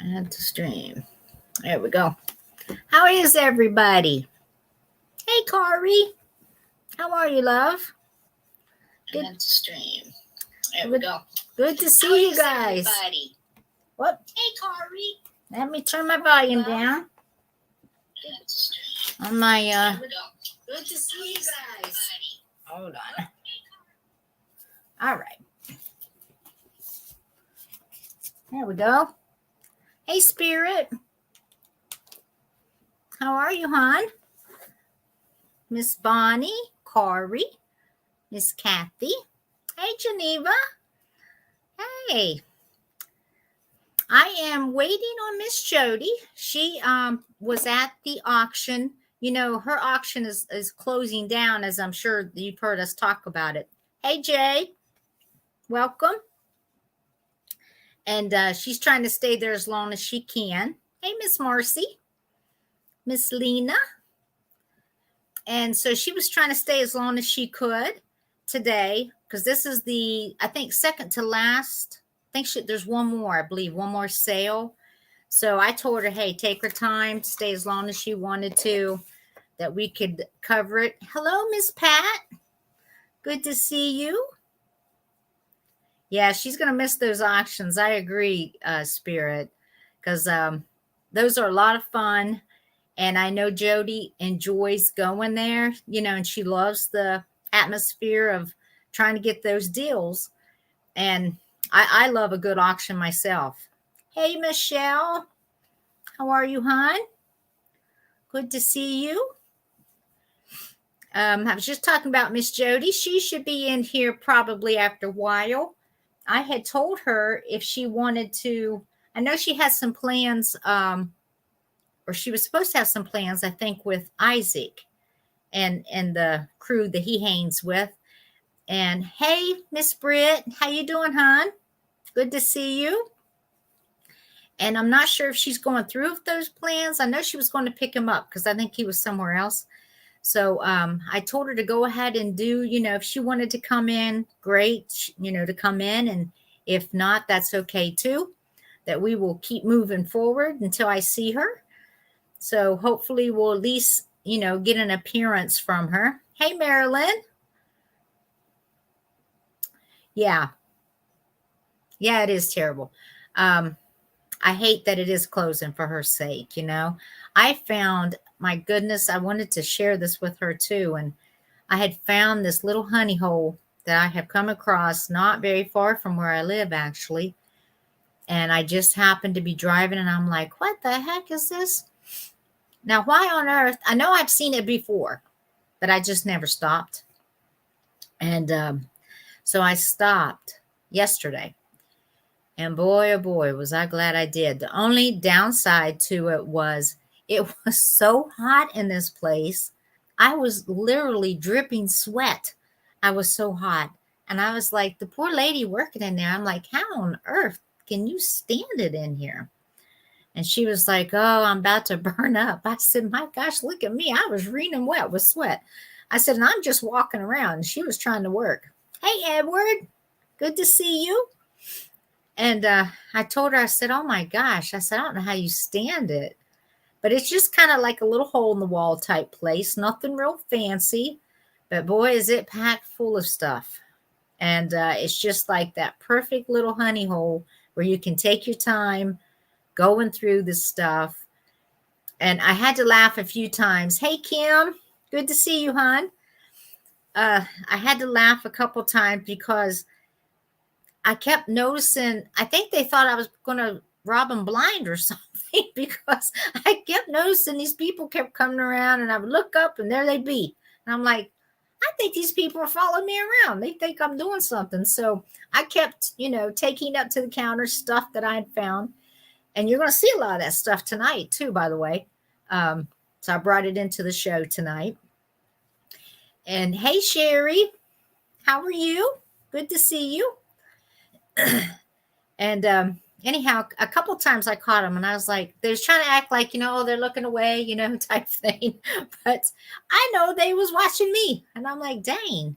Add to stream. There we go. How is everybody? Hey, Corey. How are you, love? Good. Add to stream. There we go. Good to see you guys. Everybody? What? Hey, Corey. Let me turn my volume down. On my There we go. Good to see you guys. Hold on. All right. There we go. Hey, Spirit. How are you, hon? Miss Bonnie, Corey, Miss Kathy. Hey, Geneva. Hey. I am waiting on Miss Jody. She was at the auction. You know, her auction is closing down, as I'm sure you've heard us talk about it. Hey, Jay. Welcome. And she's trying to stay there as long as she can. Hey, Miss Marcy. Miss Lena. And so she was trying to stay as long as she could today, because this is the, I think, second to last. I think there's one more, I believe, one more sale. So I told her, hey, take her time, stay as long as she wanted to, that we could cover it. Hello, Miss Pat. Good to see you. Yeah, she's going to miss those auctions. I agree, Spirit, because those are a lot of fun. And I know Jody enjoys going there, you know, and she loves the atmosphere of trying to get those deals. And I love a good auction myself. Hey, Michelle. How are you, hon? Good to see you. I was just talking about Miss Jody. She should be in here probably after a while. I had told her if she wanted to, I know she has some plans, or she was supposed to have some plans, I think, with Isaac and the crew that he hangs with. And hey, Miss Britt, how you doing, hon? Good to see you. And I'm not sure if she's going through with those plans. I know she was going to pick him up because I think he was somewhere else. So I told her to go ahead and do, you know, if she wanted to come in, great, you know, to come in. And if not, that's okay too, that we will keep moving forward until I see her. So hopefully we'll at least, you know, get an appearance from her. Hey, Marilyn. Yeah. Yeah, it is terrible. I hate that it is closing for her sake, you know. I found, my goodness, I wanted to share this with her too. And I had found this little honey hole that I have come across not very far from where I live, actually. And I just happened to be driving and I'm like, what the heck is this? Now, why on earth? I know I've seen it before, but I just never stopped. And so I stopped yesterday. And boy, oh boy, was I glad I did. The only downside to it was so hot in this place. I was literally dripping sweat. I was so hot. And I was like, the poor lady working in there, I'm like, how on earth can you stand it in here? And she was like, oh, I'm about to burn up. I said, my gosh, look at me. I was reeling wet with sweat. I said, and I'm just walking around. And she was trying to work. Hey, Edward, good to see you. And I told her, I said, oh my gosh, I said, I don't know how you stand it. But it's just kind of like a little hole in the wall type place. Nothing real fancy. But boy, is it packed full of stuff. And it's just like that perfect little honey hole where you can take your time going through this stuff. And I had to laugh a few times. Hey, Kim, good to see you, hon. I had to laugh a couple times because I kept noticing, I think they thought I was going to rob them blind or something, because I kept noticing these people kept coming around and I would look up and there they'd be. And I'm like, I think these people are following me around. They think I'm doing something. So I kept, you know, taking up to the counter stuff that I had found. And you're going to see a lot of that stuff tonight too, by the way. So I brought it into the show tonight. And hey, Sherry, how are you? Good to see you. And anyhow, a couple times I caught them and I was like, they was trying to act like, you know, they're looking away, you know, type thing. But I know they was watching me. And I'm like, dang,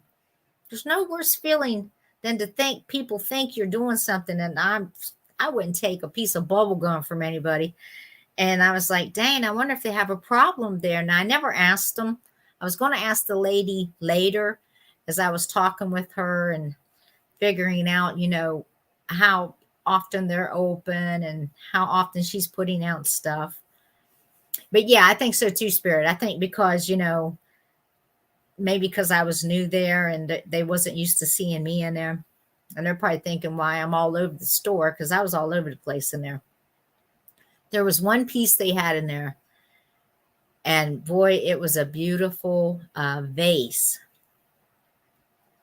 there's no worse feeling than to think people think you're doing something and I'm I wouldn't take a piece of bubble gum from anybody. And I was like, dang, I wonder if they have a problem there. Now, I never asked them. I was going to ask the lady later as I was talking with her and figuring out, how often they're open and how often she's putting out stuff. But yeah, I think so too, Spirit. I think because, maybe because I was new there and they wasn't used to seeing me in there. And they're probably thinking why I'm all over the store, because I was all over the place in there. There was one piece they had in there, and boy, it was a beautiful vase.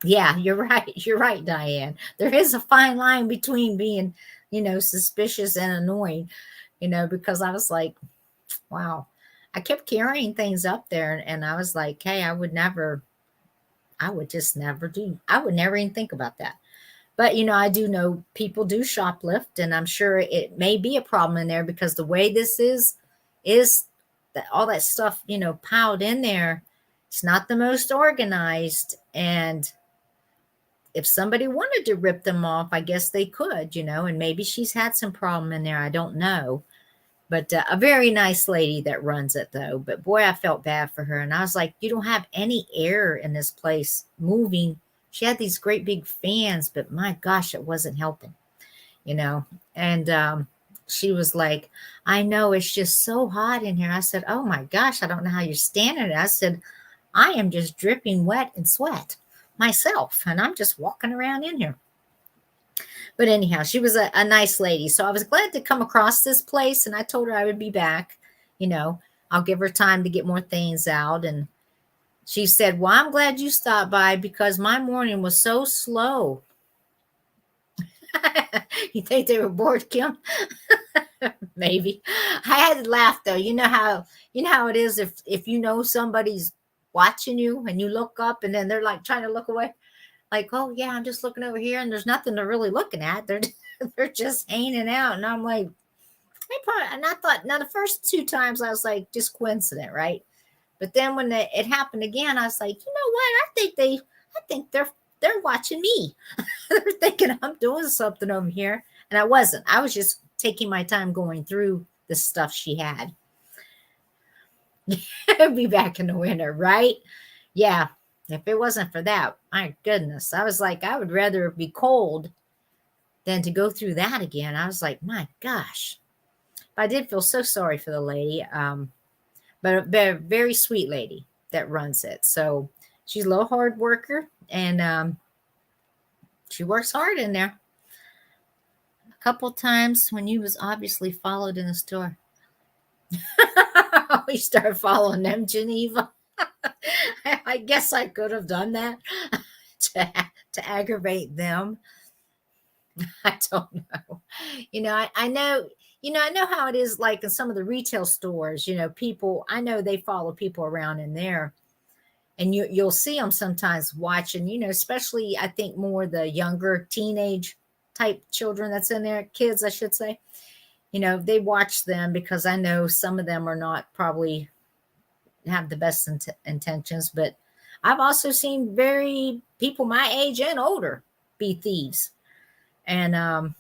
Yeah, you're right. You're right, Diane. There is a fine line between being, suspicious and annoying, because I was like, wow. I kept carrying things up there, and I was like, hey, I would just never do. I would never even think about that. But, I do know people do shoplift, and I'm sure it may be a problem in there because the way this is that all that stuff, piled in there. It's not the most organized. And if somebody wanted to rip them off, I guess they could, and maybe she's had some problem in there. I don't know. But a very nice lady that runs it, though. But boy, I felt bad for her. And I was like, you don't have any air in this place moving. She had these great big fans, but my gosh, it wasn't helping, And she was like, I know, it's just so hot in here. I said, oh my gosh, I don't know how you're standing it. I said, I am just dripping wet and sweat myself. And I'm just walking around in here. But anyhow, she was a nice lady. So I was glad to come across this place. And I told her I would be back. I'll give her time to get more things out. And she said, well, I'm glad you stopped by because my morning was so slow. You think they were bored, Kim? Maybe. I had to laugh though. You know how it is if somebody's watching you and you look up and then they're like trying to look away. Like, oh yeah, I'm just looking over here and there's nothing they're really looking at. They're just hanging out. And I'm like, and I thought, now the first 2 times I was like, just coincident, right? But then when it happened again, I was like, you know what? I think they're watching me. They're thinking I'm doing something over here. And I wasn't. I was just taking my time going through the stuff she had. Be back in the winter, right? Yeah. If it wasn't for that, my goodness, I was like, I would rather be cold than to go through that again. I was like, my gosh. But I did feel so sorry for the lady. But a very sweet lady that runs it. So she's a little hard worker, and she works hard in there. A couple times when you was obviously followed in the store. We started following them, Geneva. I guess I could have done that to aggravate them. I don't know. I know, I know how it is like in some of the retail stores, people, I know they follow people around in there and you'll see them sometimes watching, especially I think more the younger teenage type children that's in there, kids, I should say, they watch them because I know some of them are not probably have the best intentions, but I've also seen people my age and older be thieves. And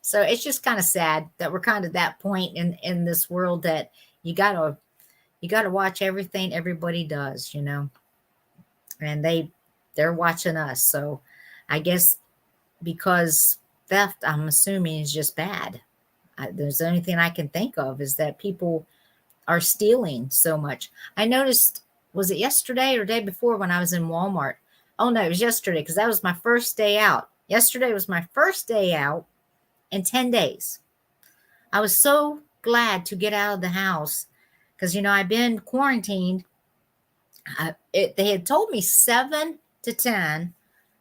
so it's just kind of sad that we're kind of that point in this world that you gotta watch everything everybody does, and they're watching us. So I guess because theft, I'm assuming, is just bad. There's the only thing I can think of is that people are stealing so much. I noticed, was it yesterday or day before when I was in Walmart? Oh no, it was yesterday because that was my first day out. Yesterday was my first day out in 10 days. I was so glad to get out of the house because, I've been quarantined. They had told me 7 to 10.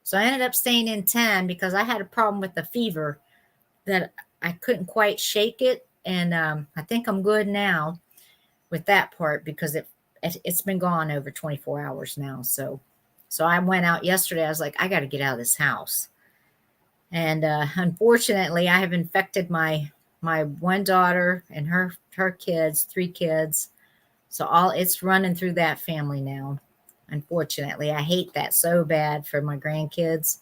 So I ended up staying in 10 because I had a problem with the fever that I couldn't quite shake it. And I think I'm good now with that part because it's been gone over 24 hours now. So I went out yesterday. I was like, I got to get out of this house. And unfortunately, I have infected my one daughter and her kids, 3 kids. So it's running through that family now. Unfortunately, I hate that so bad for my grandkids.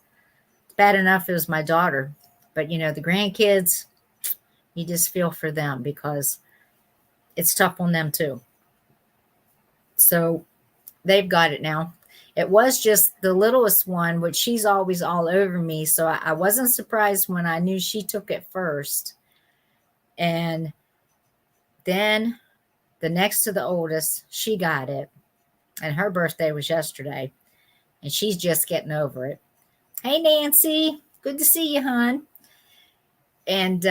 It's bad enough it was my daughter, but the grandkids, You just feel for them because it's tough on them too. So they've got it now. It was just the littlest one, which she's always all over me. So I wasn't surprised when I knew she took it first. And then the next to the oldest, she got it. And her birthday was yesterday. And she's just getting over it. Hey, Nancy. Good to see you, hon. And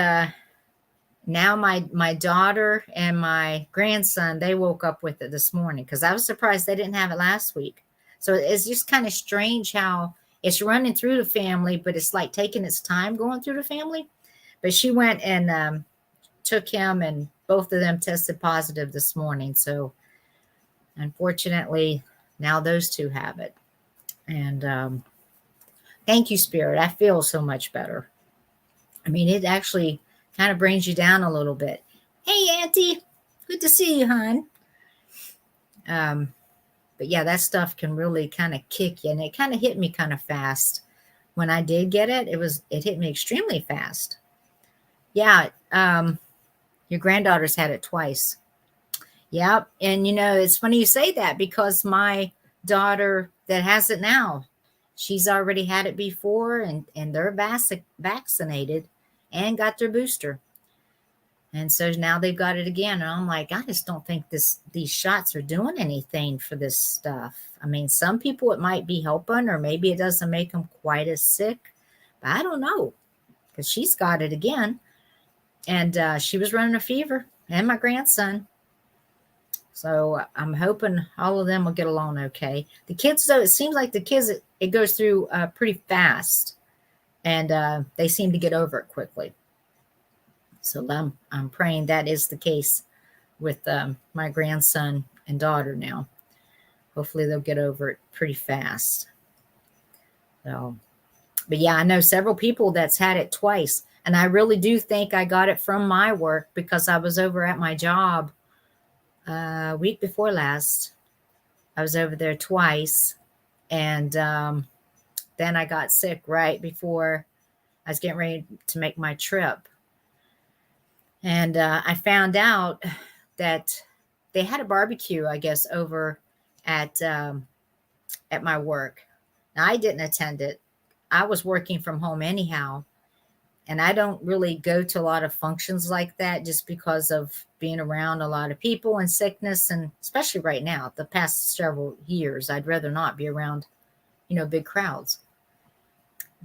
now my daughter and my grandson, they woke up with it this morning because I was surprised they didn't have it last week. So it's just kind of strange how it's running through the family, but it's like taking its time going through the family. But she went and took him, and both of them tested positive this morning. So unfortunately, now those two have it. And thank you, Spirit. I feel so much better. I mean, it actually kind of brings you down a little bit. Hey, Auntie. Good to see you, hon. But yeah, that stuff can really kind of kick you. And it kind of hit me kind of fast. When I did get it, it hit me extremely fast. Yeah. Your granddaughter's had it twice. Yep. And it's funny you say that because my daughter that has it now, she's already had it before and they're vaccinated and got their booster. And so now they've got it again. And I'm like, I just don't think these shots are doing anything for this stuff. I mean, some people it might be helping, or maybe it doesn't make them quite as sick. But I don't know, because she's got it again. And she was running a fever, and my grandson. So I'm hoping all of them will get along okay. The kids, though, it seems like the kids, it goes through pretty fast. And they seem to get over it quickly. So I'm praying that is the case with my grandson and daughter now. Hopefully they'll get over it pretty fast. So, but yeah, I know several people that's had it twice. And I really do think I got it from my work because I was over at my job week before last. I was over there twice. And then I got sick right before I was getting ready to make my trip. And I found out that they had a barbecue, I guess, over at my work. Now, I didn't attend it. I was working from home anyhow. And I don't really go to a lot of functions like that just because of being around a lot of people and sickness. And especially right now, the past several years, I'd rather not be around, big crowds.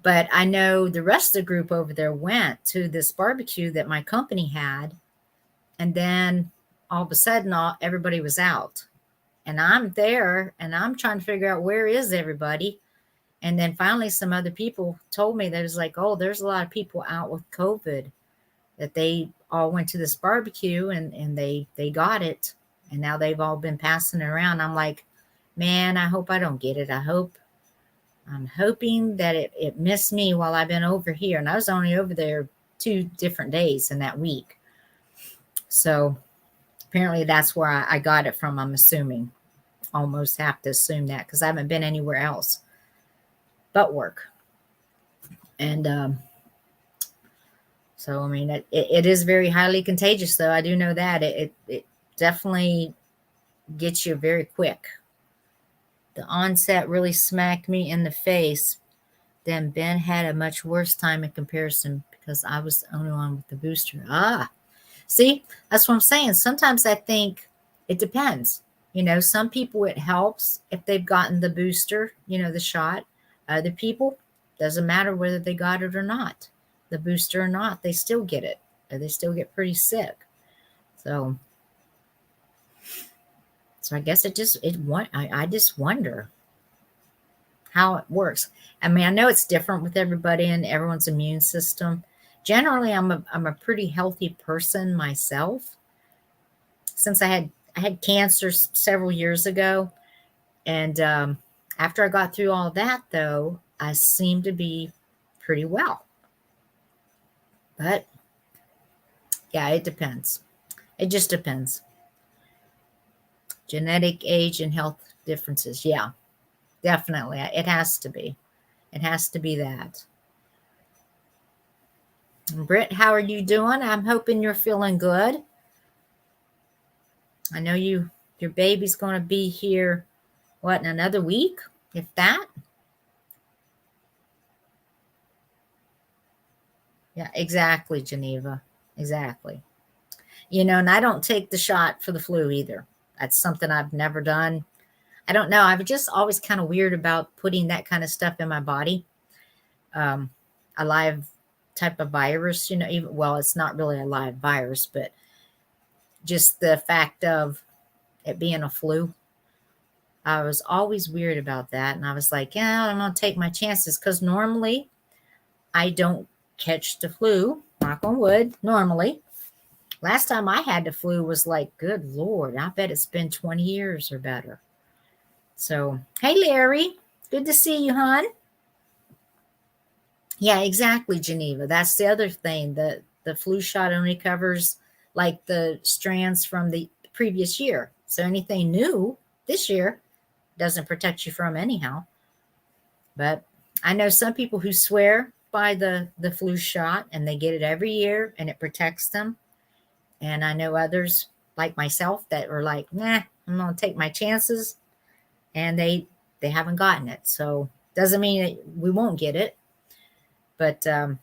But I know the rest of the group over there went to this barbecue that my company had. And then all of a sudden, everybody was out. And I'm there and I'm trying to figure out where is everybody. And then finally, some other people told me that it's like, oh, there's a lot of people out with COVID, that they all went to this barbecue and they got it. And now they've all been passing it around. I'm like, man, I hope I don't get it. I'm hoping that it missed me while I've been over here. And I was only over there 2 different days in that week. So apparently that's where I got it from, I'm assuming. Almost have to assume that because I haven't been anywhere else but work. And so, I mean, it is very highly contagious, though. I do know that. It definitely gets you very quick. The onset really smacked me in the face. Then Ben had a much worse time in comparison because I was the only one with the booster. See, that's what I'm saying. Sometimes I think it depends. Some people it helps if they've gotten the booster, the shot. Other people, doesn't matter whether they got it or not, the booster or not, they still get it. Or they still get pretty sick. So I guess I just wonder how it works. I mean, I know it's different with everybody and everyone's immune system. Generally, I'm a pretty healthy person myself. Since I had cancer several years ago, and after I got through all that, though, I seem to be pretty well. But yeah, it depends. It just depends. Genetic, age, and health differences. Yeah, definitely. It has to be. It has to be that. Britt, how are you doing? I'm hoping you're feeling good. I know your baby's going to be here, what, in another week, if that? Yeah, exactly, Geneva. Exactly. And I don't take the shot for the flu either. That's something I've never done. I don't know. I'm just always kind of weird about putting that kind of stuff in my body. Um, a live type of virus, even, well, it's not really a live virus, but just the fact of it being a flu. I was always weird about that. And I was like, yeah, I'm going to take my chances because normally I don't catch the flu, knock on wood, normally. Last time I had the flu was like, good Lord, I bet it's been 20 years or better. So, hey, Larry, good to see you, hon. Yeah, exactly, Geneva. That's the other thing. The flu shot only covers like the strands from the previous year. So anything new this year doesn't protect you from anyhow. But I know some people who swear by the flu shot and they get it every year and it protects them. And I know others like myself that are like, nah, I'm gonna take my chances, and they haven't gotten it. So doesn't mean that we won't get it. But I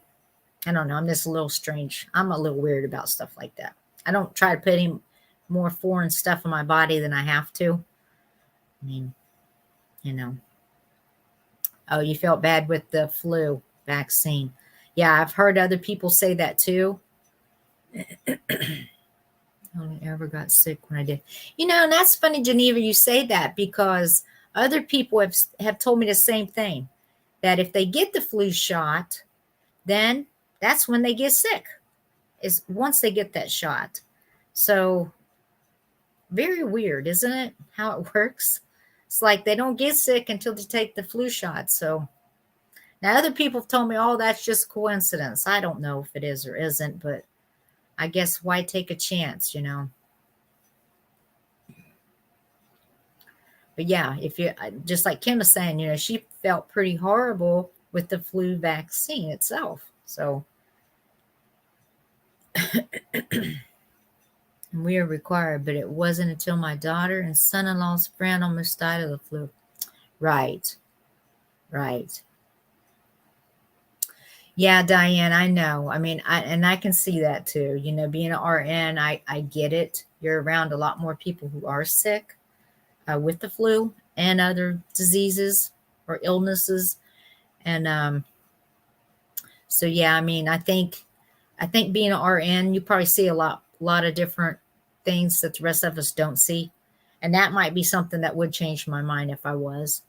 don't know. I'm just a little strange. I'm a little weird about stuff like that. I don't try to put any more foreign stuff in my body than I have to. I mean, you know. Oh, you felt bad with the flu vaccine. Yeah, I've heard other people say that too. I only ever got sick when I did. And that's funny, Geneva, you say that because other people have told me the same thing, that if they get the flu shot, then that's when they get sick, is once they get that shot. So very weird, isn't it? How it works. It's like they don't get sick until they take the flu shot. So now other people have told me, oh, that's just coincidence. I don't know if it is or isn't, but I guess why take a chance? But yeah, if you, just like Kim was saying, she felt pretty horrible with the flu vaccine itself. So we are required, but it wasn't until my daughter and son-in-law's friend almost died of the flu. Right, right. Yeah, Diane, I know. I mean, I can see that too. Being an RN, I get it. You're around a lot more people who are sick with the flu and other diseases or illnesses. And so yeah, I mean, I think being an RN, you probably see a lot of different things that the rest of us don't see. And that might be something that would change my mind if I was.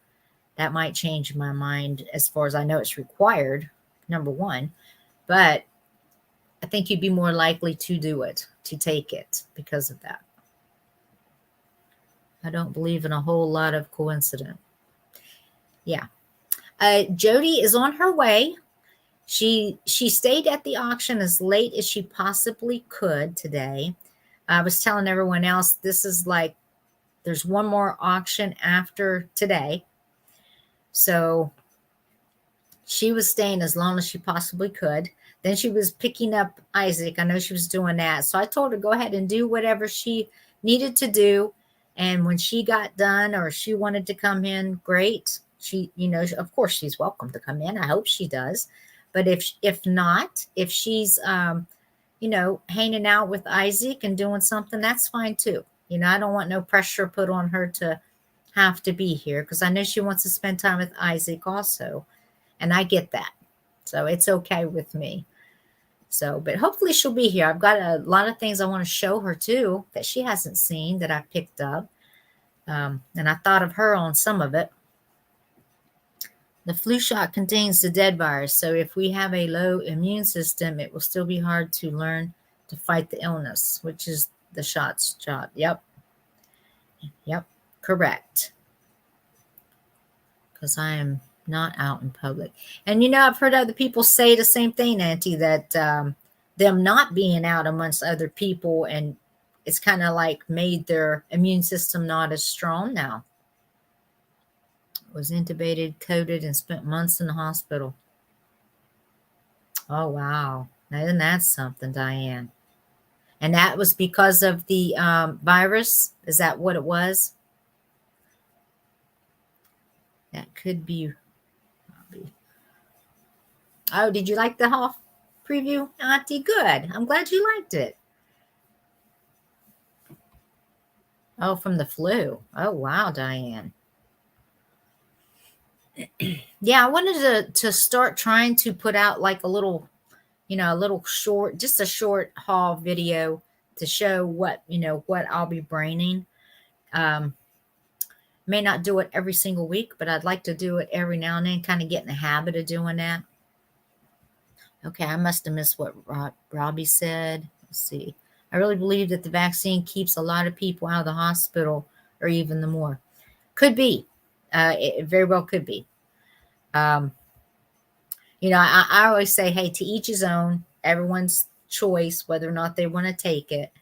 That might change my mind as far as I know it's required, number one. But I think you'd be more likely to do it, to take it because of that. I don't believe in a whole lot of coincidence. Yeah. Jody is on her way. She stayed at the auction as late as she possibly could today. I was telling everyone else this is like there's one more auction after today. So she was staying as long as she possibly could. Then she was picking up Isaac. I know she was doing that. So I told her go ahead and do whatever she needed to do. And when she got done or she wanted to come in, great. She, of course she's welcome to come in. I hope she does. But if not, if she's hanging out with Isaac and doing something, that's fine too. I don't want no pressure put on her to have to be here because I know she wants to spend time with Isaac also. And I get that. So it's okay with me. So, but hopefully she'll be here. I've got a lot of things I want to show her too that she hasn't seen that I've picked up. And I thought of her on some of it. The flu shot contains the dead virus. So if we have a low immune system, it will still be hard to learn to fight the illness, which is the shot's job. Yep. Yep. Correct. Because I am not out in public. And I've heard other people say the same thing, Auntie, that them not being out amongst other people and it's kind of like made their immune system not as strong now. Was intubated, coded, and spent months in the hospital. Oh, wow. Now, isn't that something, Diane? And that was because of the virus? Is that what it was? That could be. Oh, did you like the Hoff preview, Auntie? Good. I'm glad you liked it. Oh, from the flu. Oh, wow, Diane. Yeah, I wanted to start trying to put out like a little, a little short, just a short haul video to show what, what I'll be braining. May not do it every single week, but I'd like to do it every now and then, kind of get in the habit of doing that. Okay, I must have missed what Robbie said. Let's see. I really believe that the vaccine keeps a lot of people out of the hospital or even the more. Could be. It very well could be. I always say, hey, to each his own, everyone's choice, whether or not they want to take it.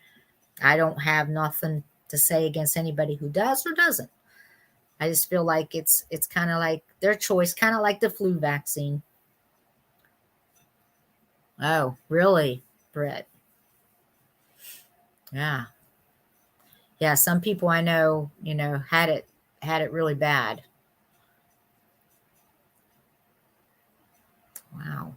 I don't have nothing to say against anybody who does or doesn't. I just feel like it's kind of like their choice, kind of like the flu vaccine. Oh, really, Brett? Yeah. Yeah, some people I know, had it really bad. Wow.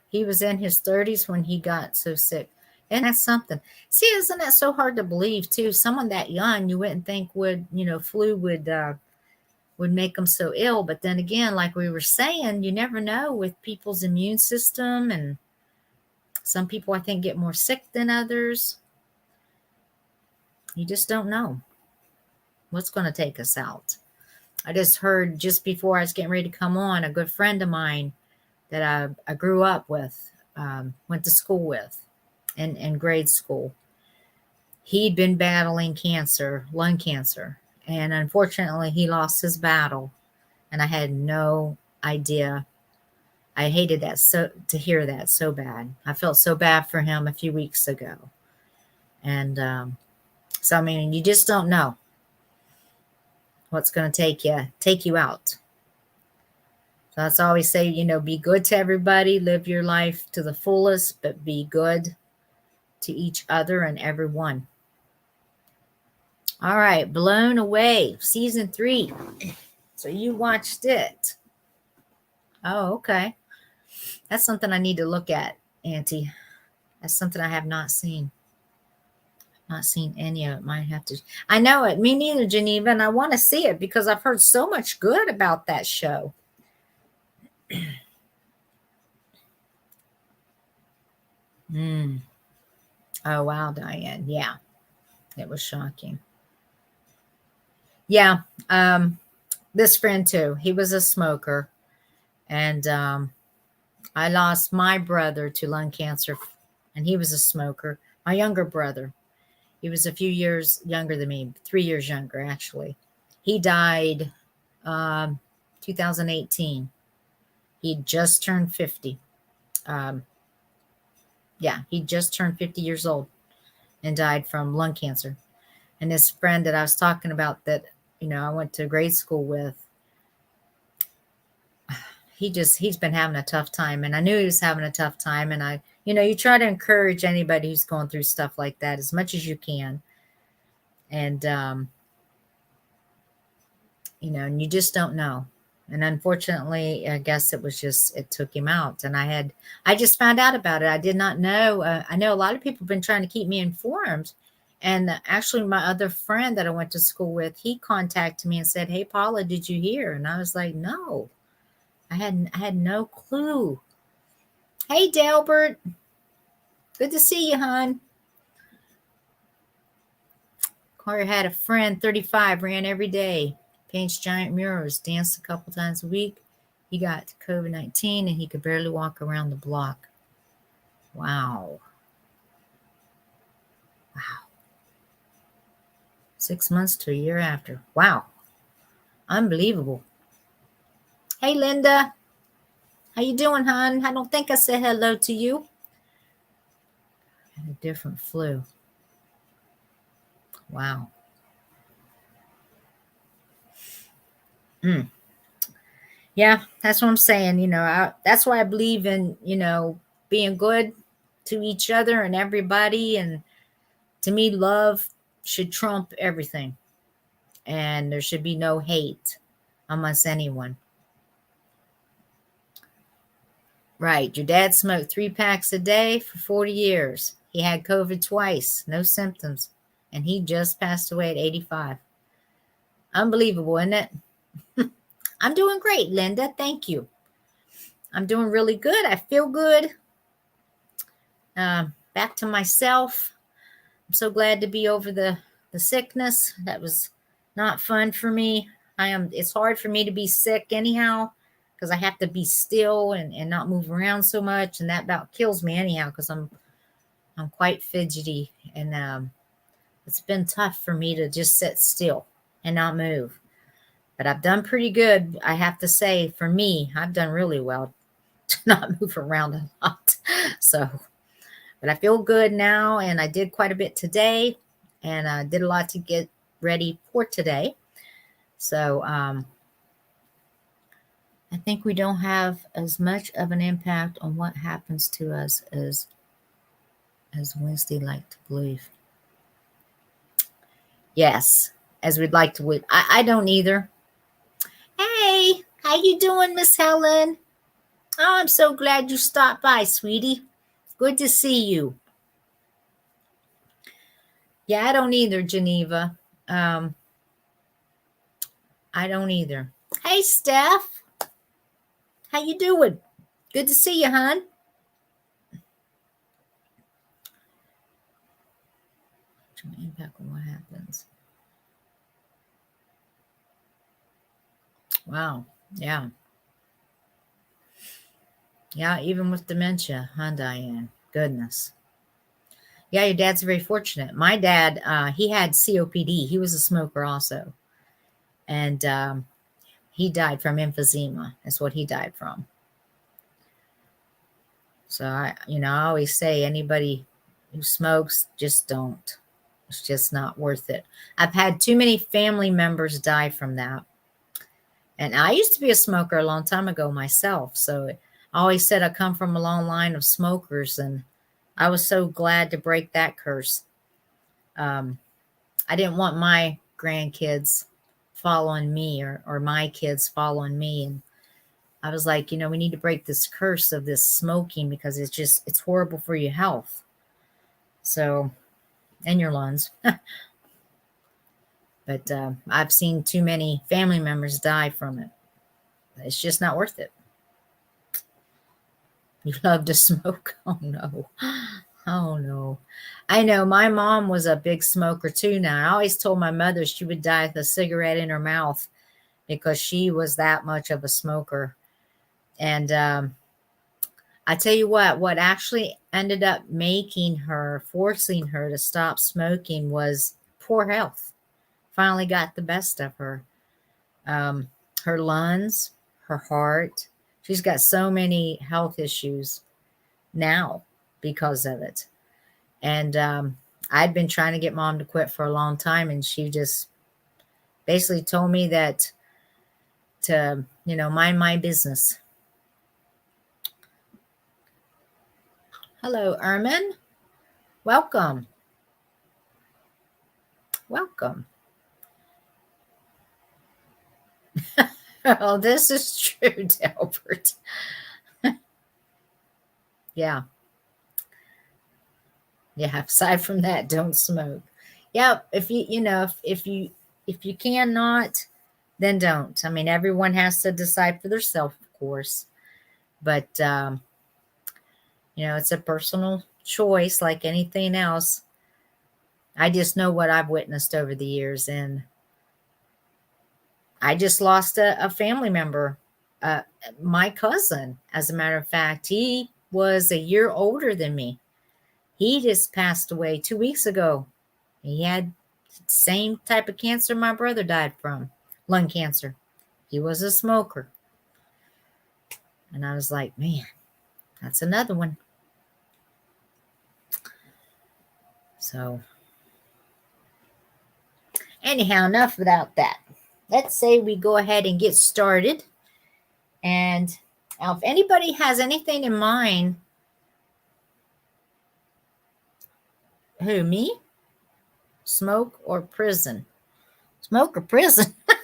He was in his 30s when he got so sick. And that's something. See, isn't that so hard to believe too? Someone that young, you wouldn't think would, flu would make them so ill. But then again, like we were saying, you never know with people's immune system, and some people I think get more sick than others. You just don't know what's going to take us out. I just heard just before I was getting ready to come on, a good friend of mine that I grew up with, went to school with in grade school. He'd been battling cancer, lung cancer, and unfortunately he lost his battle, and I had no idea. I hated that to hear that so bad. I felt so bad for him a few weeks ago. And so I mean, you just don't know what's going to take you out. So that's always say, be good to everybody, live your life to the fullest, but be good to each other and everyone. All right, Blown Away, season 3. So you watched it. Oh, okay. That's something I need to look at, Auntie. That's something I have not seen. Not seen any of it. Might have to. I know it. Me neither, Geneva. And I want to see it because I've heard so much good about that show. Oh, wow, Diane. Yeah. It was shocking. Yeah. This friend too. He was a smoker. And I lost my brother to lung cancer, and he was a smoker. My younger brother. He was a few years younger than me, 3 years younger, actually. He died 2018. He just turned 50. He just turned 50 years old and died from lung cancer. And this friend that I was talking about that, I went to grade school with, he's been having a tough time. And I knew he was having a tough time. And you try to encourage anybody who's going through stuff like that as much as you can. And, and you just don't know. And unfortunately, I guess it took him out. And I just found out about it. I did not know. I know a lot of people have been trying to keep me informed. And actually, my other friend that I went to school with, he contacted me and said, "Hey, Paula, did you hear?" And I was like, "No, I had no clue." Hey, Delbert, good to see you, hon. Corey had a friend, 35, ran every day, paints giant murals, danced a couple times a week. He got COVID-19 and he could barely walk around the block. Wow. 6 months to a year after. Wow. Unbelievable. Hey, Linda. How you doing, hon? I don't think I said hello to you. Had a different flu. Wow. Yeah, that's what I'm saying. That's why I believe in, being good to each other and everybody. And to me, love should trump everything. And there should be no hate amongst anyone. Right. Your dad smoked 3 packs a day for 40 years. He had COVID twice, no symptoms. And he just passed away at 85. Unbelievable, isn't it? I'm doing great, Linda. Thank you. I'm doing really good. I feel good. Back to myself. I'm so glad to be over the sickness. That was not fun for me. It's hard for me to be sick anyhow, because I have to be still and not move around so much. And that about kills me anyhow, because I'm quite fidgety. And it's been tough for me to just sit still and not move. But I've done pretty good. I have to say, for me, I've done really well to not move around a lot. So, but I feel good now, and I did quite a bit today, and I did a lot to get ready for today. So, I think we don't have as much of an impact on what happens to us as Wednesday like to believe. Yes, as we'd like to believe. I don't either. Hey, how you doing, Miss Helen? Oh, I'm so glad you stopped by, sweetie. Good to see you. Yeah, I don't either, Geneva. I don't either. Hey, Steph. How you doing? Good to see you, hon. Impact on what happens. Wow. Yeah. Yeah, even with dementia, huh, Diane? Goodness. Yeah, your dad's very fortunate. My dad, he had COPD. He was a smoker also. And he died from emphysema. That's what he died from. So, I always say, anybody who smokes, just don't. It's just not worth it. I've had too many family members die from that. And I used to be a smoker a long time ago myself. So I always said I come from a long line of smokers, and I was so glad to break that curse. I didn't want my grandkids following me or my kids following me. And I was like, we need to break this curse of this smoking, because it's horrible for your health. So, and your lungs. But I've seen too many family members die from it. It's just not worth it. You love to smoke? Oh, no. Oh, no. I know my mom was a big smoker too now. I always told my mother she would die with a cigarette in her mouth, because she was that much of a smoker. And I tell you what actually ended up forcing her to stop smoking was poor health. Finally got the best of her. Her lungs, her heart. She's got so many health issues now because of it. And I'd been trying to get mom to quit for a long time, and she just basically told me that to, mind my business. Hello, Ermin. Welcome. Welcome. Oh, this is true, Delbert. Yeah. Yeah. Aside from that, don't smoke. Yeah. If you cannot, then don't. I mean, everyone has to decide for themselves, of course. But, it's a personal choice like anything else. I just know what I've witnessed over the years, and I just lost a family member, my cousin. As a matter of fact, he was a year older than me. He just passed away 2 weeks ago. He had the same type of cancer my brother died from, lung cancer. He was a smoker. And I was like, man, that's another one. So anyhow, enough about that. Let's say we go ahead and get started. And if anybody has anything in mind Who, me? Smoke or prison? Smoke or prison? I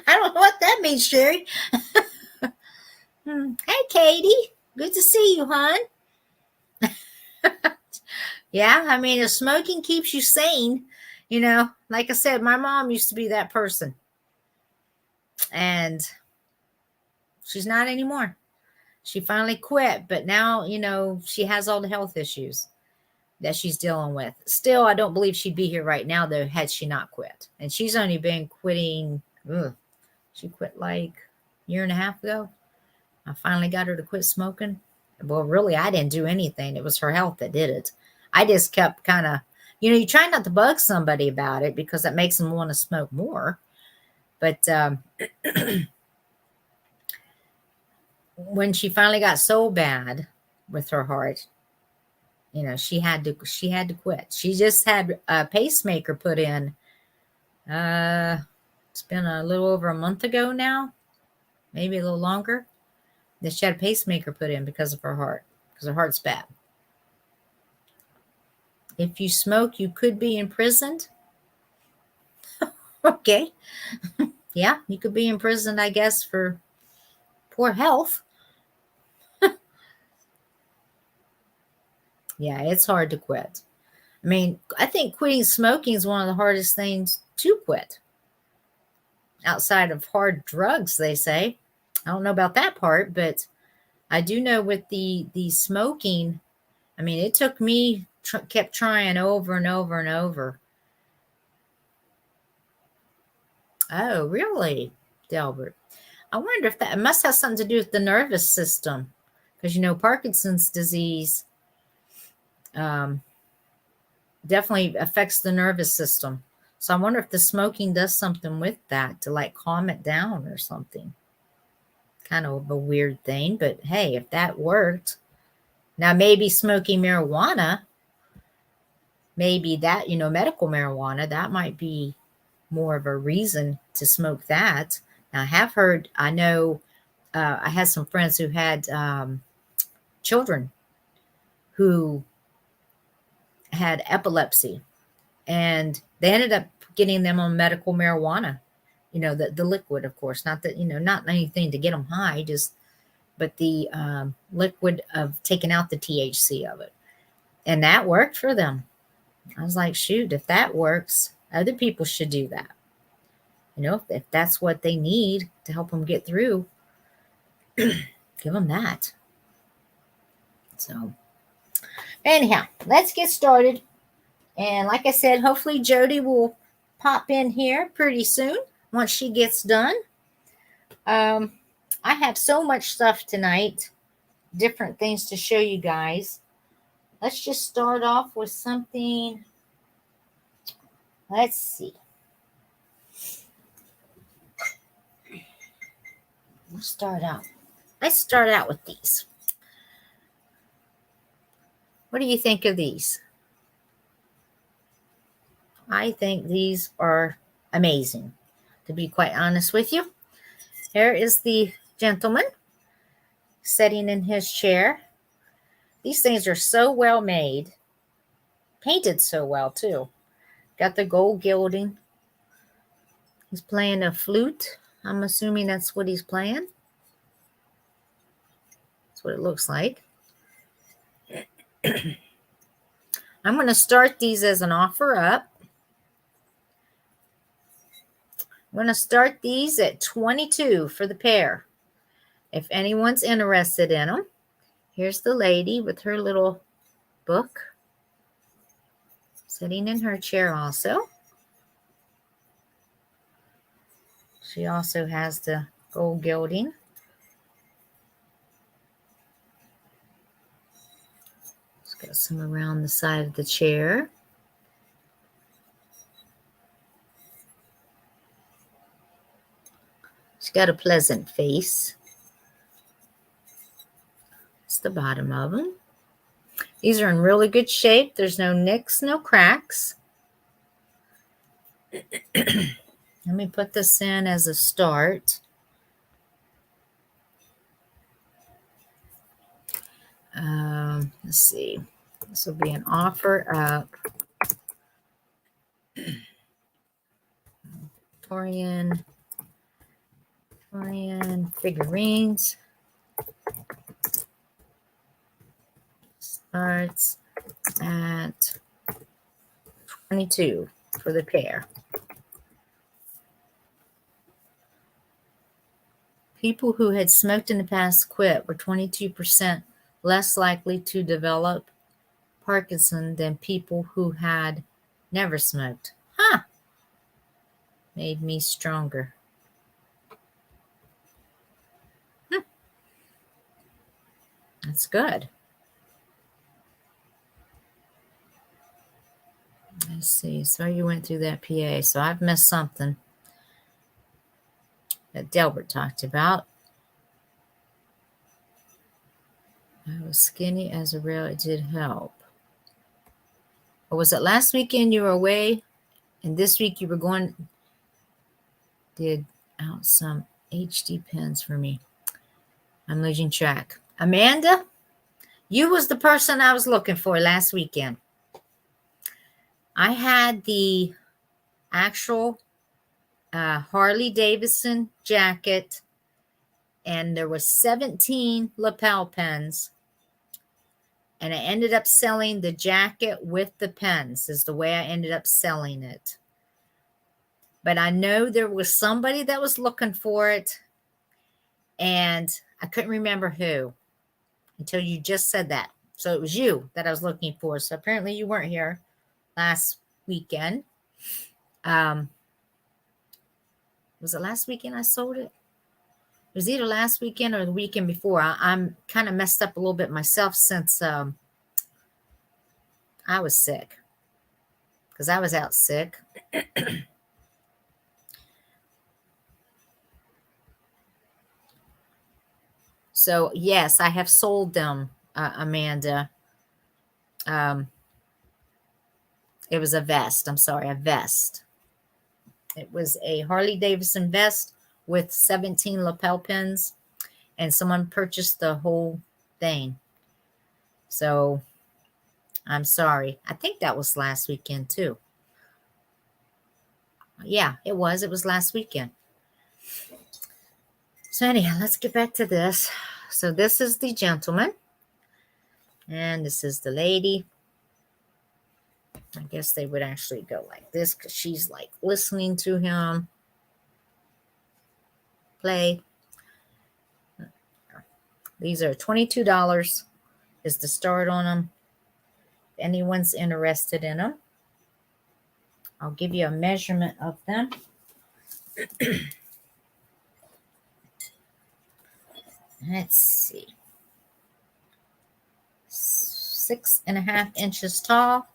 don't know what that means, Sherry. Hey, Katie. Good to see you, hon. Yeah, I mean, if smoking keeps you sane, like I said, my mom used to be that person. And she's not anymore. She finally quit, but now, she has all the health issues that she's dealing with. Still, I don't believe she'd be here right now, though, had she not quit. And she's only been quitting, she quit like a year and a half ago. I finally got her to quit smoking. Well, really, I didn't do anything. It was her health that did it. I just kept kind of, you try not to bug somebody about it because that makes them want to smoke more. But when she finally got so bad with her heart, she had to quit. She just had a pacemaker put in. It's been a little over a month ago now, maybe a little longer. That she had a pacemaker put in because of her heart, because her heart's bad. If you smoke, you could be imprisoned. Okay. Yeah, you could be imprisoned, I guess, for poor health. Yeah, it's hard to quit. I mean, I think quitting smoking is one of the hardest things to quit. Outside of hard drugs, they say. I don't know about that part, but I do know with the smoking, I mean, it took me, kept trying over and over and over. Oh, really, Delbert? I wonder if that must have something to do with the nervous system. Because, Parkinson's disease definitely affects the nervous system. So I wonder if the smoking does something with that to like calm it down or something. Kind of a weird thing, but hey, if that worked. Now maybe smoking marijuana, maybe that, medical marijuana, that might be more of a reason to smoke that. Now I know, I had some friends who had children who had epilepsy, and they ended up getting them on medical marijuana, the liquid, of course, not that, not anything to get them high, but the liquid of taking out the THC of it. And that worked for them. I was like, shoot, if that works, other people should do that. If that's what they need to help them get through, give them that. So anyhow, let's get started. And like I said, hopefully Jody will pop in here pretty soon once she gets done. I have so much stuff tonight, different things to show you guys. Let's just start off with something. Let's see. Let's start out with these. What do you think of these? I think these are amazing, to be quite honest with you. Here is the gentleman sitting in his chair. These things are so well made, painted so well too. Got the gold gilding. He's playing a flute. I'm assuming that's what he's playing. That's what it looks like. I'm going to start these as an offer up. I'm going to start these at $22 for the pair. If anyone's interested in them, here's the lady with her little book sitting in her chair also. She also has the gold gilding. It's got some around the side of the chair. She's got a pleasant face. It's the bottom of them. These are in really good shape. There's no nicks, no cracks. Let me put this in as a start. Let's see. This will be an offer up. Victorian figurines. Starts at $22 for the pair. People who had smoked in the past quit were 22% less likely to develop Parkinson than people who had never smoked. Huh. Made me stronger. That's good. Let's see. So you went through that PA. So I've missed something that Delbert talked about. I was skinny as a rail. It did help. Or was it last weekend you were away and this week you were going, did out some HD pens for me. I'm losing track. Amanda, you was the person I was looking for last weekend. I had the actual Harley Davidson jacket, and there was 17 lapel pens, and I ended up selling the jacket with the pens is the way I ended up selling it. But I know there was somebody that was looking for it, and I couldn't remember who until you just said that. So it was you that I was looking for. So apparently you weren't here last weekend. Was it last weekend I sold it? It was either last weekend or the weekend before. I'm kind of messed up a little bit myself since I was sick. Because I was out sick. So, yes, I have sold them, Amanda. It was a vest. I'm sorry, a vest. It was a Harley Davidson vest with 17 lapel pins, and someone purchased the whole thing. So, I'm sorry. I think that was last weekend, too. Yeah, it was. It was last weekend. So anyhow, let's get back to this. So this is the gentleman. And this is the lady. I guess they would actually go like this because she's like listening to him play. These are $22 is the start on them. If anyone's interested in them, I'll give you a measurement of them. Let's see. 6.5 inches tall.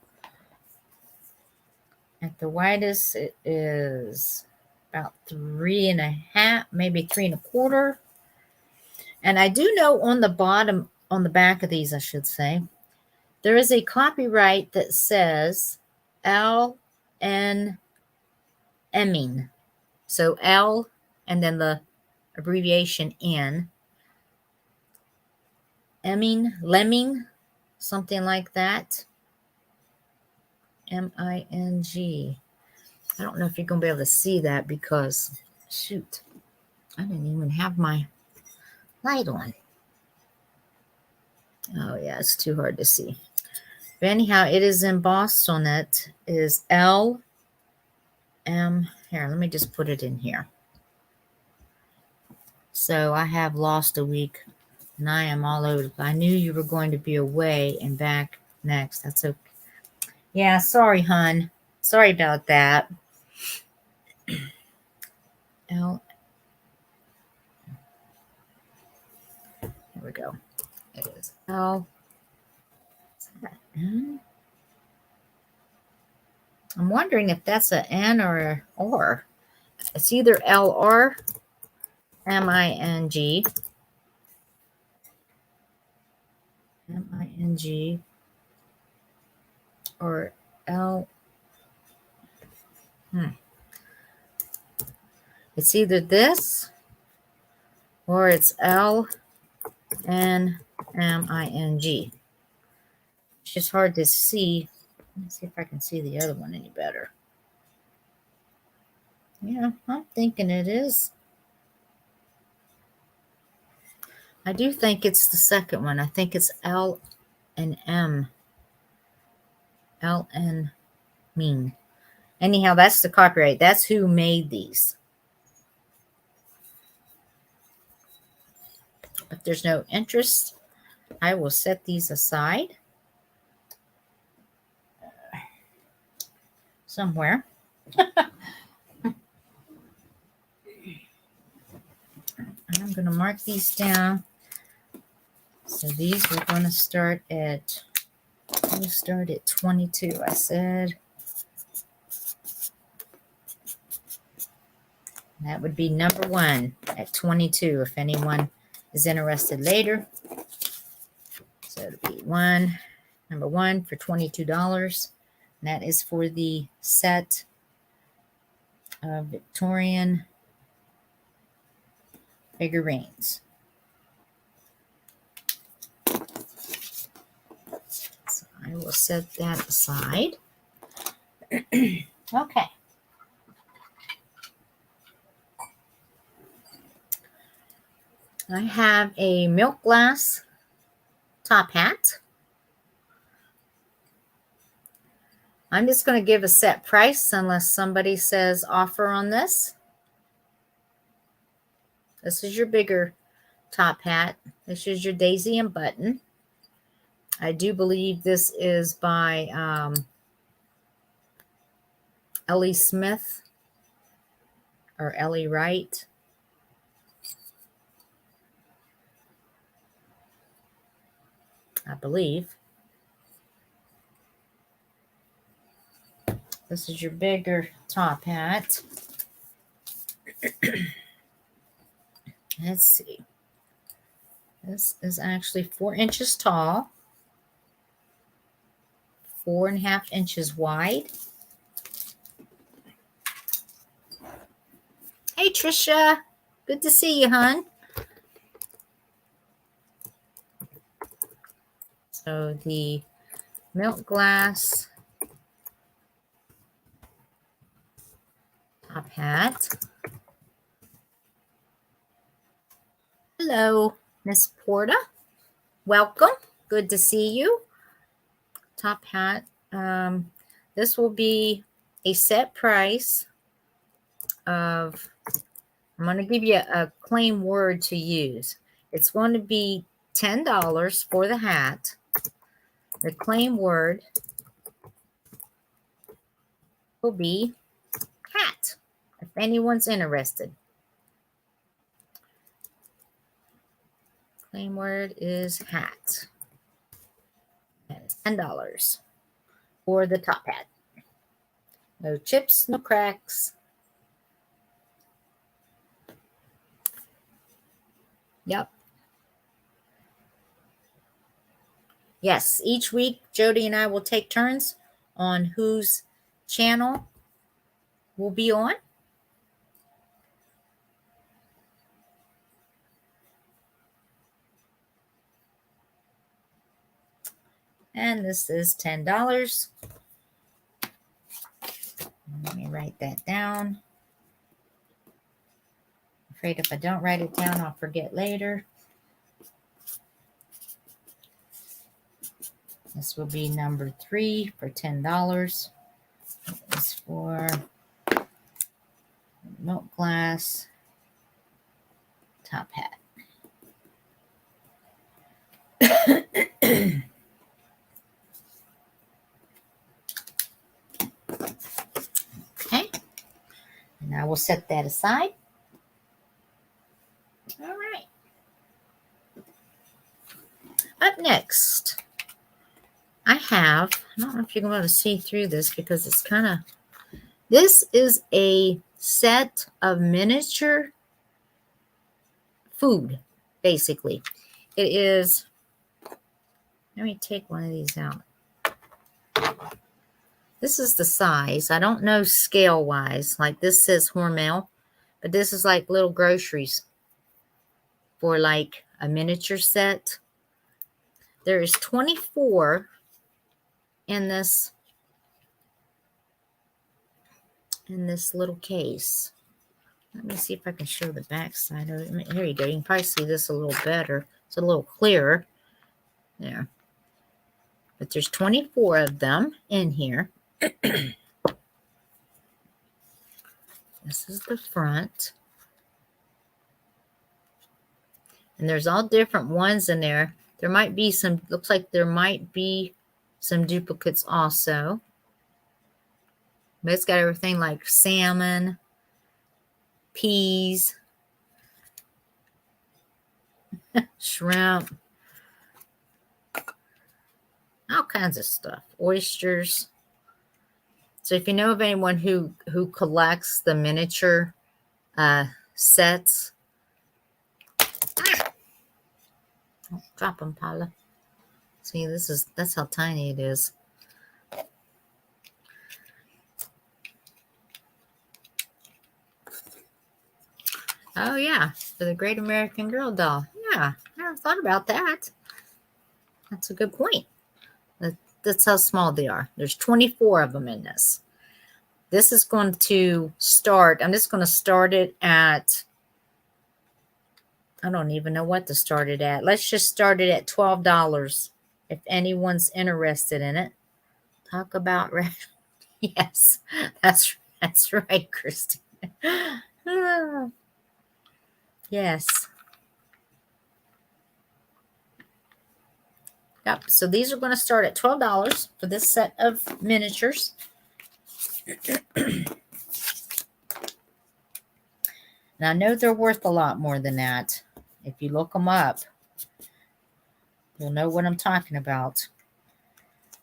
At the widest, it is about 3.5, maybe 3.25. And I do know on the bottom, on the back of these, I should say, there is a copyright that says L.N. Emming. So L and then the abbreviation N. Lemming, something like that. M-I-N-G. I don't know if you're going to be able to see that because, shoot, I didn't even have my light on. Oh, yeah, it's too hard to see. But anyhow, it is embossed on it is L-M. Here, let me just put it in here. So I have lost a week, and I am all over. I knew you were going to be away and back next. That's okay. Yeah, sorry, hon. Sorry about that. L. Here we go. It is L. I'm wondering if that's an N or an R. It's either L or M-I-N-G. M-I-N-G. Or L. It's either this or it's L-N-M-I-N-G. It's just hard to see. Let me see if I can see the other one any better. Yeah, I'm thinking it is. I do think it's the second one. I think it's L and M. L and mean. Anyhow, that's the copyright. That's who made these. If there's no interest, I will set these aside somewhere. I'm going to mark these down. So these we're going to start at, we'll start at 22, I said. That would be number 1 at 22 if anyone is interested later. So it'll be number 1 for $22. And that is for the set of Victorian figurines. So I will set that aside. Okay. I have a milk glass top hat. I'm just going to give a set price unless somebody says offer on this. This is your bigger top hat. This is your daisy and button. I do believe this is by Ellie Smith or Ellie Wright. I believe. This is your bigger top hat. Let's see. This is actually 4 inches tall, 4.5 inches wide. Hey, Trisha. Good to see you, hon. So the milk glass top hat. Hello, Miss Porta. Welcome. Good to see you. Top hat. This will be a set price of, I'm going to give you a claim word to use. It's going to be $10 for the hat. The claim word will be hat, if anyone's interested. Claim word is hat. That is $10 for the top hat. No chips, no cracks. Yep. Yes, each week Jody and I will take turns on whose channel will be on. And this is $10. Let me write that down. Afraid if I don't write it down, I'll forget later. This will be number 3 for $10. It's for milk glass top hat. Okay. And I will set that aside. All right. Up next, I don't know if you're going to see through this because it's kind of, this is a set of miniature food, basically. It is, let me take one of these out. This is the size. I don't know scale-wise. Like this says Hobnail, but this is like little groceries for like a miniature set. There is 24 in this little case. Let me see if I can show the back side of it. Here you go. You can probably see this a little better. It's a little clearer. There. But there's 24 of them in here. This is the front. And there's all different ones in there. There might be some, looks like there might be some duplicates also. But it's got everything like salmon, peas, shrimp, all kinds of stuff. Oysters. So if you know of anyone who collects the miniature sets, oh, drop them, Paula. See, that's how tiny it is. Oh yeah, for the Great American Girl doll. Yeah, I never thought about that. That's a good point. That's how small they are. There's 24 of them in this. This is going to start. I'm just going to start it at, I don't even know what to start it at. Let's just start it at $12 if anyone's interested in it. Talk about, yes, that's right, Christine. Yes. Yep. So these are going to start at $12 for this set of miniatures. And I know they're worth a lot more than that. If you look them up, you'll know what I'm talking about.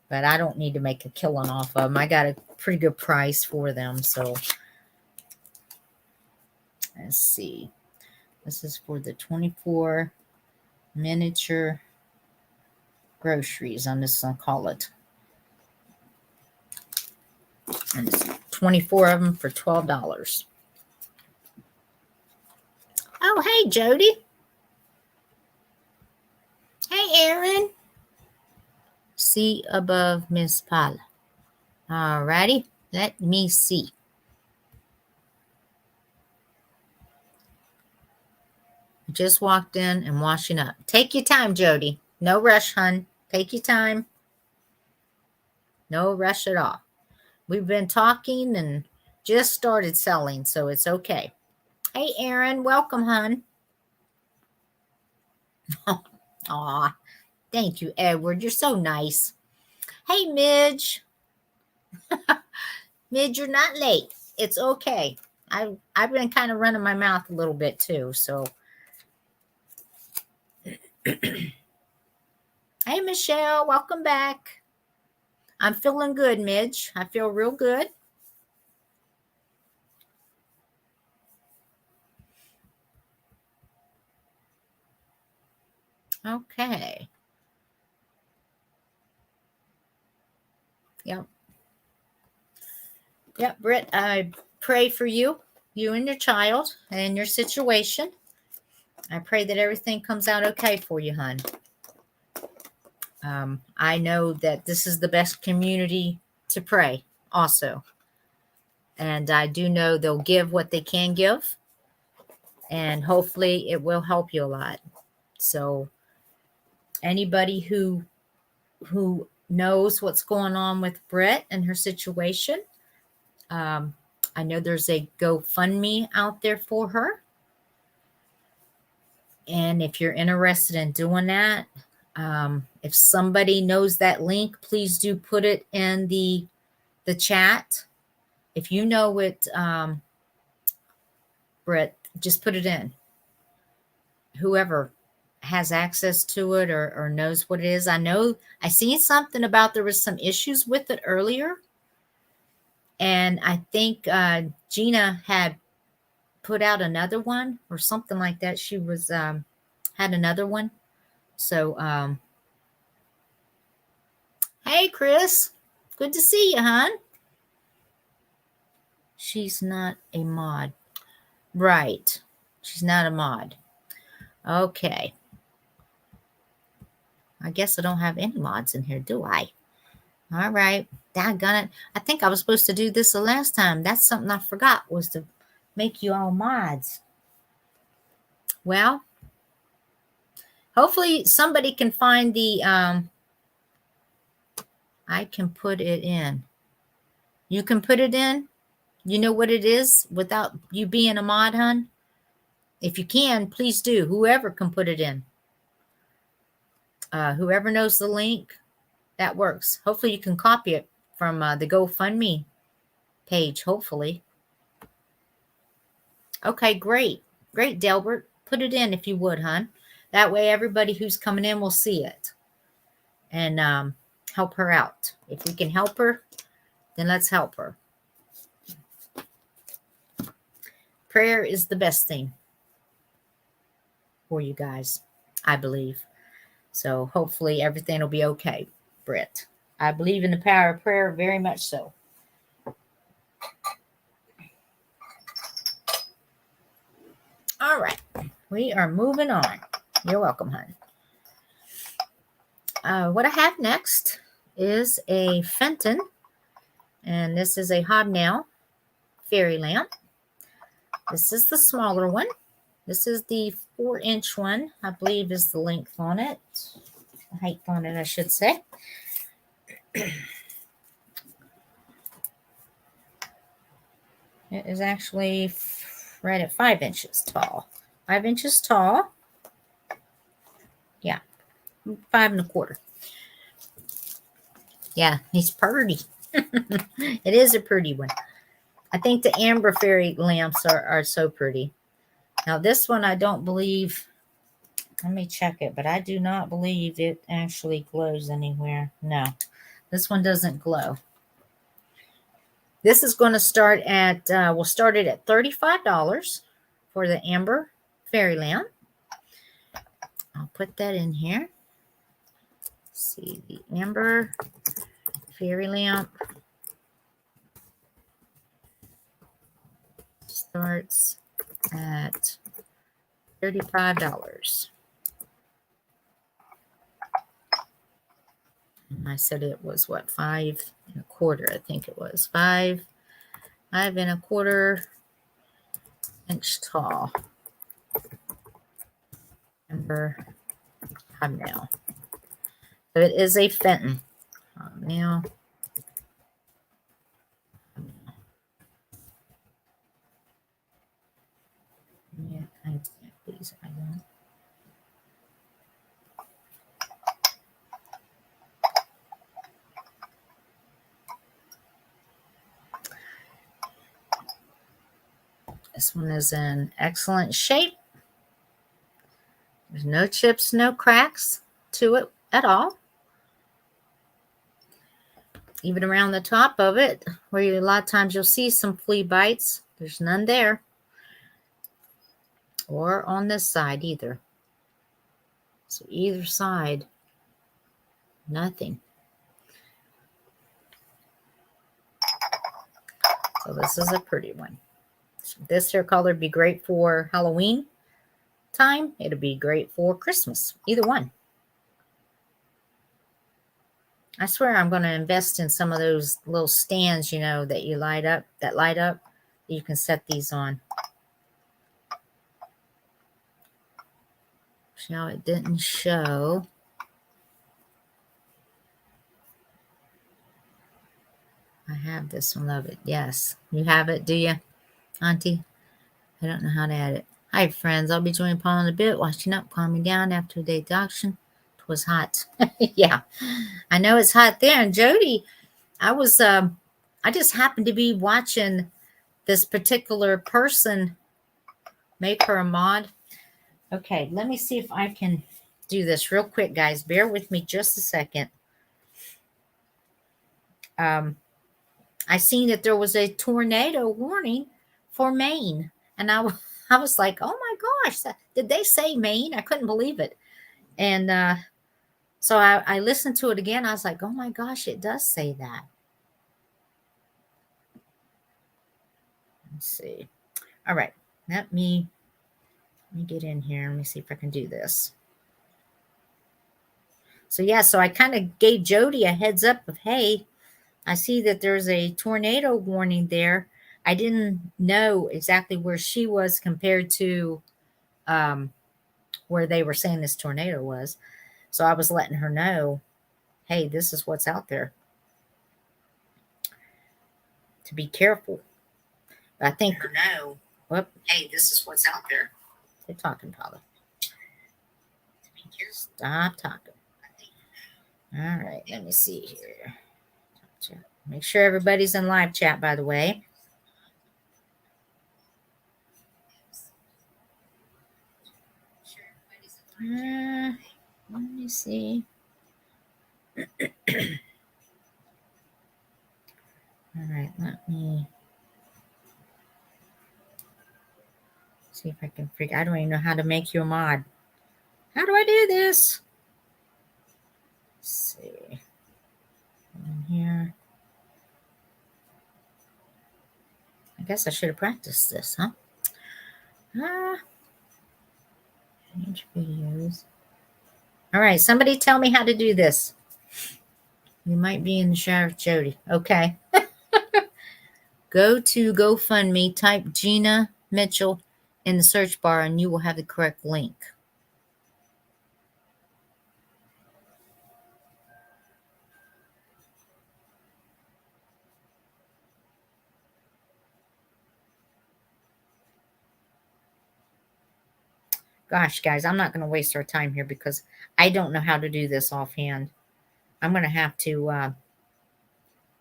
But I don't need to make a killing off of them. I got a pretty good price for them. So let's see. This is for the 24 miniature groceries. I'm just going to call it. And it's 24 of them for $12. Oh, hey, Jody. Hey, Aaron. See above Miss Paula. All righty. Let me see. Just walked in and washing up. Take your time, Jody. No rush, hun. Take your time. No rush at all. We've been talking and just started selling, so it's okay. Hey, Aaron. Welcome, hun. Aw. Thank you, Edward. You're so nice. Hey, Midge. Midge, you're not late. It's okay. I've been kind of running my mouth a little bit too, so. Hey, Michelle. Welcome back. I'm feeling good, Midge. I feel real good. Okay. Yep. Yep, Britt, I pray for you and your child and your situation. I pray that everything comes out okay for you, hon. I know that this is the best community to pray also. And I do know they'll give what they can give. And hopefully it will help you a lot. So anybody who knows what's going on with Britt and her situation, I know there's a GoFundMe out there for her. And if you're interested in doing that, if somebody knows that link, please do put it in the chat. If you know it, Britt, just put it in. Whoever has access to it or knows what it is. I know I seen something about there was some issues with it earlier. And I think Gina had put out another one or something like that. She was had another one. So hey, Chris, good to see you, hon. She's not a mod. Right. She's not a mod. Okay. I guess I don't have any mods in here, do I? All right. Daggone it. I think I was supposed to do this the last time. That's something I forgot, was to make you all mods. Well, hopefully somebody can find the, I can put it in. You can put it in? You know what it is without you being a mod, hun? If you can, please do. Whoever can put it in. Whoever knows the link, that works. Hopefully you can copy it from the GoFundMe page, hopefully. Okay, great. Great, Delbert. Put it in if you would, hon. That way everybody who's coming in will see it and help her out. If we can help her, then let's help her. Prayer is the best thing for you guys, I believe. So hopefully everything will be okay, Britt. I believe in the power of prayer very much so. All right. We are moving on. You're welcome, hon. What I have next is a Fenton. And this is a Hobnail fairy lamp. This is the smaller one. This is the 4-inch one, I believe is the length on it. The height on it, I should say. It is actually right at 5 inches tall. 5 inches tall. Yeah, 5 1/4. Yeah, he's pretty. It is a pretty one. I think the amber fairy lamps are so pretty. Now this one, I don't believe, let me check it, but I do not believe it actually glows anywhere. No, this one doesn't glow. This is going to start at, we'll start it at $35 for the amber fairy lamp. I'll put that in here. Let's see, the amber fairy lamp starts at $35. And I said it was what, 5 1/4, I think it was 5 1/4 inch tall. Amber Hobnail. So it is a Fenton Hobnail. Yeah, please, I don't. This one is in excellent shape. There's no chips, no cracks to it at all. Even around the top of it, where a lot of times you'll see some flea bites, there's none there. Or on this side either. So either side, nothing. So this is a pretty one. This hair color would be great for Halloween time. It'll be great for Christmas. Either one. I swear I'm going to invest in some of those little stands, you know, that you light up, you can set these on. See how it didn't show. I have this one, love it. Yes. You have it, do you, Auntie? I don't know how to add it. Hi, friends. I'll be joining Paula in a bit, washing up, calming down after a day of auction. It was hot. Yeah. I know it's hot there. And Jody, I just happened to be watching this particular person make her a mod. Okay, let me see if I can do this real quick, guys. Bear with me just a second. I seen that there was a tornado warning for Maine. And I was like, oh my gosh, did they say Maine? I couldn't believe it. And so I listened to it again. I was like, oh my gosh, it does say that. Let's see. All right, let me get in here. Let me see if I can do this. So yeah, so I kind of gave Jody a heads up of, hey, I see that there's a tornado warning there. I didn't know exactly where she was compared to where they were saying this tornado was. So I was letting her know, hey, this is what's out there. To be careful. But I think, no. Whoop. Hey, this is what's out there. They're talking, Paula. Stop talking. All right, let me see here. Make sure everybody's in live chat, by the way. Let me see. All right, let me see if I can figure. I don't even know how to make you a mod. How do I do this? Let's see. In here. I guess I should have practiced this, huh? Change videos. All right, somebody tell me how to do this. You might be in the shower with Jody. Okay. Go to GoFundMe, type Gina Mitchell in the search bar, and you will have the correct link. Gosh, guys, I'm not going to waste our time here because I don't know how to do this offhand. I'm going to have to,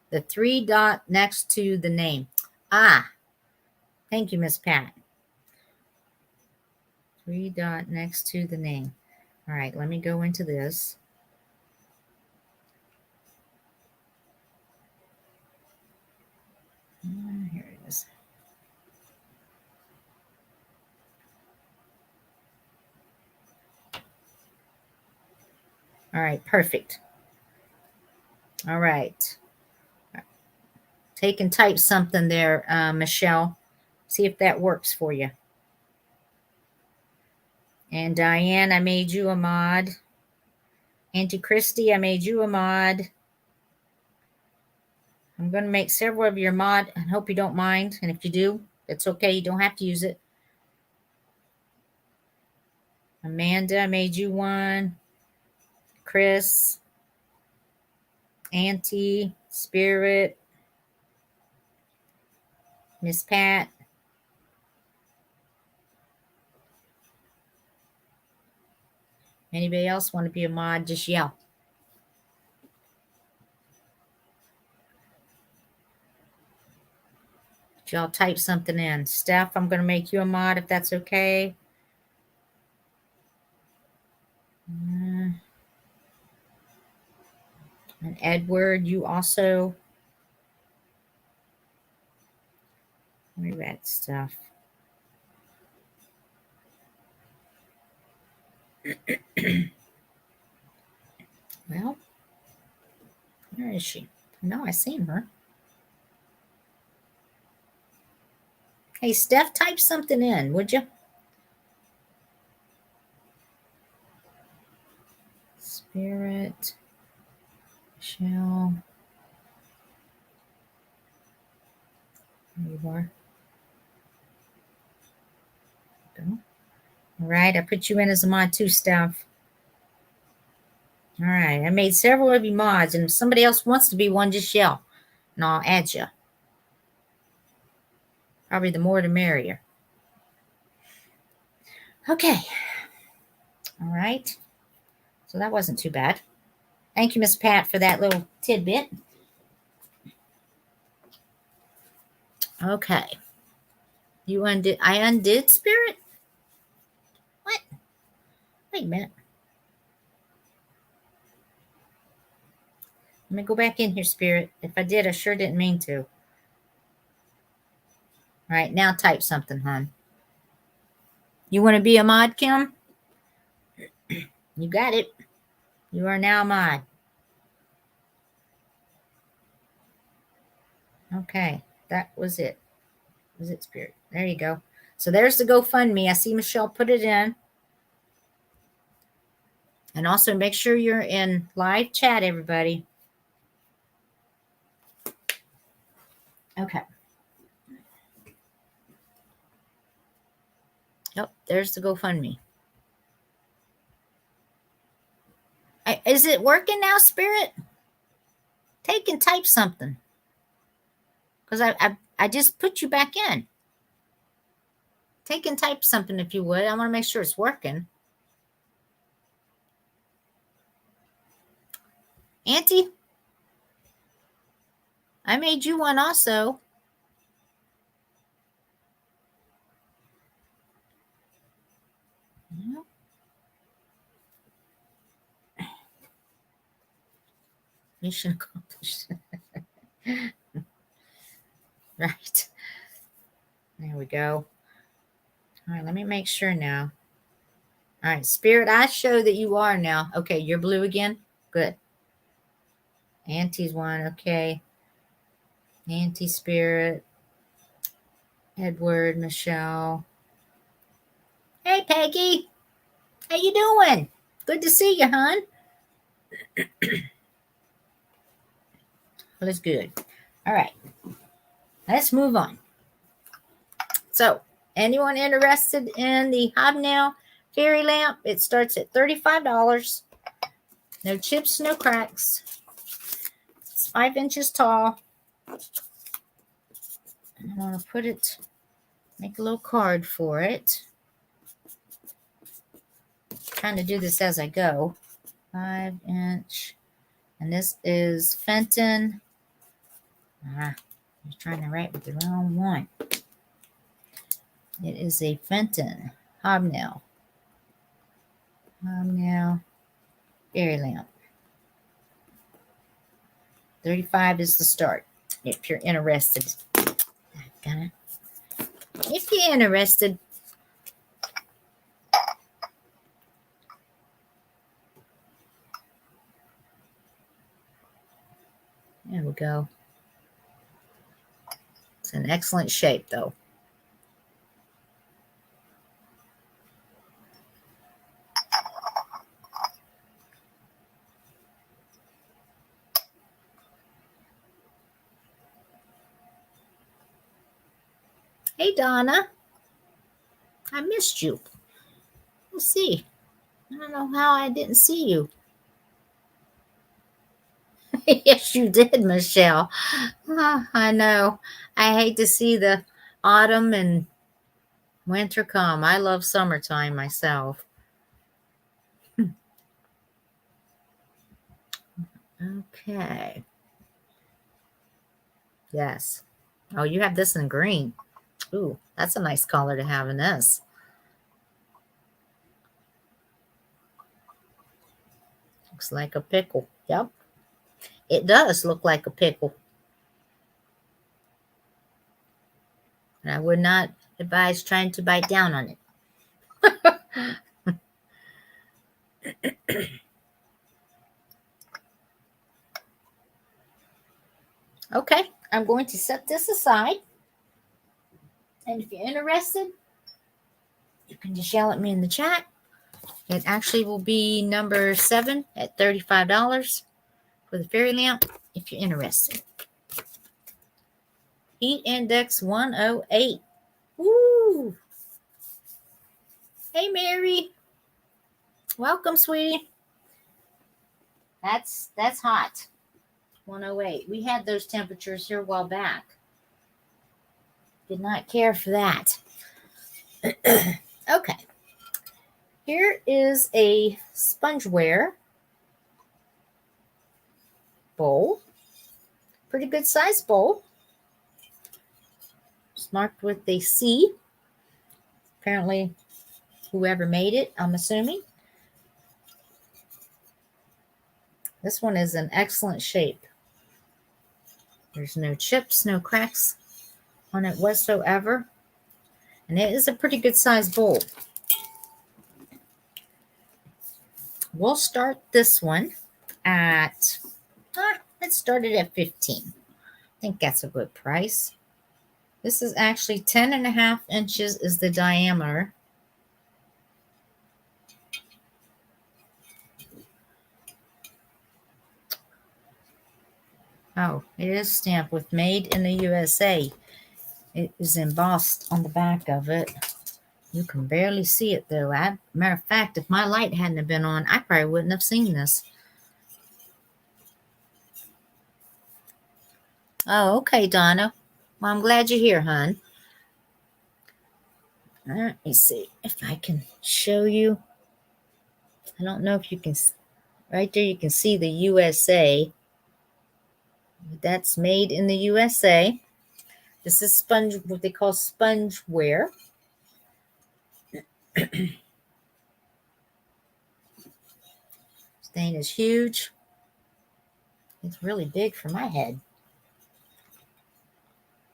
the 3 dot next to the name. Thank you, Miss Pat. 3 dot next to the name. All right, let me go into this. Here it is. All right, perfect. All right. Take and type something there, Michelle. See if that works for you. And Diane, I made you a mod. Auntie Christy, I made you a mod. I'm going to make several of your mod. I hope you don't mind. And if you do, it's okay. You don't have to use it. Amanda, I made you one. Chris, Auntie, Spirit, Miss Pat. Anybody else want to be a mod? Just yell. Y'all type something in. Steph, I'm going to make you a mod if that's okay. And Edward, you also. Look at that stuff. Well, where is she? No, I seen her. Hey, Steph, type something in, would you? Spirit, Michelle. There you are. Go. All right, I put you in as a mod too, Steph. All right, I made several of you mods, and if somebody else wants to be one, just yell, and I'll add you. Probably the more the merrier. Okay. All right. So that wasn't too bad. Thank you, Miss Pat, for that little tidbit. Okay. You undid. I undid, Spirit? What? Wait a minute. Let me go back in here, Spirit. If I did, I sure didn't mean to. All right, now type something, hon. You want to be a mod, Kim? You got it. You are now a mod. Okay, that was it. Was it, Spirit? There you go. So there's the GoFundMe. I see Michelle put it in. And also make sure you're in live chat, everybody. Okay. Oh, there's the GoFundMe. Is it working now, Spirit? Take and type something. Because I just put you back in. Take and type something if you would. I want to make sure it's working. Auntie, I made you one also. Mission accomplished. Right. There we go. All right, let me make sure now. All right, Spirit, I show that you are now. Okay, you're blue again? Good. Auntie's one, okay. Auntie Spirit. Edward, Michelle. Hey, Peggy. How you doing? Good to see you, hon. Well, that's good. All right. Let's move on. So, anyone interested in the Hobnail fairy lamp? It starts at $35. No chips, no cracks. It's 5 inches tall. And I want to put it, make a little card for it. Trying to do this as I go. 5-inch. And this is Fenton. I was trying to write with the wrong one. It is a Fenton Hobnail. Hobnail fairy lamp. 35 is the start. If you're interested. If you're interested. There we go. It's an excellent shape, though. Hey, Donna. I missed you. Let's see. I don't know how I didn't see you. Yes, you did, Michelle. I know. I hate to see the autumn and winter come. I love summertime myself. Okay. Yes. Oh, you have this in green. Ooh, that's a nice color to have in this. Looks like a pickle. Yep. It does look like a pickle. And I would not advise trying to bite down on it. Okay, I'm going to set this aside. And if you're interested, you can just yell at me in the chat. It actually will be number 7 at $35 for the fairy lamp if you're interested. Heat index 108. Woo! Hey, Mary. Welcome, sweetie. That's hot. 108. We had those temperatures here a while back. Did not care for that. Okay. Here is a spongeware bowl. Pretty good size bowl. It's marked with a C. Apparently, whoever made it, I'm assuming. This one is in excellent shape. There's no chips, no cracks on it whatsoever. And it is a pretty good size bowl. We'll start this one at, let's start it at 15. I think that's a good price. This is actually 10.5 inches is the diameter. Oh, it is stamped with Made in the USA. It is embossed on the back of it. You can barely see it though. Matter of fact, if my light hadn't have been on, I probably wouldn't have seen this. Oh, okay, Donna. Well, I'm glad you're here, hon. Let me see if I can show you. I don't know if you can. Right there, you can see the USA. That's Made in the USA. This is sponge, what they call sponge ware. Stain is huge. It's really big for my head.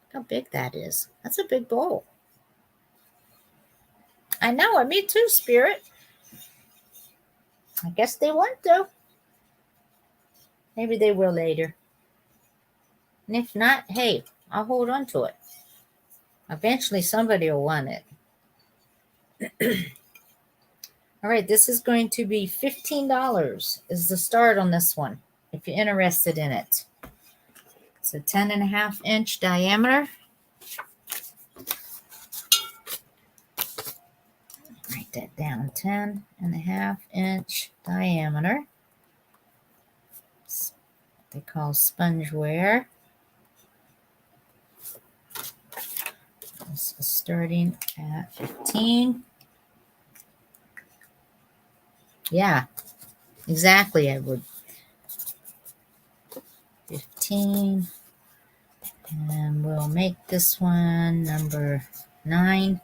Look how big that is. That's a big bowl. I know it. Me too, Spirit. I guess they want to. Maybe they will later. And if not, hey, I'll hold on to it. Eventually somebody will want it. All right, this is going to be $15 is the start on this one, if you're interested in it. It's a 10.5-inch diameter. Write that down, 10.5-inch diameter. It's what they call sponge ware. This is starting at 15. Yeah, exactly. I would 15, and we'll make this one number 9.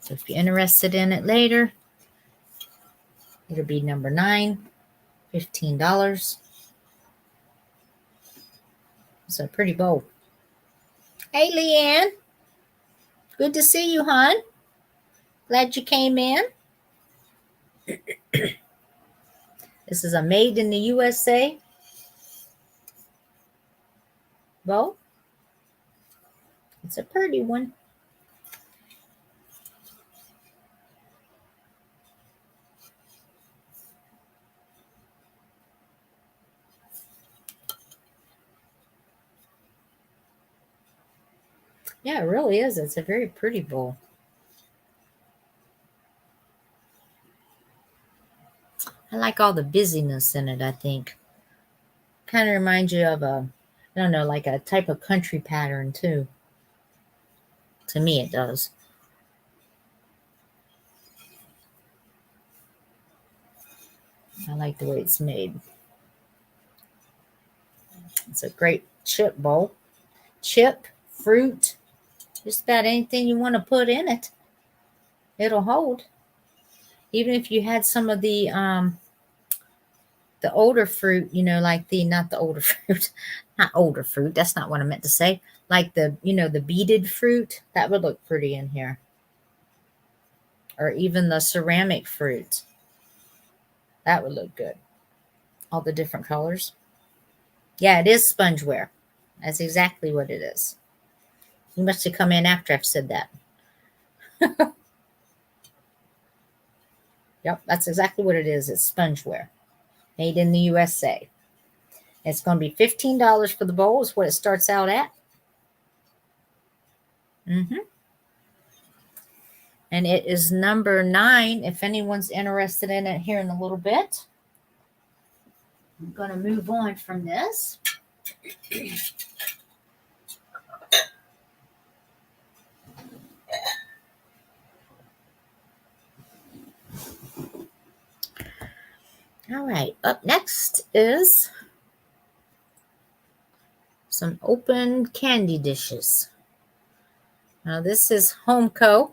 So if you're interested in it later, it'll be number 9, $15. It's a pretty bowl. Hey, Leanne. Good to see you, hon. Glad you came in. This is a Made in the USA bowl. It's a pretty one. Yeah, it really is. It's a very pretty bowl. I like all the busyness in it, I think. Kind of reminds you of I don't know, like a type of country pattern too. To me, it does. I like the way it's made. It's a great chip bowl. Chip, fruit, just about anything you want to put in it. It'll hold. Even if you had some of the older fruit, like not the older fruit, not older fruit. That's not what I meant to say. Like the beaded fruit, that would look pretty in here. Or even the ceramic fruit. That would look good. All the different colors. Yeah, it is spongeware. That's exactly what it is. You must have come in after I've said that. Yep, that's exactly what it is. It's spongeware. Made in the USA. It's going to be $15 for the bowl is what it starts out at. And it is number 9 if anyone's interested in it here in a little bit. I'm going to move on from this. All right, up next is some open candy dishes. Now this is Homeco.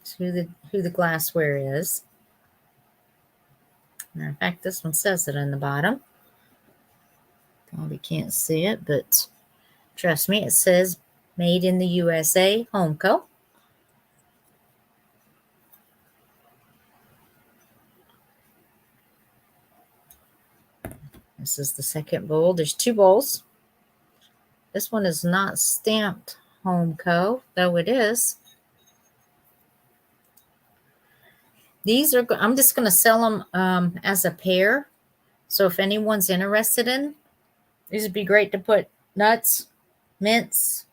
It's who the glassware is. Matter of fact, this one says it on the bottom. Probably can't see it, but trust me, it says Made in the USA, Homeco. This is the second bowl. There's 2 bowls. This one is not stamped Homeco, though it is. These are, I'm just going to sell them as a pair. So if anyone's interested in, these would be great to put nuts, mints,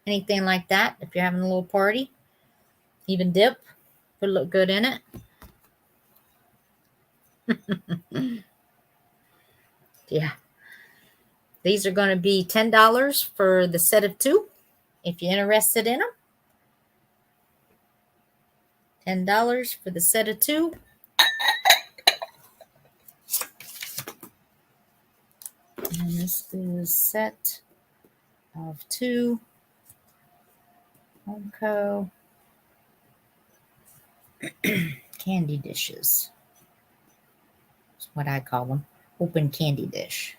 anything like that. If you're having a little party, even dip would look good in it. Yeah. These are going to be $10 for the set of 2. If you're interested in them. $10 for the set of 2. And this is set of 2 Homeco candy dishes. That's what I call them. Open candy dish.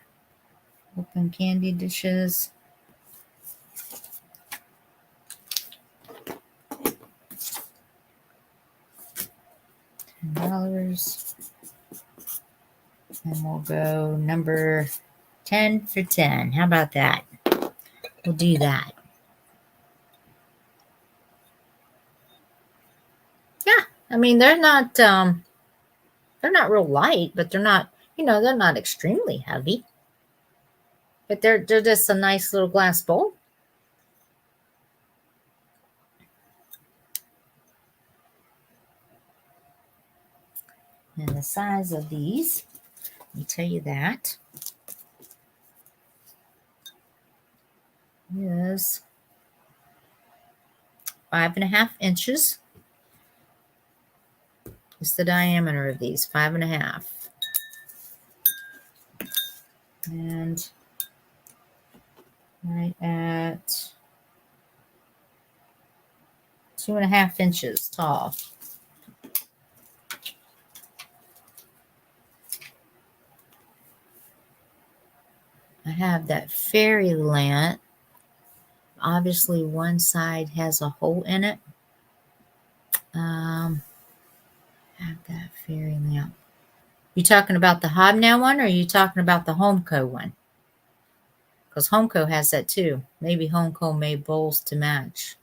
Open candy dishes. $10. And we'll go number 10 for 10. How about that? We'll do that. Yeah, I mean they're not real light, but they're not, they're not extremely heavy. But they're just a nice little glass bowl. And the size of these, let me tell you that, is 5.5 inches. It's the diameter of these, 5.5. And right at 2.5 inches tall. I have that fairy lamp. Obviously, one side has a hole in it. I have that fairy lamp. You talking about the Hobnail one, or are you talking about the Homeco one? Because Homeco has that too. Maybe Homeco made bowls to match.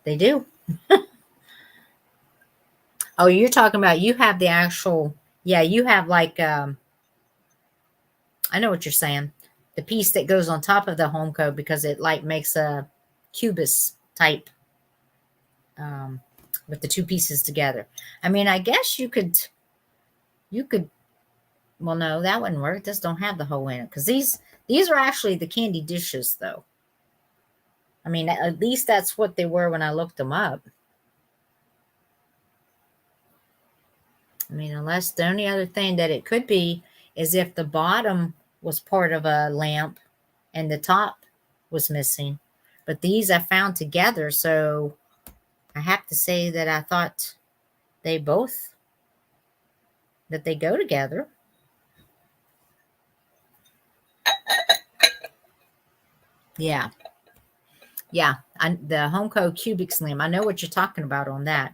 They do. Oh, you're talking about, you have the actual, yeah, you have like, I know what you're saying. The piece that goes on top of the Homeco, because it like makes a cubist type with the 2 pieces together. I mean, I guess you could, well, no, that wouldn't work. This don't have the hole in it, because these are actually the candy dishes though. I mean, at least that's what they were when I looked them up. I mean, unless the only other thing that it could be is if the bottom was part of a lamp and the top was missing. But these I found together, so I have to say that I thought they go together. Yeah. Yeah. The Homeco Cubic Slim, I know what you're talking about on that.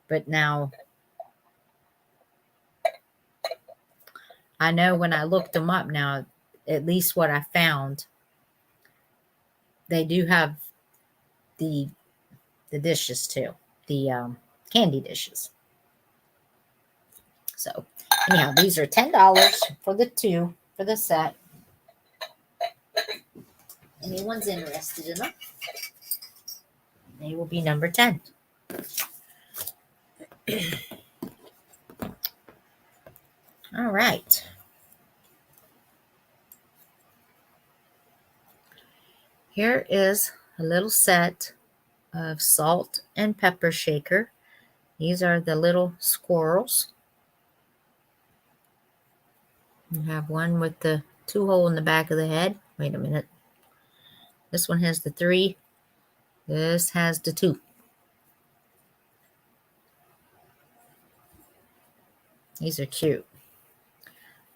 But now, I know when I looked them up now, at least what I found, they do have the dishes too, the candy dishes. So anyhow, these are $10 for the 2 for the set. Anyone's interested in them, they will be number 10. All right. Here is a little set of salt and pepper shaker. These are the little squirrels. You have one with the 2 hole in the back of the head. Wait a minute. This one has the 3. This has the 2. These are cute.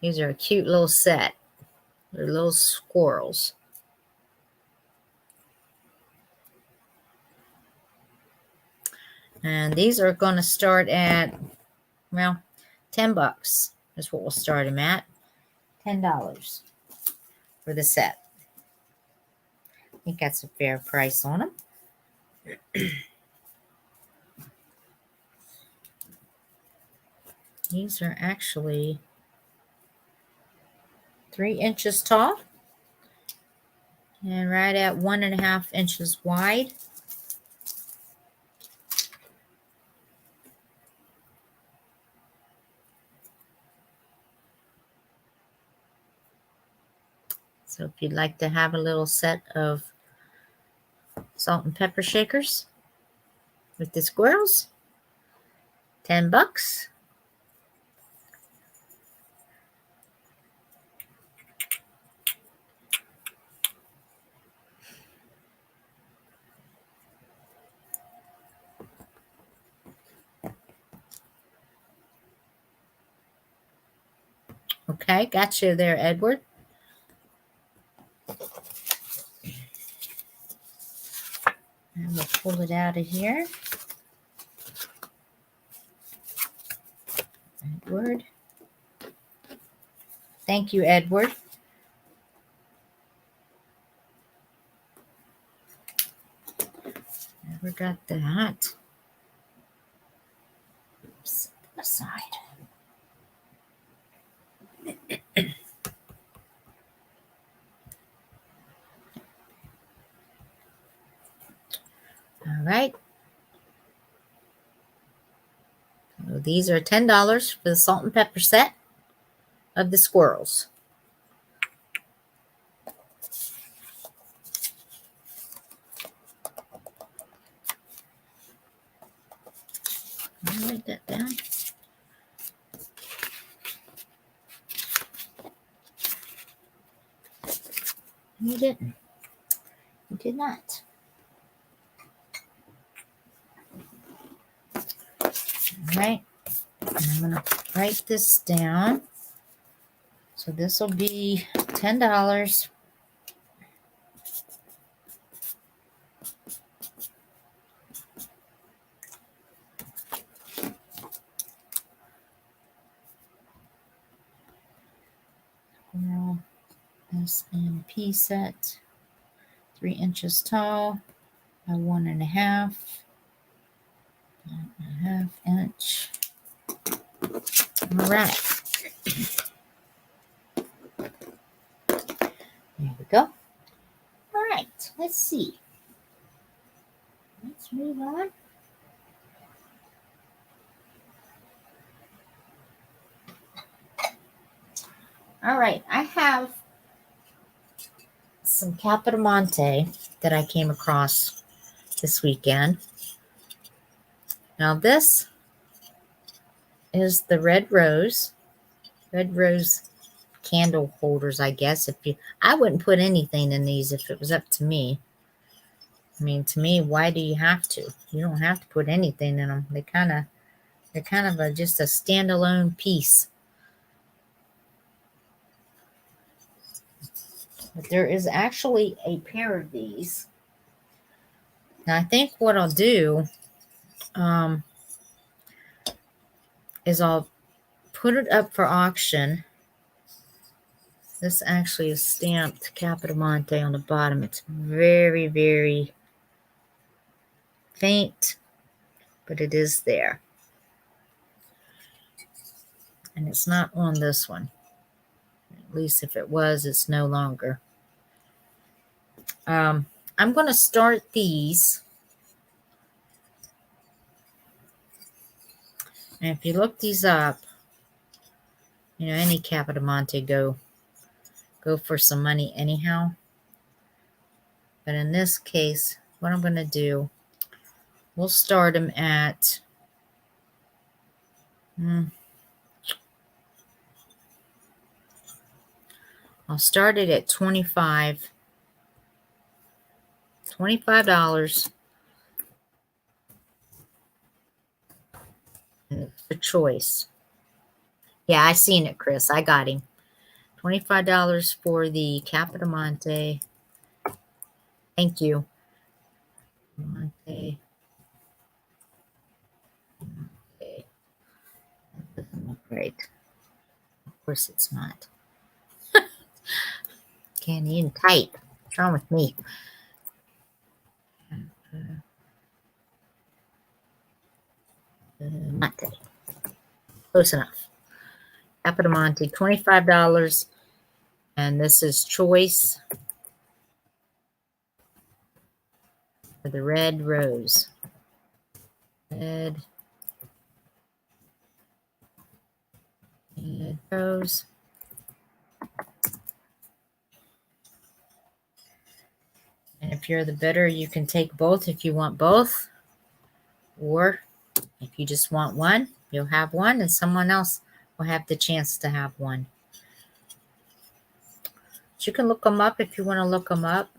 These are a cute little set. They're little squirrels. And these are going to start at, well, $10. That's what we'll start them at. $10 for the set. I think that's a fair price on them. These are actually 3 inches tall and right at 1.5 inches wide. So if you'd like to have a little set of salt and pepper shakers with the squirrels, $10. Okay, got you there, Edward. And we'll pull it out of here. Edward. Thank you, Edward. Never got that. Set that aside. All right. So these are $10 for the salt and pepper set of the squirrels. I'll write that down. You didn't. You did not. All right. I'm going to write this down. So this will be $10. Squirrel S&P set, 3 inches tall by 1.5 inch. All right. There we go. All right. Let's see. Let's move on. All right. I have some Capodimonte that I came across this weekend. Now this is the red rose candle holders, I guess. I wouldn't put anything in these if it was up to me. I mean, to me, why do you have to? You don't have to put anything in them. They're kind of just a standalone piece. But there is actually a pair of these. Now, I think what I'll do is I'll put it up for auction. This actually is stamped Capodimonte on the bottom. It's very, very faint, but it is there. And it's not on this one. At least if it was, it's no longer. I'm going to start these. And if you look these up, you know, any Capodimonte go for some money anyhow. But in this case, what I'm going to do, we'll start them at I'll start it at $25 for choice. Yeah, I seen it, Chris. I got him. $25 for the Capodimonte. Thank you. Okay. Okay. That doesn't look right. Of course it's not. Can't even type. What's wrong with me? Not Close enough. Capodimonte, $25. And this is choice for the red rose. Red rose. And if you're the bidder, you can take both if you want both. Or if you just want one, you'll have one, and someone else will have the chance to have one. But you can look them up if you want to look them up.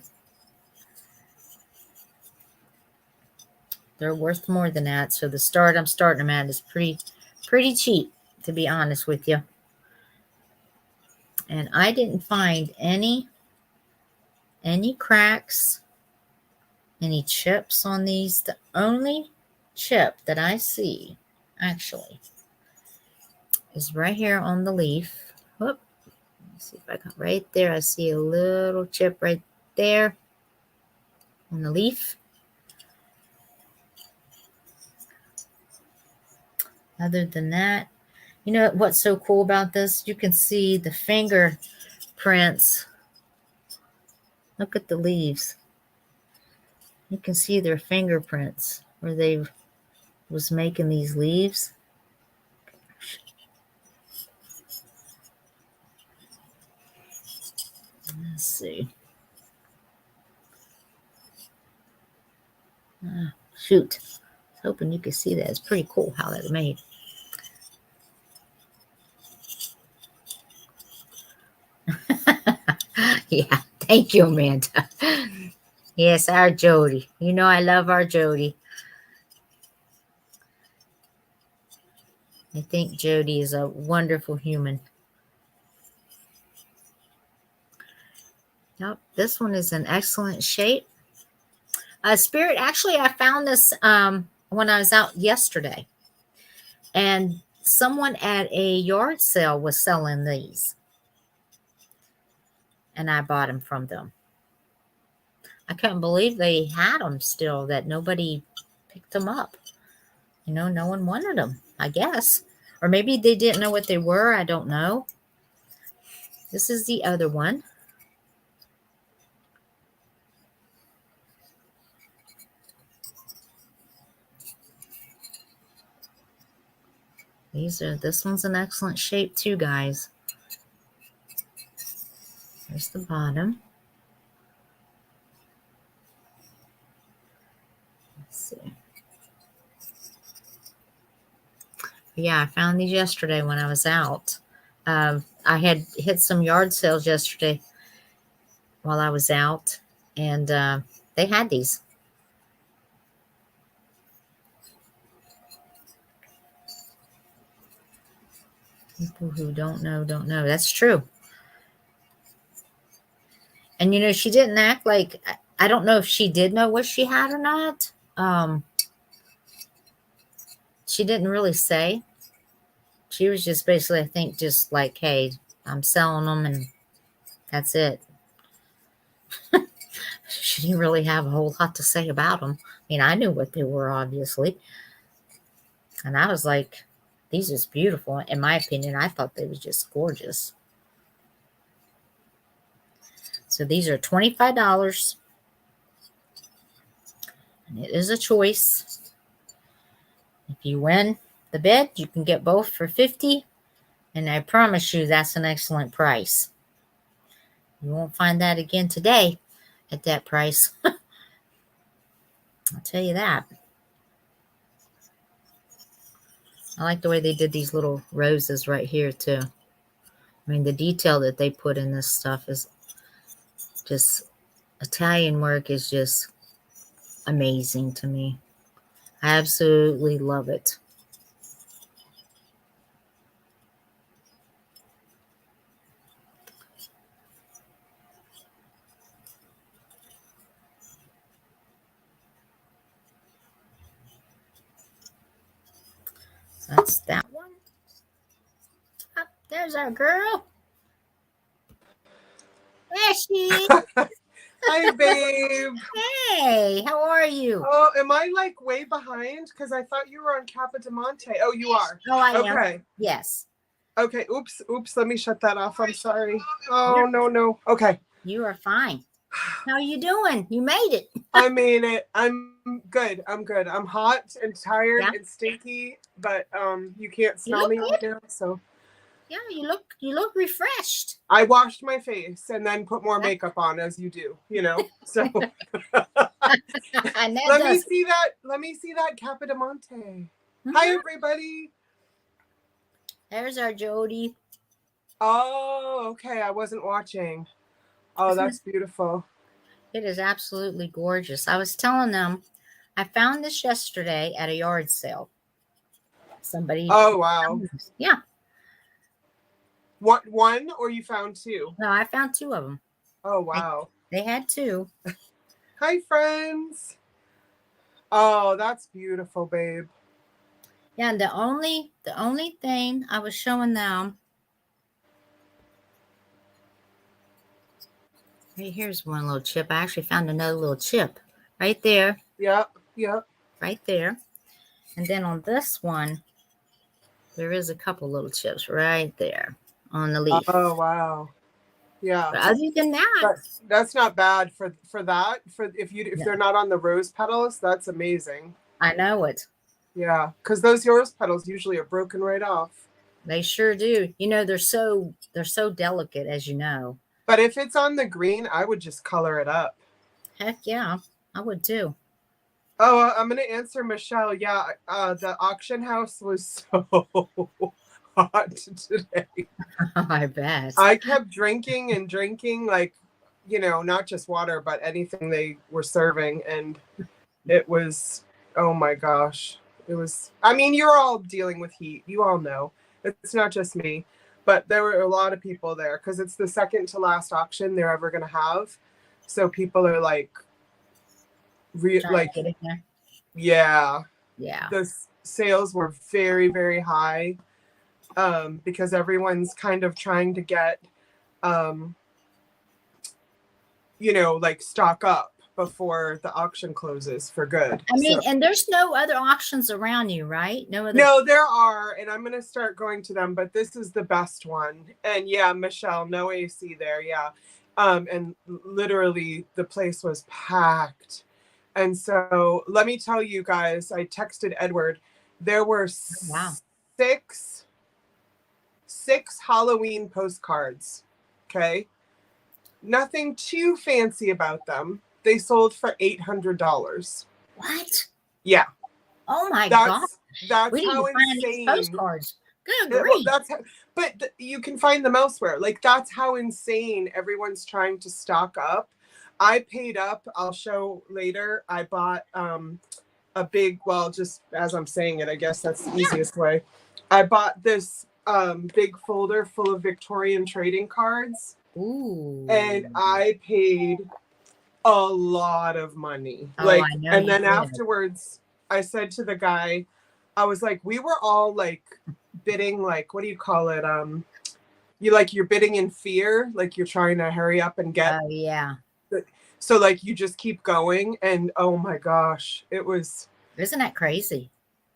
They're worth more than that. So the start I'm starting them at is pretty cheap, to be honest with you. And I didn't find any cracks, any chips on these. The only chip that I see, actually, is right here on the leaf. Whoop. Let me see if I can, right there, I see a little chip right there on the leaf. Other than that, you know what's so cool about this? You can see the fingerprints. Look at the leaves. You can see their fingerprints where they was making these leaves. Let's see. Shoot. I was hoping you could see that. It's pretty cool how that's made. Yeah, thank you, Amanda. Yes, our Jody. You know I love our Jody. I think Jody is a wonderful human. Yep, this one is in excellent shape. Spirit, actually, I found this when I was out yesterday. And someone at a yard sale was selling these. And I bought them from them. I couldn't believe they had them still, that nobody picked them up. You know, no one wanted them, I guess. Or maybe they didn't know what they were. I don't know. This is the other one. This one's in excellent shape too, guys. There's the bottom. Let's see. Yeah, I found these yesterday when I was out. I had hit some yard sales yesterday while I was out, and they had these. People who don't know, don't know. That's true. And, you know, she didn't act like, I don't know if she did know what she had or not. She didn't really say. She was just basically, I think, just like, hey, I'm selling them and that's it. She didn't really have a whole lot to say about them. I mean, I knew what they were, obviously. And I was like, these are beautiful. In my opinion, I thought they were just gorgeous. So these are $25. And it is a choice. If you win the bid, you can get both for $50. And I promise you that's an excellent price. You won't find that again today at that price. I'll tell you that. I like the way they did these little roses right here too. I mean, the detail that they put in this stuff is just, Italian work is just amazing to me. I absolutely love it. So that's that one. Oh, there's our girl. There she is. Hi, Hi, babe. Hey, how are you? Oh, am I like way behind? Because I thought you were on Capodimonte. Oh, you are. Oh, I am. Okay. Yes. Okay. Oops. Let me shut that off. I'm sorry. Oh, no. Okay. You are fine. How are you doing? You made it. I made it. I'm good. I'm hot and tired and stinky, but you can't smell me right now, so. Yeah, you look refreshed. I washed my face and then put more makeup on, as you do, So let me see that Capodimonte. Mm-hmm. Hi, everybody. There's our Jody. Oh, okay. I wasn't watching. Oh, that's beautiful. It is absolutely gorgeous. I was telling them I found this yesterday at a yard sale. Somebody. Oh, wow. Yeah. What, one or you found two? No, I found two of them. Oh, wow. They had two. Hi, friends. Oh, that's beautiful, babe. Yeah, and the only thing I was showing them. Hey, here's one little chip. I actually found another little chip right there. Yep. Right there. And then on this one, there is a couple little chips right there on the leaf. Oh, wow. Yeah. But other than that, that's not bad for that. If they're not on the rose petals, that's amazing. I know it. Yeah, because those rose petals usually are broken right off. They sure do. They're so delicate, as you know. But if it's on the green, I would just color it up. Heck yeah, I would too. Oh, I'm gonna answer Michelle. Yeah, the auction house was so hot today. I bet. I kept drinking, like, not just water, but anything they were serving, and it was, oh my gosh, it was. I mean, you're all dealing with heat. You all know it's not just me, but there were a lot of people there because it's the second to last auction they're ever gonna have, so people are like. Yeah. The sales were very, very high because everyone's kind of trying to get, like stock up before the auction closes for good. I mean, and there's no other auctions around you, right? No, there are, and I'm going to start going to them, but this is the best one. And yeah, Michelle, no AC there. Yeah. And literally the place was packed. And so let me tell you guys, I texted Edward. There were six Halloween postcards. Okay. Nothing too fancy about them. They sold for $800. What? Yeah. Oh my God. That's how insane. Postcards. Good grief. But you can find them elsewhere. Like, that's how insane everyone's trying to stock up. I paid up. I'll show later. I bought a big, just as I'm saying it, I guess that's the easiest way. I bought this big folder full of Victorian trading cards. Ooh. And I paid a lot of money. And then afterwards, I said to the guy, I was like, we were all like bidding, like, what do you call it? You're bidding in fear, like you're trying to hurry up and get. Oh yeah. So like you just keep going, and oh my gosh, it was. Isn't that crazy?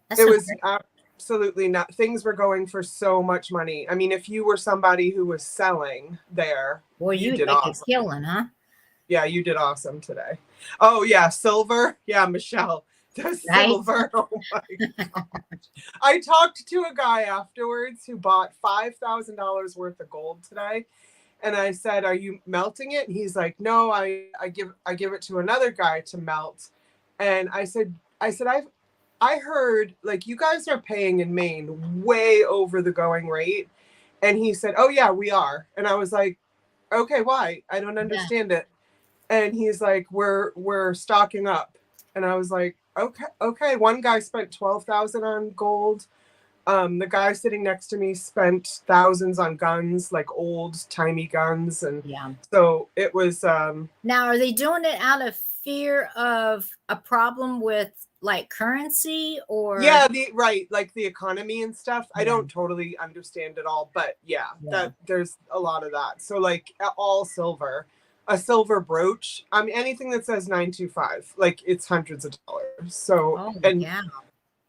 It was absolutely not. Things were going for so much money. I mean, if you were somebody who was selling there, boy, you did awesome. A killing, huh? Yeah, you did awesome today. Oh yeah, silver. Yeah, Michelle, the silver. Oh my gosh. I talked to a guy afterwards who bought $5,000 worth of gold today. And I said, "Are you melting it?" And he's like, "No, I give it to another guy to melt." And I said, I heard like you guys are paying in Maine way over the going rate. And he said, "Oh yeah, we are." And I was like, "Okay, why? I don't understand it." And he's like, "We're stocking up." And I was like, "Okay." One guy spent $12,000 on gold. The guy sitting next to me spent thousands on guns, like old timey guns, and so it was. Now, are they doing it out of fear of a problem with like currency or? Yeah, like the economy and stuff. I don't totally understand it all, but that there's a lot of that. So like all silver, a silver brooch. I mean, anything that says 925, like it's hundreds of dollars. So, Oh, and yeah.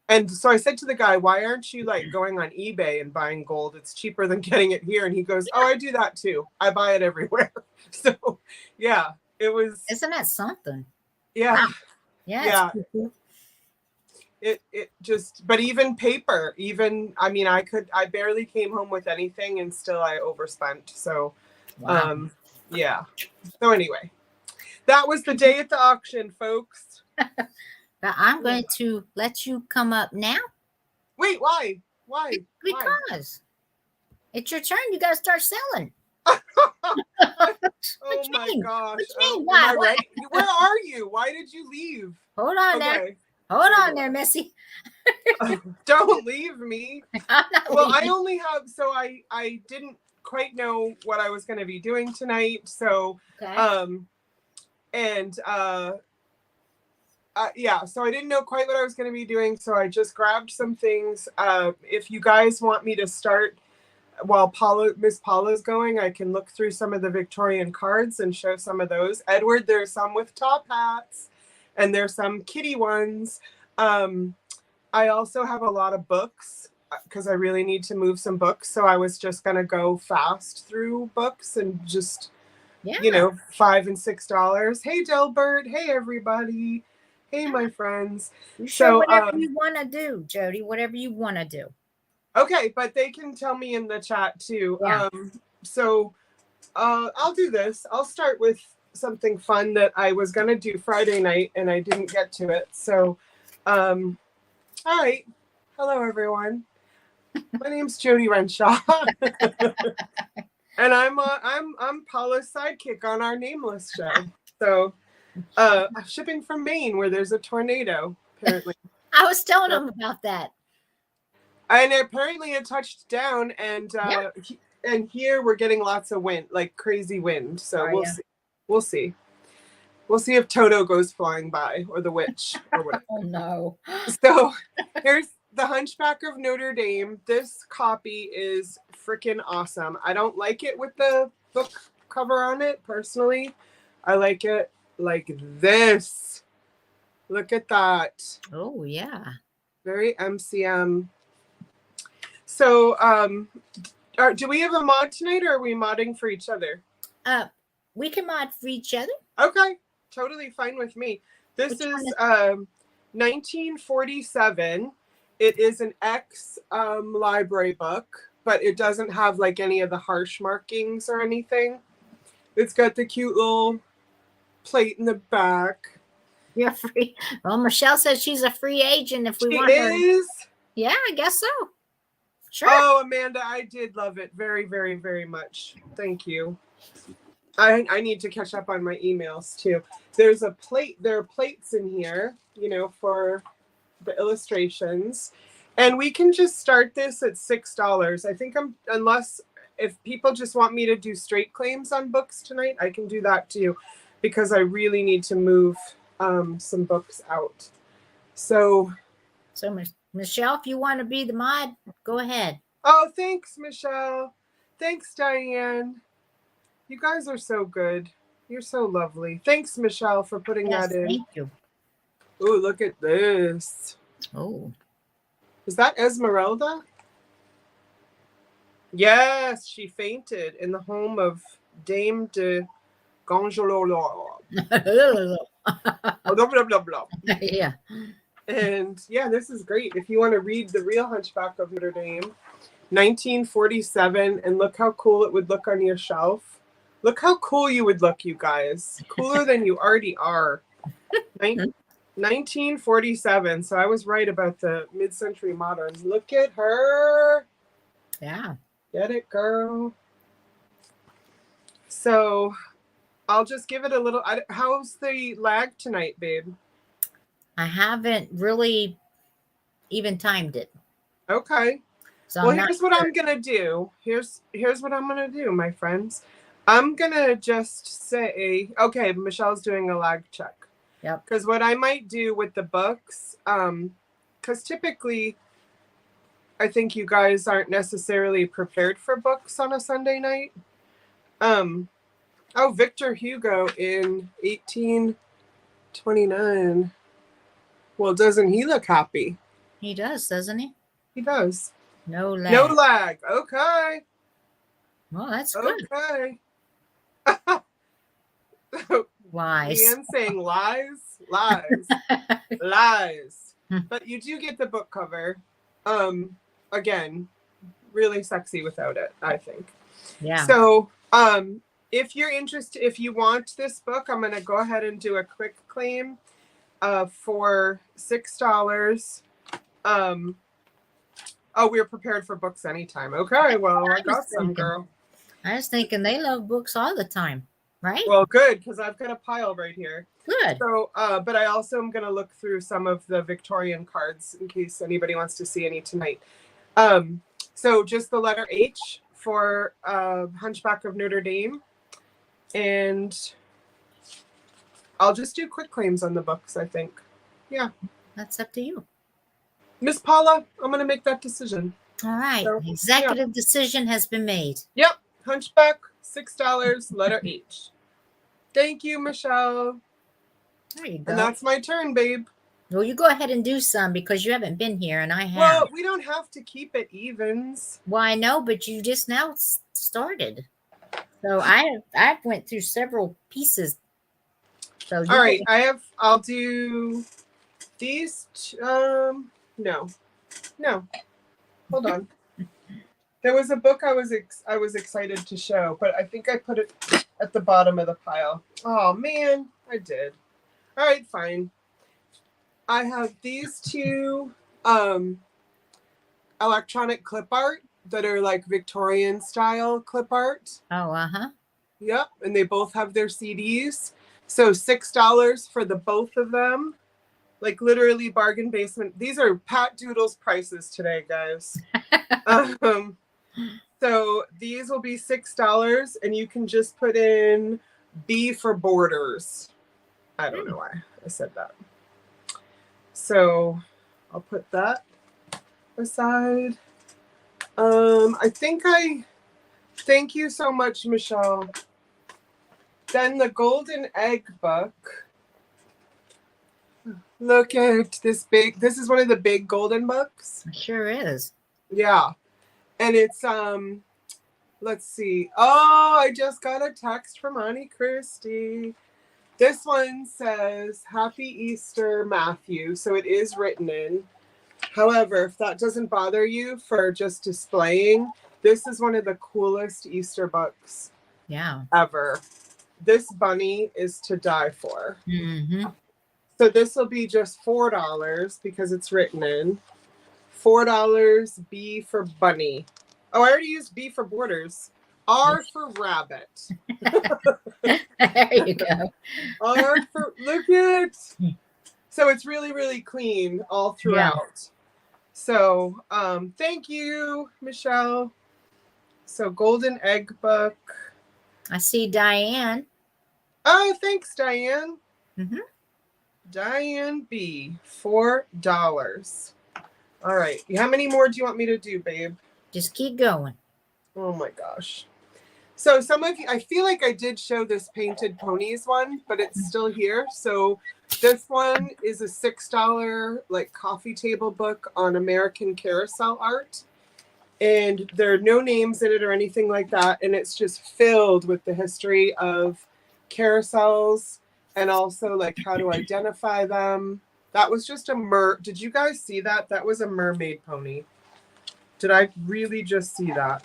and so I said to the guy, why aren't you like going on eBay and buying gold? It's cheaper than getting it here. And he goes, oh, I do that too. I buy it everywhere. So yeah, it was. Isn't that something? Yeah. Wow. Yeah. Yeah. It's cool. It just, but even paper, I mean, I barely came home with anything and still I overspent. So, Wow. yeah. So anyway, that was the day at the auction, folks. But I'm going to let you come up now. Wait, why? Why? Because it's your turn. You got to start selling. Oh my gosh. What you mean? Am Why? I right? Where are you? Why did you leave? Hold on there. Hold on there, Missy. Don't leave me. Well, I only have, so I didn't quite know what I was going to be doing tonight. So, okay. Yeah, so I didn't know quite what I was going to be doing. So I just grabbed some things. If you guys want me to start while Miss Paula's going, I can look through some of the Victorian cards and show some of those. Edward, there's some with top hats and there's some kitty ones. I also have a lot of books because I really need to move some books. So I was just going to go fast through books and just, $5 and $6. Hey, Delbert. Hey, everybody. Hey, my friends. So whatever you want to do, Jody, whatever you want to do. Okay, but they can tell me in the chat too. Yeah. I'll do this. I'll start with something fun that I was going to do Friday night and I didn't get to it. So, all right. Hello, everyone. My name's Jody Renshaw. And I'm Paula's sidekick on our Nameless Show. So, I'm shipping from Maine where there's a tornado, apparently. I was telling them about that. And apparently it touched down, and and here we're getting lots of wind, like crazy wind. So we'll see. We'll see if Toto goes flying by or the witch or whatever. Oh no! So here's the Hunchback of Notre Dame. This copy is freaking awesome. I don't like it with the book cover on it personally. I like it like this. Look at that. Oh yeah. Very MCM. So, do we have a mod tonight, or are we modding for each other? We can mod for each other. Okay, totally fine with me. This is 1947. It is an X library book, but it doesn't have like any of the harsh markings or anything. It's got the cute little plate in the back. You're free. Well, Michelle says she's a free agent if we want her. She is? Yeah, I guess so. Sure. Oh, Amanda, I did love it very, very, very much. Thank you. I need to catch up on my emails too. There's a plate. There are plates in here, for the illustrations, and we can just start this at $6. I think unless if people just want me to do straight claims on books tonight, I can do that too, because I really need to move some books out. So Michelle, if you want to be the mod, go ahead. Oh, thanks, Michelle. Thanks, Diane. You guys are so good. You're so lovely. Thanks, Michelle, for putting that in. Thank you. Oh, look at this. Oh. Is that Esmeralda? Yes, she fainted in the home of Dame de Gonjalolo. Blah, blah, blah, blah. Yeah. And yeah, this is great. If you want to read The Real Hunchback of Notre Dame, 1947, and look how cool it would look on your shelf. Look how cool you would look, you guys. Cooler than you already are. 1947. So I was right about the mid-century modern. Look at her. Yeah. Get it, girl. So I'll just give it a little. How's the lag tonight, babe? I haven't really even timed it. Okay. So well, here's what I'm gonna do. Here's what I'm gonna do, my friends. I'm gonna just say, okay, Michelle's doing a lag check. Yep. Because what I might do with the books, because typically, I think you guys aren't necessarily prepared for books on a Sunday night. Oh, Victor Hugo in 1829. Well, doesn't he look happy? He does, doesn't he? He does. No lag. No lag. Okay. Well, that's good. Okay. Lies. Leanne saying lies, lies, lies. But you do get the book cover. Again, really sexy without it, I think. Yeah. So, if you're interested, if you want this book, I'm going to go ahead and do a quick claim for $6. Oh, we're prepared for books anytime. Okay, well, I got some, girl. I was thinking they love books all the time, right? Well, good, because I've got a pile right here. Good. So, but I also am going to look through some of the Victorian cards in case anybody wants to see any tonight. So just the letter H for Hunchback of Notre Dame. And I'll just do quick claims on the books, I think. Yeah. That's up to you. Miss Paula, I'm going to make that decision. All right. So, executive decision has been made. Yep. Hunchback, $6, letter H. Thank you, Michelle. There you go. And that's my turn, babe. Well, you go ahead and do some because you haven't been here and I have. Well, we don't have to keep it evens. Well, I know, but you just now started. So I went through several pieces. So all right, I'll do these. No. Hold on. There was a book I was excited to show, but I think I put it at the bottom of the pile. Oh man, I did. All right, fine. I have these two electronic clip art that are like Victorian style clip art. Oh, uh-huh. Yep, and they both have their CDs. So $6 for the both of them. Like literally bargain basement. These are Pat Doodle's prices today, guys. So these will be $6 and you can just put in B for borders. I don't know why I said that. So I'll put that aside. Thank you so much, Michelle. Then the Golden Egg book. Look at this this is one of the big golden books. It sure is. Yeah. And it's, let's see. Oh, I just got a text from Auntie Christy. This one says, Happy Easter, Matthew. So it is written in. However, if that doesn't bother you for just displaying, this is one of the coolest Easter books ever. This bunny is to die for. Mm-hmm. So this will be just $4 because it's written in. $4, B for bunny. Oh, I already used B for borders. R for rabbit. There you go. R for, look at. So it's really, really clean all throughout. Yeah. So thank you, Michelle. So Golden Egg book. I see Diane. Oh, thanks, Diane. Mm-hmm. Diane B, $4. All right. How many more do you want me to do, babe? Just keep going. Oh my gosh. So some of you, I feel like I did show this Painted Ponies one, but it's still here. So this one is a $6 like coffee table book on American carousel art. And there are no names in it or anything like that. And it's just filled with the history of carousels and also like how to identify them. That was just did you guys see that? That was a mermaid pony. Did I really just see that?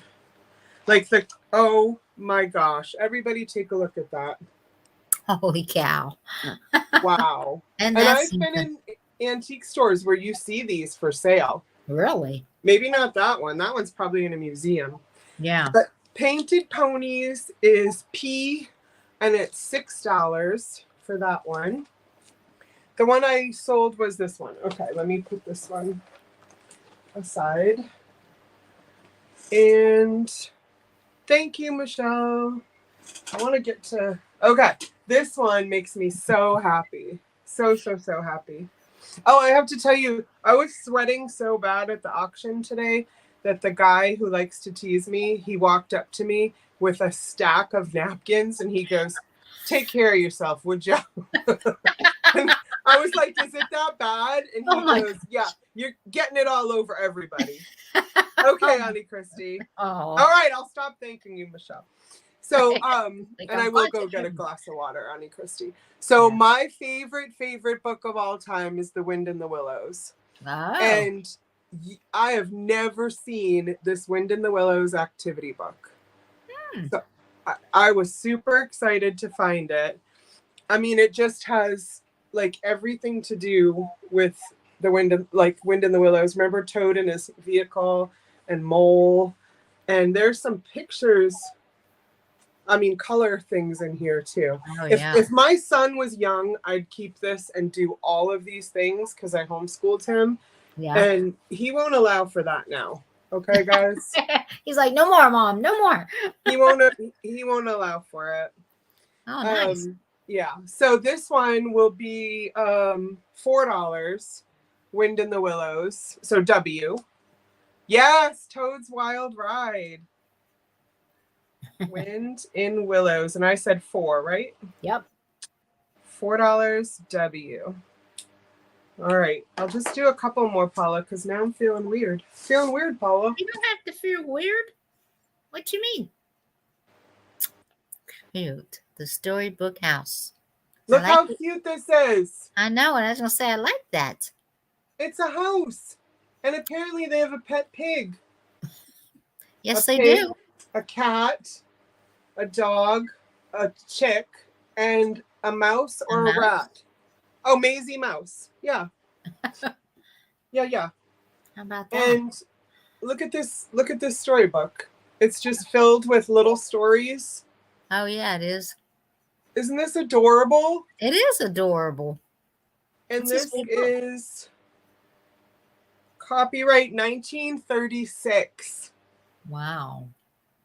Like oh my gosh. Everybody take a look at that. Holy cow. Wow. and I've been in antique stores where you see these for sale. Really? Maybe not that one. That one's probably in a museum. Yeah. But Painted Ponies is P and it's $6 for that one. The one I sold was this one. Okay, let me put this one aside. And thank you, Michelle. I want to get to... Okay, this one makes me so happy. So happy. Oh, I have to tell you, I was sweating so bad at the auction today that the guy who likes to tease me, he walked up to me with a stack of napkins, and he goes, "Take care of yourself, would you?" And I was like, "Is it that bad?" And he goes, "Yeah, you're getting it all over everybody." Okay, Honey Christy. Oh. All right, I'll stop thanking you, Michelle. So, and I will go get a glass of water, Honey Christy. So my favorite book of all time is The Wind in the Willows. Oh. And I have never seen this Wind in the Willows activity book. So I was super excited to find it. I mean, it just has like everything to do with the Wind in the Willows. Remember Toad in his vehicle and Mole? And there's some pictures, I mean, color things in here too. Oh, if my son was young, I'd keep this and do all of these things because I homeschooled him. Yeah. And he won't allow for that now. Okay, guys? He's like, no more, Mom, no more. He won't allow for it. Oh, nice. Yeah. So this one will be $4. Wind in the Willows. So W. Yes, Toad's Wild Ride. Wind in Willows. And I said 4, right? Yep. $4 W. All right. I'll just do a couple more, Paula, because now I'm feeling weird. Feeling weird, Paula. You don't have to feel weird. What you mean? Cute. The Storybook House. Look how cute this is. I know, and I was going to say, I like that. It's a house. And apparently they have a pet pig. Yes, they do. A cat, a dog, a chick, and a mouse or a rat. Oh, Maisie Mouse. Yeah. Yeah. How about that? And look at this storybook. It's just filled with little stories. Oh, yeah, it is. Isn't this adorable? It is adorable. And this is copyright 1936. Wow.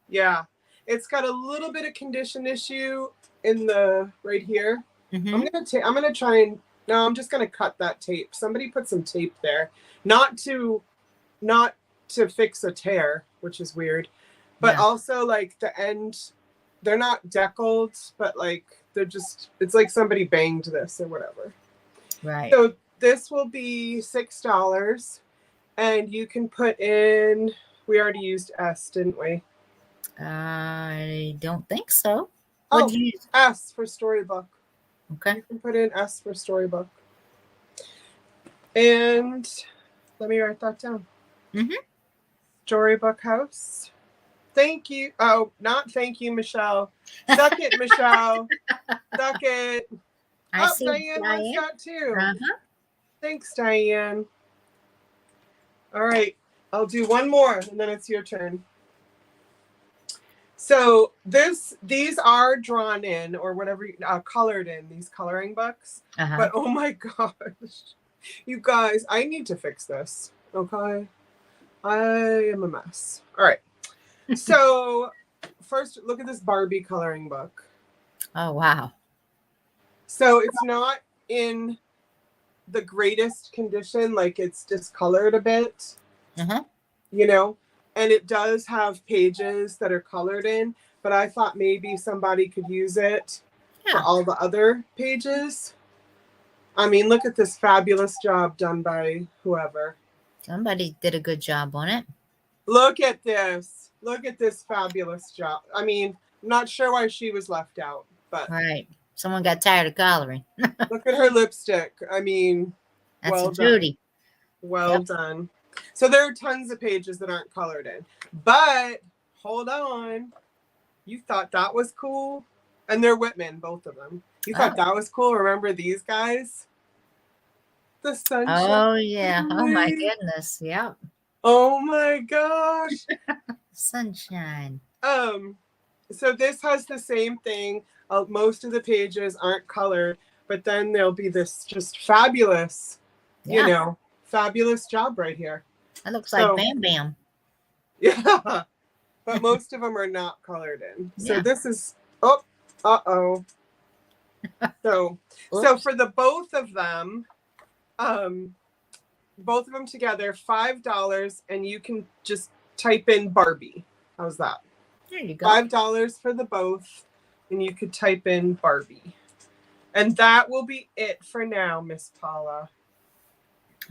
Yeah. It's got a little bit of condition issue in the right here. Mm-hmm. I'm just gonna cut that tape. Somebody put some tape there. Not to fix a tear, which is weird. But also like the end, they're not deckled, but like it's like somebody banged this or whatever. Right. So this will be $6. And you can put in, we already used S, didn't we? I don't think so. Oh, S for storybook. Okay. You can put in S for storybook. And let me write that down. Mm-hmm. Storybook house. Thank you. Oh, not thank you, Michelle. Suck it, Michelle. Suck it. I see Diane wants that too. Uh-huh. Thanks, Diane. All right. I'll do one more and then it's your turn. So these are drawn in or whatever, colored in, these coloring books. Uh-huh. But oh my gosh, you guys, I need to fix this. Okay. I am a mess. All right. So first, look at this Barbie coloring book. Oh, wow. So it's not in the greatest condition, like it's discolored a bit. Uh-huh. You know? And it does have pages that are colored in, but I thought maybe somebody could use it for all the other pages. I mean, look at this fabulous job done by whoever. Somebody did a good job on it. Look at this. Look at this fabulous job. I mean, I'm not sure why she was left out, but. Right. Someone got tired of coloring. Look at her lipstick. I mean, that's a duty. Well done. So there are tons of pages that aren't colored in. But hold on. You thought that was cool? And they're Whitman, both of them. You thought that was cool? Remember these guys? The sunshine. Oh, yeah. Oh, my goodness. Yep. Oh, my gosh. Sunshine. So this has the same thing. Most of the pages aren't colored, but then there'll be this just fabulous, fabulous job right here. That looks like Bam Bam. Yeah, but most of them are not colored in. So this is, So for the both of them together, $5, and you can just type in Barbie. How's that? There you go. $5 for the both. And you could type in Barbie. And that will be it for now, Miss Paula.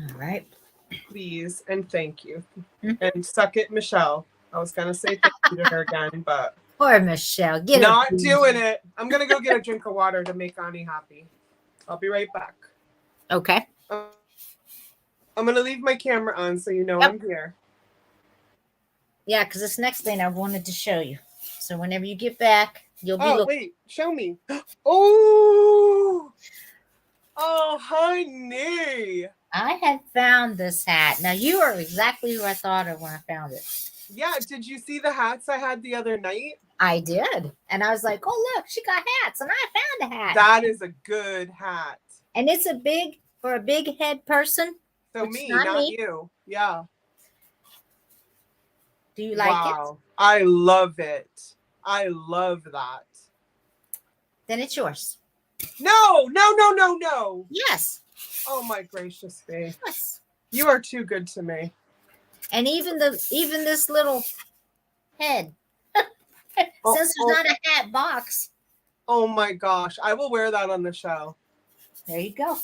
All right. Please and thank you. And suck it, Michelle. I was going to say thank you to her again, but... Poor Michelle. Not doing it. I'm going to go get a drink of water to make Ani happy. I'll be right back. Okay. I'm going to leave my camera on so you know I'm here. Yeah, because this next thing I wanted to show you. So whenever you get back, you'll be looking. Oh, wait. Show me. Oh! Oh, honey. I had found this hat. Now, you are exactly who I thought of when I found it. Yeah, did you see the hats I had the other night? I did. And I was like, oh, look, she got hats. And I found a hat. That is a good hat. And it's for a big head person. So me, not you. Yeah. Do you like it? I love it. I love that. Then it's yours. No. Yes. Oh my gracious me. Yes. You are too good to me. And even this little head. Since there's not a hat box. Oh my gosh. I will wear that on the show. There you go.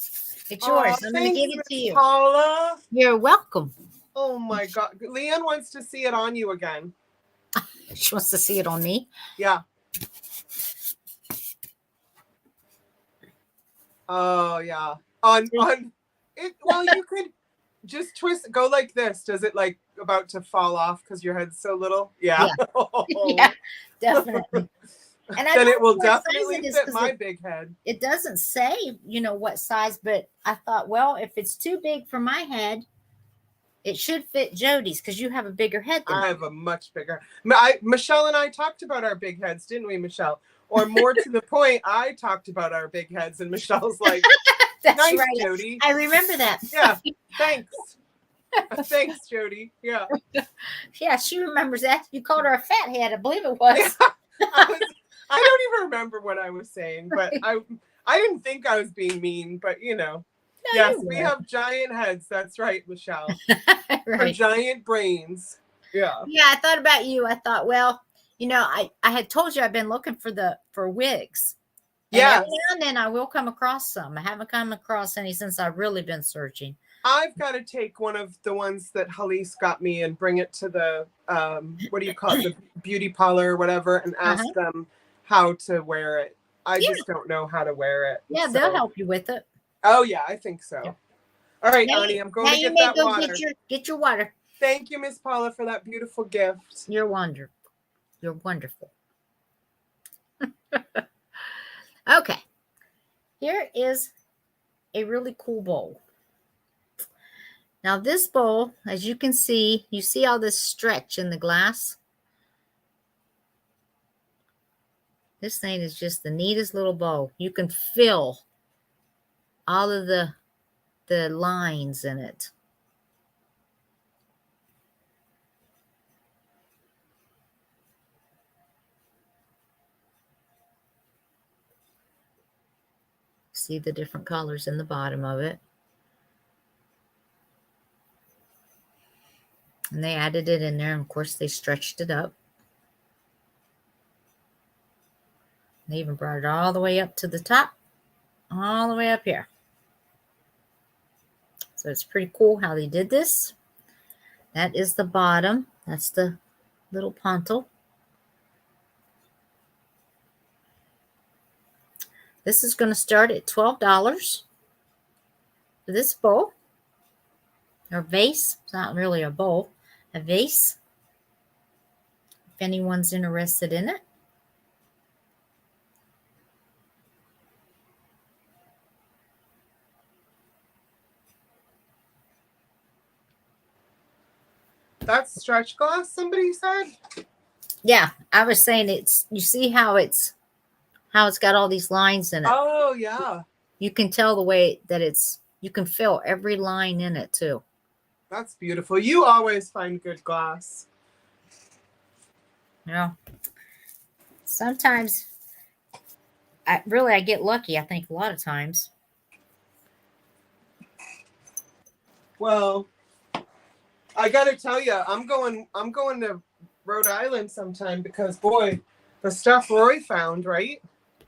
It's yours. I'm going to give it to you. Paula. You're welcome. Oh my God. Leanne wants to see it on you again. She wants to see it on me? Yeah. Oh yeah. On it. Well, you could just twist, go like this. Does it like about to fall off because your head's so little? Yeah. Yeah, definitely. And then it will definitely fit my big head. It doesn't say, what size, but I thought, well, if it's too big for my head, it should fit Jody's because you have a bigger head than I have a much bigger. Michelle and I talked about our big heads, didn't we, Michelle? Or more to the point, I talked about our big heads, and Michelle's like, That's nice, right. Jody. I remember that. Yeah, thanks. Thanks, Jody. Yeah. Yeah, she remembers that. You called her a fat head, I believe it was. Yeah, I don't even remember what I was saying, but I didn't think I was being mean, but No, yes, we have giant heads. That's right, Michelle. Right. For giant brains. Yeah. Yeah, I thought about you. I thought, well, I had told you I've been looking for wigs. Yeah. Every now and then I will come across some. I haven't come across any since I've really been searching. I've got to take one of the ones that Halise got me and bring it to the what do you call it, the beauty parlor or whatever, and ask them how to wear it. I just don't know how to wear it. Yeah, they'll help you with it. Oh yeah, I think so. Yeah. All right, Ani, I'm going to get that water. Get your water. Thank you, Miss Paula, for that beautiful gift. You're wonderful. You're wonderful. Okay. Here is a really cool bowl. Now this bowl, as you can see, you see all this stretch in the glass? This thing is just the neatest little bowl. You can feel all of the lines in it. See the different colors in the bottom of it. And they added it in there. And of course, they stretched it up. They even brought it all the way up to the top, all the way up here. So it's pretty cool how they did this. That is the bottom. That's the little pontal. This is going to start at $12 for this bowl or vase. It's not really a bowl, a vase. If anyone's interested in it. That's stretch glass, somebody said? Yeah, I was saying you see how it's got all these lines in it. Oh, yeah. You can tell the way that you can feel every line in it too. That's beautiful. You always find good glass. Yeah. Sometimes I get lucky, I think a lot of times. Well, I got to tell you, I'm going to Rhode Island sometime because, boy, the stuff Roy found, right?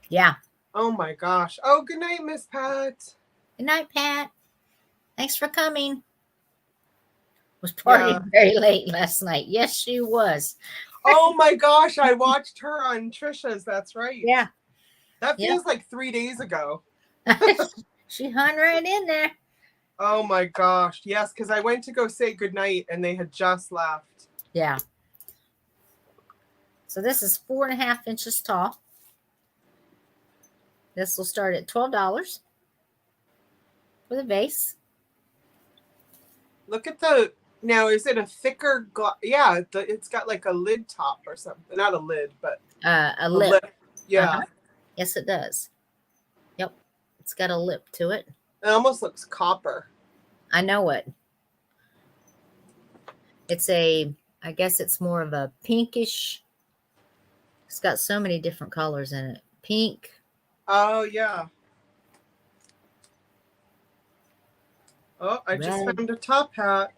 Yeah. Oh, my gosh. Oh, good night, Miss Pat. Good night, Pat. Thanks for coming. Was partying very late last night. Yes, she was. Oh, my gosh. I watched her on Trisha's. That's right. Yeah. That feels like 3 days ago. She hung right in there. Oh, my gosh. Yes, because I went to go say goodnight, and they had just left. Yeah. So this is 4.5 inches tall. This will start at $12 for the vase. Look at the, now is it a thicker glass? Yeah, it's got like a lid top or something. Not a lid, but a lip. Yeah. Uh-huh. Yes, it does. Yep. It's got a lip to it. It almost looks copper. I know it. It's I guess it's more of a pinkish. It's got so many different colors in it. Pink. Oh, yeah. Oh, I just found a top hat.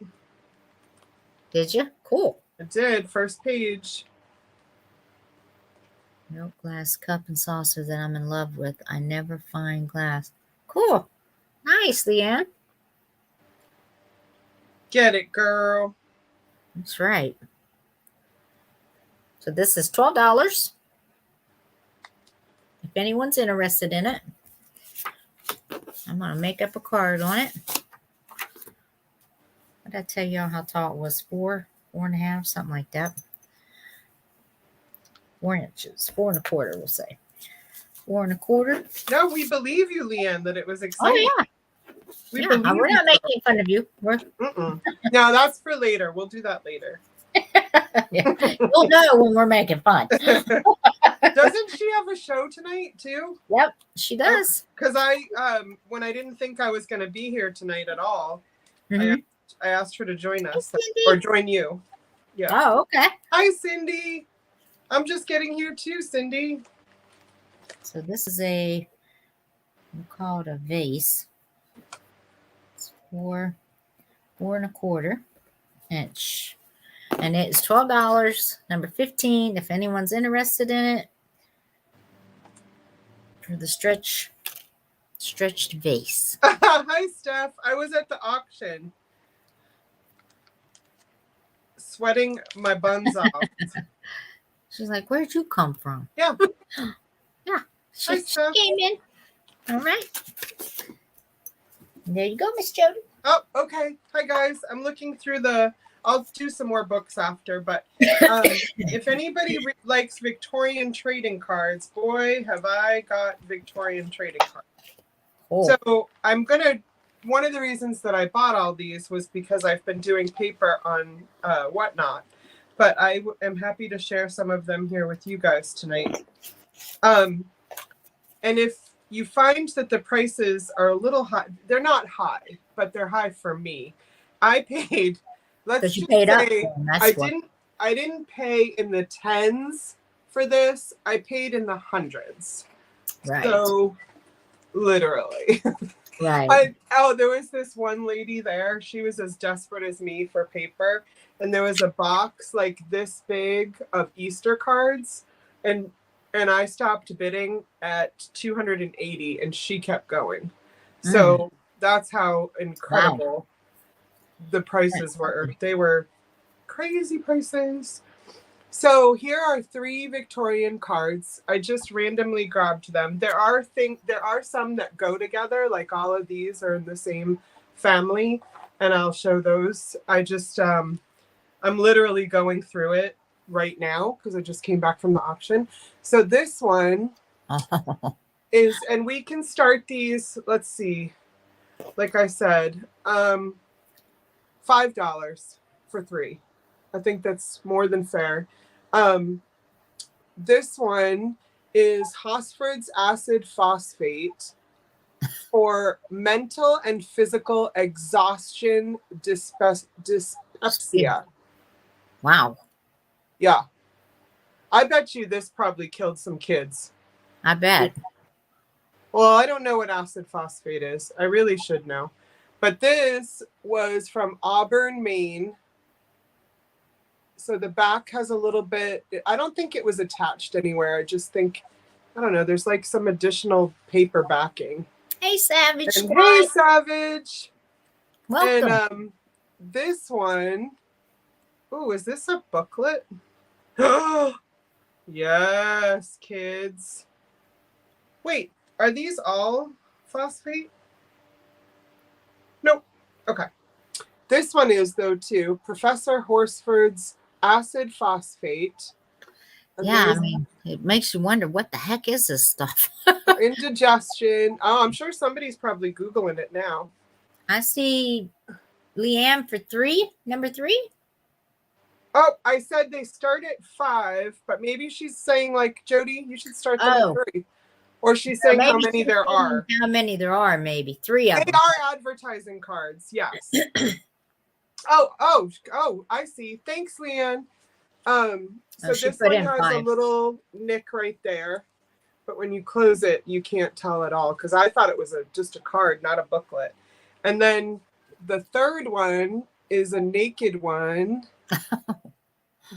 Did you? Cool. I did. First page. Milk glass cup and saucer that I'm in love with. I never find glass. Cool. Nice, Leanne. Get it, girl. That's right. So this is $12. If anyone's interested in it, I'm going to make up a card on it. What did I tell y'all how tall it was? 4.5, something like that. 4 inches, 4.25, we'll say. 4.25. No, we believe you, Leanne, that it was exciting. Oh, yeah. We're not making fun of you. No, that's for later. We'll do that later. You'll know when we're making fun. Doesn't she have a show tonight too? Yep, she does. Because when I didn't think I was going to be here tonight at all, I asked her to join us or join you. Yeah. Oh, okay. Hi, Cindy. I'm just getting here too, Cindy. So this is we'll call it a vase. It's 4.25 inch. And it's $12, number 15, if anyone's interested in it. For the stretched vase. Hi, Steph. I was at the auction. Sweating my buns off. She's like, where'd you come from? Yeah. Yeah. She came in. All right. And there you go, Miss Jody. Oh, okay. Hi, guys. I'm looking through I'll do some more books after, but if anybody likes Victorian trading cards, boy, have I got Victorian trading cards. Cool. So one of the reasons that I bought all these was because I've been doing paper on Whatnot, but I am happy to share some of them here with you guys tonight. And if you find that the prices are a little high, they're not high, but they're high for me. I paid... Let's just say I didn't pay in the tens for this. I paid in the hundreds. Right. So literally. Right. There was this one lady there. She was as desperate as me for paper. And there was a box like this big of Easter cards. And I stopped bidding at 280 and she kept going. So that's how incredible. Wow. The prices were. They were crazy prices. So here are 3 Victorian cards. I just randomly grabbed them. There are some that go together, like all of these are in the same family, and I'll show those. I just I'm literally going through it right now because I just came back from the auction. So this one is, and we can start these, let's see. Like I said, $5 for 3. I think that's more than fair. This one is Hosford's acid phosphate for mental and physical exhaustion dyspepsia. Wow. Yeah. I bet you this probably killed some kids. I bet. Well, I don't know what acid phosphate is. I really should know. But this was from Auburn, Maine. So the back has a little bit, I don't think it was attached anywhere. I just think, I don't know, there's like some additional paper backing. Hey, Savage. And hey, Savage. Welcome. And this one, oh, is this a booklet? Yes, kids. Wait, are these all phosphate? Nope. Okay. This one is, though, too. Professor Horsford's acid phosphate. Yeah, I mean, it makes you wonder, what the heck is this stuff? Indigestion. Oh, I'm sure somebody's probably Googling it now. I see Leanne for 3, number 3. Oh, I said they start at 5, but maybe she's saying, like, Jody, you should start them at 3. Or she's saying how many there are. How many there are, maybe 3 of them. They are advertising cards, yes. Oh, I see. Thanks, Leanne. So this one has 5. A little nick right there, but when you close it, you can't tell at all, because I thought it was just a card, not a booklet. And then the third one is a naked one.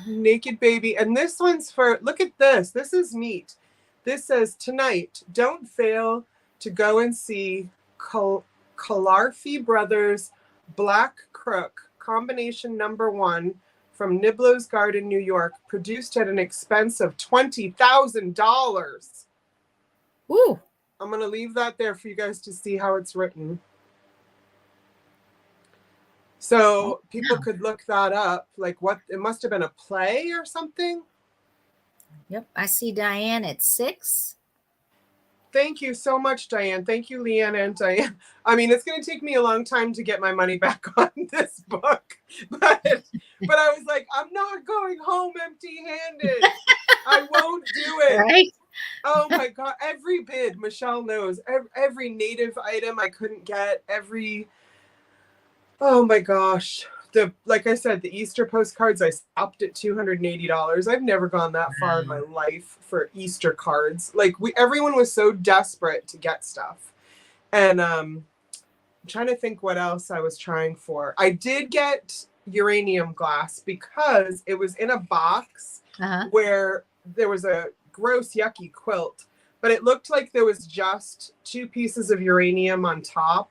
Naked baby. And this one's for, look at this. This is neat. This says, tonight, don't fail to go and see Calarfi Brothers Black Crook, combination number 1 from Niblo's Garden, New York, produced at an expense of $20,000. Ooh. I'm going to leave that there for you guys to see how it's written. So people could look that up. Like, what? It must have been a play or something. Yep. I see Diane at 6. Thank you so much, Diane. Thank you, Leanne and Diane. I mean, it's going to take me a long time to get my money back on this book. But I was like, I'm not going home empty-handed. I won't do it. Right? Oh, my God. Every bid, Michelle knows. Every native item I couldn't get. Oh, my gosh. Like I said, the Easter postcards, I stopped at $280. I've never gone that far in my life for Easter cards. Like, everyone was so desperate to get stuff. And I'm trying to think what else I was trying for. I did get uranium glass because it was in a box where there was a gross, yucky quilt, but it looked like there was just 2 pieces of uranium on top.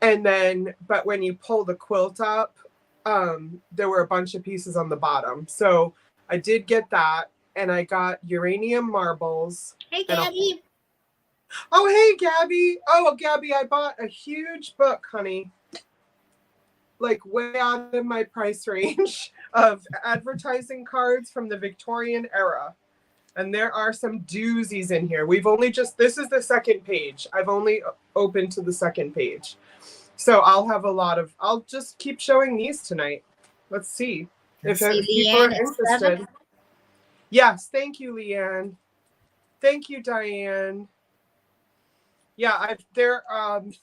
And then, but when you pull the quilt up, there were a bunch of pieces on the bottom. So I did get that, and I got uranium marbles. Hey, Gabby. Oh, hey, Gabby. Oh, Gabby, I bought a huge book, honey. Like, way out of my price range of advertising cards from the Victorian era. And there are some doozies in here. This is the second page. I've only opened to the second page. So I'll just keep showing these tonight. Let's see if people are interested. 7. Yes, thank you, Leanne. Thank you, Diane. Yeah, their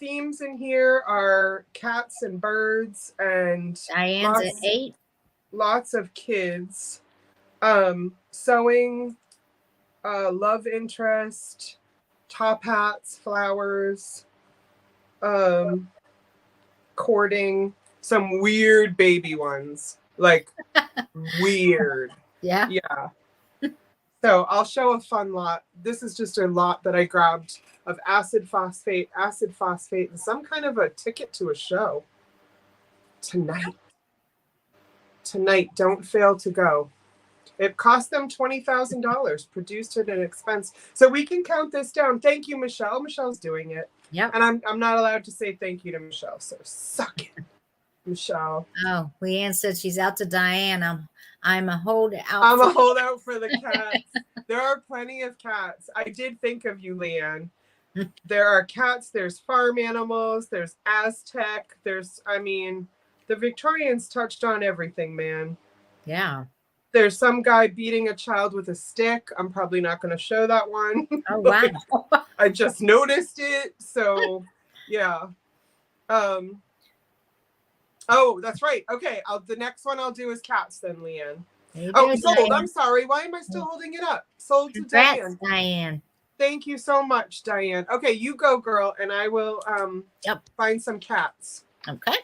themes in here are cats and birds and Diane's at 8. Lots of kids. Sewing, love interest, top hats, flowers, courting, some weird baby ones, like weird. Yeah. So I'll show a fun lot. This is just a lot that I grabbed of acid phosphate, and some kind of a ticket to a show tonight. Don't fail to go. It cost them $20,000, produced at an expense. So we can count this down. Thank you, Michelle. Michelle's doing it. Yep. And I'm not allowed to say thank you to Michelle, so suck it, Michelle. Oh, Leanne said she's out to Diane. I'm a holdout. I'm a holdout for the cats. There are plenty of cats. I did think of you, Leanne. There are cats. There's farm animals. There's Aztec. The Victorians touched on everything, man. Yeah. There's some guy beating a child with a stick. I'm probably not going to show that one. Oh, wow. I just noticed it. So, yeah. Oh, that's right. Okay. The next one I'll do is cats then, Leanne. Oh, sold. Diane. I'm sorry. Why am I still holding it up? Sold to Diane. Diane. Thank you so much, Diane. Okay, you go, girl, and I will find some cats. Okay.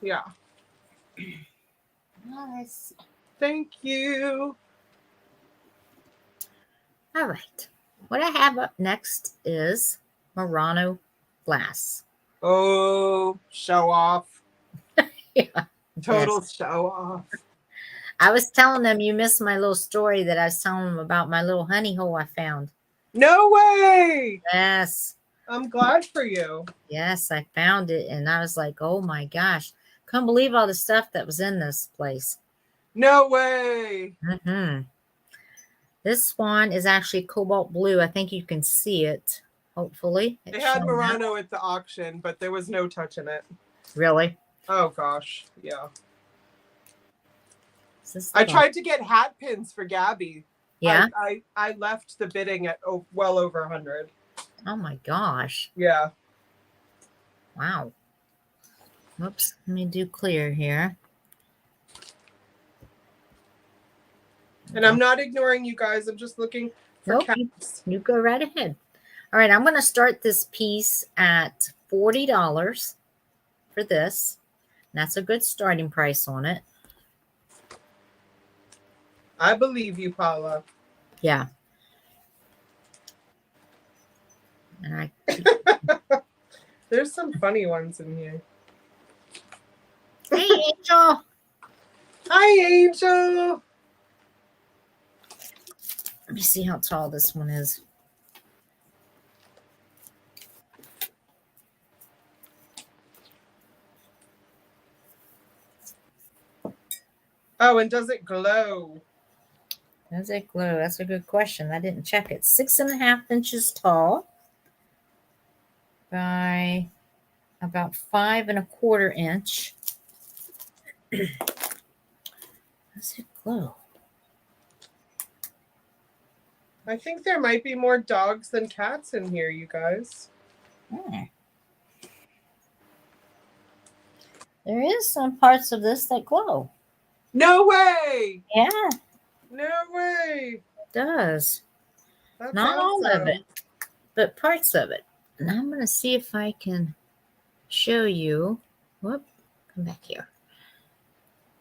Yeah. Thank you. All right. What I have up next is Murano Glass. Oh, show off. Yeah. Total Yes. show off. I was telling them you missed my little story that I was telling them about my little honey hole I found. No way. Yes. I'm glad for you. Yes, I found it. And I was like, oh my gosh. Couldn't believe all the stuff that was in this place. No way. Mm-hmm. This one is actually cobalt blue. I think you can see it. Hopefully. They had Murano at the auction, but there was no touching it. Really? Oh, gosh. Yeah. I tried to get hat pins for Gabby. Yeah? I left the bidding at well over 100. Oh, my gosh. Yeah. Wow. Whoops. Let me do clear here. And I'm not ignoring you guys. I'm just looking for cats. You go right ahead. All right. I'm going to start this piece at $40 for this. And that's a good starting price on it. I believe you, Paula. Yeah. And There's some funny ones in here. Hey, Angel. Hi, Angel. Let me see how tall this one is. Oh, and does it glow? Does it glow? That's a good question. I didn't check it. 6.5 inches tall by about 5.25 inch. Does it glow? I think there might be more dogs than cats in here, you guys. There is some parts of this that glow. No way! Yeah. No way! It does. That's Not awesome. all of it, but parts of it. And I'm going to see if I can show you. Whoop. Come back here.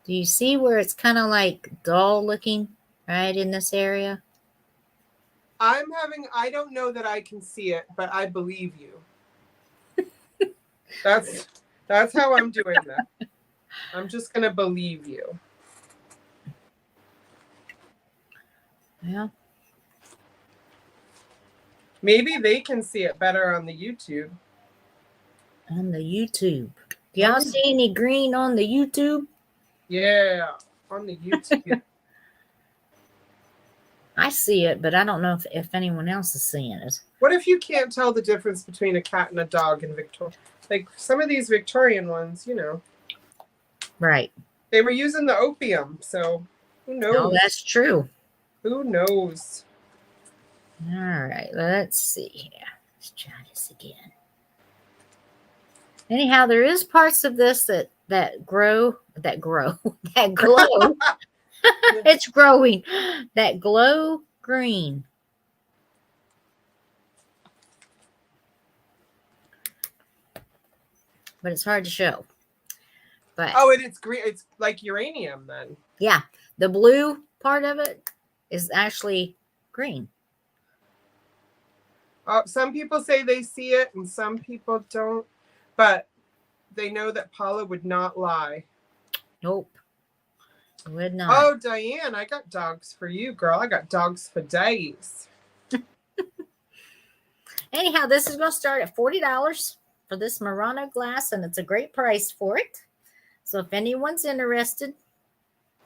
Do you see where it's kind of like dull looking right in this area? I don't know that I can see it, but I believe you. That's how I'm doing that. I'm just going to believe you. Yeah. Maybe they can see it better on the YouTube. On the YouTube. Do y'all see any green on the YouTube? Yeah, on the YouTube. I see it, but I don't know if anyone else is seeing it. What if you can't tell the difference between a cat and a dog in Victoria? Like some of these Victorian ones, you know. Right. They were using the opium, so who knows? Oh, that's true. Who knows? All right, let's see here. Let's try this again. Anyhow, there is parts of this that glow. It's growing. That glow green. But it's hard to show. But it's green. It's like uranium then. Yeah, the blue part of it is actually green. Some people say they see it and some people don't, but they know that Paula would not lie. Nope. Would not. Oh, Diane, I got dogs for you, girl. I got dogs for days. Anyhow, this is going to start at $40 for this Murano glass, and it's a great price for it. So if anyone's interested,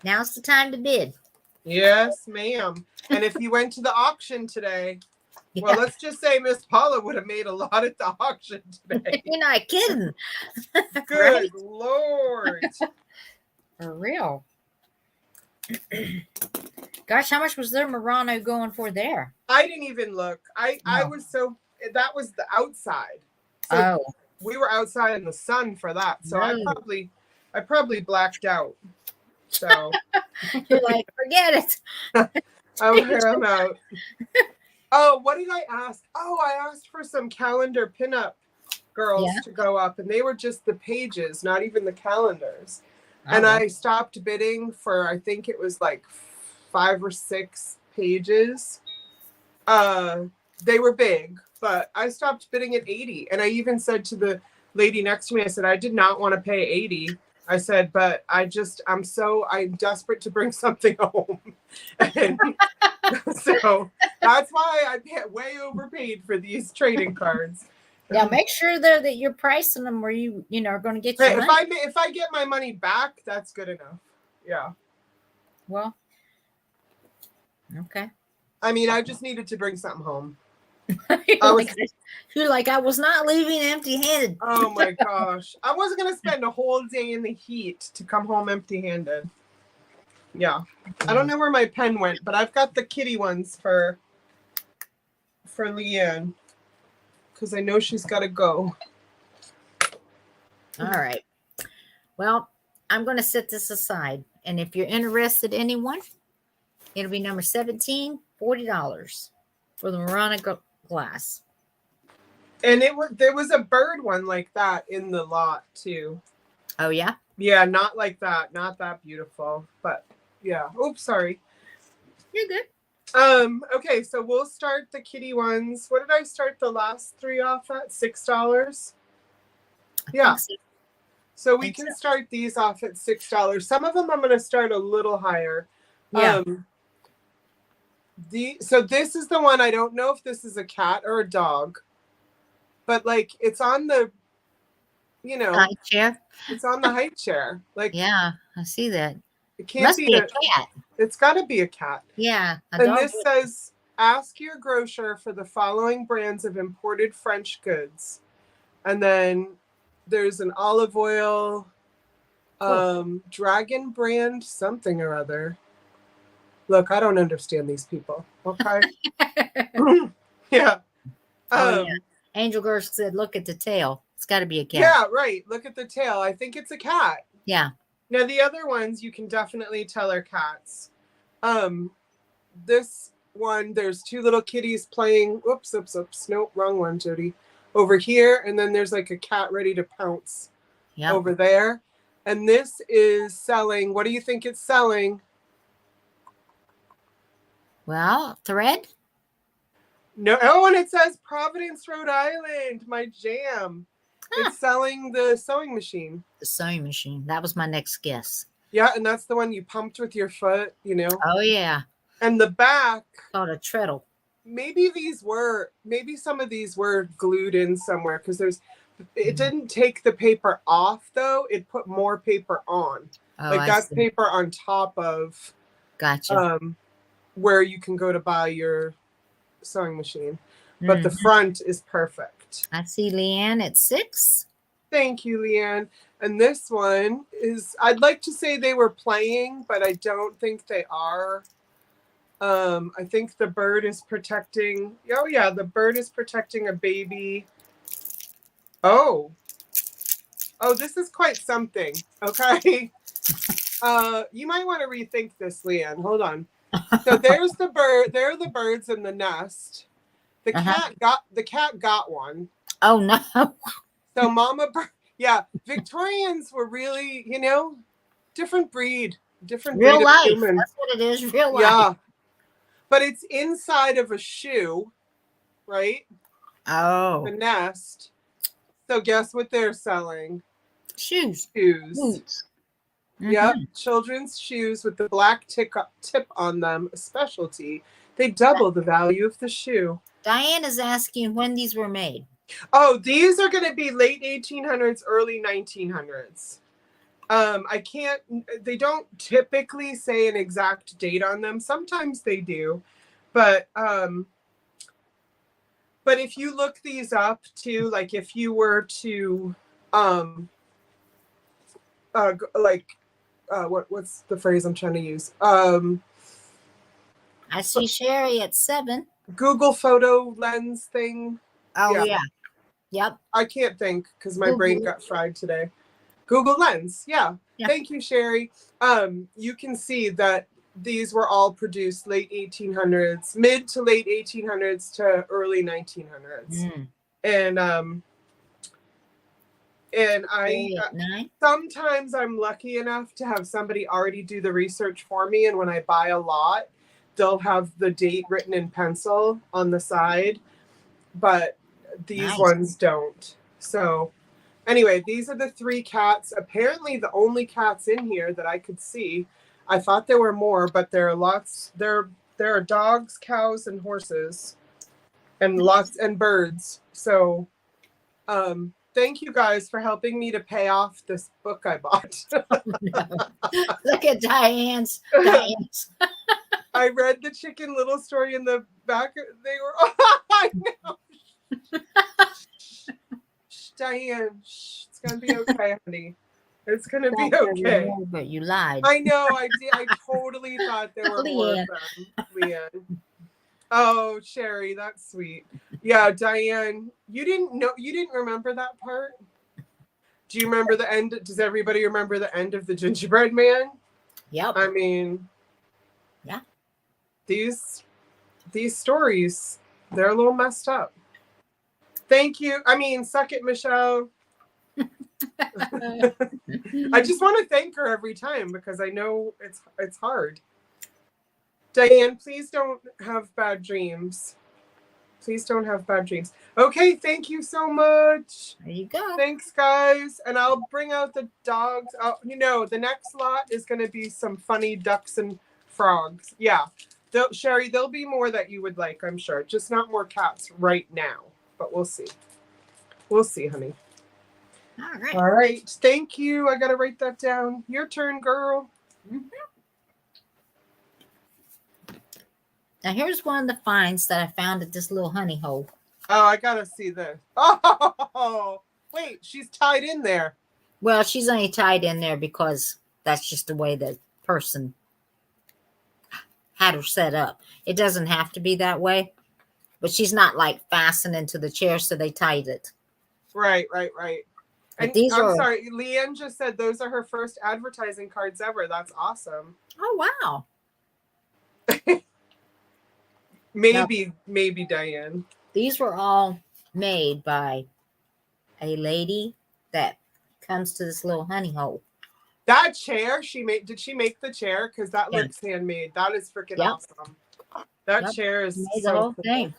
now's the time to bid. Yes, ma'am. And if you went to the auction today, well, let's just say Miss Paula would have made a lot at the auction today. You're not kidding. Good Right? Lord. For real. Gosh, how much was their Murano going for there? I didn't even look. I was so, that was the outside. So we were outside in the sun for that. So I probably blacked out. So you're like, forget it. I'm out. Oh, what did I ask? Oh, I asked for some calendar pinup girls to go up, and they were just the pages, not even the calendars. And well. I stopped bidding for, I think it was like 5 or 6 pages. They were big, but I stopped bidding at 80. And I even said to the lady next to me, I said, I did not want to pay 80. I said, but I'm desperate to bring something home. And so that's why I way overpaid for these trading cards. Yeah, make sure though that you're pricing them where you are going to get your money. If I get my money back, that's good enough. Yeah. Well, okay. I mean, I just needed to bring something home. You're like, I was not leaving empty-handed. Oh my gosh. I wasn't going to spend a whole day in the heat to come home empty-handed. Yeah. I don't know where my pen went, but I've got the kitty ones for Leanne. Because I know she's got to go. All right. Well, I'm going to set this aside. And if you're interested, anyone, it'll be number 17, $40 for the Murano Glass. And there was a bird one like that in the lot too. Oh, yeah? Yeah, not like that. Not that beautiful. But yeah. Oops, sorry. You're good. Okay, so we'll start the kitty ones. What did I start the last 3 off at? $6? Yeah. So we can start these off at $6. Some of them I'm going to start a little higher. Yeah. So this is the one. I don't know if this is a cat or a dog, but like it's on the, high chair. It's on the high chair. Like, yeah, I see that. It can't Must be a cat. It's got to be a cat. Yeah. And this says, ask your grocer for the following brands of imported French goods. And then there's an olive oil, dragon brand, something or other. Look, I don't understand these people. Okay. Yeah. Yeah. Angel Girl said, look at the tail. It's got to be a cat. Yeah, right. Look at the tail. I think it's a cat. Yeah. Now, the other ones, you can definitely tell are cats. This one, there's 2 little kitties playing. Oops. Nope, wrong one, Jody. Over here, and then there's like a cat ready to pounce over there. And this is selling. What do you think it's selling? Well, thread? No. Oh, and it says Providence, Rhode Island, my jam. It's selling the sewing machine. The sewing machine. That was my next guess. Yeah, and that's the one you pumped with your foot, Oh, yeah. And the back. Called a treadle. Maybe some of these were glued in somewhere because it didn't take the paper off though. It put more paper on. Oh, that's paper on top of. Gotcha. Where you can go to buy your sewing machine. But the front is perfect. I see Leanne at 6. Thank you, Leanne. And this one is, I'd like to say they were playing, but I don't think they are. I think the bird is protecting. Oh, yeah, the bird is protecting a baby. Oh, this is quite something. Okay. You might want to rethink this, Leanne. Hold on. So there's the bird. There are the birds in the nest. The cat got one. Oh no. So mama bird. Yeah, Victorians were really, different breed. Real life. Human. That's what it is. Real life. Yeah. But it's inside of a shoe, right? Oh. The nest. So guess what they're selling? Shoes. Boots. Yep, children's shoes with the black tip on them, a specialty. They double the value of the shoe. Diane is asking when these were made. Oh, these are going to be late 1800s, early 1900s. They don't typically say an exact date on them. Sometimes they do. But if you look these up too, like if you were to, what's the phrase I'm trying to use? I see Sherry at 7. Google photo lens thing. Oh, yeah. Yep. I can't think because my brain got fried today. Google Lens. Yeah. Thank you, Sherry. You can see that these were all produced late 1800s, mid to late 1800s to early 1900s. And And I At 9. sometimes I'm lucky enough to have somebody already do the research for me. And when I buy a lot, they'll have the date written in pencil on the side. But these ones don't. So anyway, these are the 3 cats. Apparently the only cats in here that I could see. I thought there were more, but there are lots. There are dogs, cows, and horses, and lots and birds. So thank you guys for helping me to pay off this book I bought. No. Look at Diane's. I read the Chicken Little story in the back. They were, I know. Shh, Diane, shh, it's going to be okay, honey. It's going to be okay. More, but you lied. I know, I did. I totally thought there were more of them, Leanne. Oh, Sherry, that's sweet. Yeah, Diane, you didn't remember that part? Do you remember the end? Does everybody remember the end of the gingerbread man? Yep. I mean, yeah. These stories, they're a little messed up. Thank you. I mean, suck it, Michelle. I just want to thank her every time because I know it's hard. Diane, please don't have bad dreams. Please don't have bad dreams. Okay, thank you so much. There you go. Thanks, guys. And I'll bring out the dogs. The next lot is going to be some funny ducks and frogs. Yeah. Sherry, there'll be more that you would like, I'm sure. Just not more cats right now. But we'll see. We'll see, honey. All right. All right. Thank you. I got to write that down. Your turn, girl. Mm-hmm. Now, here's one of the finds that I found at this little honey hole. Oh, I got to see this. Oh, wait. She's tied in there. Well, she's only tied in there because that's just the way the person had her set up. It doesn't have to be that way. But she's not like fastened into the chair, so they tied it. Right. And I'm sorry, Leanne just said those are her first advertising cards ever. That's awesome. Oh, wow. Maybe Diane. These were all made by a lady that comes to this little honey hole. That chair did she make the chair? Because that looks handmade. That is freaking awesome. That chair is so the whole thing.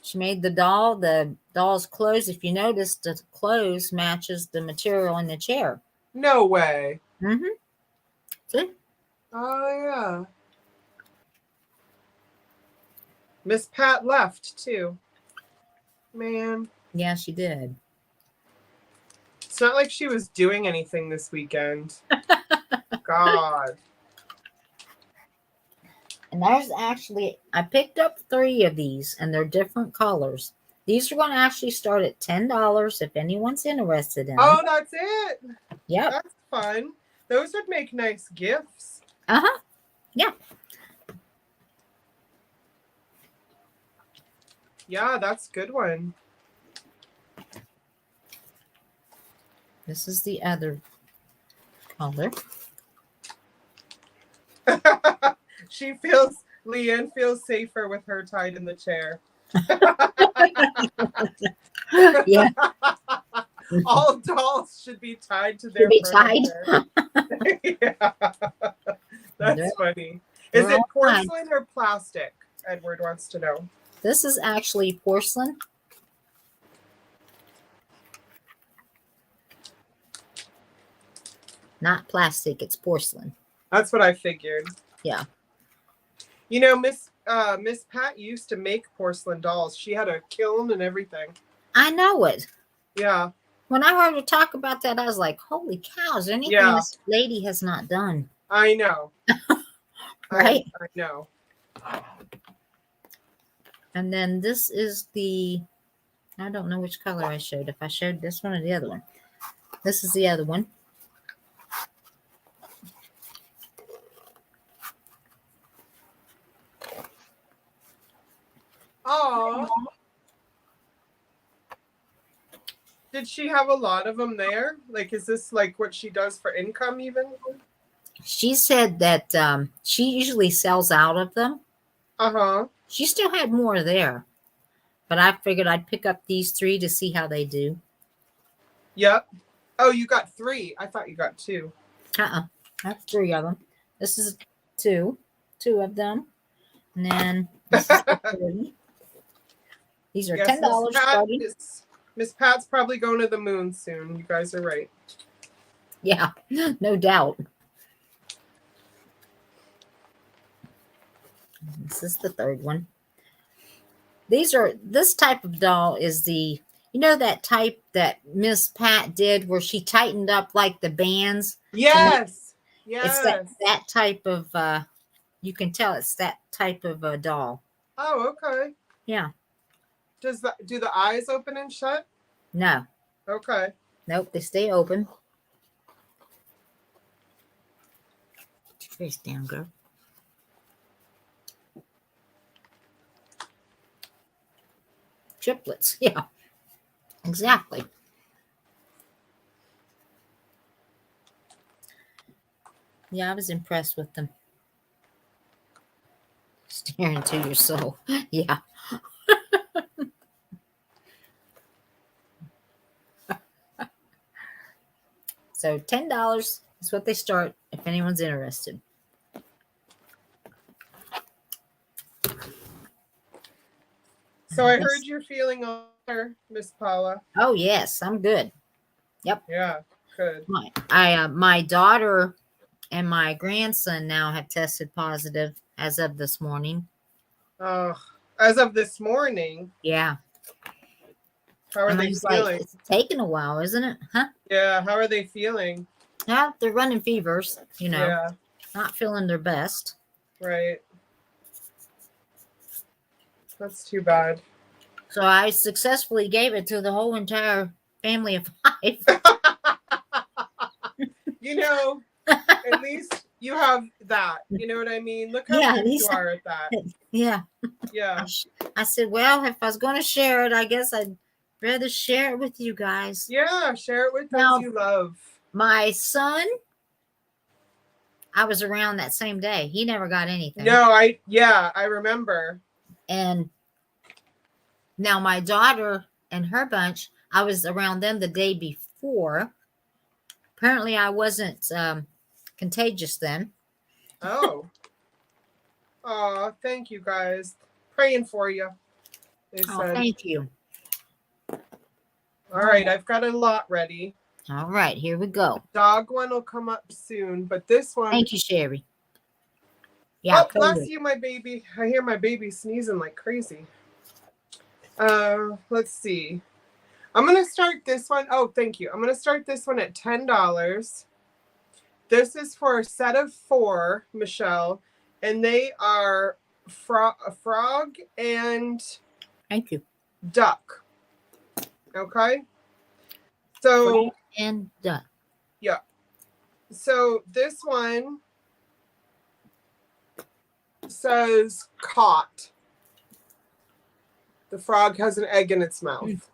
She made the doll. The doll's clothes, if you notice, the clothes matches the material in the chair. No way. Mm-hmm. See? Oh, yeah. Miss Pat left, too. Man. Yeah, she did. It's not like she was doing anything this weekend. God. And there's actually, I picked up 3 of these, and they're different colors. These are going to actually start at $10 if anyone's interested in them. Oh, that's it? Yep. That's fun. Those would make nice gifts. Uh-huh. Yeah. Yeah, that's a good one. This is the other color. Leanne feels safer with her tied in the chair. Yeah. All dolls should be tied to their furniture. Yeah. That's funny. Is it porcelain or plastic? Edward wants to know. This is actually porcelain. Not plastic, it's porcelain. That's what I figured. Yeah. You know, Miss Pat used to make porcelain dolls. She had a kiln and everything. I know it. Yeah. When I heard her talk about that, I was like, holy cow, is there anything this lady has not done? I know. Right? I know. And then this is I don't know which color I showed. If I showed this one or the other one. This is the other one. Oh. Did she have a lot of them there? Like, is this like what she does for income even? She said that she usually sells out of them. Uh-huh. She still had more there. But I figured I'd pick up these 3 to see how they do. Yep. Oh, you got 3. I thought you got 2. That's 3 of them. This is 2 of them. And then this is the 3. These are Yes, $10 starting. Miss Pat's probably going to the moon soon. You guys are right. Yeah, no doubt. This is the 3rd one. This type of doll is the, that type that Miss Pat did where she tightened up like the bands. Yes. It's that type of, you can tell it's that type of a doll. Oh, okay. Yeah. Do the eyes open and shut? No. Okay. Nope, they stay open. Face down, girl. Triplets, yeah. Exactly. Yeah, I was impressed with them. Staring into your soul. Yeah. So $10 is what they start if anyone's interested. So I heard you're feeling better, Miss Paula. Oh yes, I'm good. Yep. Yeah, good. My daughter and my grandson now have tested positive as of this morning. Oh, as of this morning. Yeah. How are they feeling? It's taken a while, isn't it? Huh? Yeah. How are they feeling? Yeah, they're running fevers, Yeah. Not feeling their best. Right. That's too bad. So I successfully gave it to the whole entire family of 5. At least you have that. You know what I mean? Look how good you are at that. Yeah. Yeah. I said, well, if I was going to share it, I guess I'd rather share it with you guys. Yeah, share it with those you love. My son, I was around that same day. He never got anything. No, I remember. And now my daughter and her bunch, I was around them the day before. Apparently I wasn't contagious then. Oh. Oh, thank you guys. Praying for you. They said. Thank you. All right, I've got a lot ready. All right, here we go. Dog one will come up soon, but this one. Thank you, Sherry. Yeah. Oh, bless you, my baby. I hear my baby sneezing like crazy. Let's see. I'm going to start this one. Oh, thank you. I'm going to start this one at $10. This is for a set of 4, Michelle, and they are a frog and thank you. Duck. Okay. So and duck. Yeah. So this one says caught. The frog has an egg in its mouth.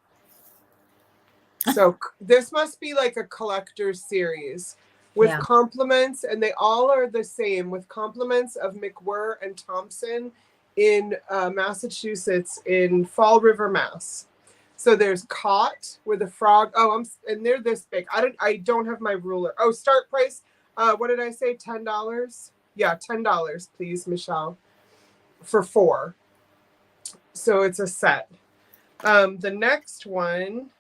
So this must be like a collector's series with compliments, and they all are the same, with compliments of Ware and Thompson in Massachusetts, in Fall River, Mass. So there's caught with a frog. Oh, and they're this big. I don't have my ruler. Oh, start price. What did I say? $10? Yeah, $10, please, Michelle, for 4. So it's a set. The next one,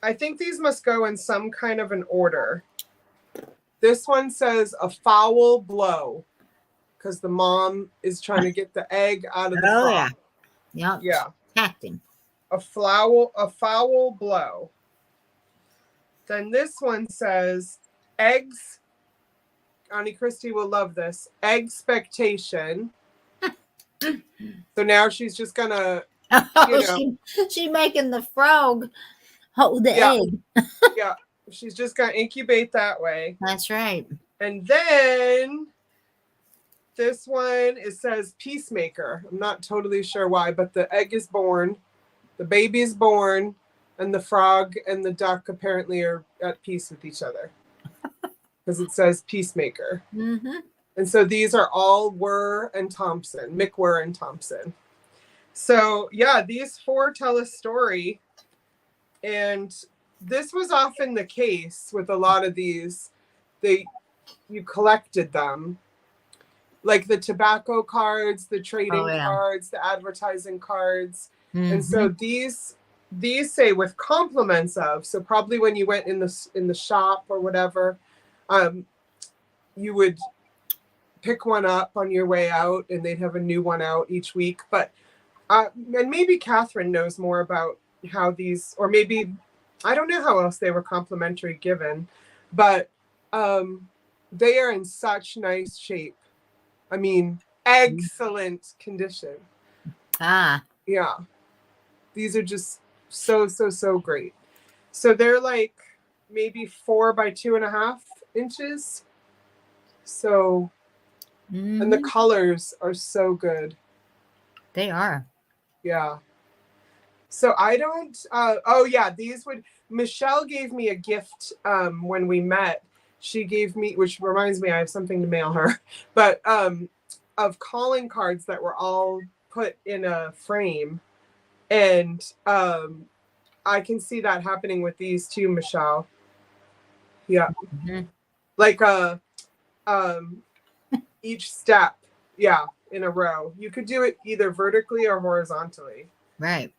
I think these must go in some kind of an order. This one says a foul blow, because the mom is trying to get the egg out of the frog. Yeah. Yeah. Acting. A foul blow. Then this one says eggs. Auntie Christy will love this. Expectation. So now she's just gonna, she making the frog hold the egg. Yeah, she's just gonna incubate that way. That's right. And then this one, it says peacemaker. I'm not totally sure why, but the egg is born, the baby is born, and the frog and the duck apparently are at peace with each other, because it says peacemaker. Mm-hmm. And so these are all Ware and Thompson, Ware and Thompson. So yeah, these 4 tell a story. And this was often the case with a lot of these. You collected them, like the tobacco cards, the trading cards, the advertising cards. And so these say with compliments of, so probably when you went in the shop or whatever, you would pick one up on your way out, and they'd have a new one out each week. But and maybe Catherine knows more about how these, or maybe I don't know how else they were complimentary given, but they are in such nice shape. I mean, excellent condition. Yeah, these are just so great. So they're like maybe 4 by 2.5 inches. So, and the colors are so good. They are. Yeah. So I don't, oh yeah, these would, Michelle gave me a gift when we met. She gave me, which reminds me, I have something to mail her, but of calling cards that were all put in a frame. And I can see that happening with these too, Michelle. Yeah. Like each step, yeah, in a row. You could do it either vertically or horizontally. Right.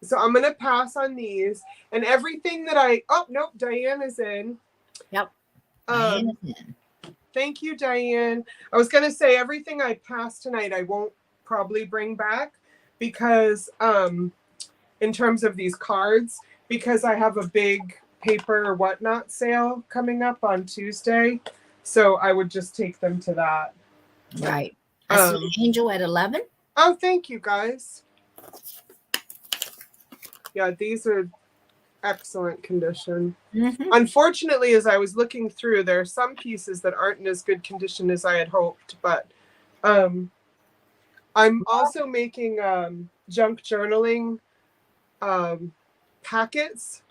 So I'm going to pass on these, and everything that oh, nope, Diane is in. Yep. Diane is in. Thank you, Diane. I was going to say everything I pass tonight, I won't probably bring back because in terms of these cards, because I have a big paper or whatnot sale coming up on Tuesday. So I would just take them to that. Right. I see Angel at 11. Oh, thank you, guys. Yeah, these are excellent condition. Unfortunately, as I was looking through, there are some pieces that aren't in as good condition as I had hoped, but I'm also making junk journaling packets.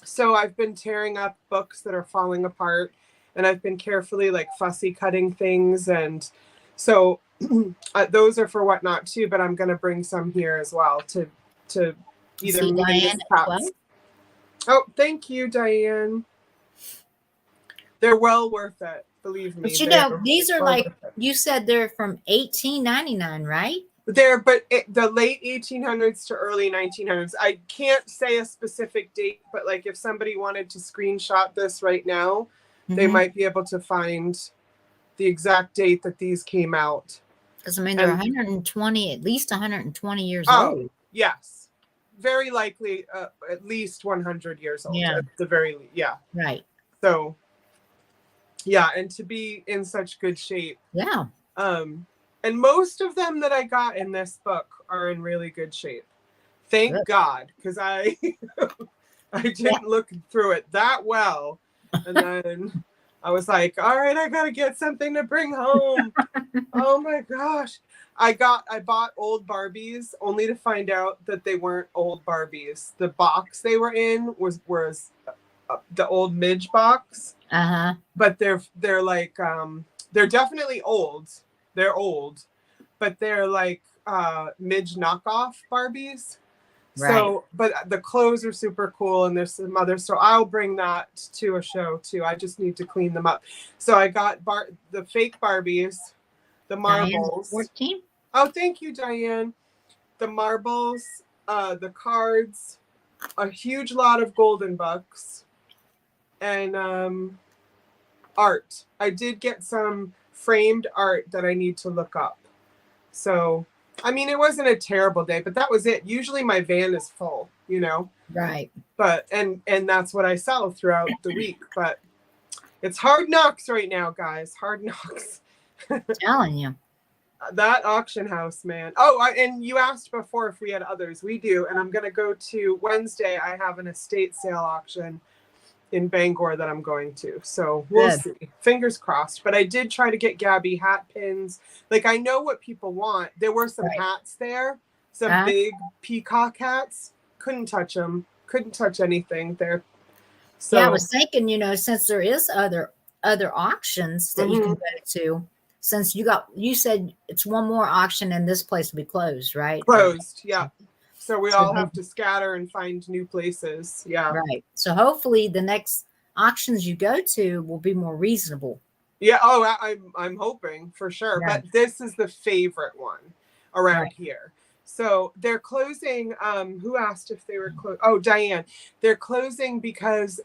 So I've been tearing up books that are falling apart, and I've been carefully like fussy cutting things, and so those are for whatnot too, but I'm going to bring some here as well to either Diane cups. Oh, thank you, Diane. They're well worth it, believe me. But you know, these are like, you said they're from 1899, right? But the late 1800s to early 1900s. I can't say a specific date, but like if somebody wanted to screenshot this right now, they might be able to find the exact date that these came out. Because I mean, they're 120, at least 120 years old. Yes. Very likely at least 100 years old. Yeah. At the very least. Yeah. Right. So, yeah, and to be in such good shape. Yeah. And most of them that I got in this book are in really good shape. Thank God, because I didn't look through it that well. And then I was like, all right, I got to get something to bring home. Oh my gosh. I bought old Barbies only to find out that they weren't old Barbies. The box they were in was the old Midge box. But they're like they're definitely old. They're old, but they're like Midge knockoff Barbies. Right. So, but the clothes are super cool, and there's some other. So I'll bring that to a show too. I just need to clean them up. So I got the fake Barbies, the marbles. 14. Oh, thank you, Diane. The marbles, the cards, a huge lot of golden bucks, and art. I did get some framed art that I need to look up. So, I mean, it wasn't a terrible day, but that was it. Usually my van is full, you know? Right. But, and that's what I sell throughout the week. But it's hard knocks right now, guys. Hard knocks. Telling you. That auction house, man. Oh, and you asked before if we had others. We do. And I'm going to go to Wednesday. I have an estate sale auction in Bangor that I'm going to. So we'll see. Fingers crossed. But I did try to get Gabby hat pins. Like, I know what people want. There were some hats there. Some big peacock hats. Couldn't touch them. Couldn't touch anything there. So yeah, I was thinking, you know, since there is other auctions that you can go to, since you said it's one more auction and this place will be closed, right? Closed, yeah. So we all have to scatter and find new places. Yeah. Right. So hopefully the next auctions you go to will be more reasonable. Yeah. Oh, I'm hoping for sure. Right. But this is the favorite one around here. So they're closing. Who asked if they were closed? Oh, Diane. They're closing because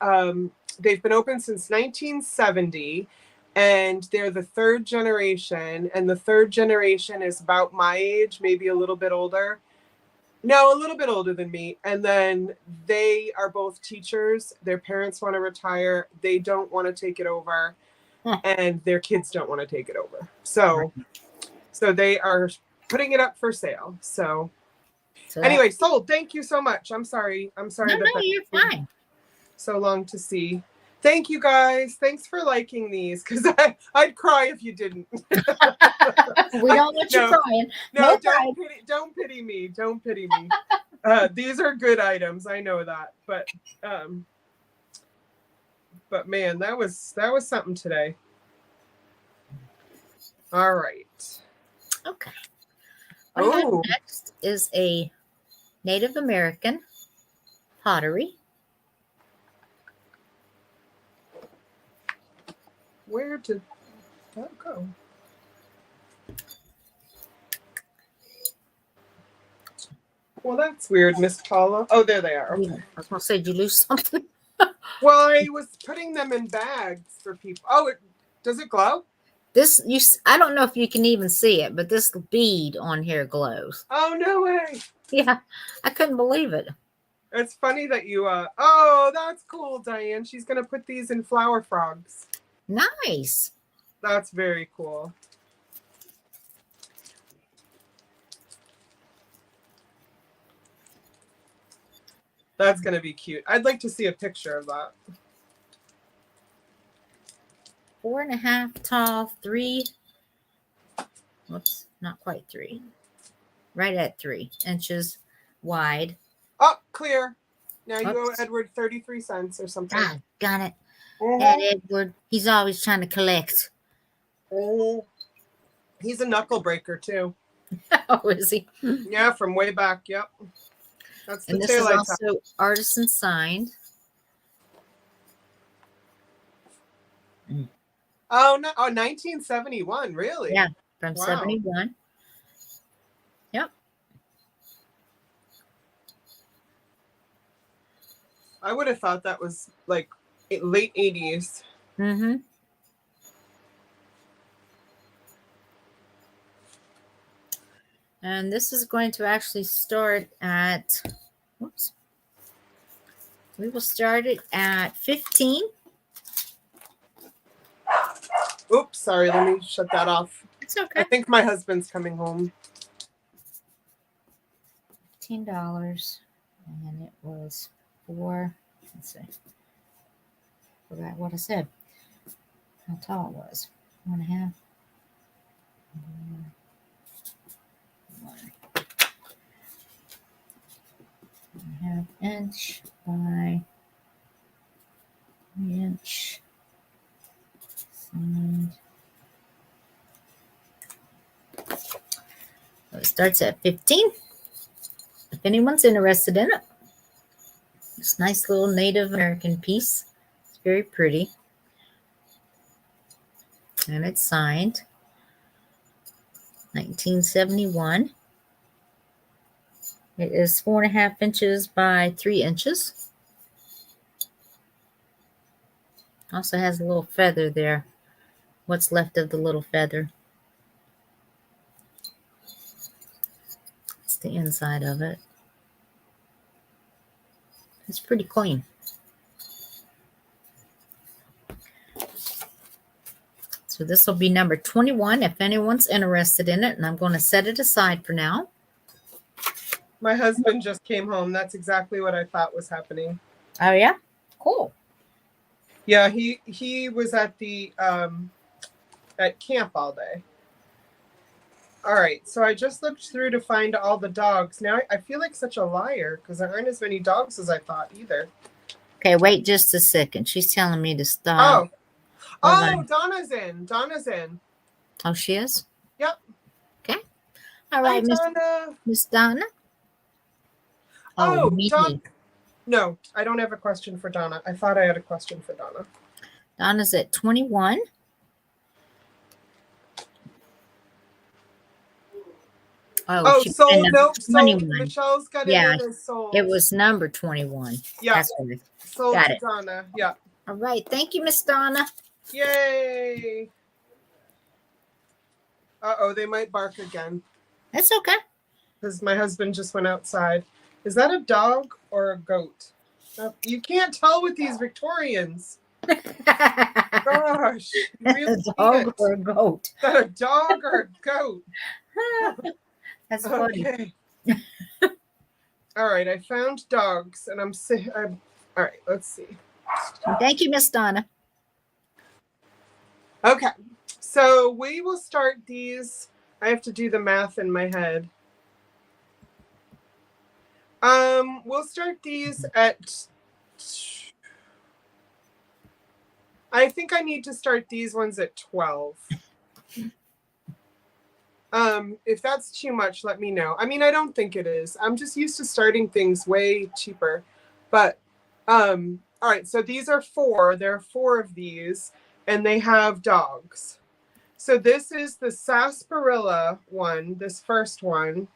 they've been open since 1970, and they're the third generation. And the third generation is about my age, maybe a little bit older. No, a little bit older than me. And then they are both teachers. Their parents want to retire. They don't want to take it over. And their kids don't want to take it over. So they are putting it up for sale. So anyway, sold. Thank you so much. I'm sorry. No, you're fine. So long to see. Thank you guys. Thanks for liking these, because I'd cry if you didn't. We don't want you crying. No, don't pity me. Don't pity me. These are good items. I know that. But man, that was something today. All right. Okay. What I have next is a Native American pottery. Where did that go? Well, that's weird, Miss Paula. Oh, there they are. Okay. I was going to say, did you lose something? Well, I was putting them in bags for people. Oh, does it glow? I don't know if you can even see it, but this bead on here glows. Oh, no way. Yeah, I couldn't believe it. It's funny that you, oh, that's cool, Diane. She's going to put these in flower frogs. Nice. That's very cool. That's going to be cute. I'd like to see a picture of that. 4.5 tall, 3. Whoops, not quite 3. Right at 3 inches wide. Oh, clear. Now you owe Edward 33 cents or something. Ah, got it. And Edward, he's always trying to collect. Oh, he's a knuckle breaker too. Oh, is he? Yeah, from way back. Yep. That's the and this is also artisan signed. Oh no! Oh, 1971. Really? Yeah, from 71. Yep. I would have thought that was like late 80s. Mm-hmm. And this is going to actually start at, whoops. We will start it at 15. Oops, sorry. Let me shut that off. It's okay. I think my husband's coming home. $15. And it was for, let's see. Forgot what I said. How tall it was. 1.5. 1.5 inch by 3 inch. So it starts at 15. If anyone's interested in it, this nice little Native American piece. It's very pretty. And it's signed 1971. It is 4.5 inches by 3 inches. Also has a little feather there. What's left of the little feather. It's the inside of it. It's pretty clean. So this will be number 21 if anyone's interested in it. And I'm going to set it aside for now. My husband just came home. That's exactly what I thought was happening. Oh, yeah? Cool. Yeah, he was at the at camp all day. All right, so I just looked through to find all the dogs. Now I feel like such a liar because there aren't as many dogs as I thought either. Okay, wait just a second. She's telling me to stop. Oh, Donna's in. Donna's in. Oh, she is? Yep. Okay. All right, Donna. Miss Donna. Oh, Don. me. No, I don't have a question for Donna. I thought I had a question for Donna. Donna's at 21. Oh, She sold. Nope, sold. 21. Michelle's got it Yeah, in as sold. it was number 21. Yeah. That's right. Sold Got to it. Donna. Yeah. All right. Thank you, Miss Donna. Yay. Uh-oh, they might bark again. That's okay. Because my husband just went outside. Is that a dog or a goat? You can't tell with these Victorians. Gosh. Really a dog or a goat? Is that a dog or a goat? That's funny. Okay. All right, I found dogs, and I'm all right, let's see. Thank you, Miss Donna. Okay, so we will start these. I have to do the math in my head. We'll start these at. I think I need to start these ones at 12. If that's too much, let me know. I mean, I don't think it is. I'm just used to starting things way cheaper. But, all right, so these are 4. There are 4 of these, and they have dogs. So this is the sarsaparilla one, this first one.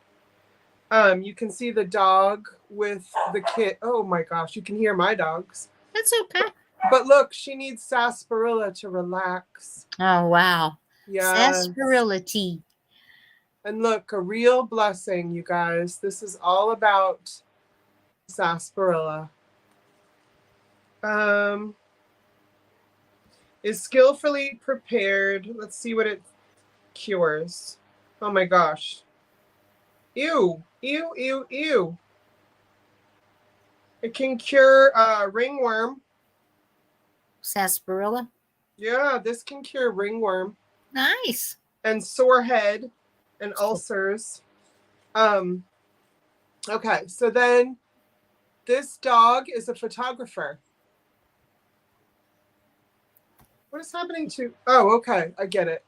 You can see the dog with the kid. Oh my gosh, you can hear my dogs. That's okay. But look, she needs sarsaparilla to relax. Oh, wow. Yes. Sarsaparilla tea. And look, a real blessing, you guys. This is all about sarsaparilla. Is skillfully prepared. Let's see what it cures. Oh my gosh. Ew, ew, ew, ew. It can cure ringworm. Sarsaparilla? Yeah, this can cure ringworm. Nice. And sore head and ulcers. Okay, so then this dog is a photographer. What is happening to? Oh, okay, I get it.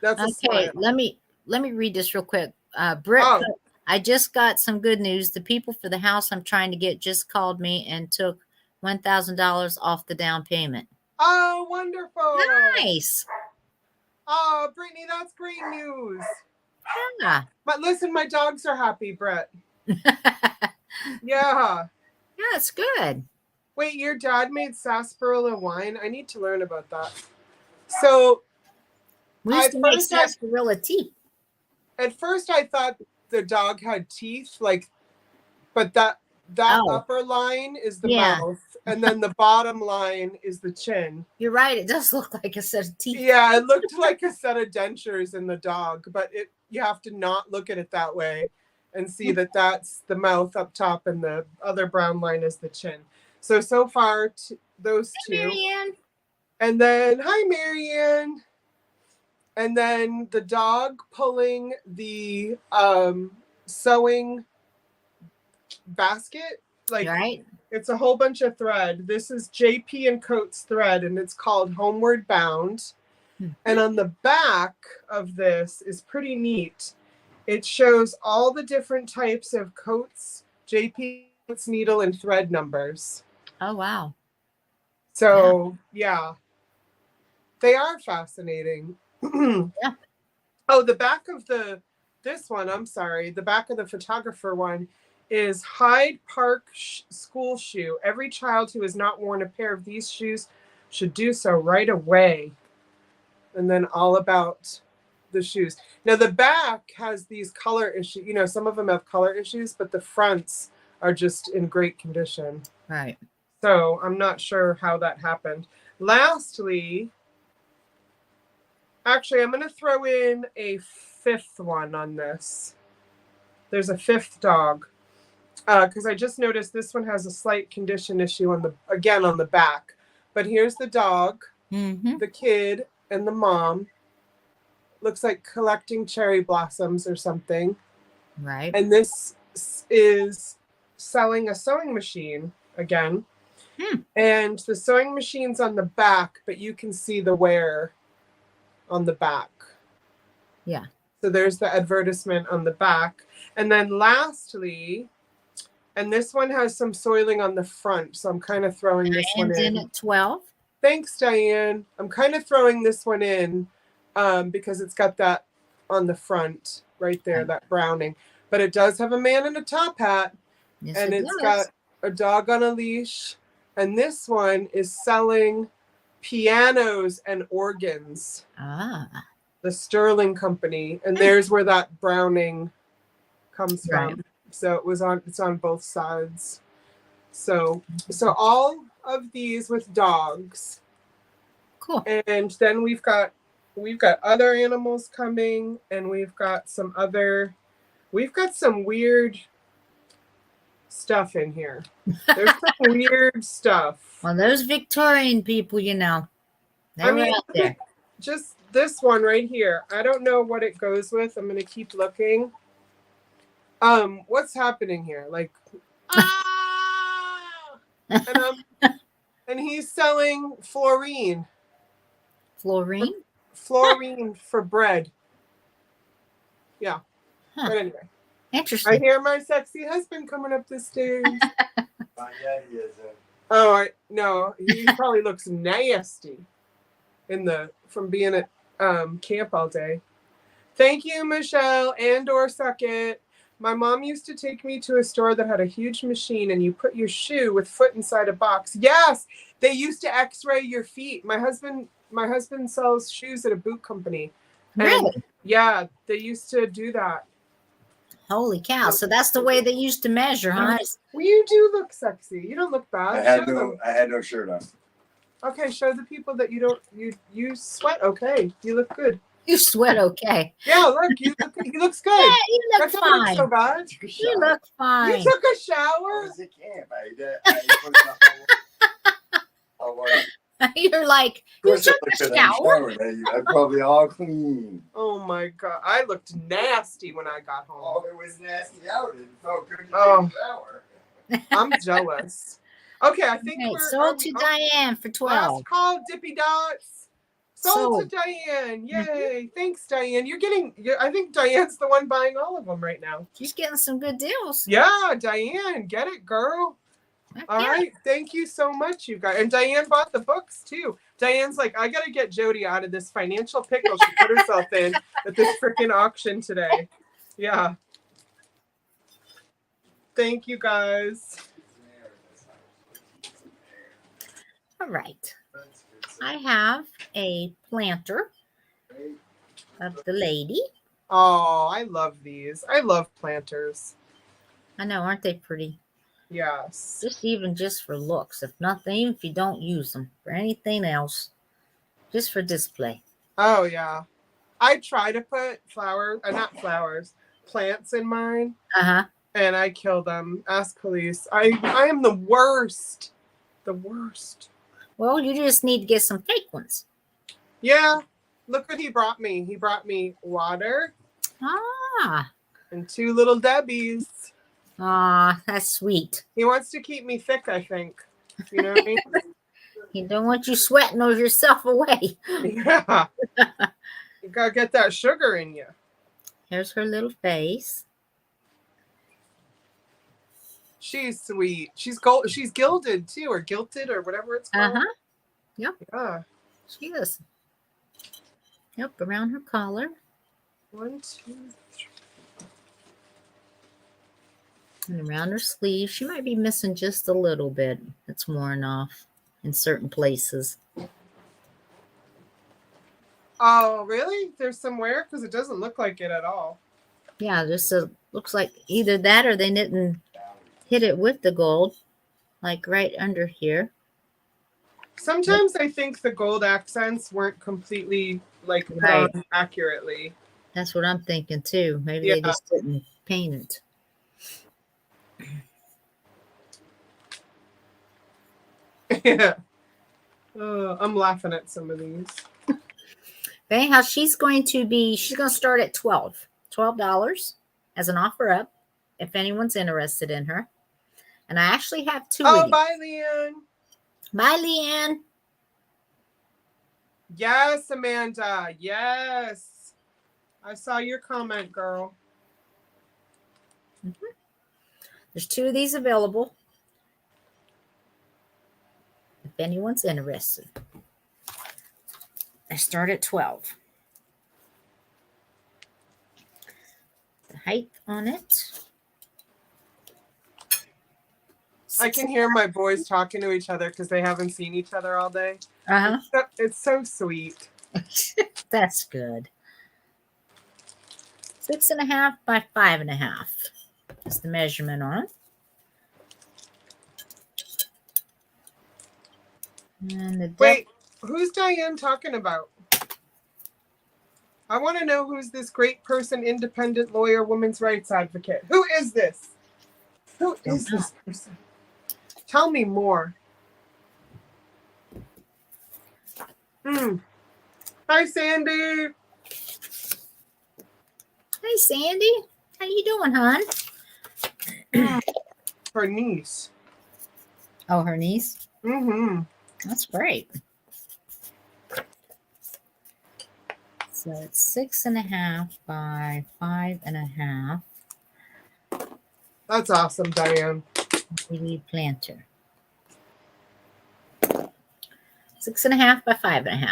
That's okay. Let me read this real quick. Britt, I just got some good news. The people for the house I'm trying to get just called me and took $1,000 off the down payment. Oh, wonderful! Nice. Oh, Brittany, that's great news. Yeah. But listen, my dogs are happy, Brett. Yeah. Yeah, it's good. Wait, your dad made sarsaparilla wine? I need to learn about that. So we used to make sarsaparilla tea. At first I thought the dog had teeth, but that upper line is the mouth, and then the bottom line is the chin. You're right. It does look like a set of teeth. Yeah, it looked like a set of dentures in the dog, but you have to not look at it that way and see that that's the mouth up top and the other brown line is the chin. So far, those two. Marianne. And then, hi, Marianne. And then the dog pulling the sewing basket. Right. It's a whole bunch of thread. This is JP and Coates thread, and it's called Homeward Bound. Mm-hmm. And on the back of this is pretty neat. It shows all the different types of Coates, JP Coates needle and thread numbers. Oh, wow. So, yeah. They are fascinating. Yeah. Oh, the back of the back of the photographer one is Hyde Park school shoe. Every child who has not worn a pair of these shoes should do so right away. And then all about the shoes. Now the back has these color issues. Some of them have color issues, but the fronts are just in great condition. Right. So I'm not sure how that happened. Lastly, actually, I'm going to throw in a 5th one on this. There's a 5th dog. Because I just noticed this one has a slight condition issue on the back. But here's the dog, the kid, and the mom. Looks like collecting cherry blossoms or something. Right. And this is selling a sewing machine again. And the sewing machine's on the back, but you can see the Ware on the back. Yeah. So there's the advertisement on the back. And then lastly, And this one has some soiling on the front, so I'm kind of throwing this one in. At 12. Thanks, Diane. I'm kind of throwing this one in because it's got that on the front right there, that browning. But it does have a man in a top hat, and it's got a dog on a leash. And this one is selling pianos and organs. The Sterling Company, and there's where that browning comes from. So it's on both sides. So all of these with dogs. Cool. And then we've got other animals coming, and we've got some weird stuff in here. There's some weird stuff. Well, those Victorian people, they're out there. Just this one right here. I don't know what it goes with. I'm going to keep looking. What's happening here? Like, and he's selling fluorine. Fluorine? Fluorine for bread. Yeah. Huh. But anyway. Interesting. I hear my sexy husband coming up the stairs. Not yet, he isn't. Oh, no. He probably looks nasty from being at camp all day. Thank you, Michelle and/or Suck It. My mom used to take me to a store that had a huge machine, and you put your shoe with foot inside a box. Yes, they used to X-ray your feet. My husband sells shoes at a boot company. Really? And yeah, they used to do that. Holy cow! So that's the way they used to measure, huh? Well, you do look sexy. You don't look bad. I had no shirt on. Okay, show the people that you sweat. Okay, you look good. You sweat okay. Yeah, look, he looks good. Yeah, you look fine. Look so bad. You look fine. You took a shower? I was at camp. You're like, you took a shower? I'm probably all clean. Oh my God. I looked nasty when I got home. Oh, it was nasty out. It felt good to take a shower. I'm jealous. Okay, I think sold to Diane for 12. Last call, Dippy Dots. Sold to Diane. Yay. Thanks, Diane. I think Diane's the one buying all of them right now. She's getting some good deals. Yeah, Diane. Get it, girl. All right. Thank you so much, you guys. And Diane bought the books, too. Diane's like, I got to get Jody out of this financial pickle she put herself in at this freaking auction today. Yeah. Thank you, guys. All right. I have a planter of the lady. Oh, I love these. I love planters. I know, aren't they pretty? Yes. Just for looks. If nothing, even if you don't use them for anything else, just for display. Oh, yeah. I try to put plants in mine. And I kill them. Ask police. I am the worst. The worst. Well, you just need to get some fake ones. Yeah. Look what he brought me. He brought me water. And 2 little Debbies. That's sweet. He wants to keep me thick, I think. You know what I mean? He don't want you sweating over yourself away. Yeah. You gotta get that sugar in you. Here's her little face. She's sweet. She's gilded too, or gilted, or whatever it's called. Yep. Yeah. She is. Yep, around her collar. 1, 2, 3. And around her sleeve. She might be missing just a little bit. It's worn off in certain places. Oh, really? There's some wear? Because it doesn't look like it at all. Yeah, looks like either that or they didn't hit it with the gold, like right under here. Sometimes I think the gold accents weren't completely drawn accurately. That's what I'm thinking too. Maybe they just didn't paint it. Yeah. I'm laughing at some of these. Anyhow, she's going to start at $12 as an offer up if anyone's interested in her. And I actually have 2 of these. Bye, Leanne. Bye, Leanne. Yes, Amanda. Yes. I saw your comment, girl. There's 2 of these available. If anyone's interested. I start at 12. The height on it. I can hear my boys talking to each other because they haven't seen each other all day. Uh-huh. It's so sweet. That's good. 6.5 by 5.5 is the measurement on it. And the depth. Wait, who's Diane talking about? I want to know who's this great person, independent lawyer, women's rights advocate. Who is this? Who is this person? Tell me more. Hi, Sandy. Hey, Sandy. How you doing, hon? Her niece. Oh, her niece? Mm-hmm. That's great. So it's 6.5 by 5.5. That's awesome, Diane. Baby planter. 6.5 by 5.5.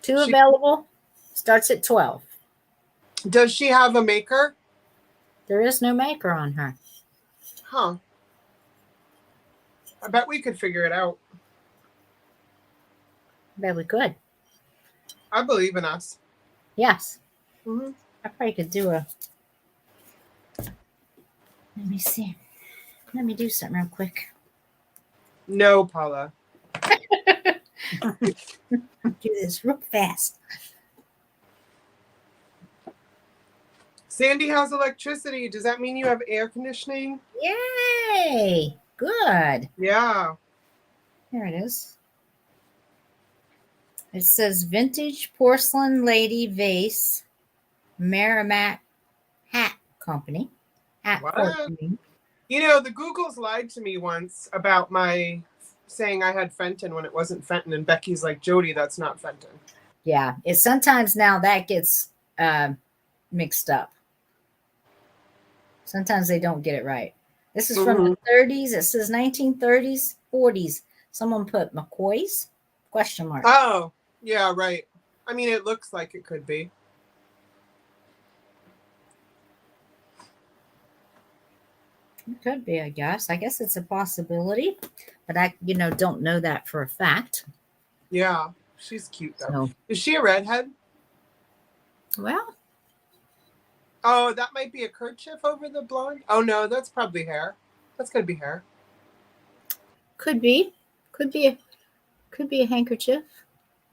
2 available. Starts at 12. Does she have a maker? There is no maker on her. Huh. I bet we could figure it out. Bet we could. I believe in us. Yes. Mm-hmm. I probably could do a. Let me see. Let me do something real quick. No, Paula. Do this real fast. Sandy has electricity. Does that mean you have air conditioning? Yay! Good. Yeah. Here it is. It says Vintage Porcelain Lady Vase, Merrimack Hat Company. Hat What? Company. You know, the Googles lied to me once about my saying I had Fenton when it wasn't Fenton, and Becky's like, Jody, that's not Fenton. Yeah, it's sometimes now that gets mixed up. Sometimes they don't get it right. This is from the 30s. It says 1930s, 40s. Someone put McCoy's? Question mark. Oh, yeah, right. I mean, it looks like it could be. It could be, I guess. I guess it's a possibility, but I, don't know that for a fact. Yeah, she's cute though. So, is she a redhead? Well, oh, that might be a kerchief over the blonde. Oh no, that's probably hair. That's gonna be hair. Could be a handkerchief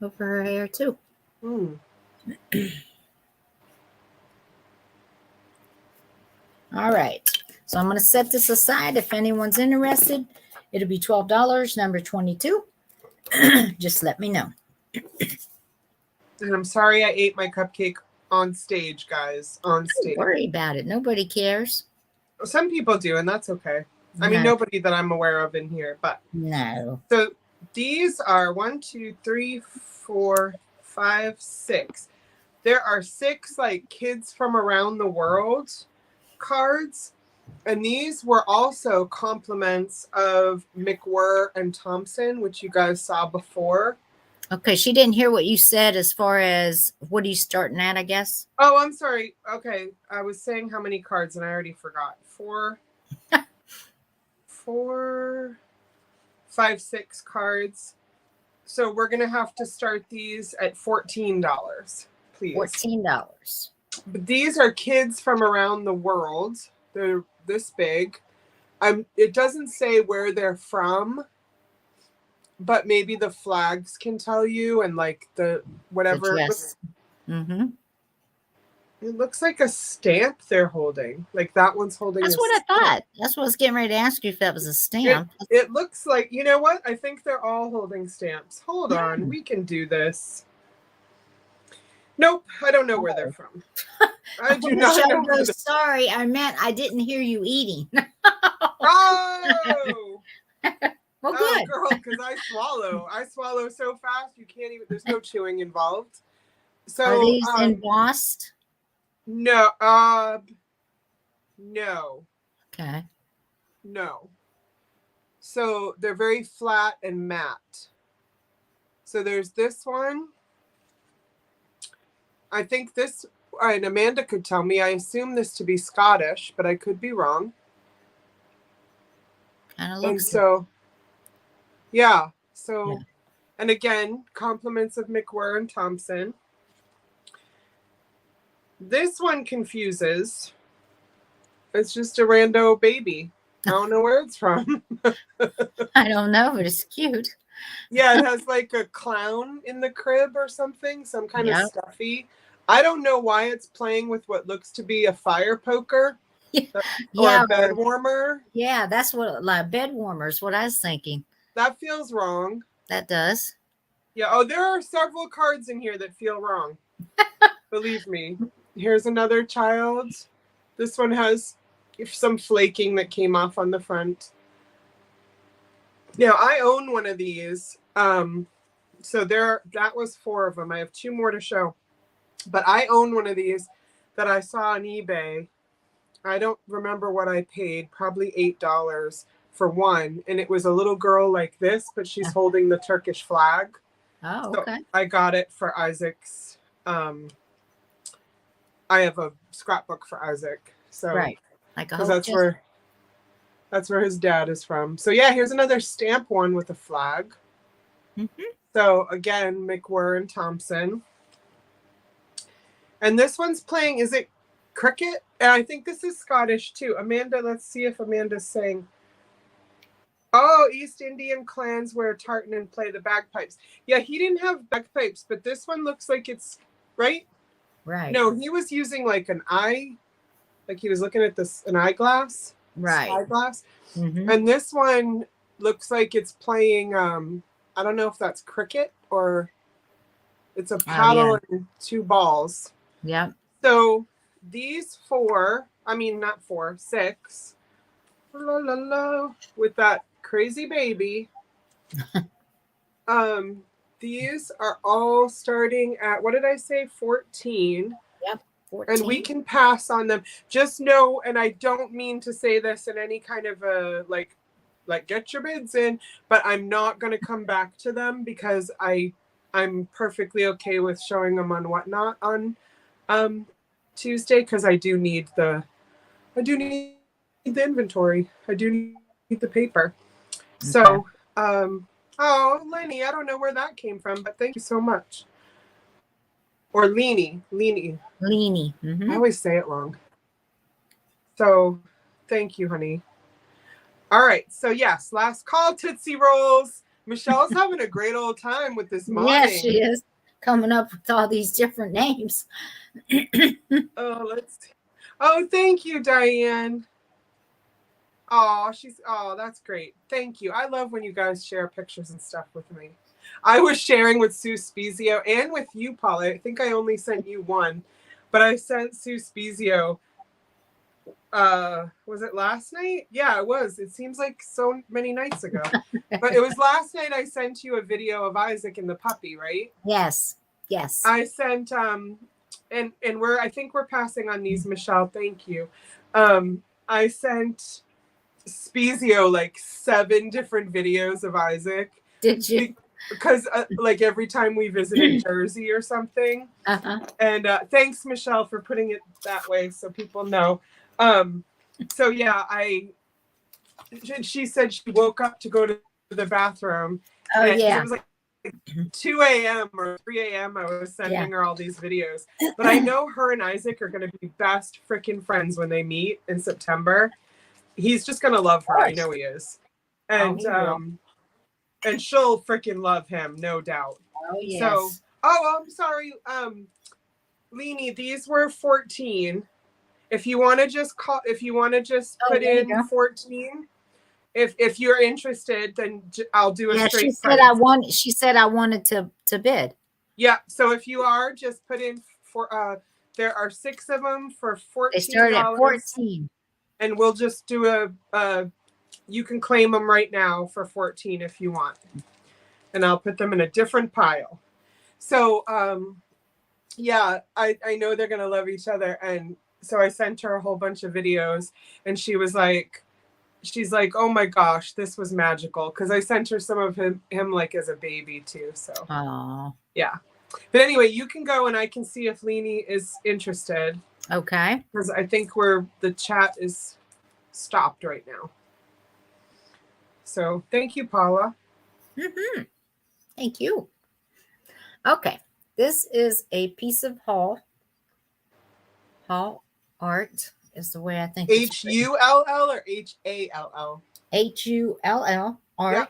over her hair too. All right. So I'm going to set this aside. If anyone's interested, it'll be $12, number 22. Just let me know. And I'm sorry I ate my cupcake on stage, guys. On stage. Don't worry about it. Nobody cares. Some people do, and that's okay. I mean, nobody that I'm aware of in here, but no. So these are 1, 2, 3, 4, 5, 6. There are 6 like kids from around the world cards, and these were also compliments of McWhirr and Thompson, which you guys saw before. Okay, she didn't hear what you said as far as what are you starting at, I guess. Oh, I'm sorry. Okay, I was saying how many cards, and I already forgot. 4, 5, 6 cards. So we're gonna have to start these at $14, please. $14. But these are kids from around the world. They're this big. It doesn't say where they're from, but maybe the flags can tell you, and like the whatever. It looks like a stamp they're holding. Like that one's holding. That's what I thought. That's what I was getting ready to ask you if that was a stamp. It looks like, you know what? I think they're all holding stamps. Hold on, we can do this. Nope, I don't know where they're from. I do not know. I'm so sorry. I meant I didn't hear you eating. Oh! Well, good. Girl, because I swallow so fast you can't even. There's no chewing involved. So are these embossed? No. No. Okay. No. So they're very flat and matte. So there's this one. I think this, and Amanda could tell me, I assume this to be Scottish, but I could be wrong. Kind of And looks so, yeah. So, Yeah. and again, compliments of Ware and Thompson. This one confuses. It's just a rando baby. I don't know where it's from. I don't know, but it's cute. Yeah, it has like a clown in the crib or something, some kind of Yep. stuffy. I don't know why it's playing with what looks to be a fire poker or Yeah, a bed warmer. yeah, that's what, like bed warmers, what I was thinking. That feels wrong. That does. Yeah. Oh, there are several cards in here that feel wrong. Believe me. Here's another child. This one has some flaking that came off on the front. Now, I own one of these. So that was 4 of them. I have 2 more to show. But I own one of these that I saw on eBay. I don't remember what I paid, probably $8 for one. And it was a little girl like this, but she's holding the Turkish flag. Oh, So okay. I got it for Isaac's. I have a scrapbook for Isaac. So Right. Like a because whole that's where his dad is from. So yeah, here's another stamp one with a flag. Mm-hmm. So again, Ware and Thompson. And this one's playing, is it cricket? And I think this is Scottish too. Amanda, let's see if Amanda's saying. Oh, East Indian clans where tartan and play the bagpipes. Yeah, he didn't have bagpipes, but this one looks like it's right. Right. No, he was using like an eye, like he was looking at an eyeglass. Right. Eyeglass. Mm-hmm. And this one looks like it's playing. I don't know if that's cricket or it's a paddle and 2 balls. Yep. So these 4, I mean not 4, 6, la, la, la, with that crazy baby. These are all starting at, what did I say, 14. Yep. 14. And we can pass on them. Just know, and I don't mean to say this in any kind of a like get your bids in, but I'm not going to come back to them because I'm perfectly okay with showing them on Whatnot on Tuesday, because I do need the inventory. I do need the paper. Okay. So oh, Lenny, I don't know where that came from, but thank you so much. Or Leanie. Mm-hmm. I always say it wrong. So thank you, honey. All right. So yes, last call, Tootsie Rolls. Michelle's having a great old time with this modding. Yes, she is. Coming up with all these different names. Oh, thank you, Diane. Oh, that's great. Thank you. I love when you guys share pictures and stuff with me. I was sharing with Sue Spezio and with you, Paula. I think I only sent you one, but I sent Sue Spezio. Was it last night? Yeah, it was. It seems like so many nights ago. But it was last night I sent you a video of Isaac and the puppy, right? Yes. I sent and I think we're passing on these, Michelle. Thank you. I sent Spezio like 7 different videos of Isaac. Did you? Because like every time we visited Jersey or something. And thanks, Michelle, for putting it that way so people know. So yeah, she said she woke up to go to the bathroom. Oh, yeah. It was like 2 a.m. or 3 a.m. I was sending her all these videos. But I know her and Isaac are going to be best freaking friends when they meet in September. He's just going to love her. I know he is. And and she'll freaking love him, no doubt. Oh, yes. So, I'm sorry. Leanie, these were 14. If you want to just put in 14, if you're interested, then I'll do a straight. She said I wanted to bid. Yeah. So if you are, just put in for there are 6 of them for $14. They start at 14. And we'll just do you can claim them right now for 14 if you want. And I'll put them in a different pile. So yeah, I know they're gonna love each other. And so I sent her a whole bunch of videos, and she was like, she's like, oh my gosh, this was magical. Because I sent her some of him like as a baby too. So yeah. But anyway, you can go and I can see if Leanie is interested. Okay. Because I think the chat is stopped right now. So thank you, Paula. Mm-hmm. Thank you. Okay. This is a piece of Hall art is the way I think. Hull or HALL? HULL art.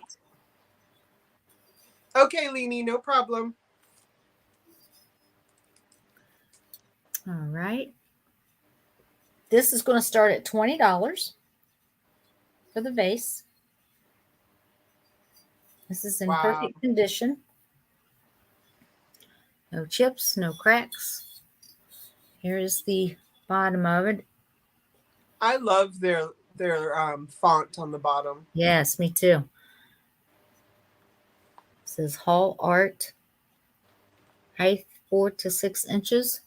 Yeah. Okay, Leanie, no problem. All right. This is going to start at $20 for the vase. This is in perfect condition. No chips, no cracks. Here is the bottom of it. I love their font on the bottom. Yes, me too. It says Hall Art, height 4 to 6 inches.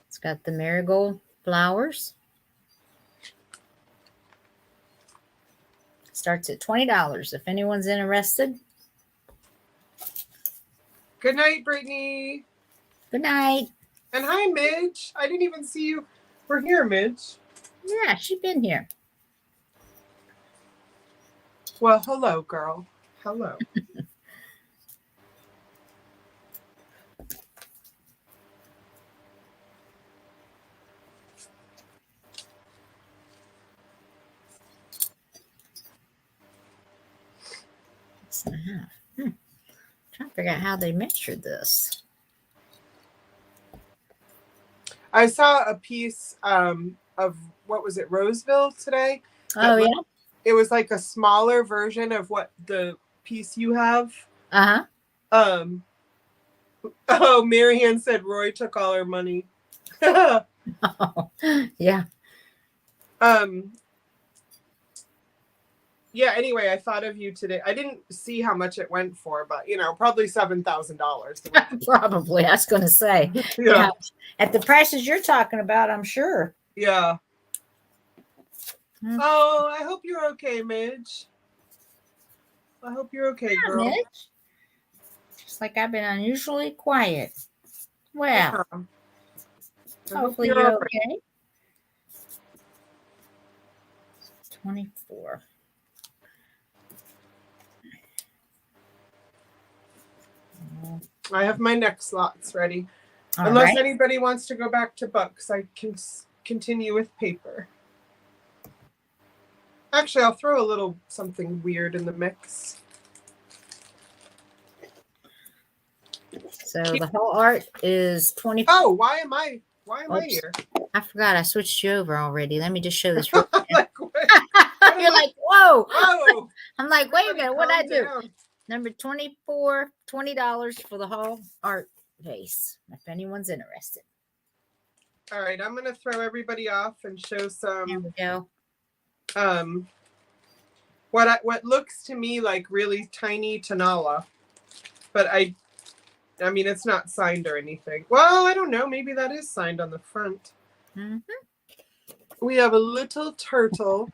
It's got the marigold flowers. Starts at $20 if anyone's interested. Good night, Brittany. Good night. And hi, Midge. I didn't even see you. We're here, Midge. Yeah, she's been here. Well, hello, girl. Hello. Trying to figure out how they measured this. I saw a piece of, what was it, Roseville today? Oh, yeah? It was like a smaller version of what the piece you have. Uh-huh. Oh, Marianne said Roy took all her money. Oh, yeah. Yeah, anyway, I thought of you today. I didn't see how much it went for, but, probably $7,000. Probably, I was going to say. Yeah. At the prices you're talking about, I'm sure. Yeah. Oh, I hope you're okay, Midge. I hope you're okay, girl. Midge. Just like I've been unusually quiet. Well, hopefully you're okay. 24. I have my next slots ready. All Unless right. anybody wants to go back to books, I can continue with paper. Actually, I'll throw a little something weird in the mix. So the whole art is 20. Oh, why am I here? I forgot I switched you over already. Let me just show this real quick. Like, what? You're like, whoa. Whoa. I'm like, wait a minute, what'd I do? Down. Number 24, $20 for the whole art vase, if anyone's interested. All right, I'm gonna throw everybody off and show some. There we go. What looks to me like really tiny Tanala, but I mean it's not signed or anything. Well, I don't know. Maybe that is signed on the front. Mm-hmm. We have a little turtle.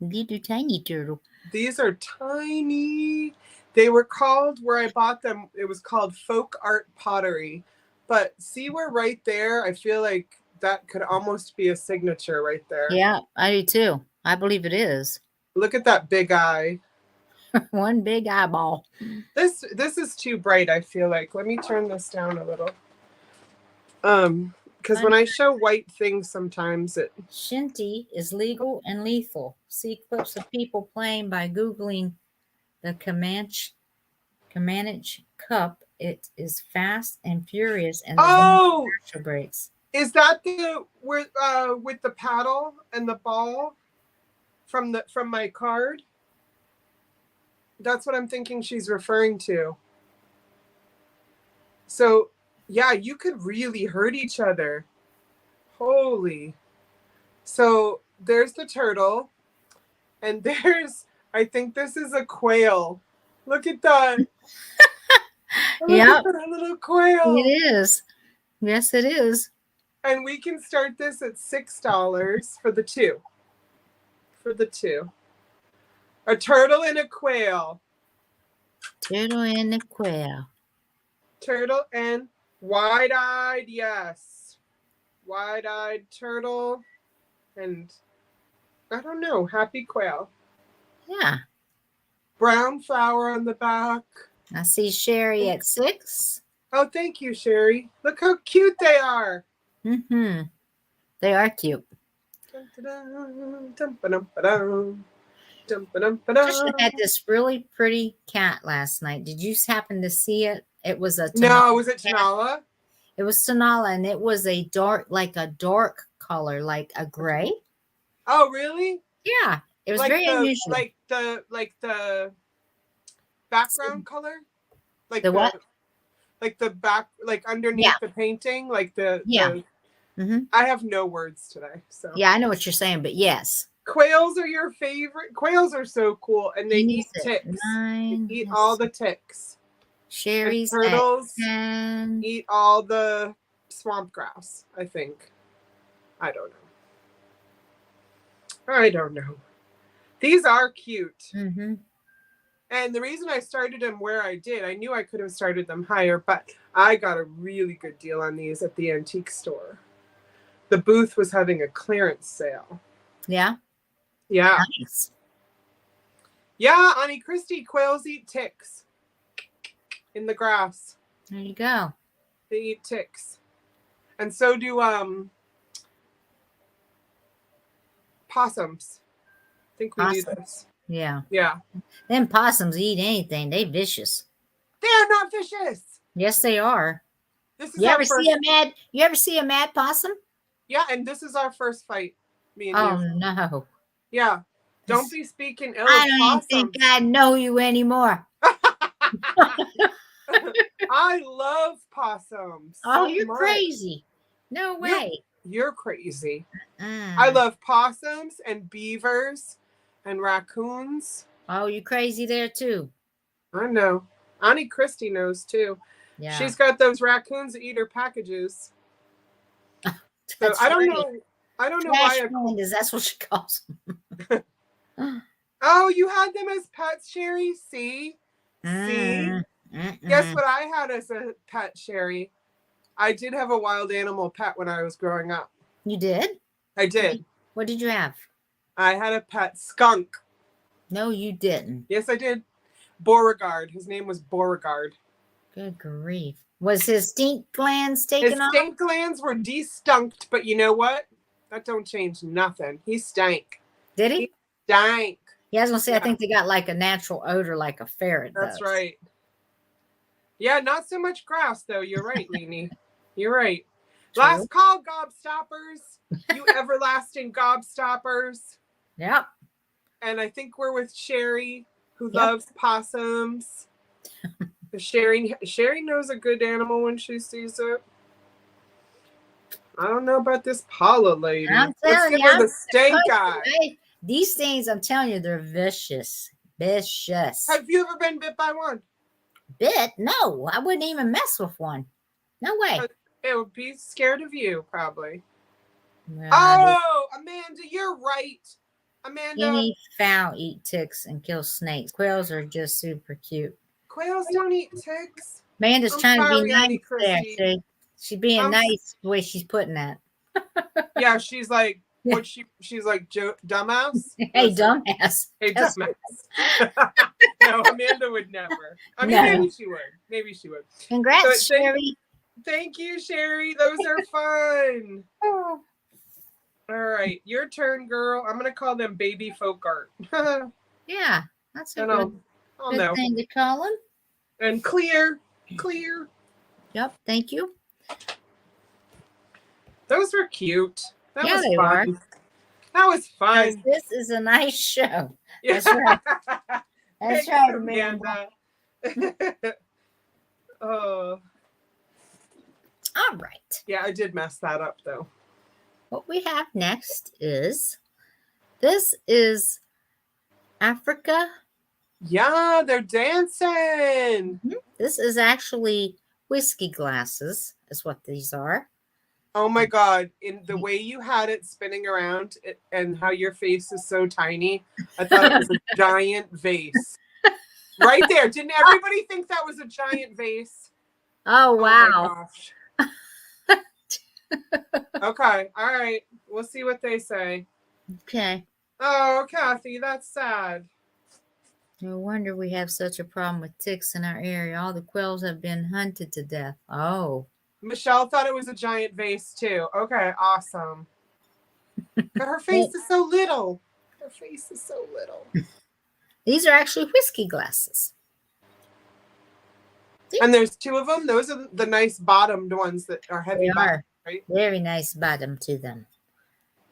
Little tiny turtle. These are tiny. They were called, where I bought them, it was called Folk Art Pottery. But see, we're right there. I feel like that could almost be a signature right there. Yeah, I do too. I believe it is. Look at that big eye. One big eyeball. This is too bright, I feel like. Let me turn this down a little. Because when I show white things, sometimes it... Shinty is legal and lethal. See clips of people playing by Googling the Comanche Cup. It is fast and furious and natural breaks. Is that the with the paddle and the ball from my card? That's what I'm thinking she's referring to. So yeah, you could really hurt each other. Holy. So there's the turtle. And there's, I think this is a quail. Look at that. Yeah. Look at that little quail. It is. Yes, it is. And we can start this at $6 for the two. For the two. A turtle and a quail. Turtle and the quail. Turtle and wide-eyed, yes. Wide-eyed turtle and, I don't know, happy quail. Yeah. Brown flower on the back. I see Sherry at 6. Oh, thank you, Sherry. Look how cute they are. Mm-hmm. They are cute. Trisha had this really pretty cat last night. Did you happen to see it? It was a No, was it Tanala? It was Sonala, and it was a dark color, like a gray. Oh, really? Yeah, it was like very unusual. Like the background color, like the what? Like the back, like underneath the painting, like the Mm-hmm. I have no words today, so yeah, I know what you're saying, but yes. Quails are your favorite. Quails are so cool, and they eat ticks. They eat all the ticks. Sherry's and turtles at eat all the swamp grass, I think. I don't know. These are cute. Mm-hmm. And the reason I started them where I did, I knew I could have started them higher, but I got a really good deal on these at the antique store. The booth was having a clearance sale. Yeah? Yeah. Nice. Yeah, Auntie Christy, quails eat ticks in the grass. There you go. They eat ticks. And so do possums. I think we do this. Yeah. Yeah. Them possums eat anything. They vicious. They are not vicious. Yes, they are. This is You ever see a mad possum? Yeah, and this is our first fight. Me and Oh you. no. Yeah. Don't be speaking ill of I don't possums. even think I know you anymore. I love possums. Oh, so you're much. crazy. No way. You're crazy. I love possums and beavers and raccoons. Oh, you crazy there too. I know. Auntie Christy knows too. Yeah. She's got those raccoons that eat her packages. So I don't know. I don't know why. That's what she calls them. Oh, you had them as pets, Sherry? See? Guess what I had as a pet, Sherry? I did have a wild animal pet when I was growing up. You did? I did. What did you have? I had a pet skunk. No, you didn't. Yes, I did. Beauregard. His name was Beauregard. Good grief. Was his stink glands taken off? His stink glands were destunked, but you know what? That don't change nothing. He stank. Did he? He stank. Yeah, I was going to say, I think they got like a natural odor like a ferret does. That's right. Yeah, not so much grass, though. You're right, Leanie. You're right. True. Last call, gobstoppers. You everlasting gobstoppers. Yep. And I think we're with Sherry, who loves possums. Sherry knows a good animal when she sees it. I don't know about this Paula lady. I'm Let's give her the stank eye. These things, I'm telling you, they're vicious. Vicious. Have you ever been bit by one? Bit? No, I wouldn't even mess with one. No way. It would be scared of you, probably. No, oh, Amanda, you're right. Amanda. Any fowl eat ticks and kill snakes. Quails are just super cute. Quails don't eat ticks. Amanda's trying to be nice there. She's being nice the way she's putting that. Yeah, she's like, what she's like, dumbass? Hey, dumbass. Hey, dumbass. No, Amanda would never. I mean, maybe she would. Maybe she would. Congrats, Sherry. Thank you, Sherry. Those are fun. Oh. All right, your turn, girl. I'm gonna call them baby folk art. Yeah, that's a I'll good know. thing to call them. And clear. Yep, thank you. Those were cute. That was they fun. are. That was fun. This is a nice show. Yeah. That's right. That's right, Amanda. Oh. All right. Yeah, I did mess that up though. What we have next is Africa. Yeah, they're dancing. This is actually whiskey glasses, is what these are. Oh my God. In the way you had it spinning around and how your face is so tiny, I thought it was a giant vase. Right there. Didn't everybody think that was a giant vase? Oh, wow. Oh my gosh. Okay. All right. We'll see what they say. Okay. Oh, Kathy, that's sad. No wonder we have such a problem with ticks in our area. All the quails have been hunted to death. Oh. Michelle thought it was a giant vase too. Okay, awesome. But her face is so little. Her face is so little. These are actually whiskey glasses. And there's two of them. Those are the nice bottomed ones that are heavy. They bottom, are. right? Very nice bottom to them.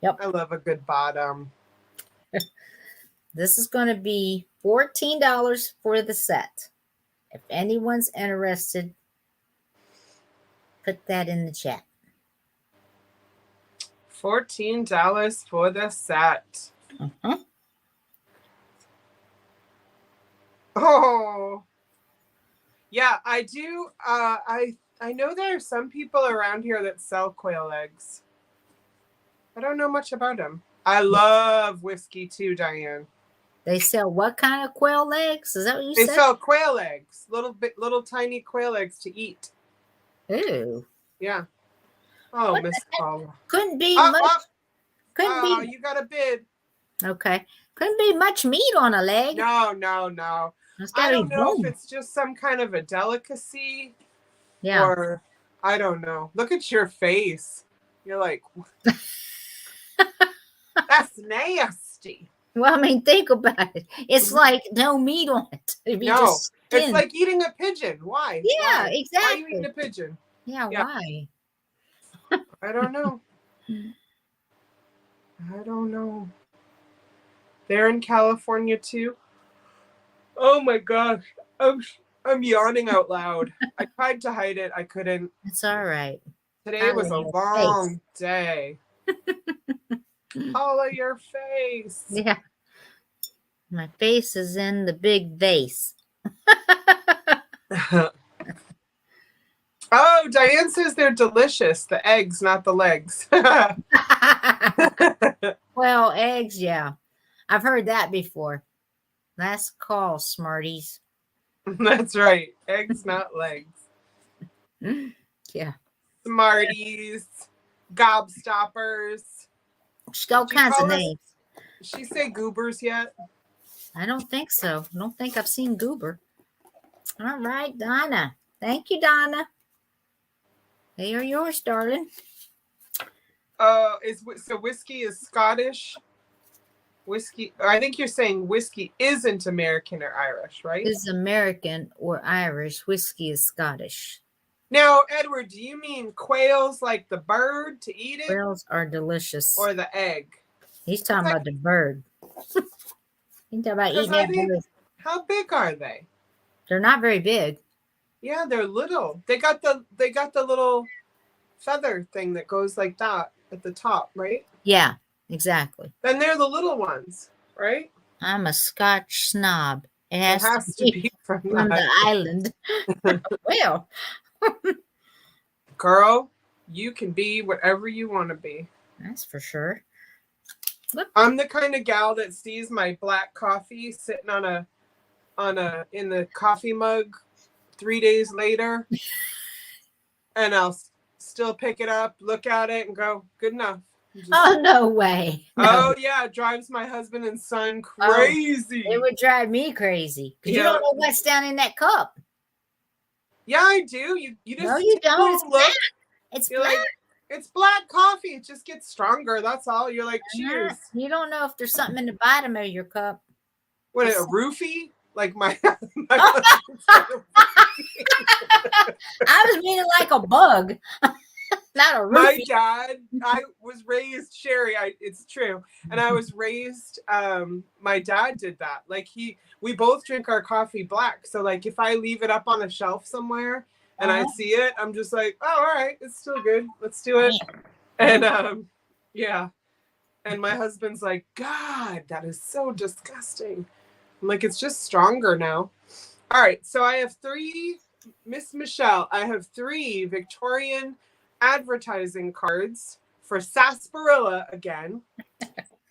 Yep. I love a good bottom. This is going to be $14 for the set. If anyone's interested, put that in the chat. $14 for the set. Uh-huh. Oh, yeah, I do. I know there are some people around here that sell quail eggs. I don't know much about them. I love whiskey too, Diane. They sell what kind of quail eggs? Is that what you said? They sell quail eggs, little tiny quail eggs to eat. Ooh. Yeah. Oh, What Miss Paula. Couldn't be much. Couldn't Oh, be. you got a bid. Okay. Couldn't be much meat on a leg. No. It's I gotta don't be know bone. if it's just some kind of a delicacy. Yeah. Or I don't know. Look at your face. You're like, that's nasty. Well, I mean, think about it. It's like no meat on it. It'd be No, just skin. it's like eating a pigeon. Why? Yeah, Why? exactly. Why are you eating a pigeon? Yeah, Yeah. why? I don't know. I don't know. They're in California too. Oh my gosh. I'm yawning out loud. I tried to hide it. I couldn't. It's all right. Today was a Paula, your long day. Paula, your face. Yeah. My face is in the big vase. Oh, Diane says they're delicious. The eggs, not the legs. Well, eggs, yeah. I've heard that before. Last call, smarties. That's right. Eggs, not legs. Yeah. Smarties, gobstoppers. She's got all Did you kinds of call us- names. Did she say goobers yet? I don't think so. I don't think I've seen Goober. All right, Donna. Thank you, Donna. They are yours, darling. So whiskey is Scottish. Whiskey, I think you're saying whiskey isn't American or Irish, right? Is American or Irish. Whiskey is Scottish. Now, Edward, do you mean quails like the bird to eat it? Quails are delicious. Or the egg? He's talking about the bird. He's talking about eating that bird. How big are they? They're not very big. Yeah, they're little. They got the little feather thing that goes like that at the top, right? Yeah, exactly. Then they're the little ones, right? I'm a Scotch snob. It It has, has to be from from that. the island. Well, Girl, you can be whatever you want to be. that's for sure. I'm the kind of gal that sees my black coffee sitting in the coffee mug 3 days later, and I'll still pick it up, look at it, and go, good enough. Oh, no way. No. Oh yeah, it drives my husband and son crazy. It would drive me crazy. Because you don't know what's down in that cup. Yeah, I do. You just No, you don't. It's look. black. It's You're black. like, it's black coffee. It just gets stronger. That's all. You're like, cheers. You don't know if there's something in the bottom of your cup. What, a roofie? Like my I was meaning like a bug, not a roofie. My dad, I was raised, Sherry, it's true. And I was raised, my dad did that. Like we both drink our coffee black. So like if I leave it up on a shelf somewhere and I see it, I'm just like, oh, all right, it's still good. Let's do it. And yeah. And my husband's like, God, that is so disgusting. I'm like, it's just stronger now. All right. So I have 3, Miss Michelle, I have 3 Victorian advertising cards for sarsaparilla again.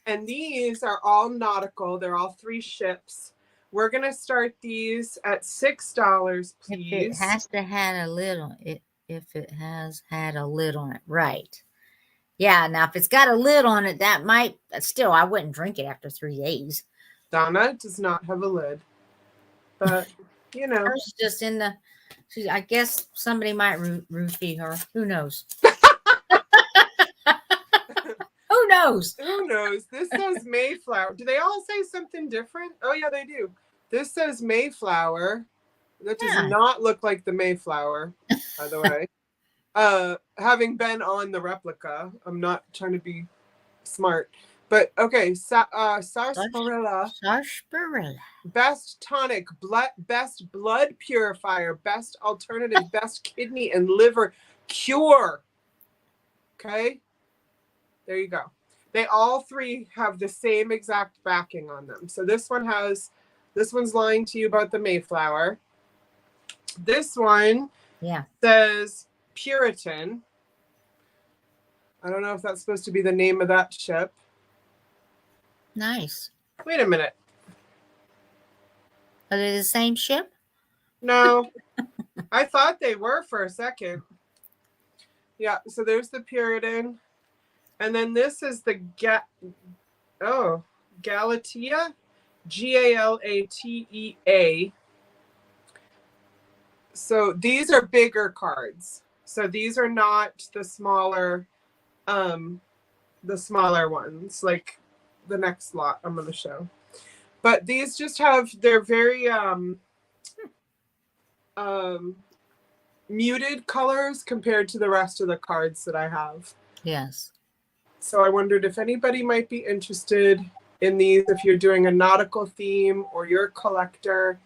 And these are all nautical. They're all 3 ships. We're going to start these at $6, please. If it has to had a lid on it, if it has had a lid on it, right. Yeah, now if it's got a lid on it, that might, still, I wouldn't drink it after 3 days. Donna does not have a lid. But, you know. Hers just in the, I guess somebody might roofie her. Who knows? Who knows? Who knows? This says Mayflower. Do they all say something different? Oh, yeah, they do. This says Mayflower. That does not look like the Mayflower, by the way. Having been on the replica, I'm not trying to be smart. But, okay, sarsaparilla. Sarsaparilla. Best tonic, best blood purifier, best alternative, best kidney and liver cure. Okay? There you go. They all 3 have the same exact backing on them. So this one's lying to you about the Mayflower. This one says Puritan. I don't know if that's supposed to be the name of that ship. Nice. Wait a minute. Are they the same ship? No. I thought they were for a second. Yeah, so there's the Puritan. And then this is the Galatea. Galatea. So these are bigger cards. So these are not the smaller ones, like the next lot I'm going to show. But these just they're very muted colors compared to the rest of the cards that I have. Yes. So I wondered if anybody might be interested in these, if you're doing a nautical theme or you're a collector.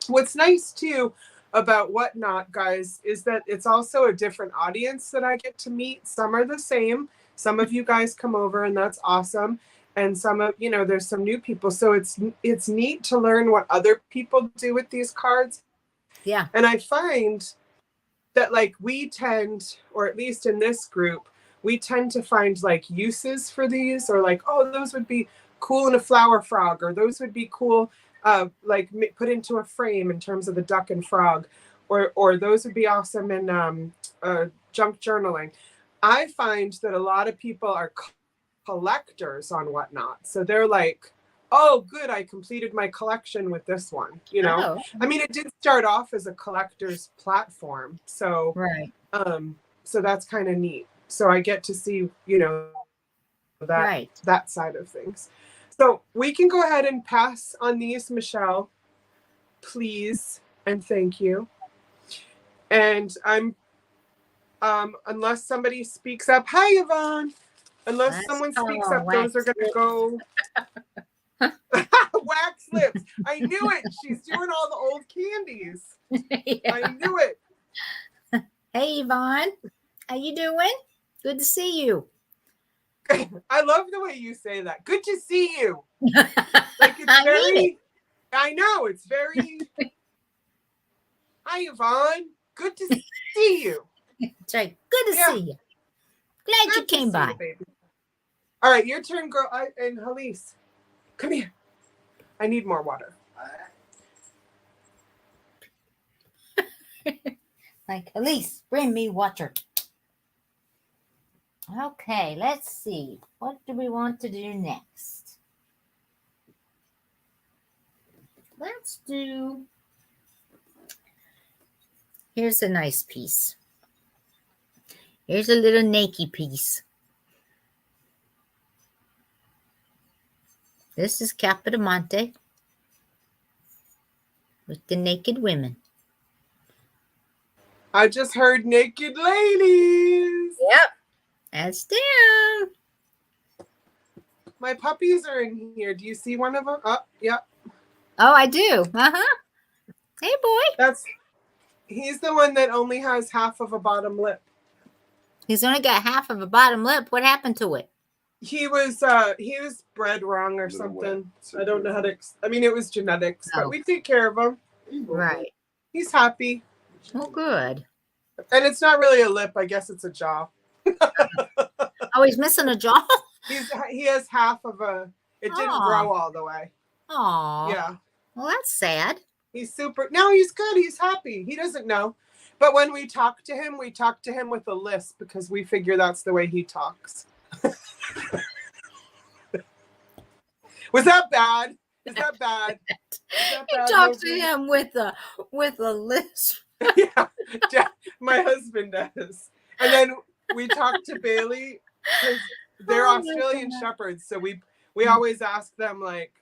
What's nice too about Whatnot, guys, is that it's also a different audience that I get to meet. Some are the same. Some of you guys come over and that's awesome. And some of, there's some new people. So it's neat to learn what other people do with these cards. Yeah. And I find that we tend, or at least in this group, we tend to find uses for these, or those would be cool in a flower frog, or those would be cool put into a frame in terms of the duck and frog, or those would be awesome in junk journaling. I find that a lot of people are collectors on Whatnot. So they're like, oh, good, I completed my collection with this one. Oh. I mean, it did start off as a collector's platform. So, right. So that's kind of neat. So I get to see, that side of things. So we can go ahead and pass on these, Michelle, please, and thank you. And I'm, unless somebody speaks up, hi, Yvonne. Unless someone speaks up, those are going to go. Wax lips. I knew it. She's doing all the old candies. Yeah. I knew it. Hey, Yvonne. How you doing? Good to see you. I love the way you say that. Good to see you. It's very, I know, it's very, hi, Yvonne. Good to see you. That's right. Good to see you. Glad you came by. You, baby. All right, your turn, girl. And Halise, come here. I need more water. Halise, bring me water. Okay, let's see. What do we want to do next? Let's do... Here's a nice piece. Here's a little naked piece. This is Capodimonte with the naked women. I just heard naked ladies. Yep. That's them. My puppies are in here. Do you see one of them? Oh, yep. Oh, I do. Uh-huh. Hey, boy. He's the one that only has half of a bottom lip. He's only got half of a bottom lip. What happened to it? He was bred wrong or something. I don't know how to. I mean, it was genetics, but we take care of him. Right. He's happy. Oh, good. And it's not really a lip. I guess it's a jaw. Oh, he's missing a jaw? He has half of a, it didn't grow all the way. Aw. Yeah. Well, that's sad. He's no, he's good. He's happy. He doesn't know. But when we talk to him with a lisp because we figure that's the way he talks. Was that bad? Is that bad? You talk to him with a lisp. Yeah, my husband does. And then we talk to Bailey because they're Australian shepherds. So we always ask them like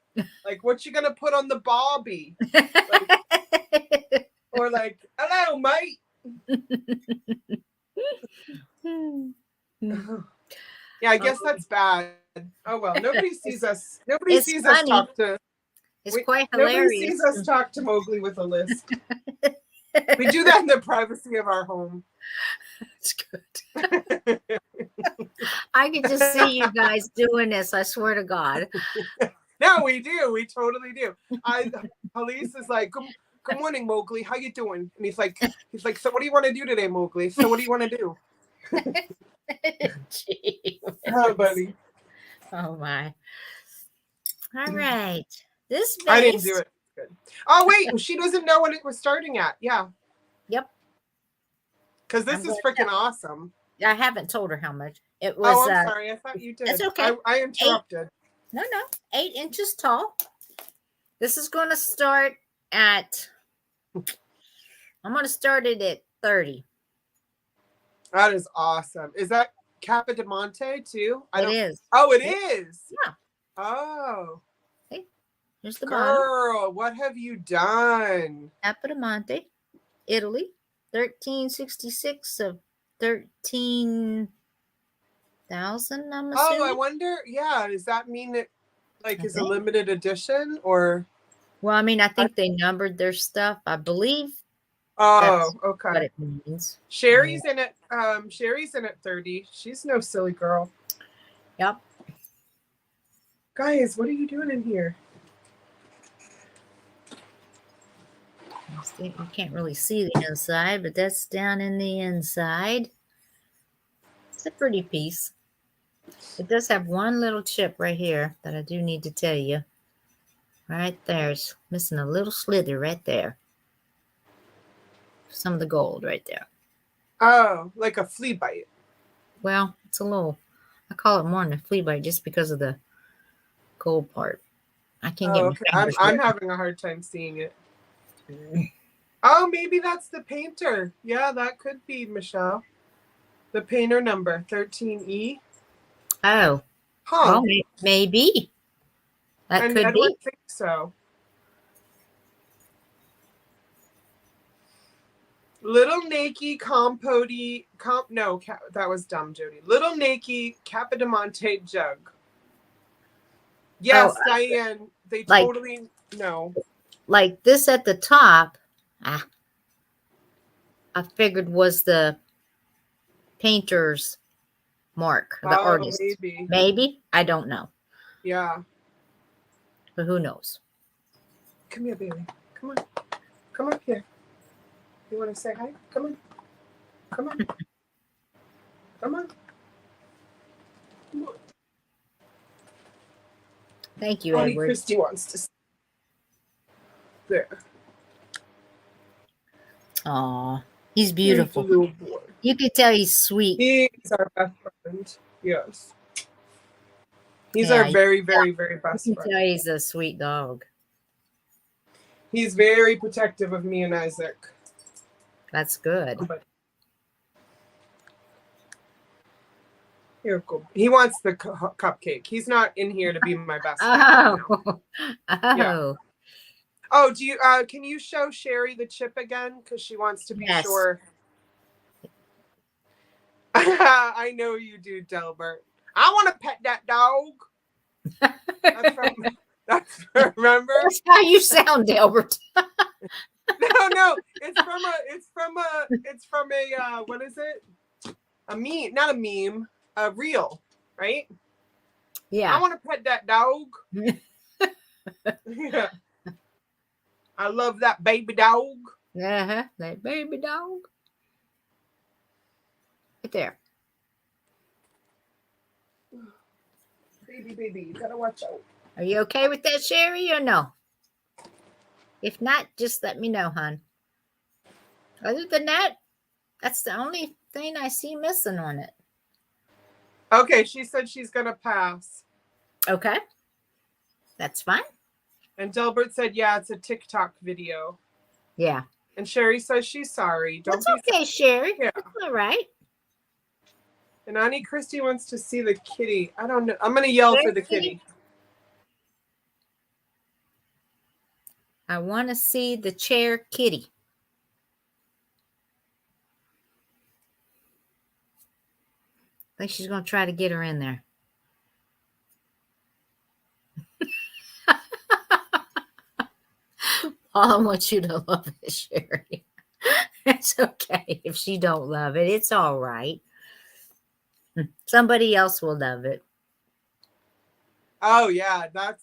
what you gonna put on the bobby? Or like, hello, mate. Yeah, I guess that's bad. Oh well, nobody sees us. Nobody sees us talk to. It's quite hilarious. Nobody sees us talk to Mowgli with a lisp. We do that in the privacy of our home. It's good. I can just see you guys doing this. I swear to God. No, we do. We totally do. Police is like, good morning, Mowgli. How you doing? And he's like, so what do you want to do today, Mowgli? So what do you want to do? Oh, buddy. Oh my. All right. This vase, I didn't do it. Good. Oh wait, she doesn't know what it was starting at. Yeah. Yep. Because this is freaking awesome. I haven't told her how much it was. Oh, I'm sorry. I thought you did. It's okay. I interrupted. No, 8 inches tall. This is going to start at. I'm going to start it at 30. That is awesome. Is that Capodimonte too? It is. Oh, it is. Yeah. Oh. Okay. Here's the Girl, bottom. what have you done? Capodimonte, Italy, 1366 of 13,000. I'm assuming. Oh, I wonder. Yeah, does that mean it is a limited edition or? Well, I mean, I think they numbered their stuff. I believe. Oh, okay. What it means. Sherry's in it. Sherry's in at 30. She's no silly girl. Yep. Guys, what are you doing in here? You can't really see the inside, but that's down in the inside. It's a pretty piece. It does have one little chip right here that I do need to tell you. Right there. It's missing a little slither right there. Some of the gold right there. Oh, like a flea bite. Well, it's a little, I call it more than a flea bite just because of the gold part. I can't get my fingers I'm having a hard time seeing it. Oh, maybe that's the painter. Yeah, that could be Michelle. The painter number 13E. Oh. Huh. Well, maybe. That could be. I don't think so. Little Nakey Compoti that was dumb, Jody. Little Nakey Capodimonte jug. Yes, Diane. They totally know. Like this at the top, I figured was the painter's mark, the artist. Maybe. I don't know. Yeah. But who knows? Come here, baby. Come on. Come up here. You want to say hi? Come on. Come on. Come on. Come on. Thank you, Edward. Christy wants to. There. Aw, he's beautiful. Little boy. You can tell he's sweet. He's our best friend. Yes. He's our very, very, very best friend. Tell he's a sweet dog. He's very protective of me and Isaac. That's good. Here, go. He wants the cupcake. He's not in here to be my best friend. Oh. Yeah. Oh, do you? Can you show Sherry the chip again? Because she wants to be sure. I know you do, Delbert. I want to pet that dog. Remember? That's how you sound, Delbert. No. It's from a what is it? A meme, not a meme, a reel, right? Yeah. I want to pet that dog. Yeah. I love that baby dog. That baby dog. there. Baby, you gotta watch out. Are you okay with that, Sherry, or no? If not, just let me know, hon. Other than that, that's the only thing I see missing on it. Okay, she said she's gonna pass. Okay. That's fine. And Delbert said, yeah, it's a TikTok video. Yeah. And Sherry says she's sorry. That's okay, Sherry. Yeah. That's all right. And Auntie Christy wants to see the kitty. I don't know. I'm going to yell for the kitty. I want to see the chair kitty. I think she's going to try to get her in there. Paula wants you to love it, Sherry. It's okay if she don't love it. It's all right. Somebody else will love it. Oh, yeah. That's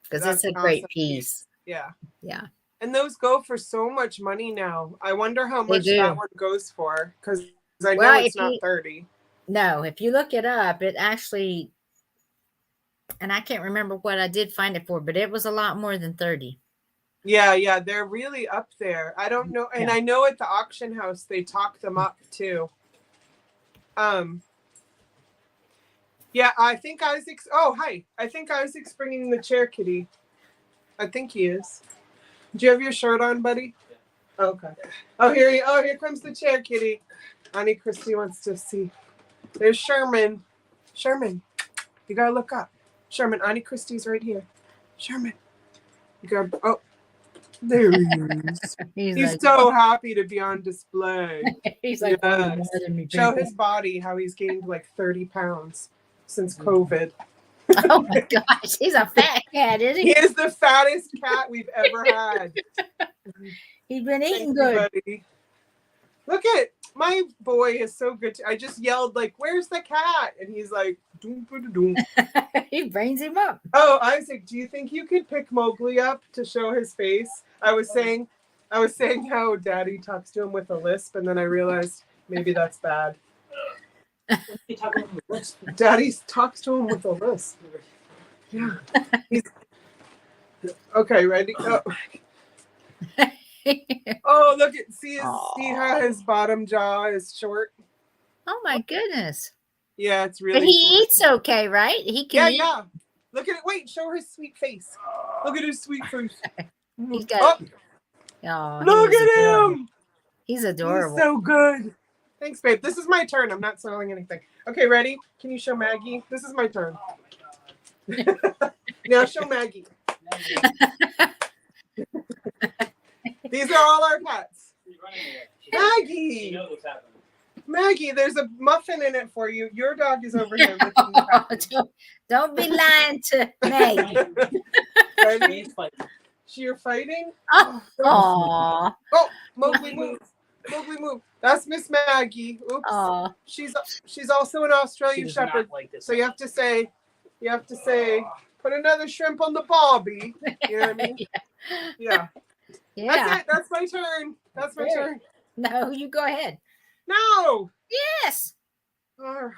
because it's a great awesome piece. Yeah. Yeah. And those go for so much money now. I wonder how much that one goes for, because I know it's not 30. No, if you look it up, it actually, and I can't remember what I did find it for, but it was a lot more than 30. Yeah, they're really up there. I don't know, and I know at the auction house they talk them up too. Yeah, I think Isaac's. Oh, hi! I think Isaac's bringing the chair kitty. I think he is. Do you have your shirt on, buddy? Yeah. Okay. Oh, here comes the chair kitty. Auntie Christy wants to see. There's Sherman. Sherman, you gotta look up. Sherman, Auntie Christy's right here. Sherman, you gotta. Oh, there he is. He's like, so happy to be on display. He's like, show his body how he's gained like 30 pounds since COVID. Oh my gosh, he's a fat cat, isn't he? He is the fattest cat we've ever had. He's been eating good. Buddy. Look at my boy is so good. I just yelled like, "Where's the cat?" And he's like, "Doom, doom." He brings him up. Oh, Isaac, do you think you could pick Mowgli up to show his face? I was saying how Daddy talks to him with a lisp, and then I realized maybe that's bad. Daddy talks to him with a lisp. Yeah. Okay, ready? Oh. Oh, look at see how his bottom jaw is short. Oh my goodness. Yeah, it's really. But he eats okay, right? He can. Eat. Yeah. Look at it. Wait, show his sweet face. Look at his sweet face. He's got. Oh, look at him. He's adorable. He's so good. Thanks, babe. This is my turn. I'm not selling anything. Okay, ready? Can you show Maggie? This is my turn. Now show Maggie. These are all our pets. Maggie! Maggie, there's a muffin in it for you. Your dog is over here. Don't be lying to Maggie. Ready? You're fighting? Oh, oh, Mowgli move. Mowgli move. That's Miss Maggie. Oops. Aww. She's also an Australian Shepherd. Like so you have to say, put another shrimp on the barbie. You know what I mean? Yeah. That's it. That's my turn. That's my turn. No, you go ahead. No. Yes. All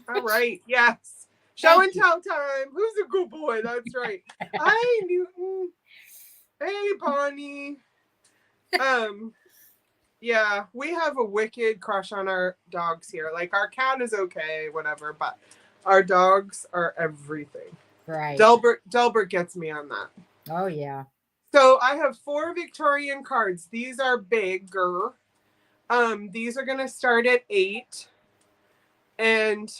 right. Yes. Show and tell time. Who's a good boy? That's right. Hi, Newton. Hey, Bonnie. Yeah, we have a wicked crush on our dogs here. Like, our cat is okay, whatever, but our dogs are everything. Right. Delbert gets me on that. Oh, yeah. So I have 4 Victorian cards. These are bigger. These are gonna start at 8. And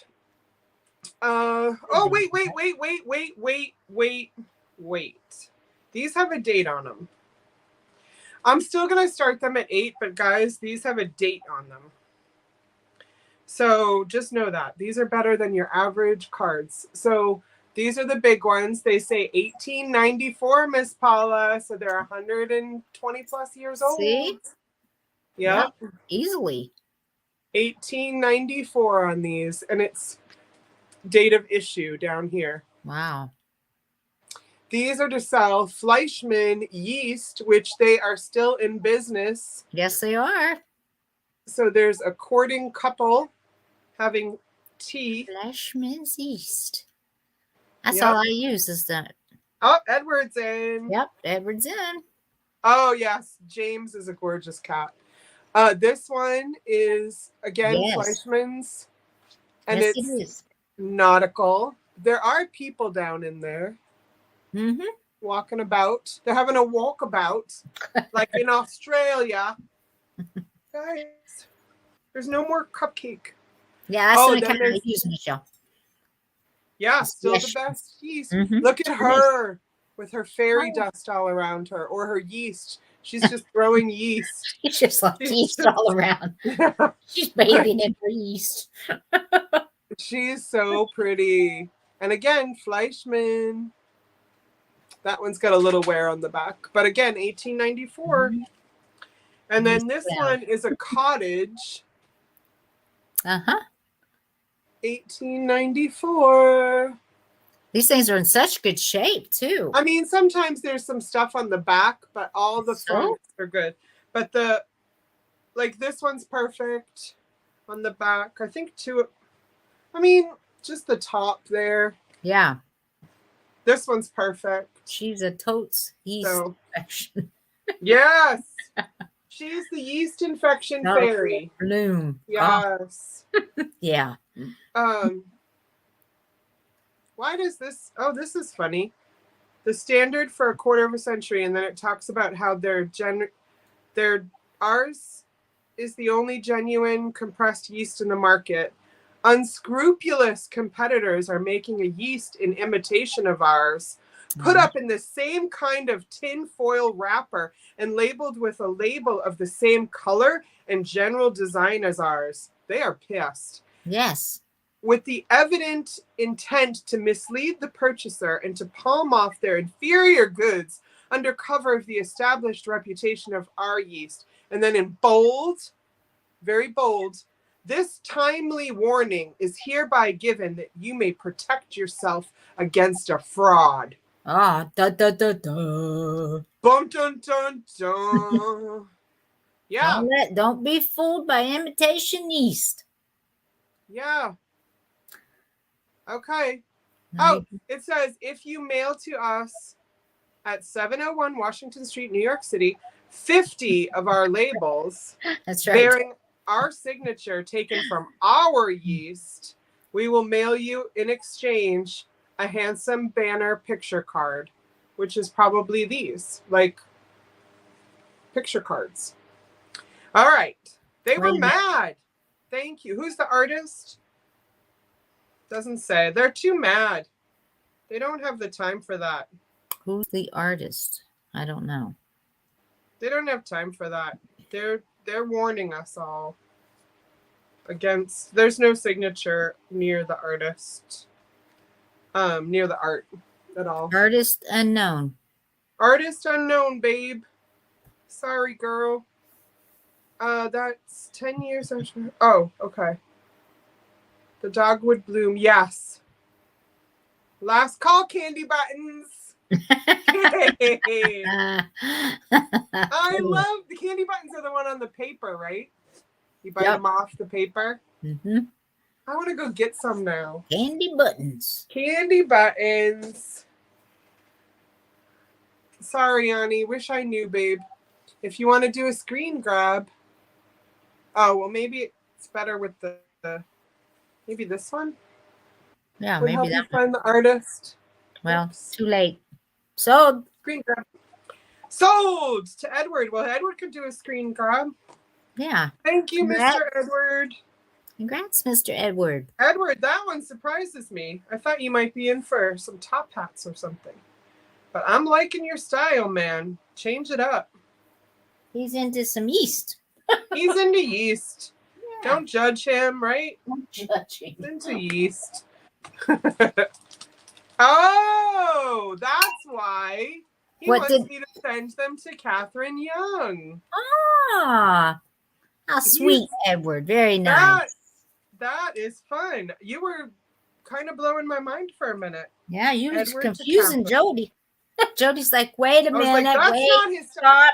oh wait. These have a date on them. I'm still gonna start them at 8, but guys, these have a date on them. So just know that. These are better than your average cards. So these are the big ones. They say 1894, Miss Paula. So they're 120 plus years old. See? Yeah. Easily. 1894 on these. And it's date of issue down here. Wow. These are to sell Fleischmann yeast, which they are still in business. Yes, they are. So there's a courting couple having tea. Fleischmann's yeast. That's Yep. all I use is that. Oh, Edward's in. Yep, Edward's in. Oh, yes. James is a gorgeous cat. This one is, again, Yes. Fleischmann's. And Yes, it's it is. nautical. There are people down in there Mm-hmm. walking about. They're having a walkabout, like in Australia. Guys, there's no more cupcake. Yeah, that's the only then kind I there's- use, Michelle. Yeah, It's still the yeast. best yeast. Mhm. Look at It's her with her fairy Oh. dust all around her, or her yeast. She's just throwing yeast. She's just like She's yeast just- all around. She's bathing in her yeast. She's so pretty. And again, Fleischmann. That one's got a little wear on the back. But again, 1894. Mhm. And then Nice this brown. one is a cottage. Uh-huh. 1894. These things are in such good shape, too. I mean, sometimes there's some stuff on the back, but all the So? fronts are good. But this one's perfect on the back. I think just the top there. Yeah. This one's perfect. She's a totes yeast So, infection. yes. She's the yeast infection Oh, fairy. Bloom. Yes. Oh, yeah. Why does this? Oh, this is funny. The standard for a quarter of a century, and then it talks about how ours is the only genuine compressed yeast in the market. Unscrupulous competitors are making a yeast in imitation of ours, put up in the same kind of tin foil wrapper and labeled with a label of the same color and general design as ours. They are pissed. Yes. With the evident intent to mislead the purchaser and to palm off their inferior goods under cover of the established reputation of our yeast. And then in bold, very bold, this timely warning is hereby given that you may protect yourself against a fraud. Ah, da da da da. Bum dun dun dun. Yeah. Don't be fooled by imitation yeast. Yeah. Okay. No, Oh, it says if you mail to us at 701 Washington Street, New York City, 50 of our labels that's right. bearing our signature taken from our yeast, we will mail you in exchange a handsome banner picture card, which is probably these, like picture cards. All right. They were mad. Thank you. Who's the artist? Doesn't say. They're too mad. They don't have the time for that. Who's the artist? I don't know. They don't have time for that. They're warning us all against. There's no signature near the artist. Near the art at all. Artist unknown. Artist unknown, babe. Sorry, girl. That's 10 years. Oh, okay. The dogwood bloom. Yes. Last call, candy buttons. Yay. I love the candy buttons are the one on the paper, right? You bite them off the paper. Mm-hmm. I want to go get some now. Candy buttons. Candy buttons. Sorry, Annie. Wish I knew, babe. If you want to do a screen grab. Oh, well, maybe it's better with the maybe this one? Yeah, Would maybe help that you one. find the artist. Well, Oops. too late. Sold. Screen grab. Sold to Edward. Well, Edward could do a screen grab. Yeah. Thank you, Congrats. Mr. Edward. Congrats, Mr. Edward. Edward, that one surprises me. I thought you might be in for some top hats or something. But I'm liking your style, man. Change it up. He's into some yeast. He's into yeast. Yeah. Don't judge him, right? Don't judge him. He's into yeast. Oh, that's why. He What wants did- me to send them to Catherine Young. Ah, how sweet, Edward. Very nice. That is fun. You were kind of blowing my mind for a minute. Yeah, you were Edward to confusing Catherine. Jody. Jody's like, wait a I was minute, like, that's wait, not his stop.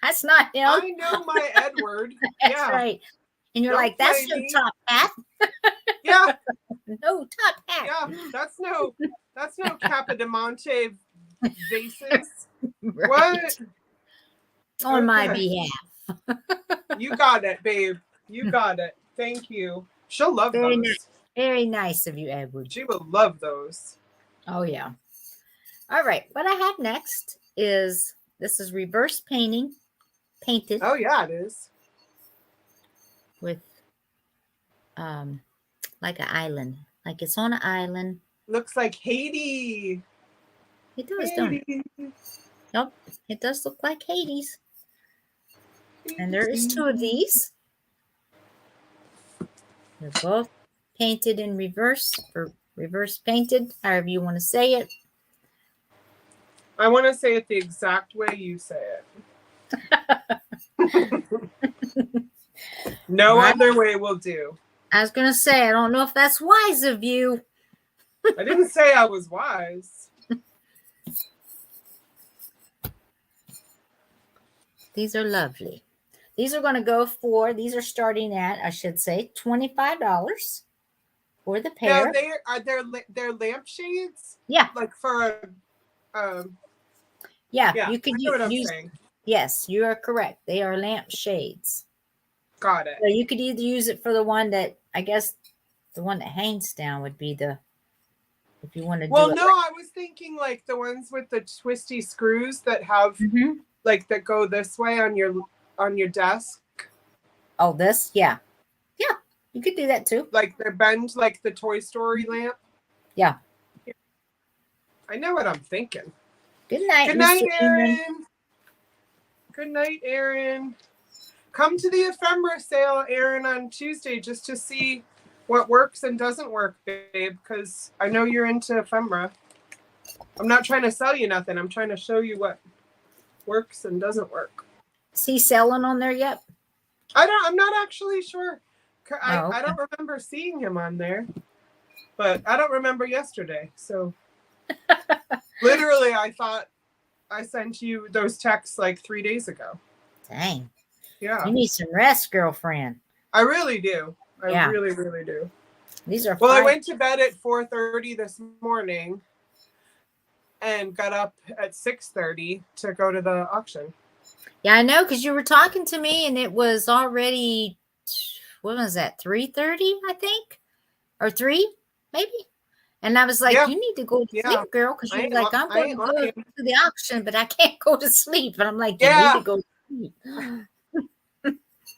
That's not him. I know my Edward. That's Yeah. right. And you're Don't like, that's play your me. top hat. Yeah. No top hat. Yeah. That's no Capodimonte vases. Right. What? On my Okay. behalf. You got it, babe. You got it. Thank you. She'll love Very those. nice. Very nice of you, Edward. She will love those. Oh, yeah. All right. What I have next is, this is reverse painted Oh, yeah, it is. with like an island. Like it's on an island. Looks like Haiti. It does, don't it? Haiti. Nope. It does look like Hades. And there is 2 of these. They're both painted in reverse, or reverse painted, however you want to say it. I want to say it the exact way you say it. No other way will do. I was going to say, I don't know if that's wise of you. I didn't say I was wise. These are lovely. These are going to go for, these are starting at, I should say, $25 for the pair. Now, they're lampshades? Yeah. Like for yeah, you could use, saying. Yes, you are correct. They are lampshades. Got it. So you could either use it for the one that, I guess, the one that hangs down would be the, if you want to do it. Well, no, I was thinking like the ones with the twisty screws that have like that go this way on your desk. Oh, this? Yeah. Yeah, you could do that too. Like they bend like the Toy Story lamp. Yeah. I know what I'm thinking. Good night, Good night, Mr. Aaron. Good night, Aaron. Come to the ephemera sale, Aaron, on Tuesday just to see what works and doesn't work, babe, because I know you're into ephemera. I'm not trying to sell you nothing. I'm trying to show you what works and doesn't work. Is he selling on there yet? I'm not actually sure. Okay. I don't remember seeing him on there, but I don't remember yesterday. So literally, I thought I sent you those texts like 3 days ago. Dang. Yeah. You need some rest, girlfriend. I really do. I really, really do. These are Well, I went to bed at 4:30 this morning and got up at 6:30 to go to the auction. Yeah, I know, because you were talking to me and it was already, what was that, 3:30, I think? Or 3, maybe? And I was like, you need to go to sleep, girl, because you're like, I'm going to go to the auction, but I can't go to sleep. And I'm like, you need to go to sleep.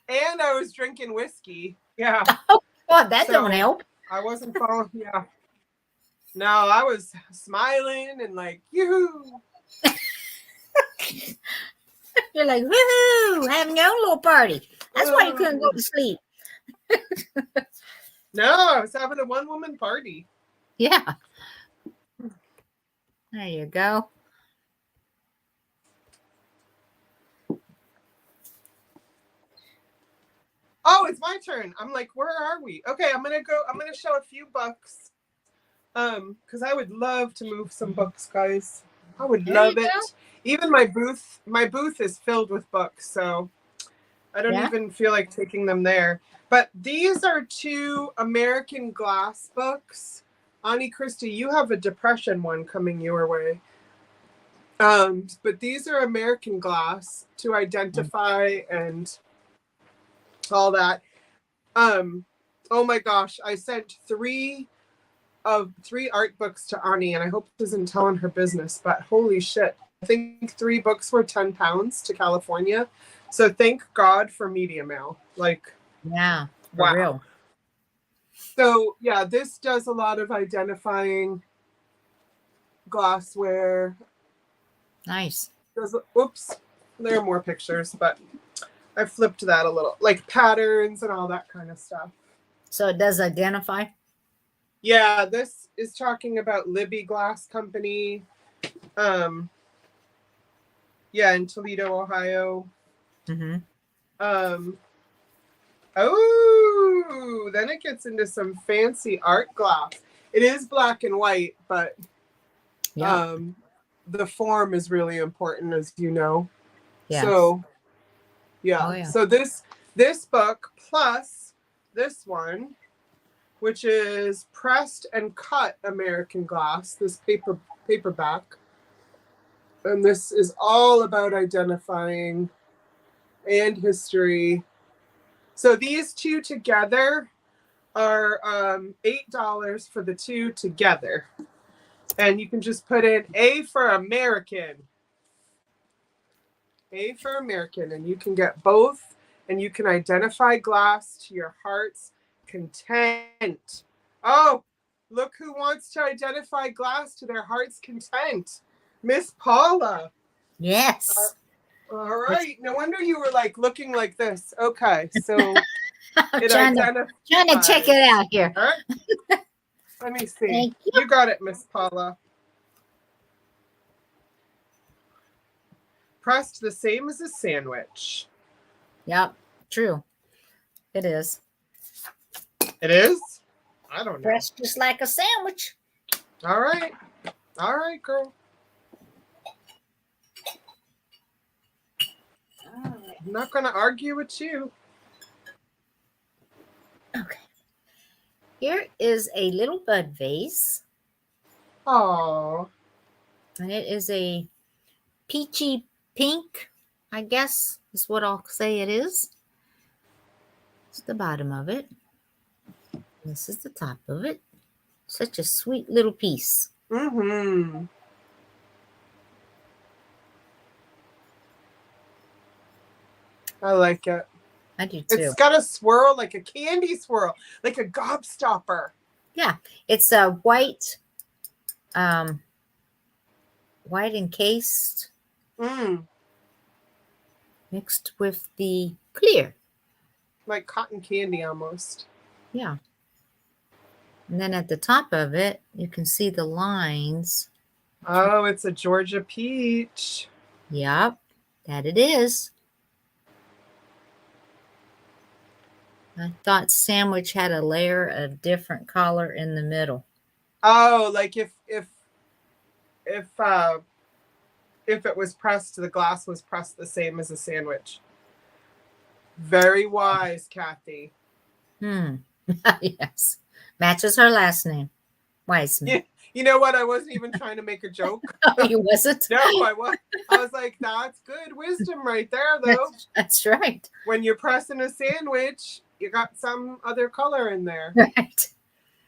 And I was drinking whiskey. Yeah. Oh, God, that don't help. I wasn't following. Yeah. No, I was smiling and like, yoo-hoo. You're like, woohoo, having your own little party. That's why you couldn't go to sleep. No, I was having a one-woman party. Yeah. There you go. Oh, it's my turn. I'm like, where are we? Okay, I'm gonna show a few books. Because I would love to move some books, guys. I would love it. Even my booth is filled with books, so I don't even feel like taking them there. But these are 2 American Glass books. Ani Christie, you have a depression one coming your way. But these are American Glass to identify and all that. Oh my gosh, I sent 3 art books to Ani, and I hope this isn't telling her business, but holy shit. I think 3 books were £10 to California. So thank God for Media Mail. Like, yeah, for real. So yeah, this does a lot of identifying glassware. Nice. Oops, there are more pictures, but I flipped that a little, like patterns and all that kind of stuff. So it does identify? Yeah, this is talking about Libby Glass Company. Yeah, in Toledo, Ohio. Oh, then it gets into some fancy art glass. It is black and white, but the form is really important, as you know. Yeah. So Yeah. Oh, yeah. So this book plus this one, which is pressed and cut American glass, this paperback. And this is all about identifying and history. So these two together are $8 for the two together. And you can just put in A for American. A for American. And you can get both. And you can identify glass to your heart's content. Oh, look who wants to identify glass to their heart's content. Miss Paula. Yes. All right. No wonder you were like looking like this. Okay. So I'm trying to check it out here. All right. Let me see. Thank you. You got it, Miss Paula. Pressed the same as a sandwich. Yep. True. It is. It is? I don't know. Pressed just like a sandwich. All right. All right, girl. All right. I'm not going to argue with you. Okay. Here is a little bud vase. Oh. And it is a peachy pink, I guess is what I'll say it is. It's the bottom of it. This is the top of it. Such a sweet little piece. Mm-hmm. I like it. I do too. It's got a swirl, like a candy swirl, like a gobstopper. Yeah, it's a white encased mixed with the clear. Like cotton candy almost. Yeah. And then at the top of it, you can see the lines. Oh, it's a Georgia peach. Yep, that it is. I thought sandwich had a layer of different color in the middle. Oh, like if it was pressed, the glass was pressed the same as a sandwich. Very wise, Kathy. Yes. Matches her last name. Wiseman. You know what? I wasn't even trying to make a joke. Oh, you wasn't? No, I was. I was like, that's good wisdom right there, though. That's right. When you're pressing a sandwich, you got some other color in there. Right.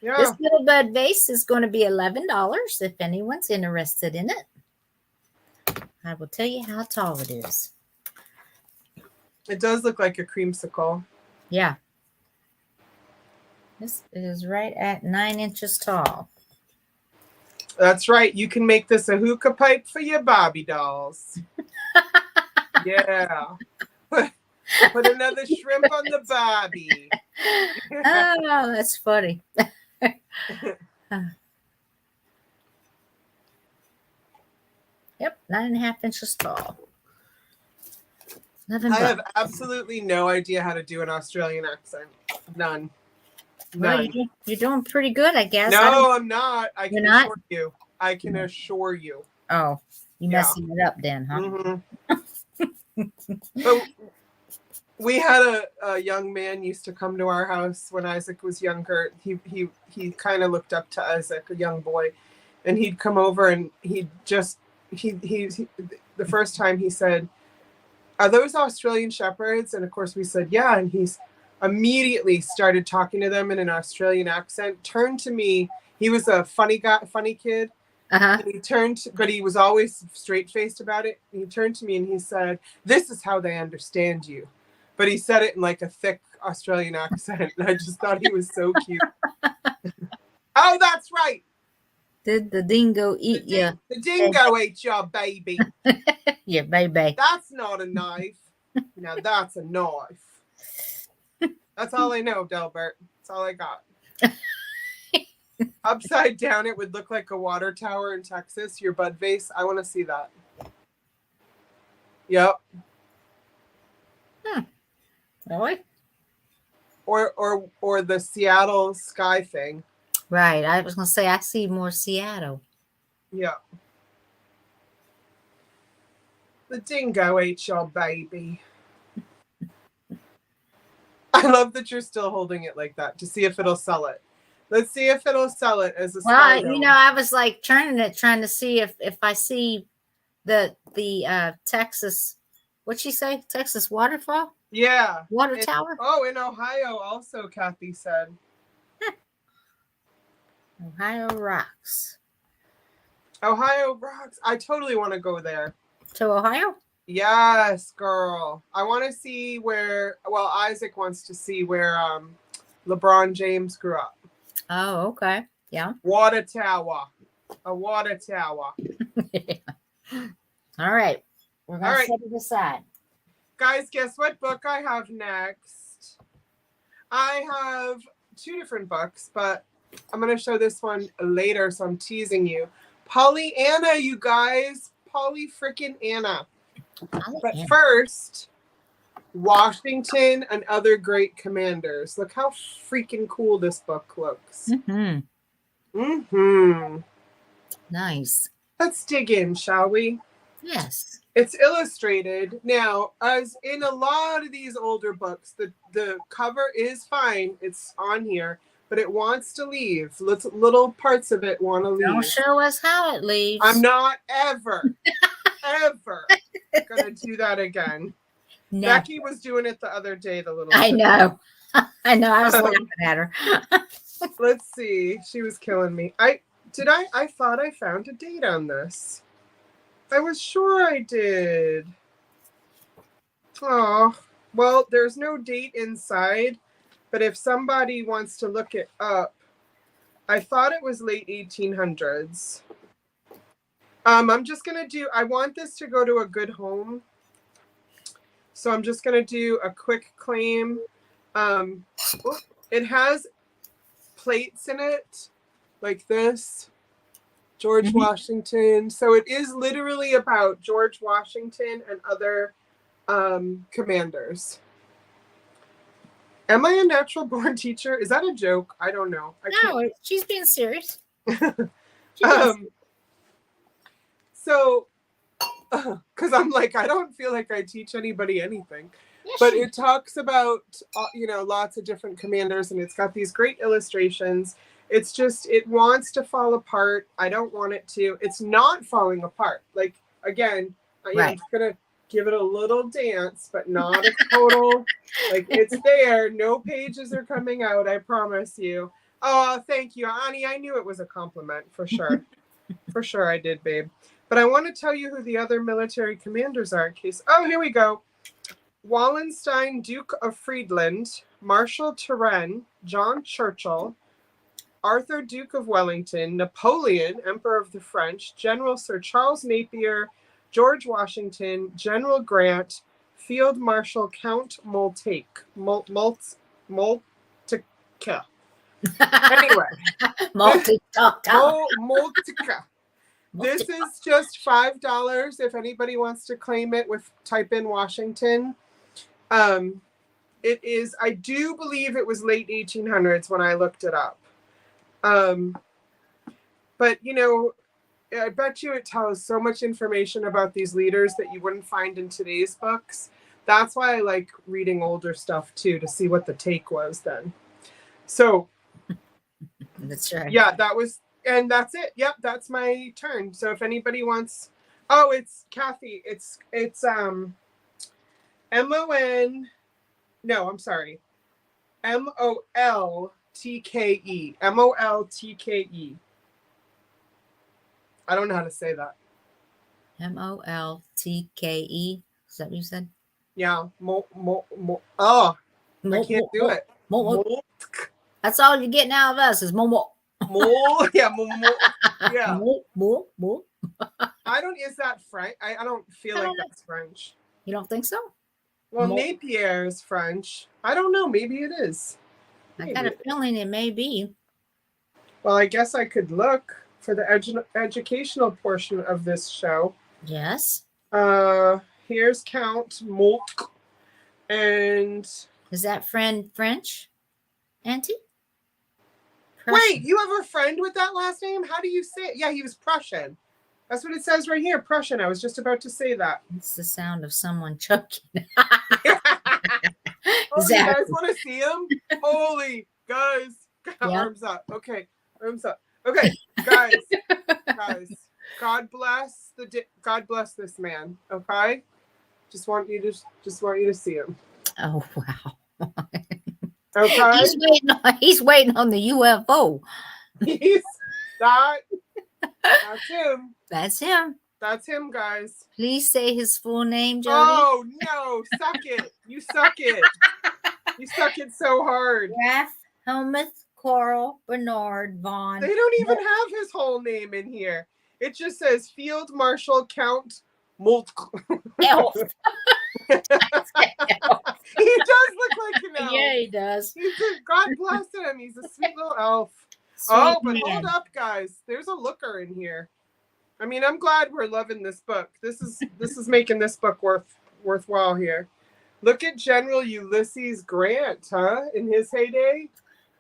Yeah. This little bud vase is going to be $11 if anyone's interested in it. I will tell you how tall it is. It does look like a creamsicle. Yeah. This is right at 9 inches tall. That's right. You can make this a hookah pipe for your Barbie dolls. Yeah. Put another shrimp on the Barbie. Oh, that's funny. Yep, 9.5 inches tall. I have absolutely no idea how to do an Australian accent. None. Well, you're doing pretty good, I guess. No, I'm not. I You're can not? assure you. I can assure you. Oh, you messing it up then, huh? Mm-hmm. But we had a young man used to come to our house when Isaac was younger. He kind of looked up to Isaac, a young boy, and he'd come over and he the first time he said, "Are those Australian Shepherds?" And of course we said, "Yeah." And he's immediately started talking to them in an Australian accent. Turned to me. He was a funny kid. Uh-huh. And he turned, but he was always straight-faced about it. And he turned to me and he said, "This is how they understand you." But he said it in like a thick Australian accent. And I just thought he was so cute. Oh, that's right. Did the dingo eat you? The dingo ate your baby. Yeah, baby. That's not a knife. Now that's a knife. That's all I know, Delbert. That's all I got. Upside down, it would look like a water tower in Texas. Your bud vase. I want to see that. Yep. Really? Or the Seattle sky thing. Right. I was going to say, I see more Seattle. Yeah. The dingo ate your baby. I love that you're still holding it like that to see if it'll sell it. Let's see if it'll sell it as a Well, spy dome. I was like turning it, trying to see if I see the Texas, what'd she say? Texas waterfall? Yeah. Water tower? Oh, in Ohio also, Kathy said. Ohio rocks. Ohio rocks. I totally want to go there. To Ohio? Yes, girl. I want to see where, well, Isaac wants to see where LeBron James grew up. Oh, okay. Yeah. Water tower. A water tower. All right. We're going to set it aside. Guys, guess what book I have next? I have 2 different books, but I'm going to show this one later, so I'm teasing you. Pollyanna, you guys. Polly frickin' Anna. But first, Washington and Other Great Commanders. Look how freaking cool this book looks. Nice. Let's dig in, shall we? Yes. It's illustrated. Now, as in a lot of these older books, the cover is fine. It's on here, but it wants to leave. Little parts of it want to leave. Don't show us how it leaves. I'm not ever gonna do that again. No. Becky was doing it the other day. The little. I know. I know. I was laughing at her. Let's see. She was killing me. I thought I found a date on this. I was sure I did. Oh, well, there's no date inside, but if somebody wants to look it up, I thought it was late 1800s. I'm just going to do, I want this to go to a good home. So I'm just going to do a quick claim. It has plates in it like this. George Washington. So it is literally about George Washington and other commanders. Am I a natural born teacher? Is that a joke? I don't know. No, she's being serious. So, because I'm like, I don't feel like I teach anybody anything. Yes, but it talks about, lots of different commanders, and it's got these great illustrations. It's just, it wants to fall apart. I don't want it to. It's not falling apart. Like, again, I'm just going to give it a little dance, but not a total, like, it's there. No pages are coming out, I promise you. Oh, thank you, Ani. I knew it was a compliment, for sure. For sure I did, babe. But I want to tell you who the other military commanders are in case. Oh, here we go. Wallenstein, Duke of Friedland, Marshal Turenne, John Churchill, Arthur, Duke of Wellington, Napoleon, Emperor of the French, General Sir Charles Napier, George Washington, General Grant, Field Marshal Count Moltke. Anyway. Moltke. This is just $5 if anybody wants to claim it type in Washington. It is, I do believe it was late 1800s when I looked it up. But, I bet you it tells so much information about these leaders that you wouldn't find in today's books. That's why I like reading older stuff too, to see what the take was then. So that's right. Yeah, and that's it. Yep, that's my turn. So if anybody wants, it's Kathy. It's M-O-N. No, I'm sorry. M-O-L-T-K-E. M-O-L-T-K-E. I don't know how to say that. M-O-L-T-K-E. Is that what you said? Yeah. I can't do it. That's all you're getting out of us is mo. Yeah. Yeah. Mo. Is that French? I don't feel like that's French. You don't think so? Well, Napier is French. I don't know. Maybe it is. I got a feeling it may be. Well, I guess I could look for the educational portion of this show. Yes. Here's Count Moltke. And is that friend French, Auntie? Wait, you have a friend with that last name? How do you say it? Yeah, he was Prussian. That's what it says right here, Prussian. I was just about to say that. It's the sound of someone choking. Oh, you guys Exactly. want to see him? Holy guys. Yeah. Arms up. Okay. Arms up. Okay, guys. God bless God bless this man. Okay? Just want you to see him. Oh wow. Okay? He's waiting on the UFO. That's him. That's him. That's him, guys. Please say his full name, Jody. Oh no, suck it. You suck it. You suck it so hard. Ralph Helmuth Coral Bernard Von. They don't even have his whole name in here. It just says Field Marshal Count Molt. Elf. He does look like an elf. Yeah, he does. God bless him. He's a sweet little elf. Sweet but man. hold up, guys. There's a looker in here. I mean, I'm glad we're loving this book. This is making this book worthwhile here. Look at General Ulysses Grant, huh? In his heyday.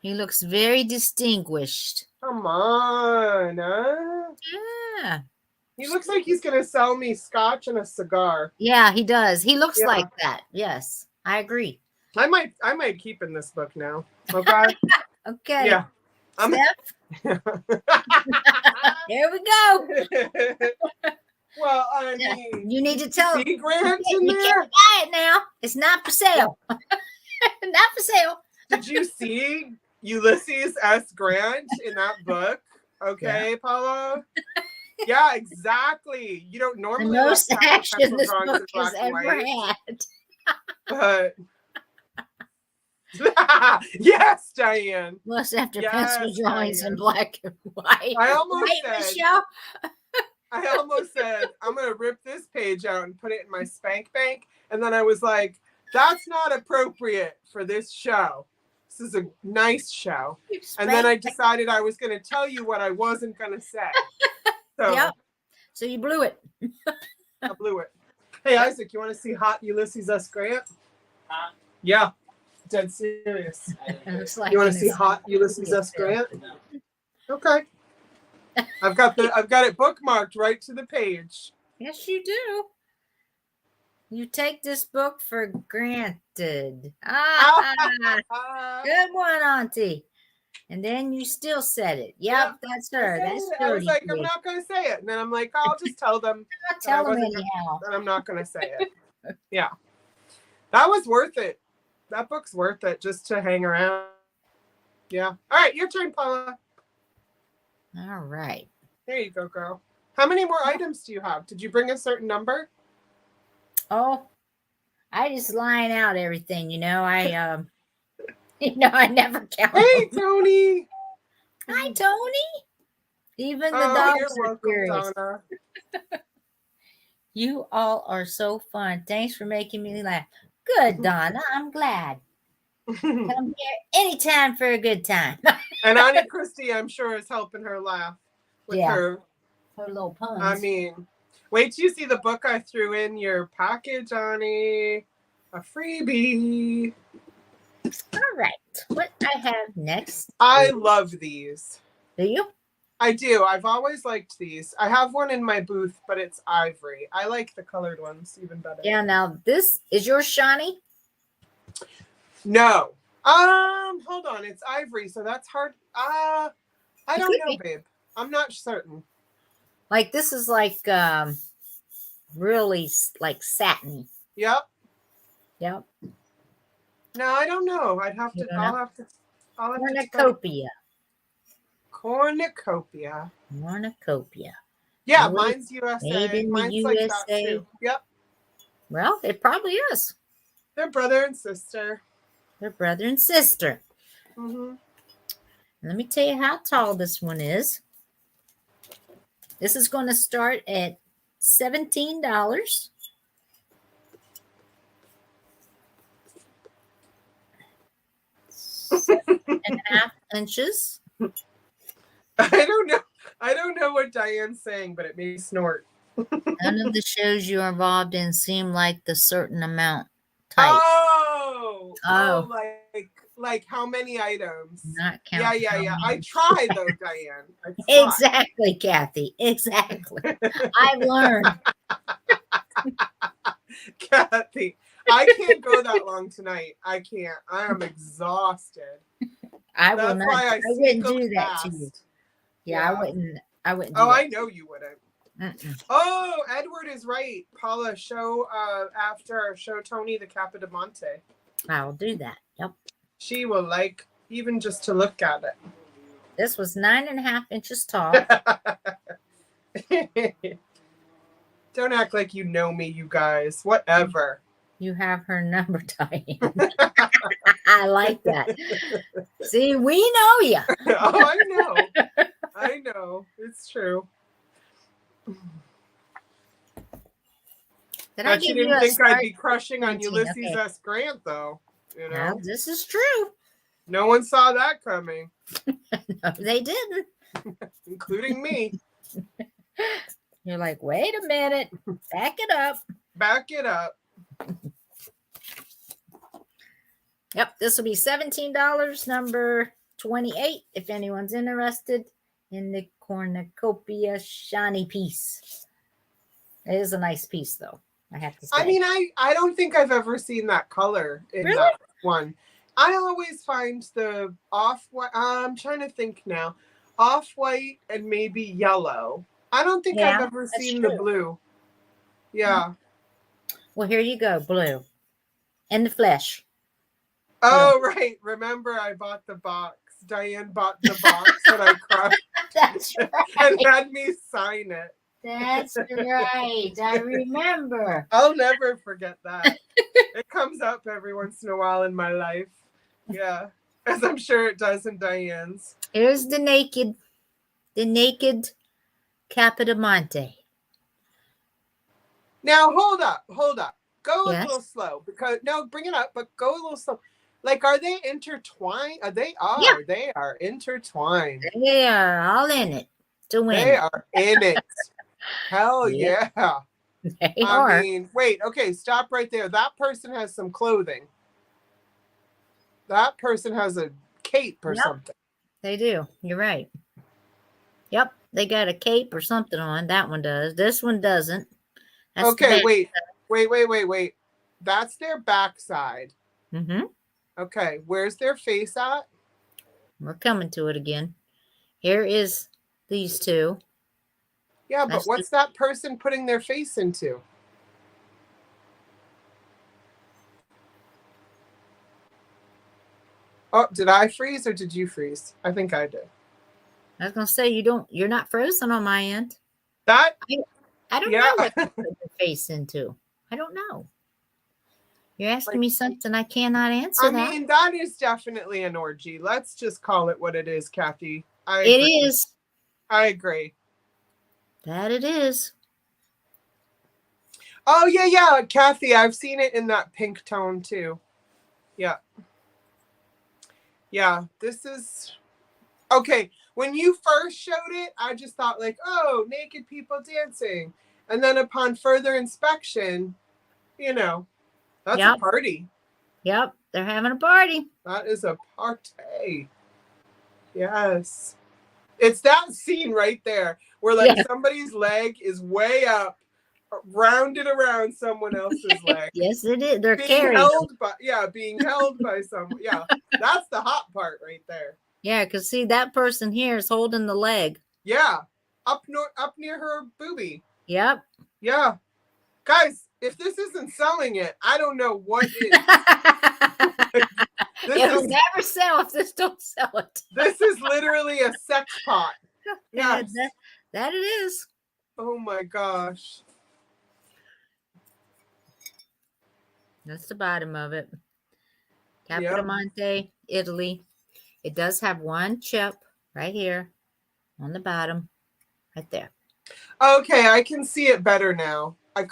He looks very distinguished. Come on, huh? Yeah. He looks like he's gonna sell me scotch and a cigar. Yeah, he does. He looks like that. Yes, I agree. I might keep in this book now. Okay. Okay. Yeah. Steph? Here we go. Well, I mean, You need to tell him. see Grant in You there? can't buy it now. It's not for sale. Not for sale. Did you see Ulysses S. Grant in that book? Okay, Paula. Yeah, exactly. You don't The normally most like to have action pencil this drawings in book black has and ever white, had. but yes, Diane. Plus, after Yes, pencil drawings in Diane. black and white. I almost Right, said, Michelle? I'm gonna rip this page out and put it in my spank bank, and then I was like, that's not appropriate for this show. This is a nice show. And then I decided I was gonna tell you what I wasn't gonna say. So Yep. So you blew it. I blew it. Hey Isaac, you want to see hot Ulysses S. Grant? Huh? Yeah, dead serious. It looks like You want to see hot Ulysses S. Grant? Okay. I've got it bookmarked right to the page. Yes, you do. You take this book for granted. Good one, Auntie. And then you still said it. Yep, that's her. That's I was like, Jody. I'm not going to say it. And then I'm like, I'll just tell them Tell them anyhow. that I'm not going to say it. Yeah. That was worth it. That book's worth it just to hang around. Yeah. All right, your turn, Paula. All right. There you go, girl. How many more items do you have? Did you bring a certain number? Oh, I just line out everything, I never count. Hey, Tony. Hi, Tony. Even the You're dogs are welcome, curious. Donna. You all are so fun. Thanks for making me laugh. Good, Donna. I'm glad. Come here anytime for a good time. And Auntie Christy, I'm sure, is helping her laugh with her. Her little puns. I mean, wait till you see the book I threw in your package, Auntie. A freebie. All right. What I have next? I love these. Do you? I do. I've always liked these. I have one in my booth, but it's ivory. I like the colored ones even better. Yeah. Now this is yours, Shawnee. No. Hold on. It's ivory, so that's hard. I don't know, babe. I'm not certain. Like this is like really like satiny. Yep. Yep. No, I don't know. I'll have to. Cornucopia. Cornucopia. Cornucopia. Yeah, Made- mine's USA. made in the Mine's like that USA. too. Yep. Well, it probably is. They're brother and sister. They're brother and sister. Mm-hmm. Let me tell you how tall this one is. This is going to start at $17. Seven and a half inches. I don't know what Diane's saying, but it made me snort. None of the shows you are involved in seem like the certain amount type. Oh, like how many items? Not counting. Yeah. I try though, Diane. I try. Exactly, Kathy. Exactly. I've learned. Kathy, I can't go that long tonight. I can't. I am exhausted. I will That's not. why I I wouldn't sneak do them that to you. past. Yeah, I wouldn't. I wouldn't do Oh, that. I know you wouldn't. Mm-mm. Oh, Edward is right. Paula, show Tony the Capodimonte. I'll do that. Yep. She will like even just to look at This was 9.5 inches tall. it. Don't act like you know me, you guys. Whatever. You have her number, Diane. I like that. See, we know you. Oh, I know. I know. It's true. Did But you didn't think I'd be crushing on 17, Ulysses okay. S. Grant, though. You know, Well, this is true. no one saw that coming, No, they didn't. including me. You're like, wait a minute. Back it up. Back it up. Yep, this will be $17, number 28, if anyone's interested in the cornucopia shiny piece. It is a nice piece, though, I have to say. I mean, I don't think I've ever seen that color in Really? that one. I always find the off-white, I'm trying to think now, off-white and maybe yellow. I don't think I've ever seen the blue. Yeah. Well, here you go, blue. In the flesh. Oh, right. Remember, I bought the box. Diane bought the box that I crushed That's right. and had me sign it. That's right. I remember. I'll never forget that. It comes up every once in a while in my life. Yeah. As I'm sure it does in Diane's. Here's the naked Capodimonte. Now, hold up. Go Yes. a little slow because no, bring it up, but go a little slow. Like, are they intertwined? They are. Yeah. They are intertwined. They are all in it to win. They are in it. Hell Yeah. yeah. They I are. mean, wait, okay, stop right there. That person has some clothing. That person has a cape or something. They do. You're right. Yep. They got a cape or something on. That one does. This one doesn't. That's Okay, wait. That's their backside. Mm-hmm. Okay, where's their face at? We're coming to it again. Here is these two. Yeah, but what's that person putting their face into? Oh, did I freeze or did you freeze? I think I did. I was gonna say you're not frozen on my end. That I don't know what to put your face into. I don't know. You're asking me something I cannot answer. I mean, that is definitely an orgy. Let's just call it what it is, Kathy. It is. I agree. That it is. Oh, yeah, Kathy, I've seen it in that pink tone too. Yeah. Yeah, this is... Okay, when you first showed it, I just thought like, oh, naked people dancing. And then upon further inspection, that's a party. Yep, they're having a party. That is a party. Yes. It's that scene right there where like somebody's leg is way up, rounded around someone else's leg. Yes, it is. They're being held by someone. Yeah, that's the hot part right there. Yeah, because see, that person here is holding the leg. Yeah, up near her boobie. Yep. Yeah. Guys, if this isn't selling it, I don't know what is. It'll never sell if this don't sell it. This is literally a sex pot. Yes. That it is. Oh my gosh. That's the bottom of it. Capodimonte, Italy. It does have one chip right here on the bottom, right there. Okay, I can see it better now. I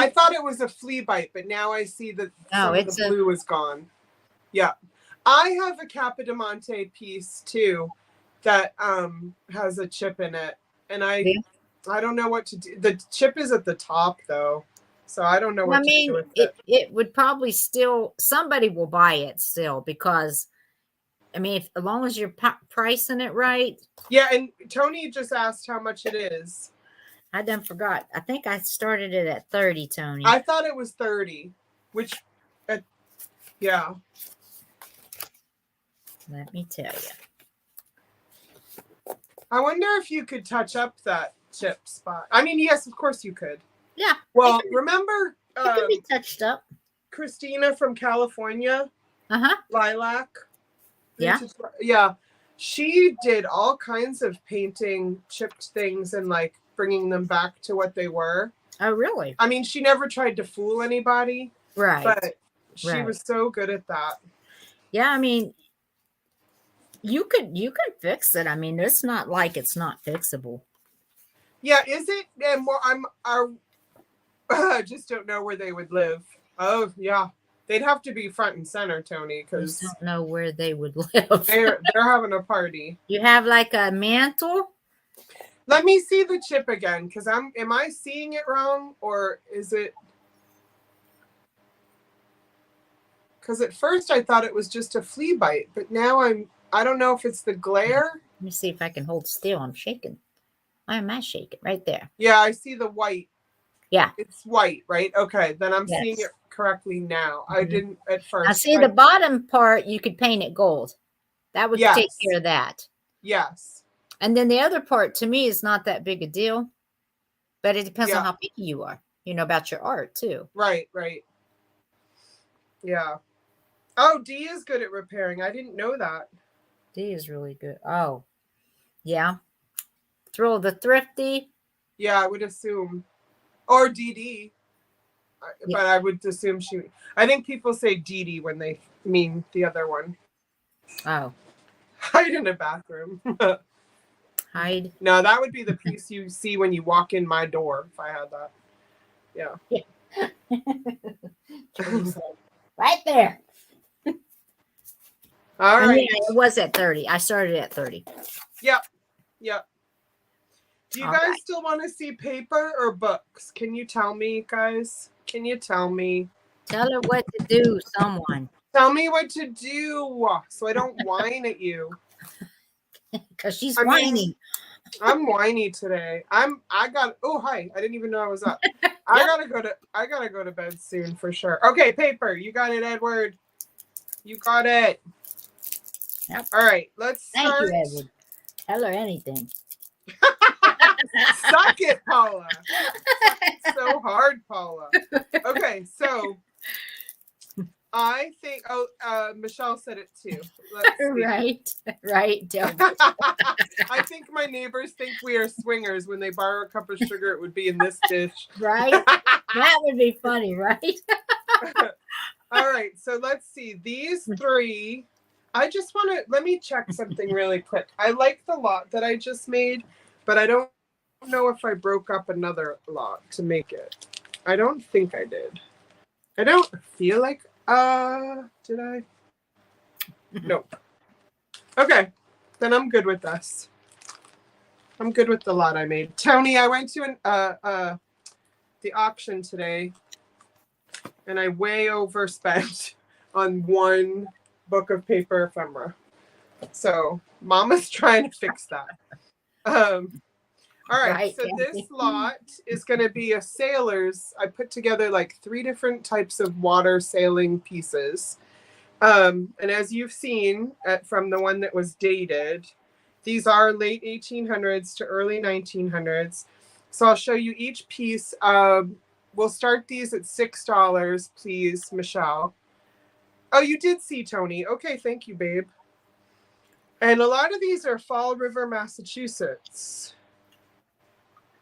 thought it was a flea bite, but now I see that some of the blue is gone. Yeah. I have a Capodimonte piece too that has a chip in it. And I don't know what to do. The chip is at the top though. So I don't know what to do with it. It would probably still, somebody will buy it still because, I mean, as long as you're pricing it right. Yeah, and Tony just asked how much it is. I done forgot. I think I started it at 30, Tony. I thought it was 30, which, yeah. Let me tell you. I wonder if you could touch up that chip spot. I mean, yes, of course you could. Yeah. Well, remember It can be touched up. Christina from California? Uh-huh. Lilac? Yeah. Yeah. She did all kinds of painting chipped things and like bringing them back to what they were. Oh, really? I mean, she never tried to fool anybody. Right. But she was so good at that. Yeah, I mean, you could fix it. I mean, it's not like it's not fixable. Yeah, is it? And more, I just don't know where they would live. Oh, yeah. They'd have to be front and center, Tony, because I don't know where they would live. they're having a party. You have like a mantle? Let me see the chip again, because am I seeing it wrong, or is it? Because at first I thought it was just a flea bite, but now I don't know if it's the glare. Let me see if I can hold still. I'm shaking. Why am I shaking? Right there. Yeah, I see the white. Yeah. It's white, right? Okay, then I'm seeing it correctly now. I didn't at first. I see the bottom part, you could paint it gold. That would take care of that. Yes. And then the other part, to me, is not that big a deal. But it depends on how picky you are, about your art, too. Right. Yeah. Oh, D is good at repairing. I didn't know that. D is really good. Oh, yeah. Throw the thrifty. Yeah, I would assume. Or DD. Yeah. But I would assume I think people say DD when they mean the other one. Oh. Hide in a bathroom. Hide. No, that would be the piece you see when you walk in my door, if I had that. Yeah. Right there. All right. It was at 30. I started at 30. Yep. Do you guys still want to see paper or books? Can you tell me, guys? Can you tell me? Tell her what to do, someone. Tell me what to do so I don't whine at you. Because she's whining. I'm whiny today. Oh, hi. I didn't even know I was up. I gotta go to bed soon for sure. Okay, paper. You got it, Edward. You got it. Yep. All right, let's start. Thank you, Edward. Tell her anything. Suck it, Paula. It's so hard, Paula. Okay, so I think Michelle said it too. Let's see. Right. I think my neighbors think we are swingers. When they borrow a cup of sugar, it would be in this dish. Right? That would be funny, right? All right, so let's see. These three, I just want to, let me check something really quick. I like the lot that I just made, but I don't know if I broke up another lot to make it. I don't think I did. I don't feel like, did I? Nope. Okay, then I'm good with this. I'm good with the lot I made. Tony, I went to the auction today, and I way overspent on one book of paper ephemera. So Mama's trying to fix that. All right, so this lot is going to be a sailor's. I put together like 3 different types of water sailing pieces. And as you've seen from the one that was dated, these are late 1800s to early 1900s. So I'll show you each piece. We'll start these at $6, please, Michelle. Oh, you did see Tony. Okay, thank you, babe. And a lot of these are Fall River, Massachusetts.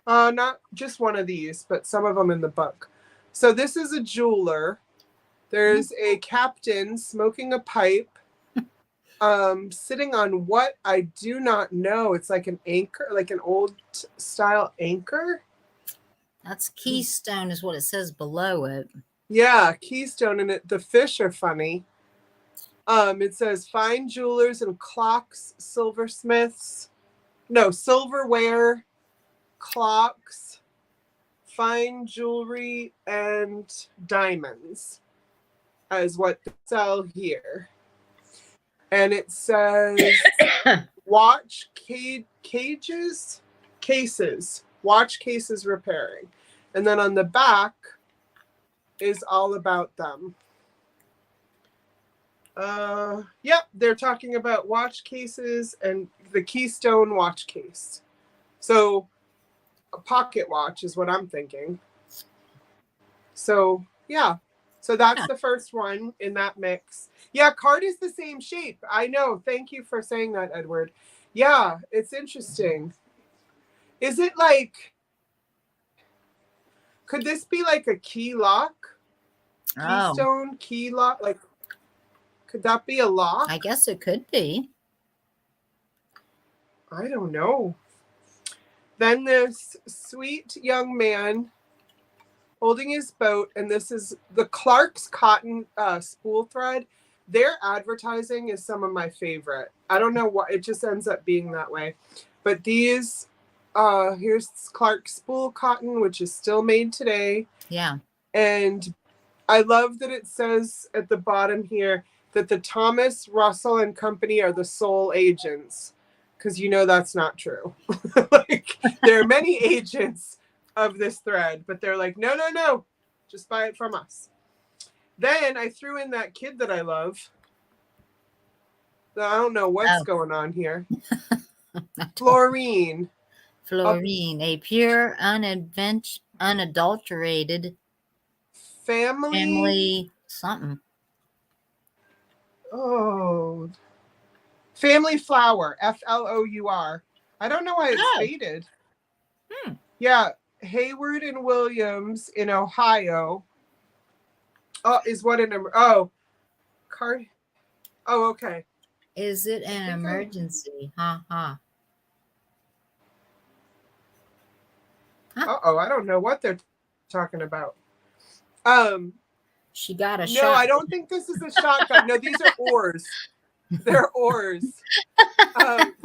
Not just one of these, but some of them in the book. So this is a jeweler. There's a captain smoking a pipe, sitting on what I do not know. It's like an anchor, like an old style anchor. That's keystone is what it says below it. Yeah, keystone, and the fish are funny. It says fine jewelers and clocks, silversmiths. No, silverware, clocks, fine jewelry, and diamonds is what they sell here. And it says watch cases. watch cases repairing. And then on the back is all about them. Yep, they're talking about watch cases and the Keystone watch case. So a pocket watch is what I'm thinking. So yeah, so that's the first one in that mix. Yeah, card is the same shape. I know. Thank you for saying that, Edward. Yeah, it's interesting. Is it like, could this be like a key lock? Keystone key lock? Like, could that be a lock? I guess it could be. I don't know. Then this sweet young man holding his boat, and this is the Clark's cotton spool thread. Their advertising is some of my favorite. I don't know why, it just ends up being that way. But these, here's Clark's spool cotton, which is still made today. Yeah. And I love that it says at the bottom here that the Thomas, Russell, and Company are the sole agents. Because you know that's not true. Like, there are many agents of this thread, but they're like, no, just buy it from us. Then I threw in that kid that I love. I don't know what's going on here. Florine. Florine, a pure, unadulterated family something. Oh, family flour, Flour. I don't know why it's faded. Yeah, Hayward and Williams in Ohio. Oh, is what an card? Oh, okay. Is it an emergency? Ha. Uh-oh, I don't know what they're talking about. She got a No, shotgun. I don't think this is a shotgun. No, these are oars. They're oars.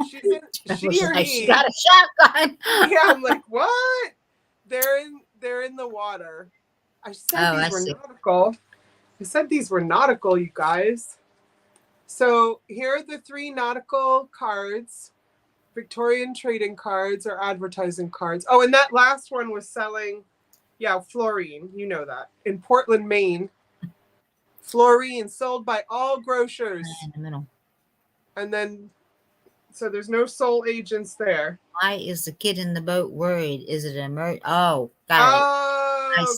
She got a shotgun. Yeah, I'm like, what? They're in the water. I said these were nautical. I said these were nautical, you guys. So here are the 3 nautical cards. Victorian trading cards or advertising cards. Oh, and that last one was selling, Florine. You know that. In Portland, Maine. Florine sold by all grocers. In the middle. And then, so there's no sole agents there. Why is the kid in the boat worried? Is it an got it. Oh,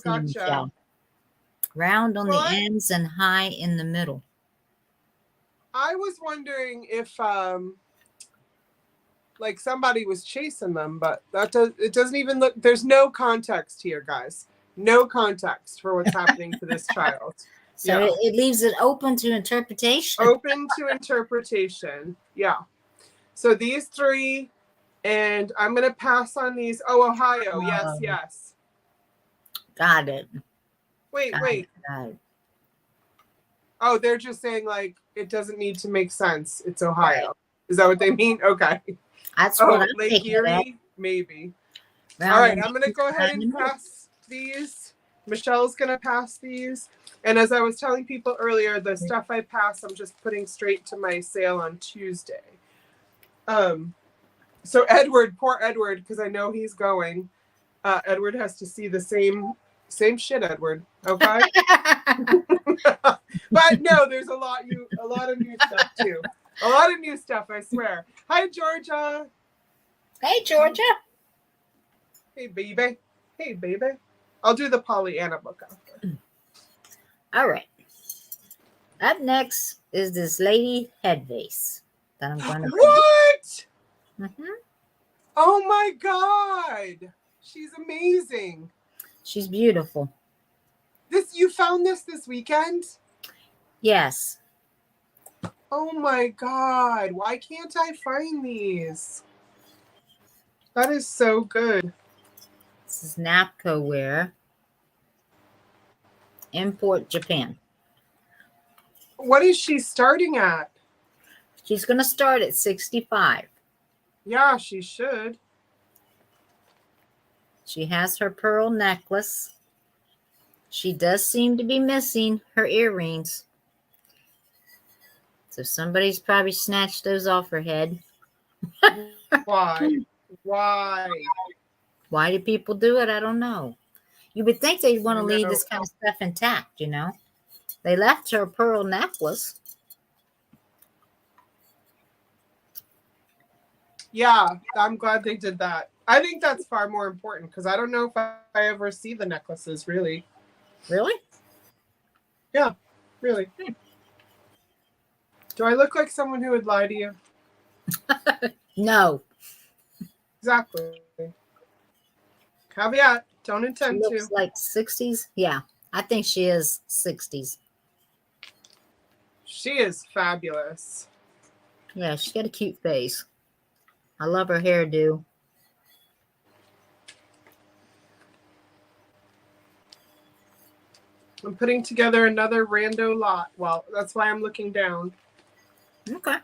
gotcha. Round on the ends and high in the middle. I was wondering if like somebody was chasing them, but it doesn't even look, there's no context here, guys. No context for what's happening to this child. So it leaves it open to interpretation. Open to interpretation. Yeah. So these 3, and I'm going to pass on these. Oh, Ohio. Yes. Got it. Wait. Got it. Oh, they're just saying like it doesn't need to make sense. It's Ohio. Right. Is that what they mean? Okay. That's what I'm Lake Erie, maybe. All right, I'm going to go ahead and pass these. Michelle's going to pass these. And as I was telling people earlier, the stuff I pass, I'm just putting straight to my sale on Tuesday. So Edward, poor Edward, because I know he's going. Edward has to see the same shit, Edward. Okay. But no, there's a lot of new stuff too. A lot of new stuff, I swear. Hi, Georgia. Hey, Georgia. Hey, baby. I'll do the Pollyanna book after. All right. Up next is this lady head vase that I'm going to. What? Mm-hmm. Oh my God! She's amazing. She's beautiful. You found this weekend? Yes. Oh my God! Why can't I find these? That is so good. This is Napco Ware. Import Japan. What is she starting at? She's going to start at 65. Yeah, she should. She has her pearl necklace. She does seem to be missing her earrings. So somebody's probably snatched those off her head. Why? Why do people do it? I don't know. You would think they'd want to I leave know. this kind of stuff intact, you know? They left her pearl necklace. Yeah, I'm glad they did that. I think that's far more important because I don't know if I ever see the necklaces, really. Really? Yeah, really. Do I look like someone who would lie to you? No. Exactly. Caveat, don't She intend looks to. like 60s. Yeah, I think she is 60s. She is fabulous. Yeah, she's got a cute face. I love her hairdo. I'm putting together another rando lot. Well, that's why I'm looking down. Okay.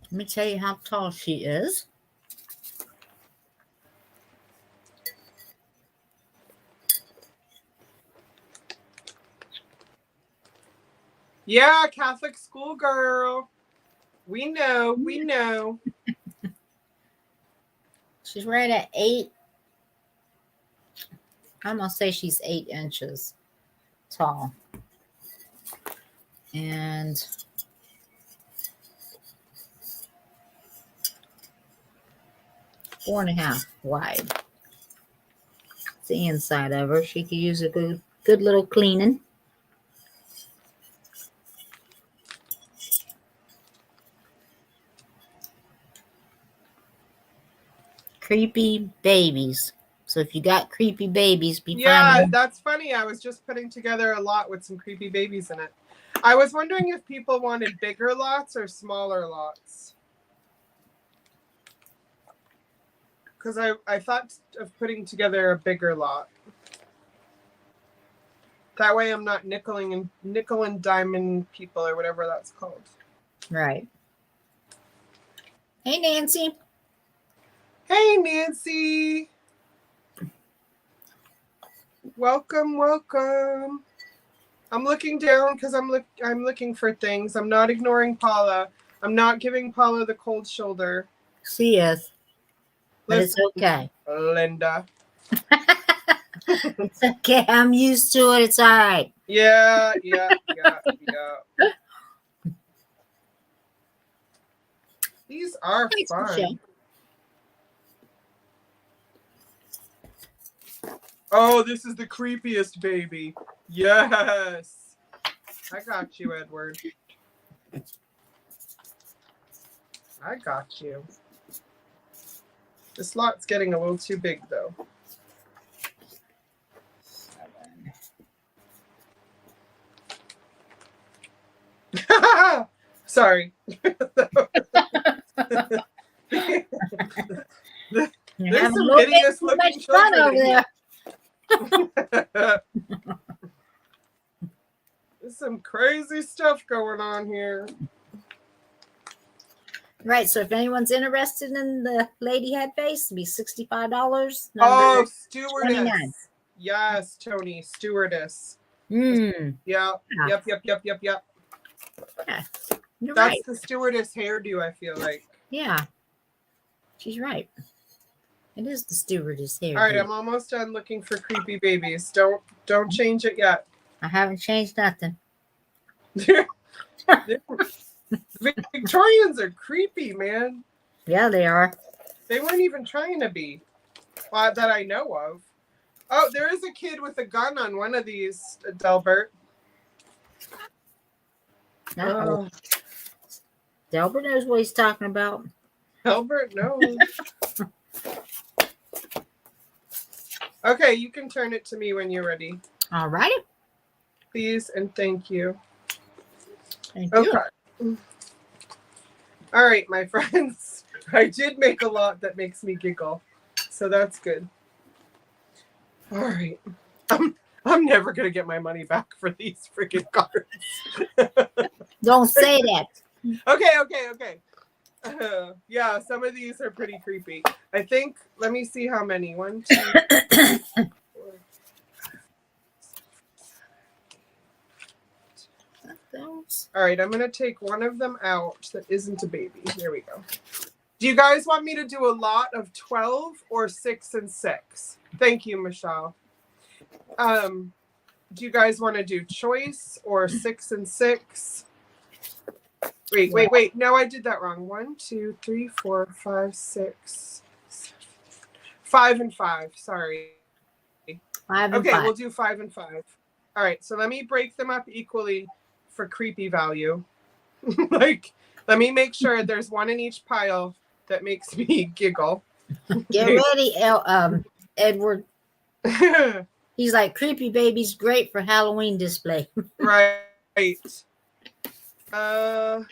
Let me tell you how tall she is. Yeah, Catholic schoolgirl. We know, we know. She's right at 8. I'm going to say she's 8 inches tall. And 4.5 wide. It's the inside of her. She could use a good little cleaning. Creepy babies. So if you got creepy babies, be Yeah, finding them. that's funny. I was just putting together a lot with some creepy babies in it. I was wondering if people wanted bigger lots or smaller lots. Because I thought of putting together a bigger lot. That way I'm not nickel and diamond people or whatever that's called. Right. Hey, Nancy. Hey, Nancy. Welcome, welcome. I'm looking down because I'm looking for things. I'm not ignoring Paula. I'm not giving Paula the cold shoulder. She is. But Listen, it's okay. Linda. It's okay. I'm used to it. It's all right. Yeah. These are Thanks, fun. Michelle. Oh, this is the creepiest baby. Yes. I got you, Edward. I got you. This lot's getting a little too big, though. Sorry. There's some hideous looking children over there. There's some crazy stuff going on here. Right. So if anyone's interested in the lady head face, it'll be $65. Oh, stewardess. 29. Yes, Tony, stewardess. Mm. Yeah. Yeah. Yep. Yeah. You're That's right. the stewardess hairdo, I feel like. Yeah. She's right. It is the stewardess hair. All right, I'm almost done looking for creepy babies. Don't change it yet. I haven't changed nothing. Victorians are creepy, man. Yeah, they are. They weren't even trying to be, that I know of. Oh, there is a kid with a gun on one of these, Delbert. Oh. Delbert knows what he's talking about. Delbert knows. Okay, you can turn it to me when you're ready. All righty. Please and thank you. Thank you. Okay. All right, my friends. I did make a lot that makes me giggle, so that's good. All right. I'm never gonna get my money back for these freaking cards. Don't say that. Okay. Yeah, some of these are pretty creepy. I think. Let me see how many. 1, 2, 3, 4. All right, I'm gonna take one of them out that isn't a baby. There we go. Do you guys want me to do a lot of 12 or 6 and 6? Thank you, Michelle. Do you guys want to do choice or 6 and 6? Wait. No, I did that wrong. 1, 2, 3, 4, 5, 6, 5 and 5. Sorry. 5 and Okay, 5. we'll do 5 and 5. All right, so let me break them up equally for creepy value. Like, let me make sure there's one in each pile that makes me giggle. Get ready, Edward. He's like, creepy baby's great for Halloween display. Right. All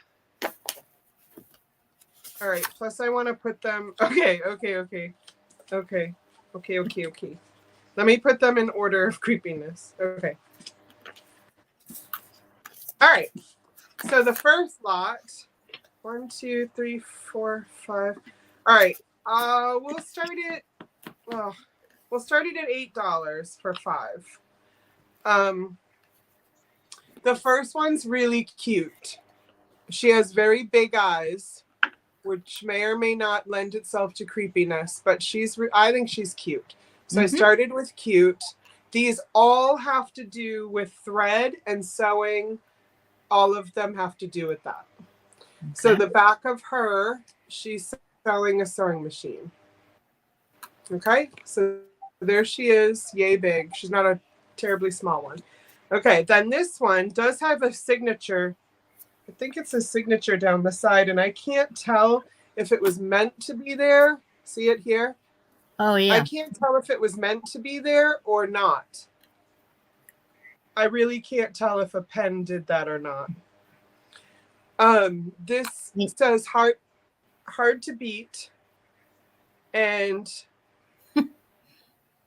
right. Plus, I want to put them. Okay. Let me put them in order of creepiness. Okay. All right. So the first lot. 1, 2, 3, 4, 5. All right. We'll start it. Well, we'll start it at $8 for 5. The first one's really cute. She has very big eyes, which may or may not lend itself to creepiness, but I think she's cute. So I started with cute. These all have to do with thread and sewing. All of them have to do with that. Okay. So the back of her, she's selling a sewing machine. Okay, so there she is, yay big. She's not a terribly small one. Okay, then this one does have a signature. I think it's a signature down the side, and I can't tell if it was meant to be there. See it here? Oh, yeah. I can't tell if it was meant to be there or not. I really can't tell if a pen did that or not. This says hard to beat, and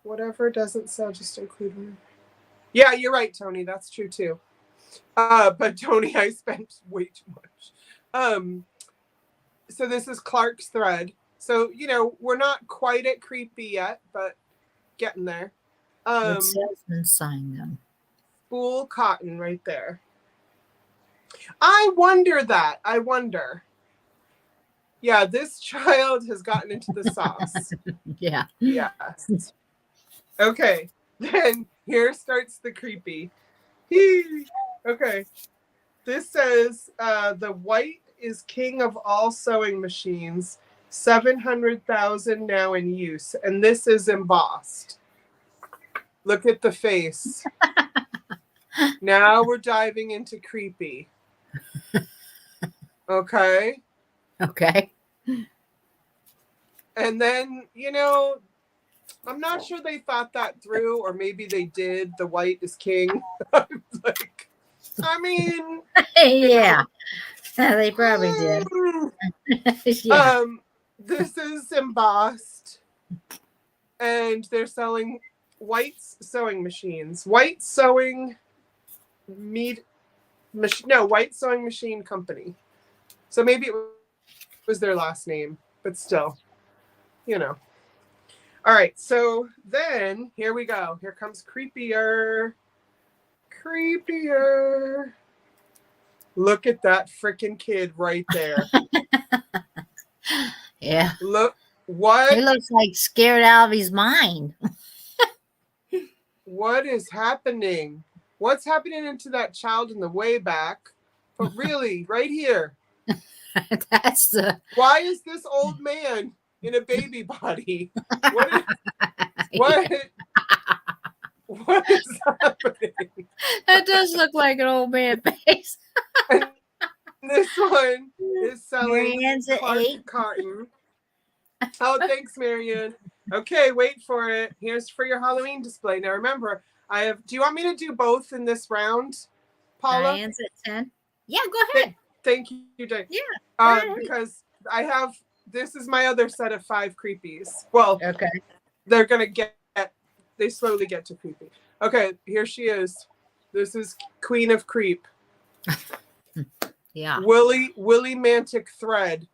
whatever doesn't sell, just include one. Yeah, you're right, Tony. That's true too. But Tony, I spent way too much. So this is Clark's thread. So, you know, we're not quite at creepy yet, but getting there. Good salesman sign them. Spool cotton right there. I wonder. Yeah, this child has gotten into the sauce. Yeah. Yes. Okay. Then here starts the creepy. Okay. This says the white is king of all sewing machines. 700,000 now in use. And this is embossed. Look at the face. Now we're diving into creepy. Okay. Okay. And then, you know, I'm not sure they thought that through, or maybe they did. The white is king. Like, I mean, yeah, they probably did. Yeah. This is embossed, and they're selling white sewing machines. White sewing machine company. So maybe it was their last name, but still, you know. All right, so then here we go. Here comes creepier. Look at that freaking kid right there. Yeah. Look, what? He looks like scared out of his mind. What is happening? What's happening to that child in the way back? But really, right here. That's the. Why is this old man in a baby body? What is happening? That does look like an old man face. And this one is selling Marianne's at 8. cotton. Oh, thanks, Marianne. Okay, wait for it. Here's for your Halloween display. Now remember, do you want me to do both in this round, Paula? Marianne's at 10. Yeah, go ahead. Thank you, Jane. Yeah. Because this is my other set of 5 creepies. Well, okay. They're going to they slowly get to creepy. Okay, here she is. This is Queen of Creep. Yeah. Willy Mantic thread.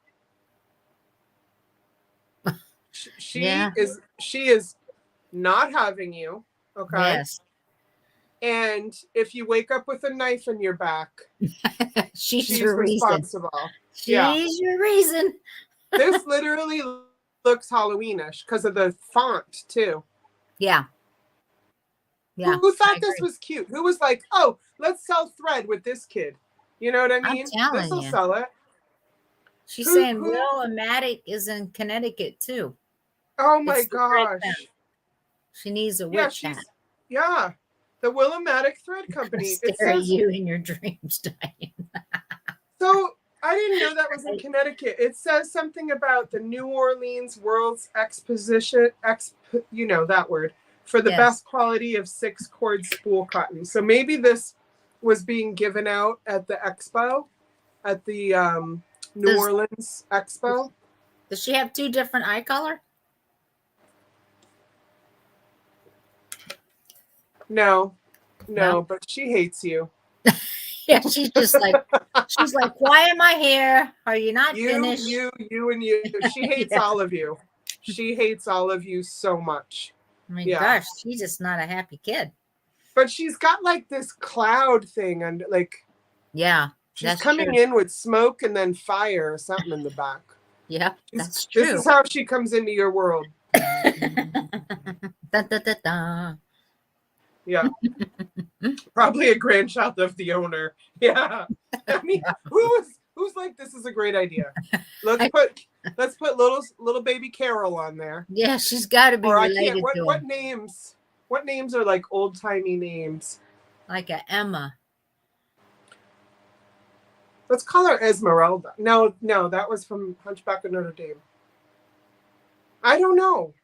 She is not having you. Okay. Yes. And if you wake up with a knife in your back, she's your responsible. Reason. She's your reason. This literally looks Halloweenish because of the font too. Yeah. Yeah. Who thought this was cute? Who was like, oh, let's sell thread with this kid? You know what I mean? telling This will you. sell it. She's saying Will Matic is in Connecticut too. Oh my gosh. She needs a witch hat. Yeah. The Willomatic Thread Company. It says you in your dreams, Diane. So I didn't know that was in Connecticut. It says something about the New Orleans World's Exposition, you know that word, for the best quality of 6-cord spool cotton. So maybe this was being given out at the expo, at the New Orleans expo. Does she have 2 different eye color? No, but she hates you. Yeah, she's just like, why am I here? Are you not finished? You, and you. She hates all of you. She hates all of you so much. I mean, gosh, she's just not a happy kid. But she's got like this cloud thing and like, she's coming in with smoke and then fire or something in the back. Yeah, that's true. This is how she comes into your world. Da, da, da, da. Yeah. Probably a grandchild of the owner. Yeah. I mean, who's like, this is a great idea. Let's put little baby Carol on there. Yeah, she's got to be related to what names? What names are like old-timey names? Like a Emma. Let's call her Esmeralda. No, that was from Hunchback of Notre Dame. I don't know.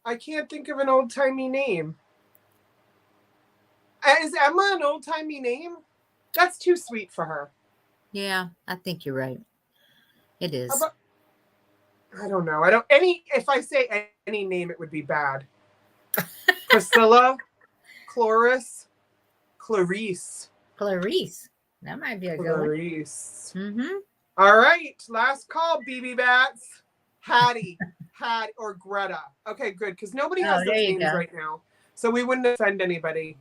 I can't think of an old-timey name. Is Emma an old-timey name? That's too sweet for her. Yeah, I think you're right. It is. I don't know. If I say any name, it would be bad. Priscilla, Clarice. That might be a good one. Clarice. Mm-hmm. All right. Last call, BB Bats. Hattie, or Greta. Okay, good. Because nobody has those names right now. So we wouldn't offend anybody.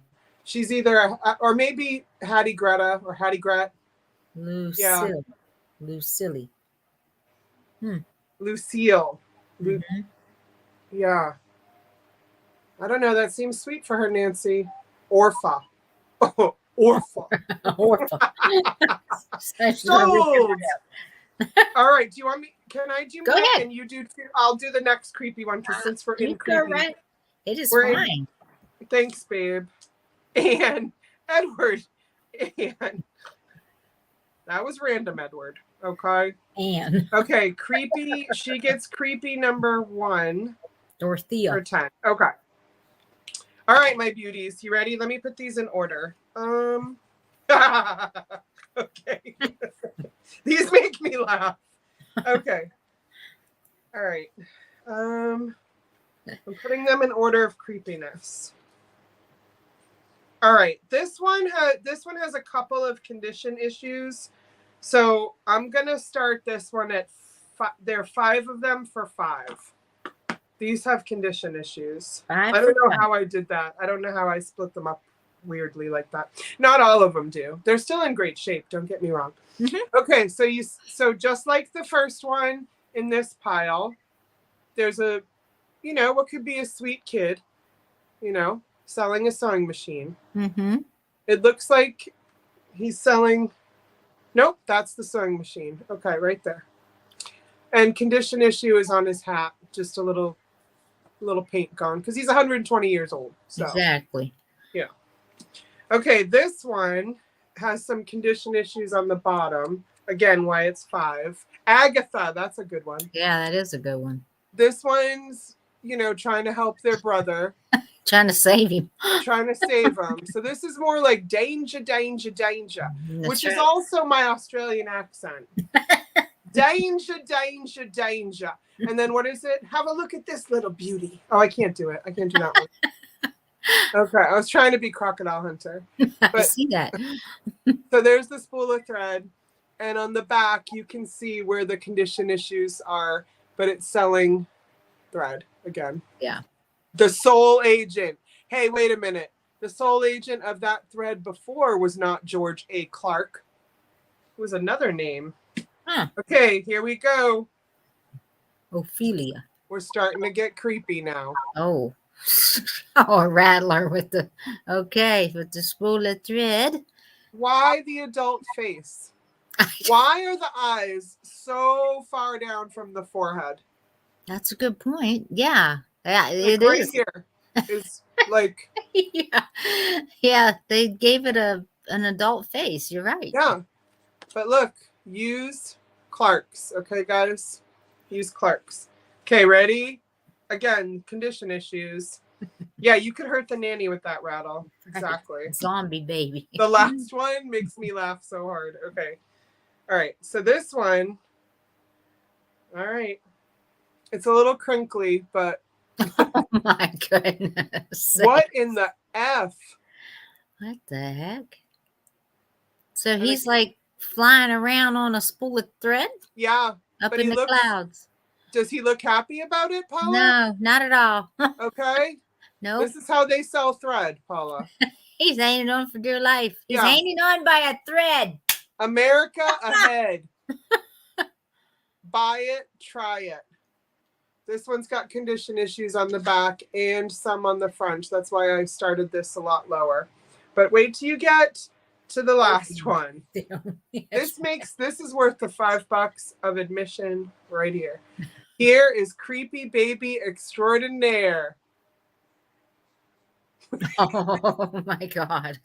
She's either, or maybe Hattie Greta or Hattie Gret. Lucille. Lucille. Mm-hmm. Yeah. I don't know. That seems sweet for her, Nancy. Orpha. Oh, Orpha. Sold. All right. Do you want me? Can I do Go ahead. And you do too? I'll do the next creepy one because since we're in creepy. Right. It is fine. Thanks, babe. And Edward. And that was random, Edward. Okay. And okay, creepy. She gets creepy number 1. Dorothea. Or 10. Okay. All right, my beauties. You ready? Let me put these in order. Okay. These make me laugh. Okay. All right. I'm putting them in order of creepiness. All right. This one has a couple of condition issues. So I'm gonna start this one at there are 5 of them for 5. These have condition issues. I don't know how I did that. I don't know how I split them up weirdly like that. Not all of them do. They're still in great shape. Don't get me wrong. Mm-hmm. Okay, so just like the first one in this pile, there's a, what could be a sweet kid, selling a sewing machine. Mm-hmm. It looks like he's selling. Nope, that's the sewing machine. Okay, right there. And condition issue is on his hat. Just a little paint gone because he's 120 years old. So. Exactly. Yeah. Okay, this one has some condition issues on the bottom. Again, why it's 5. Agatha, that's a good one. Yeah, that is a good one. This one's, trying to help their brother. Trying to save him. So this is more like danger, which is also my Australian accent. Danger. And then what is it? Have a look at this little beauty. Oh, I can't do it. I can't do that one. Okay, I was trying to be Crocodile Hunter. I see that. So there's the spool of thread. And on the back, you can see where the condition issues are, but it's selling thread again. Yeah. The sole agent. Hey, wait a minute. The sole agent of that thread before was not George A. Clark. It was another name. Huh. Okay, here we go. Ophelia. We're starting to get creepy now. Oh. Oh, a rattler with the, okay, with the spool of thread. Why the adult face? Why are the eyes so far down from the forehead? That's a good point. Yeah. Yeah, Like it right is. here is like, Yeah. Yeah, they gave it an adult face. You're right. yeah. But look, use Clark's. Okay, guys? Use Clark's. Okay, ready? Again, condition issues. Yeah, you could hurt the nanny with that rattle. Exactly. Zombie baby. The last one makes me laugh so hard. Okay. All right. So this one, all right. It's a little crinkly, but Oh my goodness. what in the F? What the heck? So he's like flying around on a spool of thread? Yeah. Up but in he the clouds. Does he look happy about it, Paula? No, not at all. Okay. No. This is how they sell thread, Paula. He's hanging on for dear life. He's Yeah. hanging on by a thread. America ahead. Buy it, try it. This one's got condition issues on the back and some on the front. That's why I started this a lot lower. But wait till you get to the last one. This is worth the $5 of admission right here. Here is Creepy Baby Extraordinaire. Oh my God.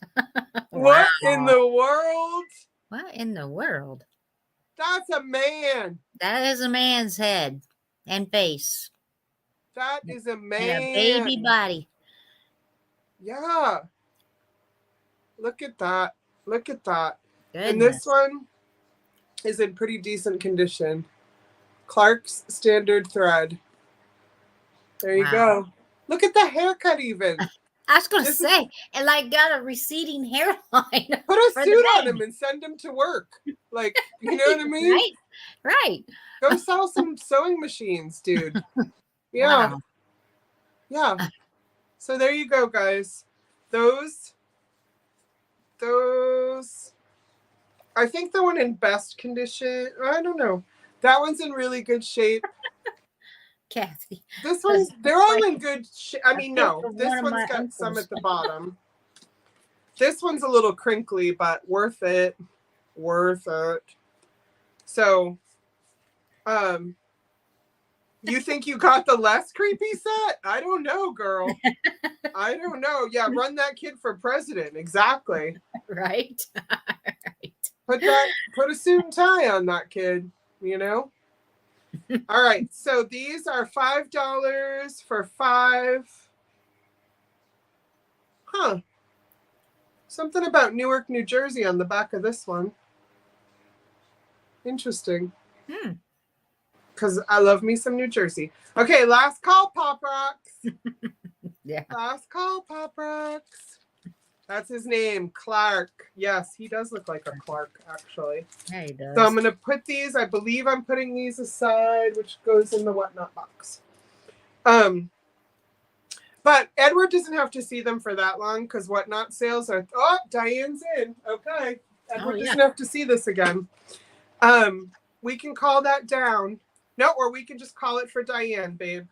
What Wow. in the world? What in the world? That's a man. That is a man's head and face. That is a man. And a baby body. Yeah. Look at that. Look at that. Goodness. And this one is in pretty decent condition. Clark's standard thread. There you go. Look at the haircut even. I was going to say, and like got a receding hairline. Put a suit on him and send him to work. Like, you know what I mean? Right. Right. Go sell some sewing machines, dude. Yeah. Wow. Yeah. So there you go, guys. Those. I think the one in best condition, I don't know. That one's in really good shape. Kathy. This one's, they're all in good shape. I mean, no, this one's got some at the bottom. This one's a little crinkly, but worth it. Worth it. So, you think you got the less creepy set? I don't know, girl. I don't know. Yeah, run that kid for president. Exactly. Right. Right. Put a suit and tie on that kid, you know? All right. So these are $5 for 5. Huh. Something about Newark, New Jersey on the back of this one. Interesting. Because I love me some New Jersey. Okay, last call, Pop Rocks. Yeah. Last call, Pop Rocks. That's his name, Clark. Yes, he does look like a Clark, actually. Yeah, he does. So I'm going to put these, I believe I'm putting these aside, which goes in the whatnot box. But Edward doesn't have to see them for that long because whatnot sales are, oh, Diane's in. Okay. Edward doesn't have to see this again. We can call that down. No, or we can just call it for Diane, babe.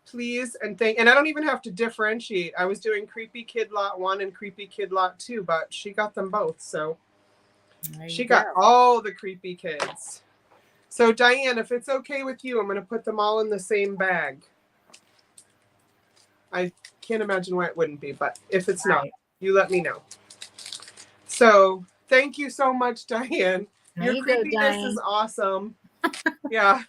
Please and I don't even have to differentiate. I was doing Creepy Kid Lot 1 and Creepy Kid Lot 2, but she got them both. So she got all the creepy kids. So Diane, if it's okay with you, I'm going to put them all in the same bag. I can't imagine why it wouldn't be, but if it's not, you let me know. So thank you so much, Diane. Your creepiness is awesome. Yeah.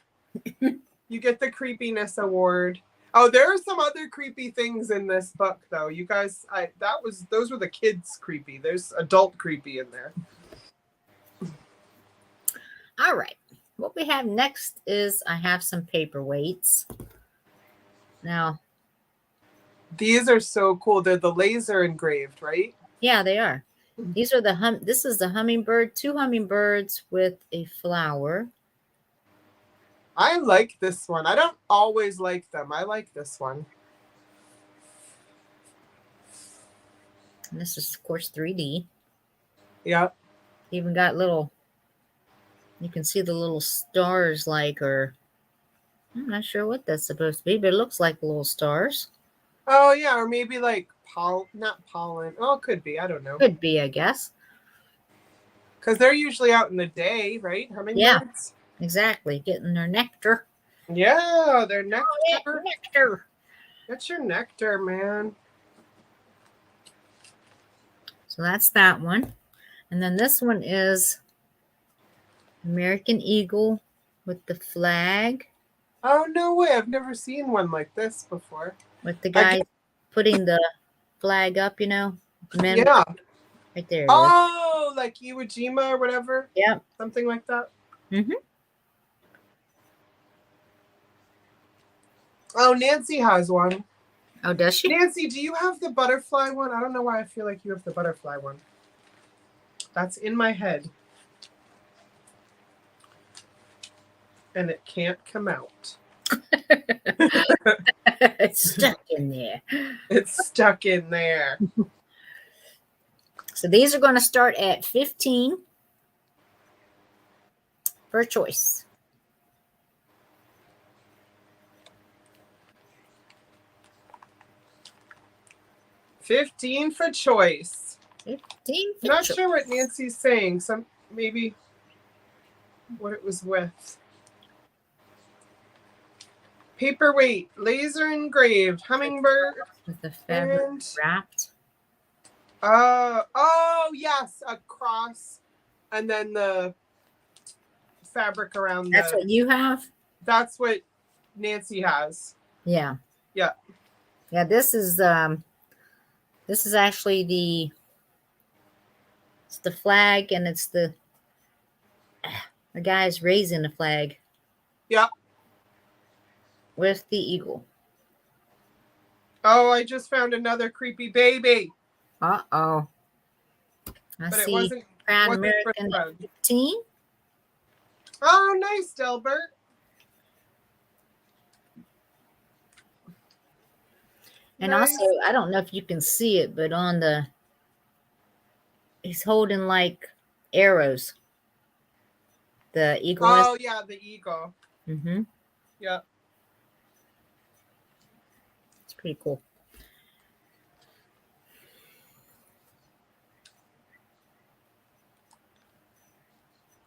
You get the creepiness award. Oh, there are some other creepy things in this book, though. You guys, those were the kids creepy. There's adult creepy in there. All right. What we have next is I have some paperweights. Now, these are so cool. They're the laser engraved, right? Yeah, they are. These are this is the hummingbird, 2 hummingbirds with a flower. I like this one. I don't always like them. I like this one. And this is, of course, 3D. Yeah. Even got little You can see the little stars or I'm not sure what that's supposed to be, but it looks like little stars. Oh yeah, or maybe like not pollen. Oh, it could be. I don't know. Could be, I guess. Because they're usually out in the day, right? Hummingbirds? Yeah, exactly. Getting their nectar. Yeah, their nectar. Oh, yeah, nectar. That's your nectar, man. So that's that one. And then this one is American Eagle with the flag. Oh, no way. I've never seen one like this before. With the guy putting the flag up, Yeah. Right there. Oh, like Iwo Jima or whatever? Yep. Something like that? Mm-hmm. Oh, Nancy has one. Oh, does she? Nancy, do you have the butterfly one? I don't know why I feel like you have the butterfly one. That's in my head. And it can't come out. It's stuck in there. It's stuck in there. So these are going to start at 15 for a choice. $15 for choice. 15 for Not choice. sure what Nancy's saying. Maybe what it was with. Paperweight, laser engraved, hummingbird. With the fabric wrapped. Oh yes, a cross, and then the fabric around. That's what you have. That's what Nancy has. Yeah. Yeah. Yeah. This is actually it's the flag, and it's the guy's raising the flag. Yeah. With the eagle. Oh, I just found another creepy baby. Uh-oh. I see. It wasn't Proud American 15. Oh, nice, Delbert. And also, I don't know if you can see it, but he's holding like arrows. The eagle. Oh, yeah, the eagle. Mm-hmm. Yeah. It's pretty cool.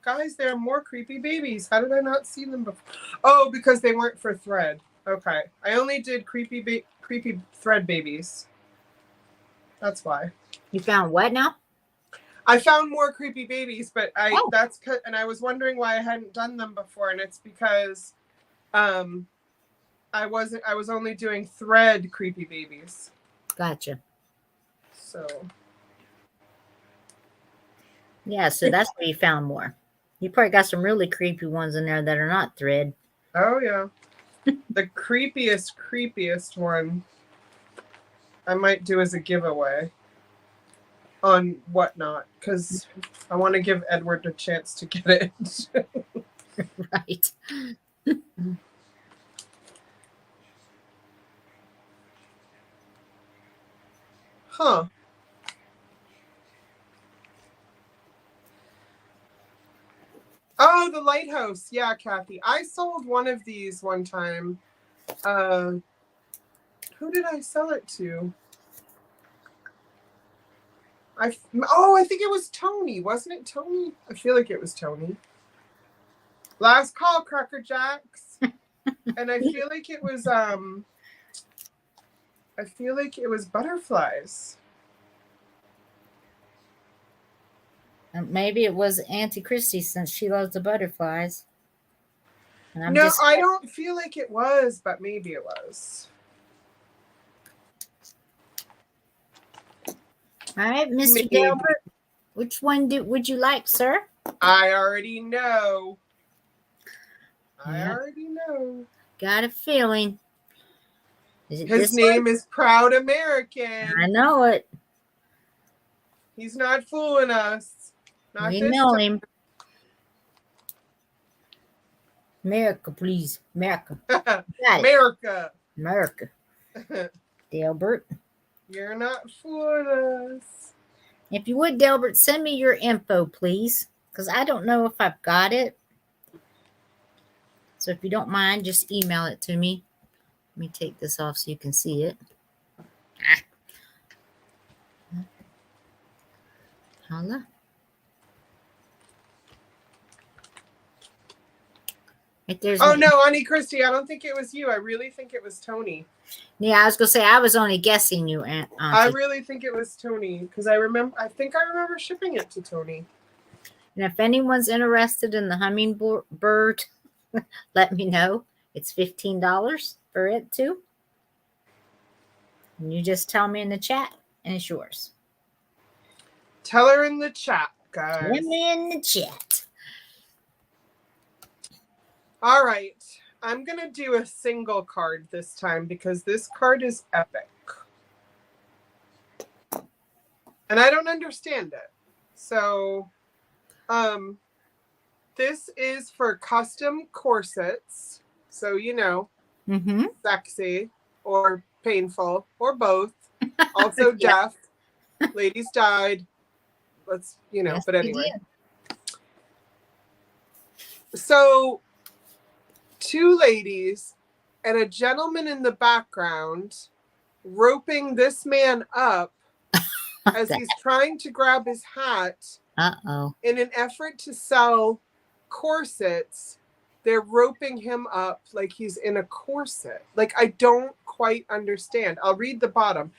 Guys, there are more creepy babies. How did I not see them before? Oh, because they weren't for thread. Okay. I only did creepy thread babies. That's why. You found what now? I found more creepy babies, but I was wondering why I hadn't done them before, and it's because I was only doing thread creepy babies. Gotcha. So yeah, so that's where you found more. You probably got some really creepy ones in there that are not thread. Oh yeah. The creepiest one I might do as a giveaway on Whatnot, because I want to give Edward a chance to get it. Right. Huh. Oh, the lighthouse. Yeah, Kathy. I sold one of these one time. Who did I sell it to? I think it was Tony. Wasn't it Tony? I feel like it was Tony. Last call, Cracker Jacks. And I feel like it was butterflies. Maybe it was Auntie Christie, since she loves the butterflies. No, I don't feel like it was, but maybe it was. All right, Mr. Delbert, which one would you like, sir? I already know. Got a feeling. His name is Proud American. I know it. He's not fooling us. We know him. America, please. America. America. Delbert. You're not fooling us. If you would, Delbert, send me your info, please. Because I don't know if I've got it. So if you don't mind, just email it to me. Let me take this off so you can see it. Paula. Right there's Oh no, Auntie Christy, I don't think it was you. I really think it was Tony. Yeah, I was gonna say I was only guessing you, Auntie. I really think it was Tony because I think I remember shipping it to Tony. And if anyone's interested in the hummingbird, let me know. It's $15 for it too. And you just tell me in the chat, and it's yours. Tell her in the chat, guys. Let me in the chat. All right. I'm going to do a single card this time because this card is epic. And I don't understand it. So, this is for custom corsets. So, you know, sexy or painful or both. Also deaf. Ladies died. Let's, you know, yes, but anyway. So, 2 ladies and a gentleman in the background roping this man up as he's trying to grab his hat. In an effort to sell corsets, they're roping him up like he's in a corset. Like, I don't quite understand. I'll read the bottom.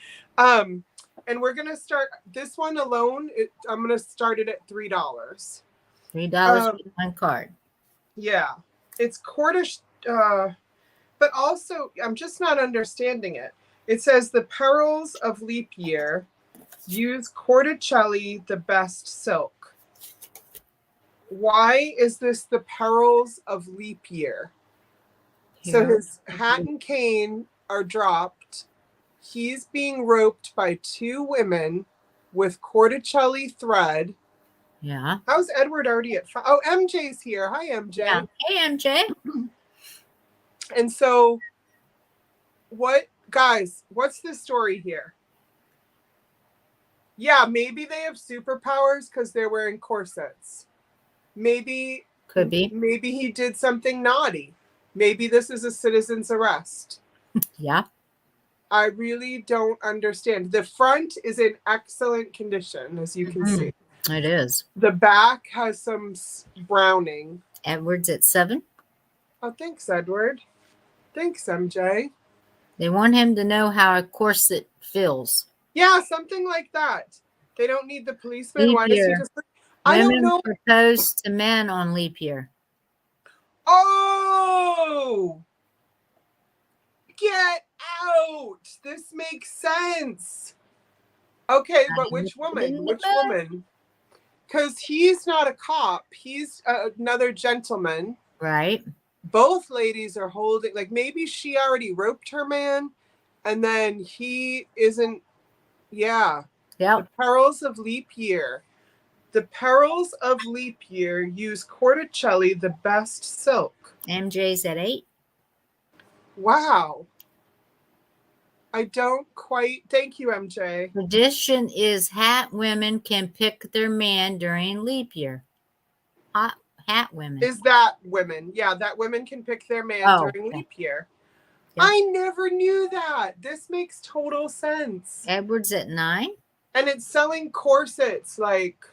And we're going to start this one alone. I'm going to start it at $3. $3 for one card. Yeah. It's Cordish, but also I'm just not understanding it. It says the perils of leap year. Use Corticelli, the best silk. Why is this the perils of leap year? So his hat and cane are dropped. He's being roped by 2 women with Corticelli thread. Yeah. How's Edward already at 5? Oh, MJ's here. Hi, MJ. Yeah. Hey, MJ. And so, guys, what's the story here? Yeah, maybe they have superpowers because they're wearing corsets. Maybe. Could be. Maybe he did something naughty. Maybe this is a citizen's arrest. Yeah. I really don't understand. The front is in excellent condition, as you can see. It is. The back has some browning. Edward's at 7. Oh, thanks, Edward. Thanks, MJ. They want him to know how a corset feels. Yeah, something like that. They don't need the policeman. Leap Why does he year. just... I don't know. Propose to men on leap year. Oh! Get out! This makes sense. Okay, but which woman? Which woman? Because he's not a cop. He's another gentleman. Right. Both ladies are holding, like maybe she already roped her man and then he isn't. Yeah. Yeah. The perils of leap year. The perils of leap year use Corticelli, the best silk. MJ's at 8. Wow. I don't quite. Thank you, MJ. Tradition is hat women can pick their man during leap year. Hat women. Is that women? Yeah, that women can pick their man during leap year. Yeah. I never knew that. This makes total sense. Edward's at 9. And it's selling corsets. Like,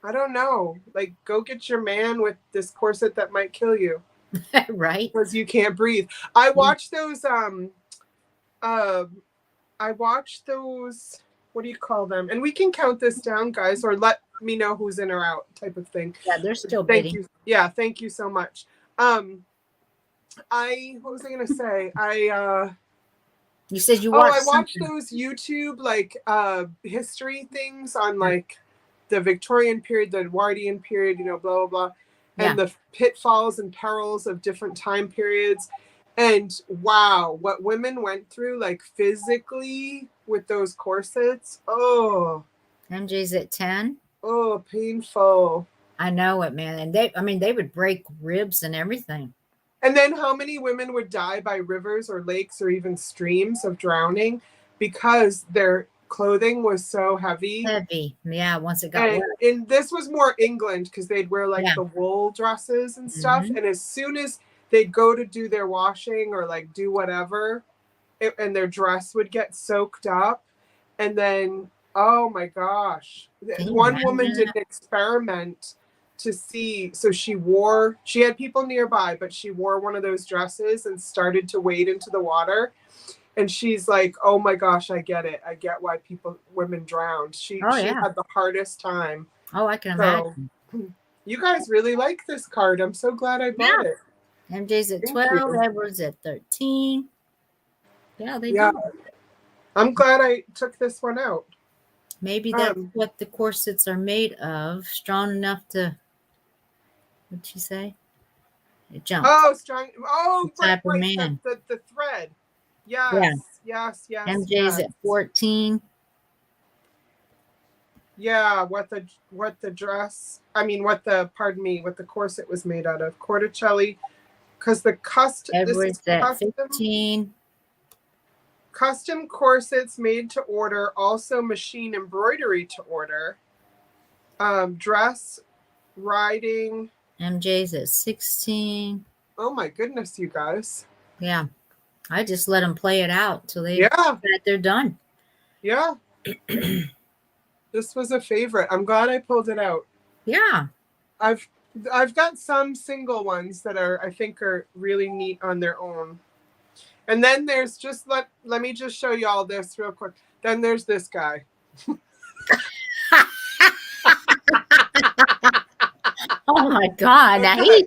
I don't know. Like, go get your man with this corset that might kill you. Right. Because you can't breathe. I watched those, what do you call them? And we can count this down, guys, or let me know who's in or out type of thing. Yeah, they're still Thank you. Yeah, thank you so much. What was I gonna say? You said you watched. I watched those YouTube like history things on like the Victorian period, the Edwardian period, you know, blah blah blah, and the pitfalls and perils of different time periods. And wow, what women went through, like physically with those corsets. Oh, MJ's at 10. Oh, painful. I know it, man. And they would break ribs and everything. And then how many women would die by rivers or lakes or even streams of drowning because their clothing was so heavy? Heavy. Yeah, once it got wet. And this was more England because they'd wear like the wool dresses and stuff. And as soon as they'd go to do their washing or like do whatever, and their dress would get soaked up. And then, oh my gosh, one woman did an experiment to see. So she had people nearby, but she wore one of those dresses and started to wade into the water. And she's like, oh my gosh, I get it. I get why women drowned. She had the hardest time. Oh, I can imagine. You guys really like this card. I'm so glad I bought it. MJ's at 12, Edward's at 13. Yeah, they do. I'm glad I took this one out. Maybe that's what the corsets are made of. Strong enough to, what'd she say? It jumps. Oh, strong. Oh, right. Man. The thread. Yes. MJ's at 14. Yeah, what the dress, what the corset was made out of. Corticelli, because the Edward's at 15. Custom corsets made to order, also machine embroidery to order. Dress, riding. MJ's at 16. Oh my goodness, you guys. Yeah. I just let them play it out till they're done. Yeah. This was a favorite. I'm glad I pulled it out. Yeah. I've got some single ones that I think are really neat on their own. And then there's let me just show you all this real quick. Then there's this guy. Oh my God. Now he's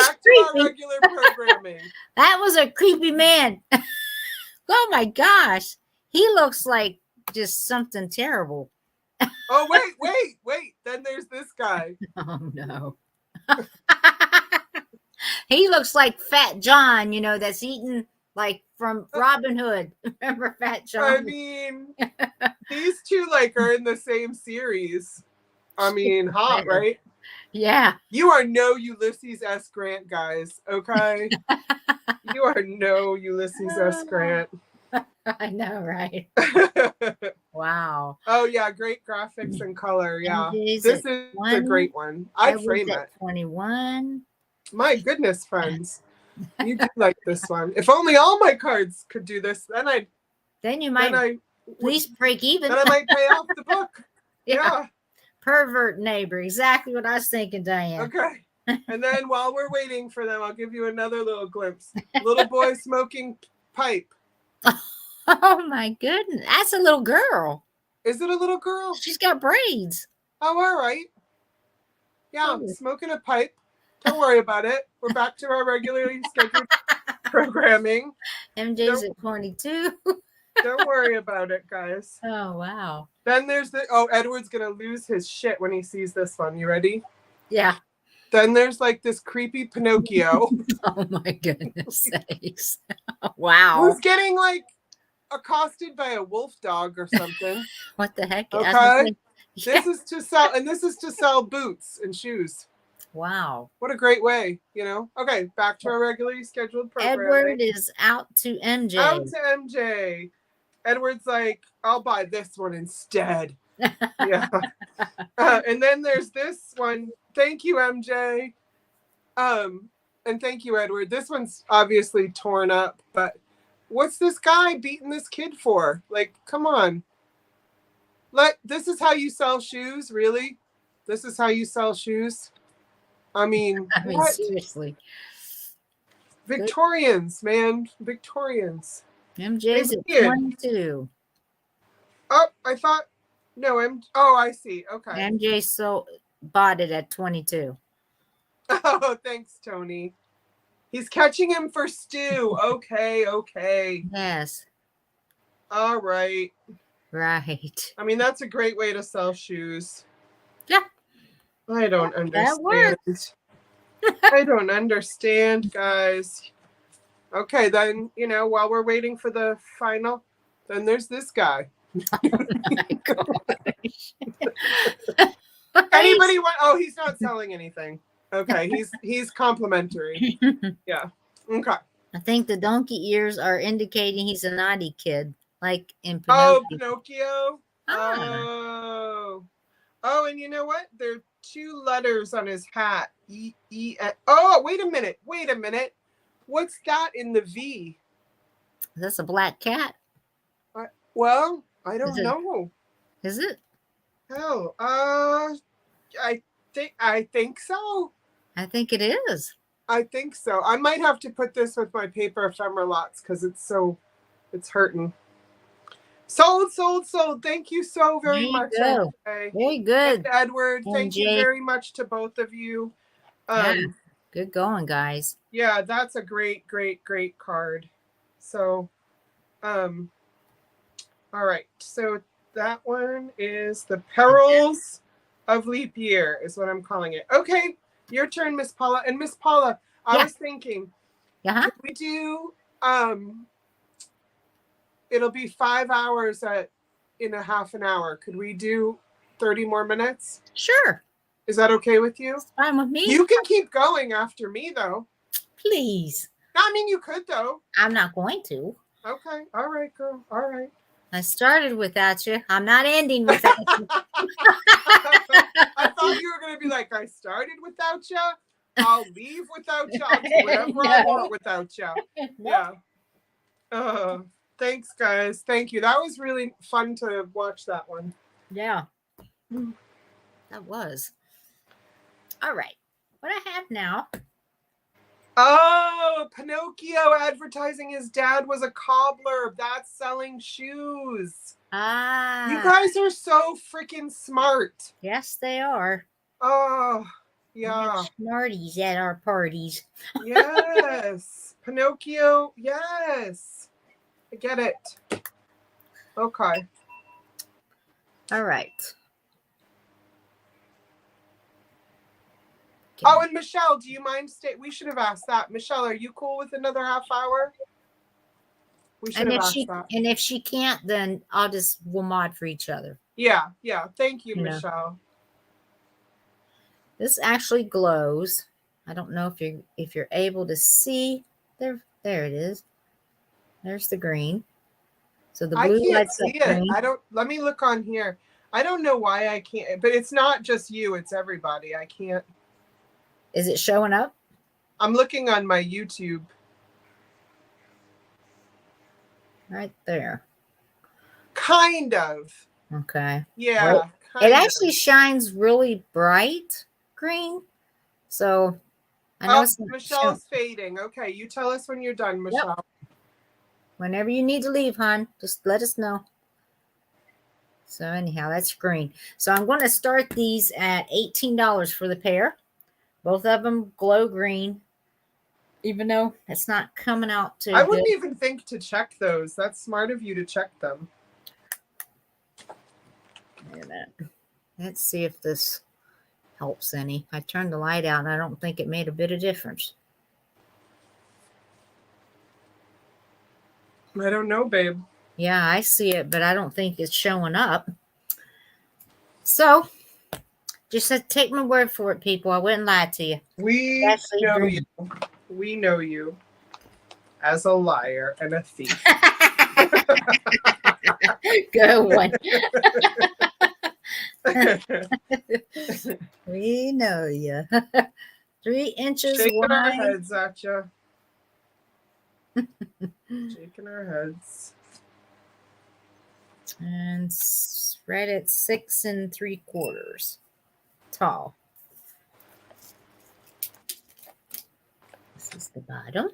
back creepy. to our regular programming. That was a creepy man. Oh my gosh. He looks like just something terrible. Oh, wait. Then there's this guy. Oh no. He looks like Fat John, that's eating like from Robin Hood. Remember Fat John? I mean, these two are in the same series. Hot, right? Yeah. You are no Ulysses S. Grant, guys. Okay. You are no Ulysses S. Grant. I know, right? Wow. Oh yeah, great graphics and color. Yeah, this is a great one. I'd frame it. 21. My goodness, friends, you do like this one. If only all my cards could do this, then you might at least break even. Then I might pay off the book. Yeah. Pervert neighbor. Exactly what I was thinking, Diane. Okay. And then while we're waiting for them, I'll give you another little glimpse. Little boy smoking pipe. Oh my goodness. That's a little girl. Is it a little girl? She's got braids. Oh, all right. Yeah, smoking a pipe. Don't worry about it. We're back to our regularly scheduled programming. MJ's at 22. Don't worry about it, guys. Oh, wow. Then there's Edward's going to lose his shit when he sees this one. You ready? Yeah. Then there's this creepy Pinocchio. Oh my goodness sakes. Wow. Who's getting accosted by a wolf dog or something. What the heck? Okay. This is to sell boots and shoes. Wow. What a great way, Okay, back to our regularly scheduled program. Edward is out to MJ. Out to MJ. Edward's I'll buy this one instead. Yeah. And then there's this one. Thank you, MJ. And thank you, Edward. This one's obviously torn up, but what's this guy beating this kid for? Come on. This is how you sell shoes, really? This is how you sell shoes? What? Seriously. Victorians, man. Victorians. MJ's at 22. Oh, I thought. No, I see. Okay. MJ bought it at 22. Oh, thanks, Tony. He's catching him for stew. Okay. Yes. All right. Right. That's a great way to sell shoes. Yeah. I don't understand. I don't understand, guys. Okay, then, while we're waiting for the final, then there's this guy. Oh my gosh. Anybody want? Oh, he's not selling anything. Okay, he's complimentary. Yeah. Okay. I think the donkey ears are indicating he's a naughty kid, like in Pinocchio. Oh, Pinocchio. Oh, and you know what? There are 2 letters on his hat. Oh, wait a minute. What's that in the V? Is this a black cat? Well, I Is don't it? know. Is it? Hell, I think so. I think it is. I think so. I might have to put this with my paper ephemera lots because it's hurting. Sold. Thank you so There very you much, go. MJ. Very good. And Edward, thank you MJ. very much to both of you. Yeah, good going, guys. Yeah, that's a great card. So, all right. So that one is the Perils of Leap Year is what I'm calling it. Okay, your turn, Miss Paula. And Miss Paula, I was thinking, Uh-huh. could we do it'll be 5 hours in a half an hour. Could we do 30 more minutes? Sure. Is that okay with you? It's fine with me. You can keep going after me, though. Please. I mean, you could, though. I'm not going to. Okay. All right, girl. All right. I started without you. I'm not ending without you. I thought you were going to be like, I started without you. I'll leave without you. I'll do whatever I want without you. Yeah. Thanks, guys. Thank you. That was really fun to watch that one. Yeah. That was. All right. What I have now. Oh, Pinocchio advertising his dad was a cobbler. That's selling shoes. Ah. You guys are so freaking smart. Yes, they are. Oh, yeah. Smarties at our parties. Yes. Pinocchio. Yes. I get it. Okay. All right. Oh, and Michelle, do you mind we should have asked that. Michelle, are you cool with another half hour? We should have asked that. And if she can't, then we'll mod for each other. Yeah. Thank you, Michelle. This actually glows. I don't know if you're able to see. There it is. There's the green. So the blue lights up green. Let me look on here. I don't know why I can't, but it's not just you, it's everybody. I can't. Is it showing up? I'm looking on my YouTube. Right there. Kind of. Okay. Yeah. Well, it actually shines really bright green. So I know Michelle's fading. Okay, you tell us when you're done, Michelle. Yep. Whenever you need to leave, hon, just let us know. So anyhow, that's green. So I'm going to start these at $18 for the pair. Both of them glow green, even though it's not coming out too I wouldn't even think to check those. That's smart of you to check them. Wait a minute. Let's see if this helps any. I turned the light out and I don't think it made a bit of difference. I don't know, babe. Yeah, I see it, but I don't think it's showing up. So just take my word for it, people. I wouldn't lie to you. We know you. We know you as a liar and a thief. Good one. We know you. 3 inches Shaking wide. our heads at you. Shaking our heads. And right at 6 3/4 tall. This is the bottom.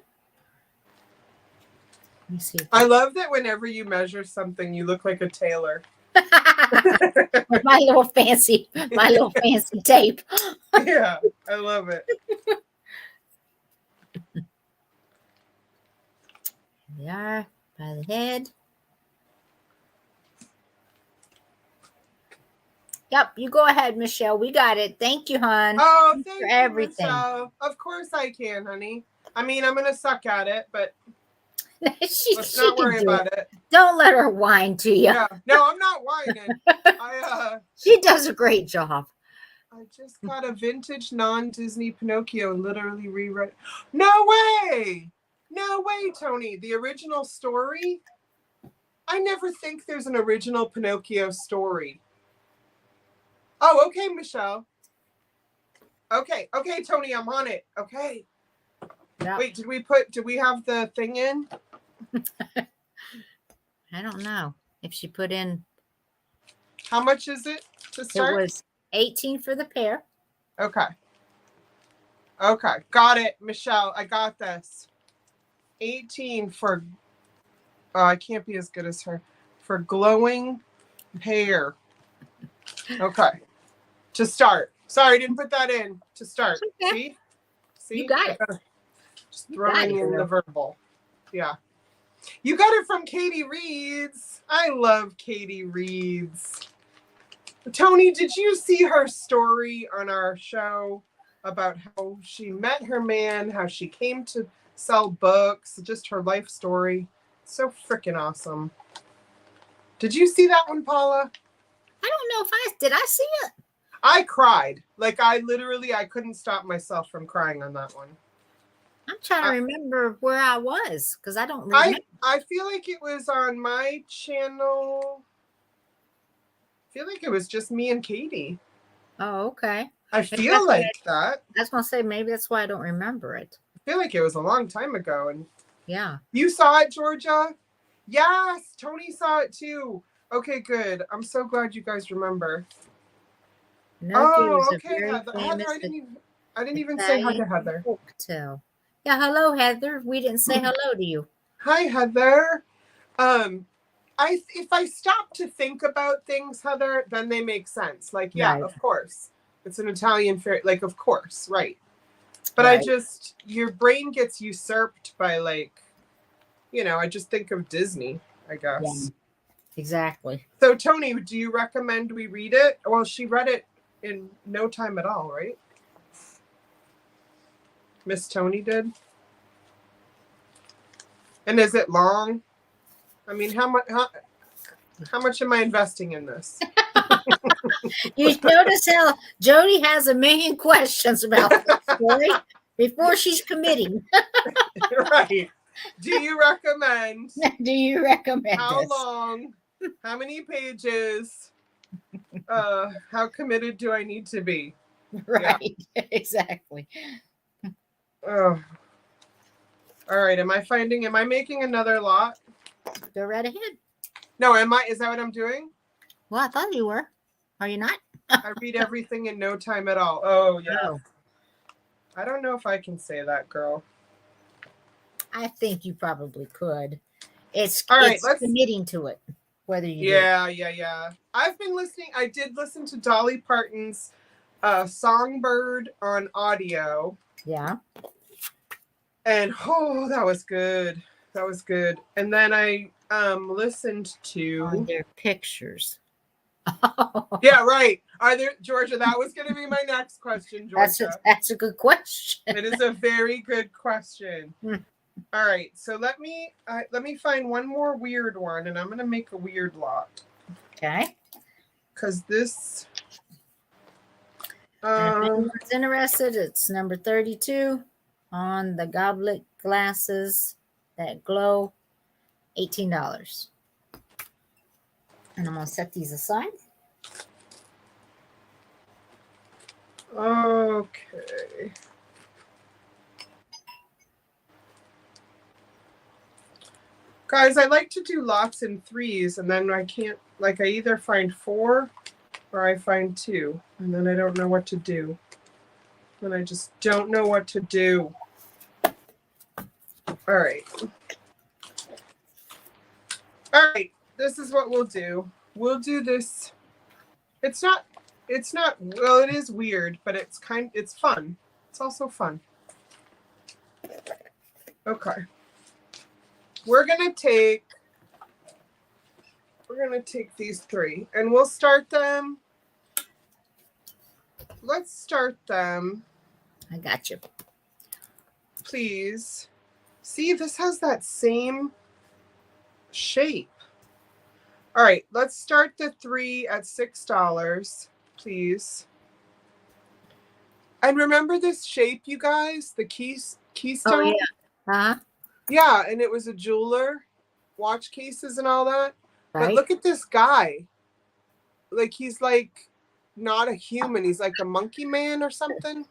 Let me see. I love that whenever you measure something, you look like a tailor. With my little fancy tape. Yeah, I love it. They are by the head. Yep, you go ahead, Michelle. We got it. Thank you, hon. Oh, thank you, everything. Michelle. Of course I can, honey. I mean, I'm gonna suck at it, but let's not worry about it. Don't let her whine to you. Yeah. No, I'm not whining. She does a great job. I just got a vintage non-Disney Pinocchio and literally rewrote. No way! No way, Tony. The original story? I never think there's an original Pinocchio story. Oh, okay, Michelle. Okay, Tony, I'm on it. Okay. Yep. Wait, did we have the thing in? I don't know if she put in. How much is it to It start? was 18 for the pair. Okay. Okay. Got it, Michelle. I got this. 18 for, I can't be as good as her, for glowing hair. Okay. To start. Sorry, I didn't put that in. To start. Okay. See? You got I it. gotta just You throwing got it, in the girl. verbal. Yeah. You got it from Katie Reeds. I love Katie Reeds. Tony, did you see her story on our show about how she met her man, how she came to sell books, just her life story? So freaking awesome. Did you see that one, Paula? I don't know if did I see it? I cried. Like I couldn't stop myself from crying on that one. I'm trying to remember where I was because I don't remember. I feel like it was on my channel. I feel like it was just me and Katie. Oh, okay. I feel like that. I was going to say, maybe that's why I don't remember it. I feel like it was a long time ago. And yeah. You saw it, Georgia? Yes, Tony saw it too. Okay, good. I'm so glad you guys remember. Okay, Heather. I didn't even say hi to Heather. Folktale. Yeah, hello, Heather. We didn't say hello to you. Hi, Heather. If I stop to think about things, Heather, then they make sense. Like, yeah, right. Of course. It's an Italian fairy, like, of course, right. But right. Your brain gets usurped by, like, I just think of Disney, I guess. Yeah, exactly. So, Tony, do you recommend we read it? Well, she read it in no time at all, right? Miss Tony did. And is it long? I mean, how much am I investing in this? You notice how Jody has a million questions about this story before she's committing. Right. Do you recommend? How this? long? How many pages? How committed do I need to be? Right. Yeah. Exactly. Oh. All right. Am I making another lot? Go right ahead. No, is that what I'm doing? Well, I thought you were. Are you not? I read everything in no time at all. Oh, yeah. No. I don't know if I can say that, girl. I think you probably could. It's committing to it, whether you do. Yeah. I've been listening. I did listen to Dolly Parton's Songbird on audio. Yeah. And that was good. That was good. And then I listened to their pictures. Yeah, right. Are there, Georgia? That was going to be my next question, Georgia. That's a good question. It is a very good question. All right, so let me find one more weird one, and I'm going to make a weird lot. Okay. Because this. If anyone's interested, it's number 32 on the goblet glasses that glow, $18. And I'm going to set these aside. Okay. Guys, I like to do lots in threes, and then I can't, I either find 4 or I find 2, and then I don't know what to do. And I just don't know what to do. All right. All right, this is what we'll do. We'll do this. It's not, well, it is weird, but it's fun. It's also fun. Okay. We're going to take these 3 and we'll start them. Let's start them. I got you. Please. See, this has that same shape. All right, let's start the 3 at $6, please. And remember this shape, you guys? The keystone? Oh, yeah. Uh-huh. Yeah, and it was a jeweler, watch cases and all that. Right. But look at this guy. He's not a human. He's like a monkey man or something.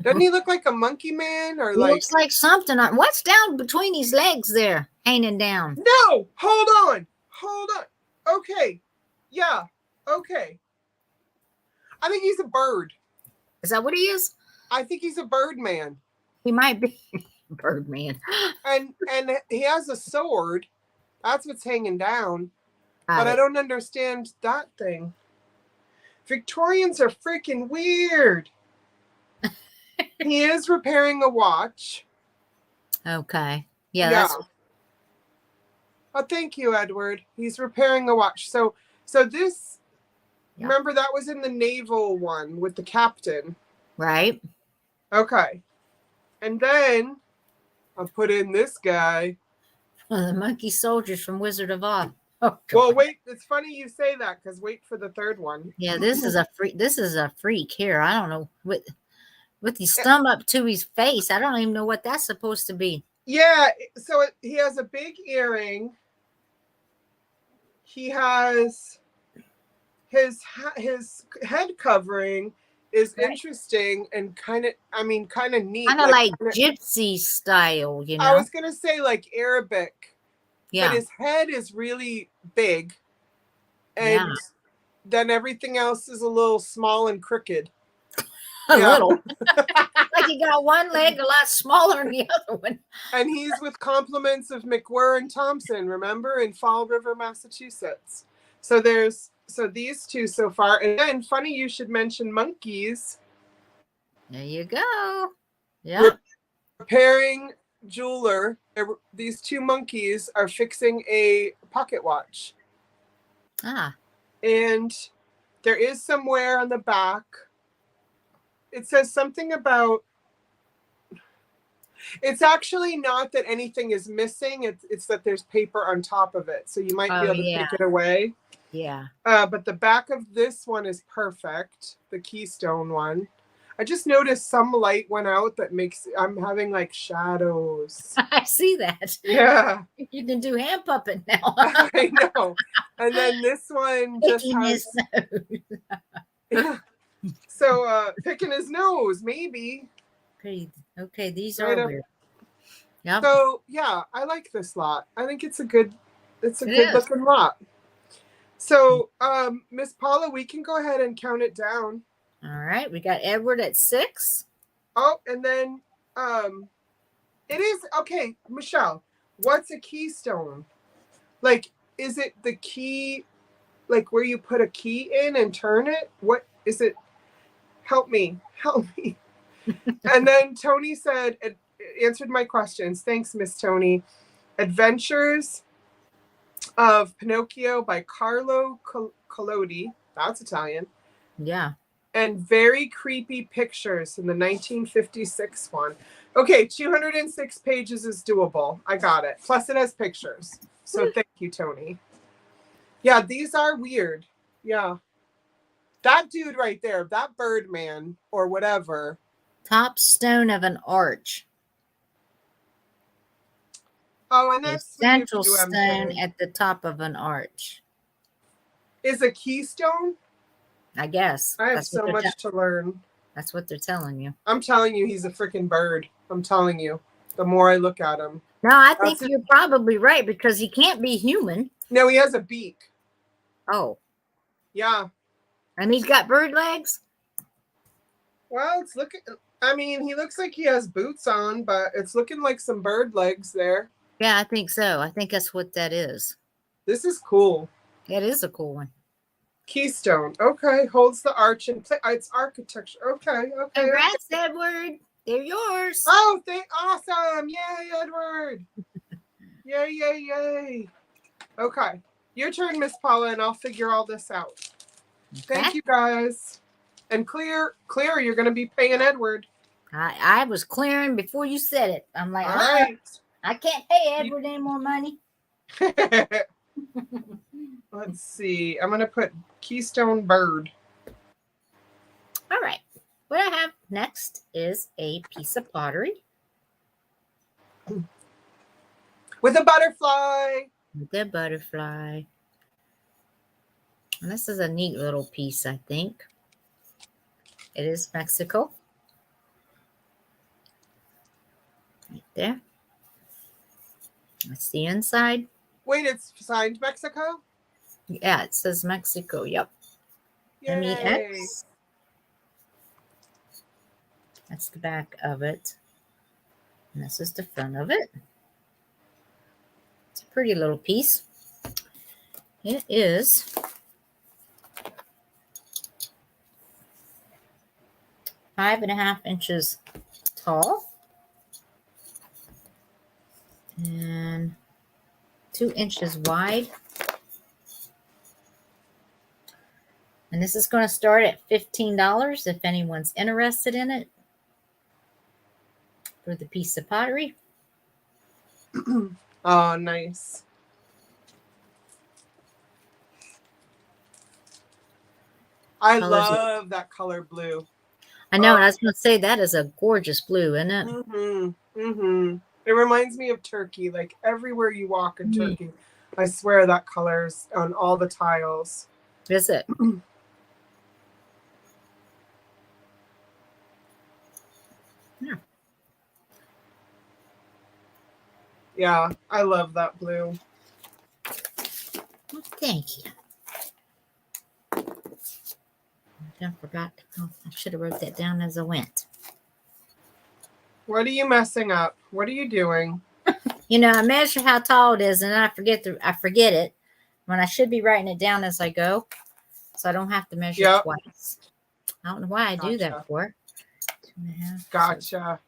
Doesn't he look like a monkey man or He like? looks like something. What's down between his legs there, hanging down? No, hold on. Okay, yeah, okay. I think he's a bird. Is that what he is? I think he's a bird man. He might be Birdman. And he has a sword. That's what's hanging down. Got But it. I don't understand that thing. Victorians are freaking weird. He is repairing a watch. Okay. Yeah. That's, Oh, thank you, Edward. He's repairing a watch. So this, Yeah. remember that was in the naval one with the captain. right. Okay. And then I'll put in this guy. The monkey soldiers from Wizard of Oz. Oh, Well, God. wait, it's funny you say that because wait for the third one. Yeah, this is a freak. This is a freak here. I don't know with his thumb up to his face. I don't even know what that's supposed to be. Yeah, so he has a big earring. He has his head covering is Right. interesting and kind of neat. Kind of like gypsy style, you know. I was gonna say like Arabic, Yeah. but his head is really big, and Yeah. then everything else is a little small and crooked. A Yeah. little. Like he got one leg a lot smaller than the other one. And he's with compliments of McWhirr and Thompson, remember, in Fall River, Massachusetts. So these two so far. And then funny you should mention monkeys. There you go. Yeah. Repairing jeweler. These two monkeys are fixing a pocket watch. Ah. And there is somewhere on the back. It says something about. It's actually not that anything is missing. It's that there's paper on top of it. So you might be able to take it away. Yeah. But the back of this one is perfect. The Keystone one. I just noticed some light went out that makes I'm having like shadows. I see that. Yeah. You can do hand puppet now. I know. And then this one just Picking has. his nose. Yeah. So picking his nose, maybe. Okay, these Right are up. weird. Yep. So yeah, I like this lot. I think it's a good It good is. looking lot. So Miss Paula, we can go ahead and count it down. All right. We got Edward at 6. Oh, and then it is okay, Michelle. What's a keystone? Like, is it the key, like where you put a key in and turn it? What is it? Help me. And then Tony said, it answered my questions. Thanks, Miss Tony. Adventures of Pinocchio by Carlo Collodi. That's Italian. Yeah. And very creepy pictures in the 1956 one. Okay, 206 pages is doable. I got it. Plus it has pictures. So thank you, Tony. Yeah, these are weird. Yeah. That dude right there, that Birdman or whatever. Top stone of an arch. Oh, and A that's central stone at the top of an arch. is a keystone. I guess. I have That's so what much to learn. That's what they're telling you. I'm telling you, he's a freaking bird. I'm telling you. The more I look at him. No, I think you're probably right because he can't be human. No, he has a beak. Oh. Yeah. And he's got bird legs? Well, it's looking. I mean, he looks like he has boots on, but it's looking like some bird legs there. Yeah, I think so. I think that's what that is. This is cool. It is a cool one. Keystone. Okay, holds the arch in place. It's architecture. Okay. Congrats, Edward. They're yours. Oh, awesome. Yay, Edward. Yay. Okay. Your turn, Miss Paula, and I'll figure all this out. Okay. Thank you, guys. And clear, you're going to be paying Edward. I was clearing before you said it. I'm like, All right. I can't pay Edward any more money. Let's see. I'm going to put Keystone Bird. All right. What I have next is a piece of pottery. With a butterfly. With a butterfly. And this is a neat little piece, I think. It is Mexico. Right there. That's the inside. Wait, it's signed Mexico? Yeah, it says Mexico. Yep. Yay. MEX. That's the back of it. And this is the front of it. It's a pretty little piece. It is 5.5 inches tall and 2 inches wide. And this is going to start at $15 if anyone's interested in it for the piece of pottery. Oh, nice. I love that color blue. I know, and I was going to say that is a gorgeous blue, isn't it? Mm-hmm. Mm-hmm. It reminds me of Turkey. Like everywhere you walk in Turkey, I swear that color's on all the tiles. Is it? Yeah. Yeah, I love that blue. Well, thank you. I forgot. Oh, I should have wrote that down as I went. What are you messing up? What are you doing? You know, I measure how tall it is, and I forget it when I should be writing it down as I go, so I don't have to measure twice. I don't know why I do that for. 2.5. Gotcha.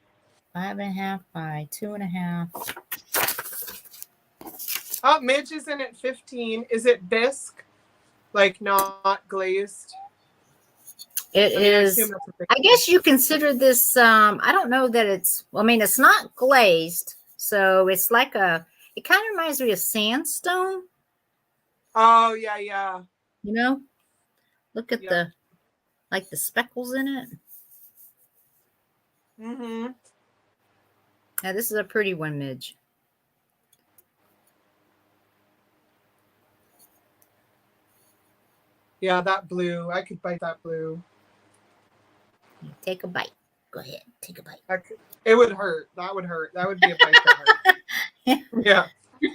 5.5 by 2.5. Oh, Midge is in at 15. Is it bisque? Like not glazed? It is. I guess you consider this. I don't know that it's. Well, I mean, it's not glazed, so it's like a. It kind of reminds me of sandstone. Oh yeah, yeah. You know, look at the speckles in it. Mm-hmm. Yeah, this is a pretty one, Midge. Yeah, that blue. I could bite that blue. Take a bite. Go ahead. Take a bite. It would hurt. That would hurt. That would be a bite that hurt. Yeah.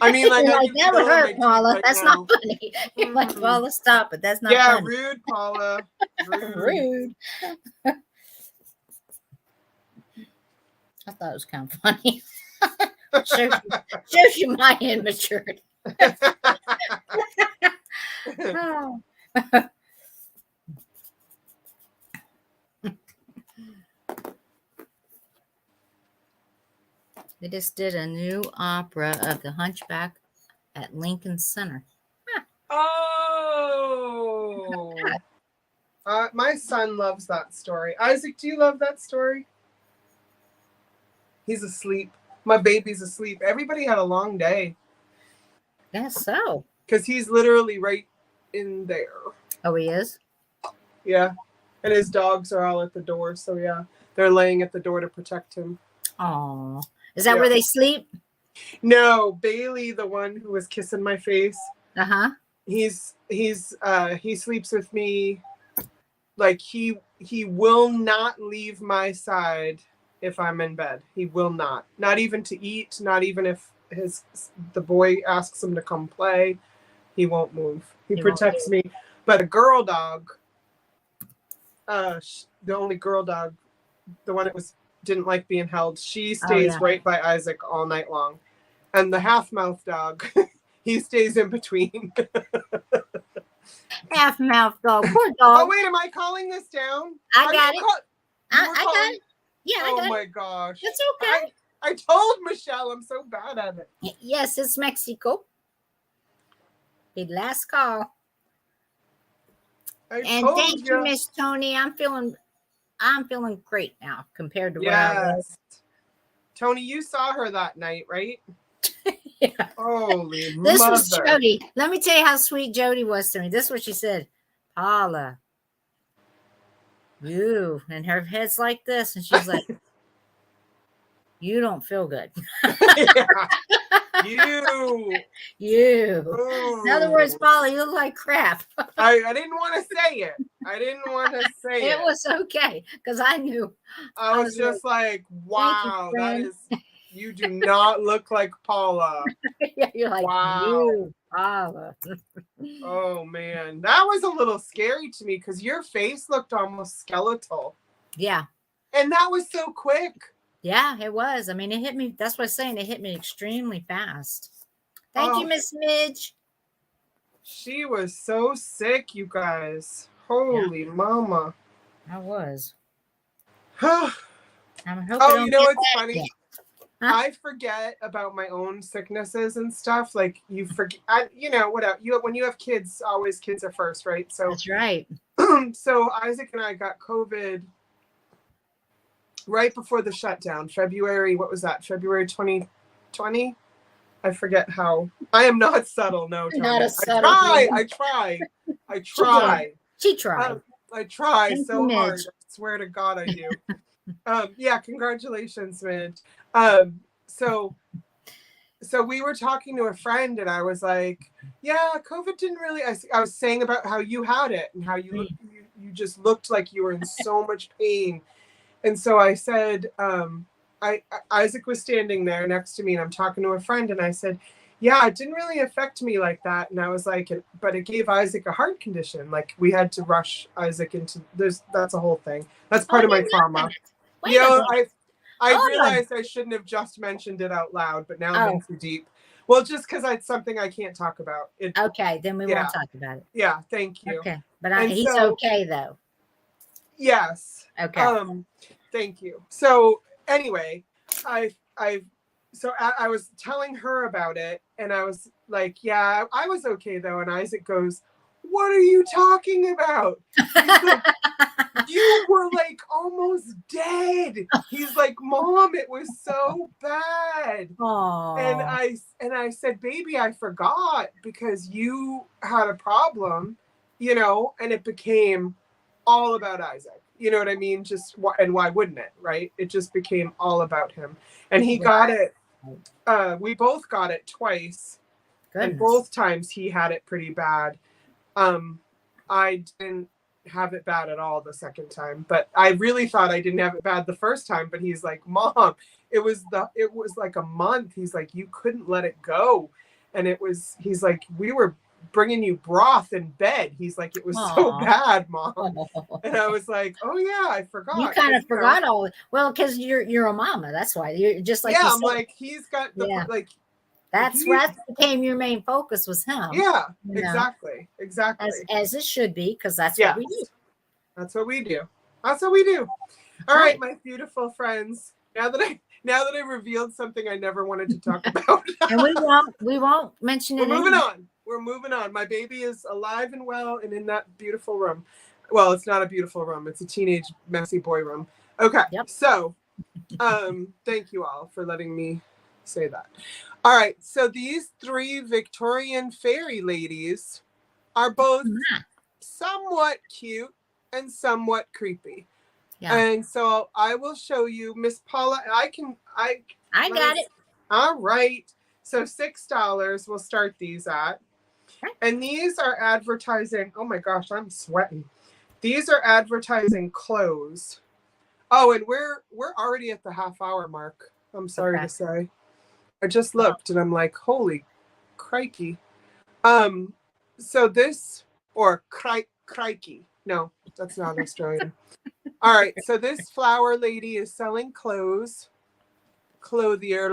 I mean, like that would hurt, Paula. That's not funny. You're like, Paula, stop it. That's not funny. Yeah, rude, Paula. Rude. I thought it was kind of funny. shows you my immaturity. Oh. They just did a new opera of The Hunchback at Lincoln Center. Huh. Oh. My son loves that story. Isaac, do you love that story? He's asleep. My baby's asleep. Everybody had a long day. Guess so. Because he's literally right in there. Oh, he is? Yeah. And his dogs are all at the door. So, yeah, they're laying at the door to protect him. Oh. Is that where they sleep? No, Bailey, the one who was kissing my face. Uh-huh. He sleeps with me. Like he will not leave my side if I'm in bed. He will not. Not even to eat, not even if the boy asks him to come play. He won't move. He protects me. But a girl dog, the only girl dog, the one that didn't like being held, she stays right by Isaac all night long. And the half-mouth dog, he stays in between. Half-mouth dog. Poor dog. Oh, wait, am I calling this down? I got it. I got it. Yeah, I got it. Oh, my gosh. It's okay. I told Michelle I'm so bad at it. Yes, it's Mexico. The last call. And thank you, Miss Tony. I'm feeling great now compared to where I was. Tony, you saw her that night, right? Yeah. Holy This mother. was Jody. Let me tell you how sweet Jody was to me. This is what she said. Paula. You. And her head's like this. And she's like, You don't feel good. Yeah. You. In other words, Ooh. Paula, you look like crap. I didn't want to say it. I didn't want to say It it. was okay because I knew. I was just like, wow, that is, you do not look like Paula. Yeah, you're like, Wow. you, Paula. Oh, man. That was a little scary to me because your face looked almost skeletal. Yeah. And that was so quick. Yeah, it was. I mean, it hit me. That's what I'm saying. It hit me extremely fast. Thank you, Miss Midge. She was so sick, you guys. Holy mama. I was. Oh, you know what's funny? Huh? I forget about my own sicknesses and stuff. Like you forget, whatever. When you have kids, always kids are first, right? So that's right. So Isaac and I got COVID right before the shutdown. February, what was that? February 2020? I forget how. I am not subtle, no. Not a subtle. I try. She tried. I try so hard. I swear to God I do. Yeah, congratulations, Midge. So we were talking to a friend and I was like, yeah, COVID didn't really, I was saying about how you had it and how you just looked like you were in so much pain. And so I said, Isaac was standing there next to me and I'm talking to a friend and I said, yeah, it didn't really affect me like that. And I was like, but it gave Isaac a heart condition. Like we had to rush Isaac into that's a whole thing. That's part of my trauma. I realized I shouldn't have just mentioned it out loud, but now I'm in too deep. Well, just because it's something I can't talk about. Okay, then we won't talk about it. Yeah, thank you. Okay, but he's okay though. Yes. Okay. Thank you. So anyway, I was telling her about it, and I was like, yeah, I was okay though. And Isaac goes, "What are you talking about? You were like almost dead." He's like, "Mom, it was so bad." Aww. And I said, "Baby, I forgot because you had a problem, and it became all about Isaac. You know what I mean? And why wouldn't it, right? It just became all about him. And he got it. We both got it twice. Goodness. And both times he had it pretty bad. I didn't have it bad at all the second time, but I really thought I didn't have it bad the first time. But he's like, "Mom, it was like a month." He's like, "You couldn't let it go." And he's like, "We were bringing you broth in bed." He's like, "It was so bad, Mom." And I was like, "Oh yeah, I forgot." You kind of forgot all. Well, because you're a mama. That's why you're just like. Yeah, I'm like, he's got the like. That's what became your main focus was him. Yeah, exactly. As it should be, because that's what we do. That's what we do. All right, my beautiful friends. Now that I revealed something I never wanted to talk about, and we won't mention it. We're moving on. My baby is alive and well and in that beautiful room. Well, it's not a beautiful room. It's a teenage messy boy room. Okay. Yep. So, thank you all for letting me say that. All right. So these three Victorian fairy ladies are both somewhat cute and somewhat creepy. Yeah. And so I will show you, Miss Paula. I got it. All right. So $6 we'll start these at. And these are advertising. Oh my gosh, I'm sweating. These are advertising clothes. Oh, and we're already at the half-hour mark. I'm sorry to say. I just looked and I'm like, holy crikey. So this, or crikey. No, that's not Australian. All right, so this flower lady is selling clothier,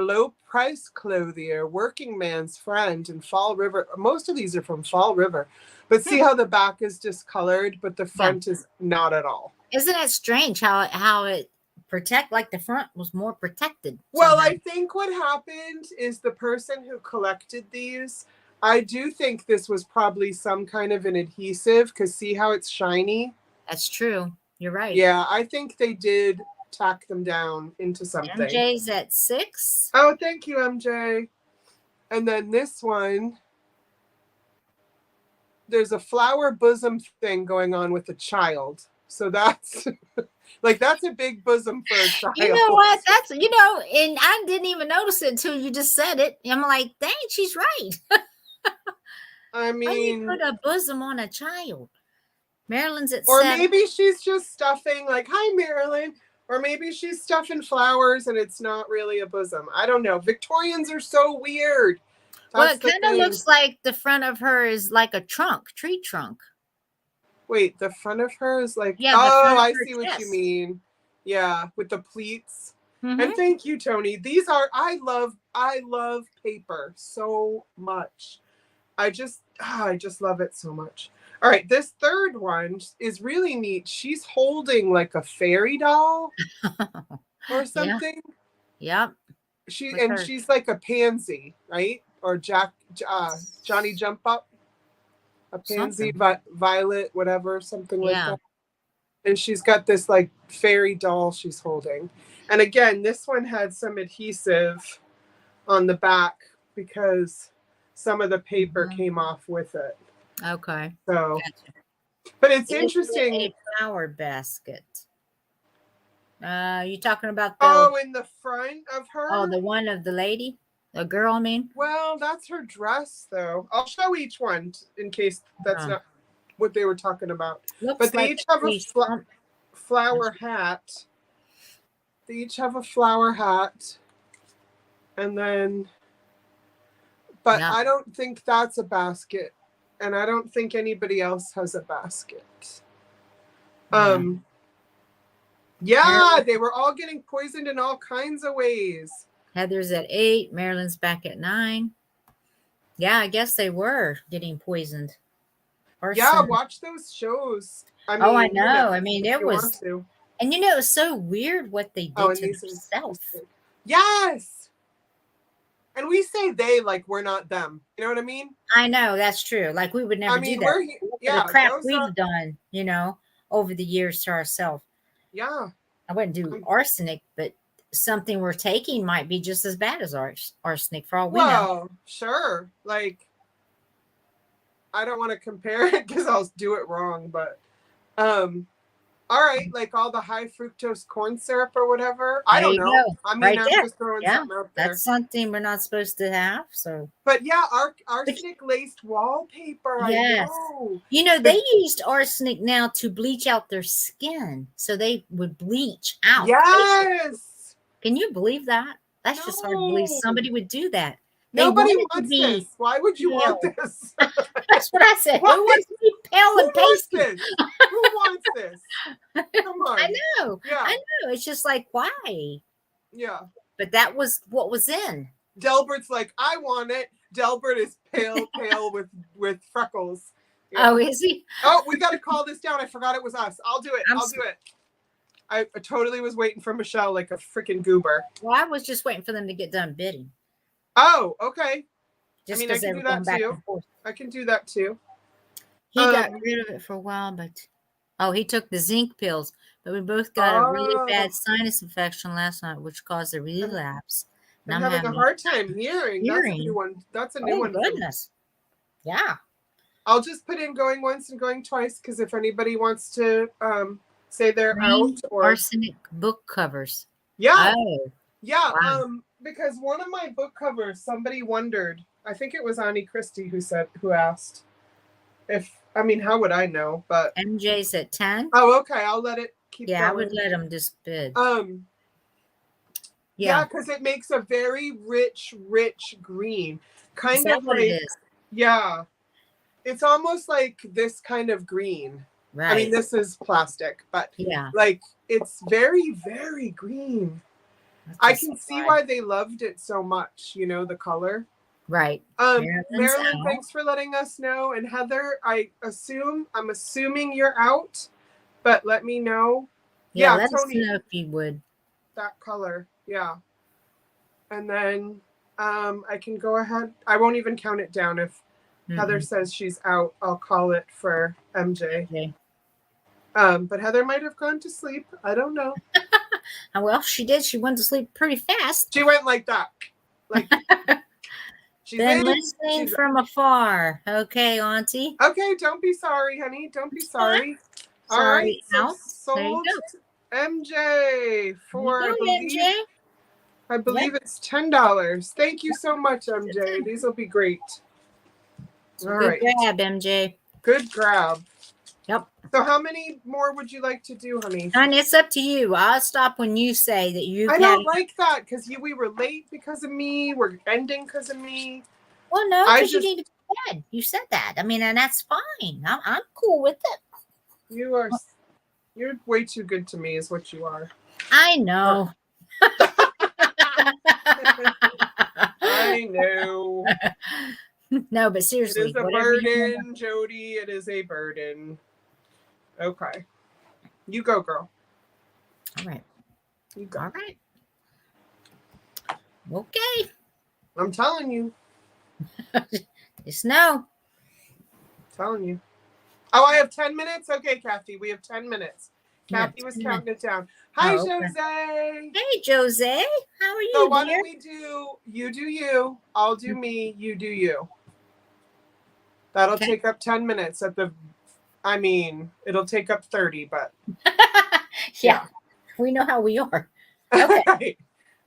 low price clothier, working man's friend in Fall River. Most of these are from Fall River, but see how the back is discolored, but the front is not at all. Isn't it strange how it like the front was more protected? Well, I think what happened is the person who collected these, I do think this was probably some kind of an adhesive, because see how it's shiny? That's true. You're right. Yeah, I think they did tack them down into something. MJ's at 6. Oh, thank you, MJ. And then this one, there's a flower bosom thing going on with a child. So that's Like, that's a big bosom for a child. You know what? That's, and I didn't even notice it until you just said it. I'm like, dang, she's right. I How do you mean, put a bosom on a child? Marilyn's at or 7. maybe she's just stuffing, like, hi, Marilyn. Or maybe she's stuffing flowers and it's not really a bosom. I don't know. Victorians are so weird. Well, That's it the kind of thing. looks like the front of her is like a tree trunk. Wait, the front of her is like, Yeah, the front oh, of I her see what you chest. mean. Yeah, with the pleats. Mhm. And thank you, Tony. These are, I love paper so much. I just love it so much. All right, this third one is really neat. She's holding like a fairy doll or something. Yep. She's like a pansy, right? Or Johnny Jump Up, a pansy, violet, whatever, something like that. And she's got this like fairy doll she's holding. And again, this one had some adhesive on the back because some of the paper came off with it. Okay. So, Gotcha. but it's interesting. A flower basket. You talking about in the front of her? Oh, the one of the lady? The girl, I mean? Well, that's her dress, though. I'll show each one in case that's not what they were talking about. But they each have a flower hat. They each have a flower hat. And then, but I don't think that's a basket. And I don't think anybody else has a basket. Yeah, they were all getting poisoned in all kinds of ways. Heather's at 8. Marilyn's back at 9. Yeah, I guess they were getting poisoned. Yeah, watch those shows. I mean, I know. I mean, it was. And it was so weird what they did to themselves. Yes. And we say they like we're not them. You know what I mean? I know, that's true. Like we would never do that. The crap we've done, over the years to ourselves. Yeah. I wouldn't do arsenic, but something we're taking might be just as bad as arsenic for all we know. Well, sure. Like, I don't want to compare it because I'll do it wrong, but all right, like all the high fructose corn syrup or whatever. I don't know. I mean, I'm just throwing something out there. That's something we're not supposed to have. So, but yeah, arsenic laced wallpaper. Yes. I know. They used arsenic now to bleach out their skin, so they would bleach out. Yes. Can you believe that? That's just hard to believe somebody would do that. Nobody wants this. Why would you want this? That's what I said. Who wants to be pale and pasty? Who wants this? Come on. I know. Yeah. I know. It's just like, why? Yeah. But that was what was in. Delbert's like, I want it. Delbert is pale with freckles. Yeah. Oh, is he? Oh, we got to call this down. I forgot it was us. I'll do it. I'll do it. I totally was waiting for Michelle like a freaking goober. Well, I was just waiting for them to get done bidding. Oh, okay. Just I can do that too. I can do that too. He got rid of it for a while, but he took the zinc pills. But we both got a really bad sinus infection last night, which caused a relapse. I'm having a hard time hearing. That's a new one. That's a new one. Goodness. Yeah. I'll just put in going once and going twice because if anybody wants to say they're out or arsenic book covers. Yeah. Oh. Yeah. Wow. Because one of my book covers, somebody wondered, I think it was Annie Christie who asked how would I know? But MJ's at 10. Oh, okay. I'll let it keep going. I would let them just bid. Yeah, because it makes a very rich green. Kind of like, it is? Yeah. It's almost like this kind of green. Right. I mean, this is plastic, but like it's very, very green. I can see why they loved it so much, the color. Right. Marilyn, thanks for letting us know. And Heather, I'm assuming you're out, but let me know. Yeah, let us know if you would. That color, yeah. And then I can go ahead. I won't even count it down. If Heather says she's out, I'll call it for MJ. Okay. But Heather might have gone to sleep. I don't know. Well, she did. She went to sleep pretty fast. She went like that. Like she's listening from afar. Okay, Auntie. Okay, don't be sorry, honey. Don't be sorry. All right. So sold MJ for There you go, MJ. I believe it's $10. Thank you so much, MJ. These will be great. All Good right. grab, MJ. Good grab. Yep. So how many more would you like to do, honey? And it's up to you. I'll stop when you say that you I got. don't like that because we were late because of me. We're ending because of me. Well, no, because you need to go to bed. You said that. I mean, and that's fine. I'm cool with it. You're way too good to me, is what you are. I know. I know. No, but seriously, it is a burden, Jody. It is a burden. Okay, you go, girl. All right. You go. All right. Okay. I'm telling you. Just know. Telling you. Oh, I have 10 minutes? Okay, Kathy, we have 10 minutes. Kathy was counting it down. Hi, okay. Jose. Hey, Jose. How are you, So why don't we do you, I'll do me, you do you. That'll take up 10 minutes it'll take up 30, but. yeah, we know how we are. Okay.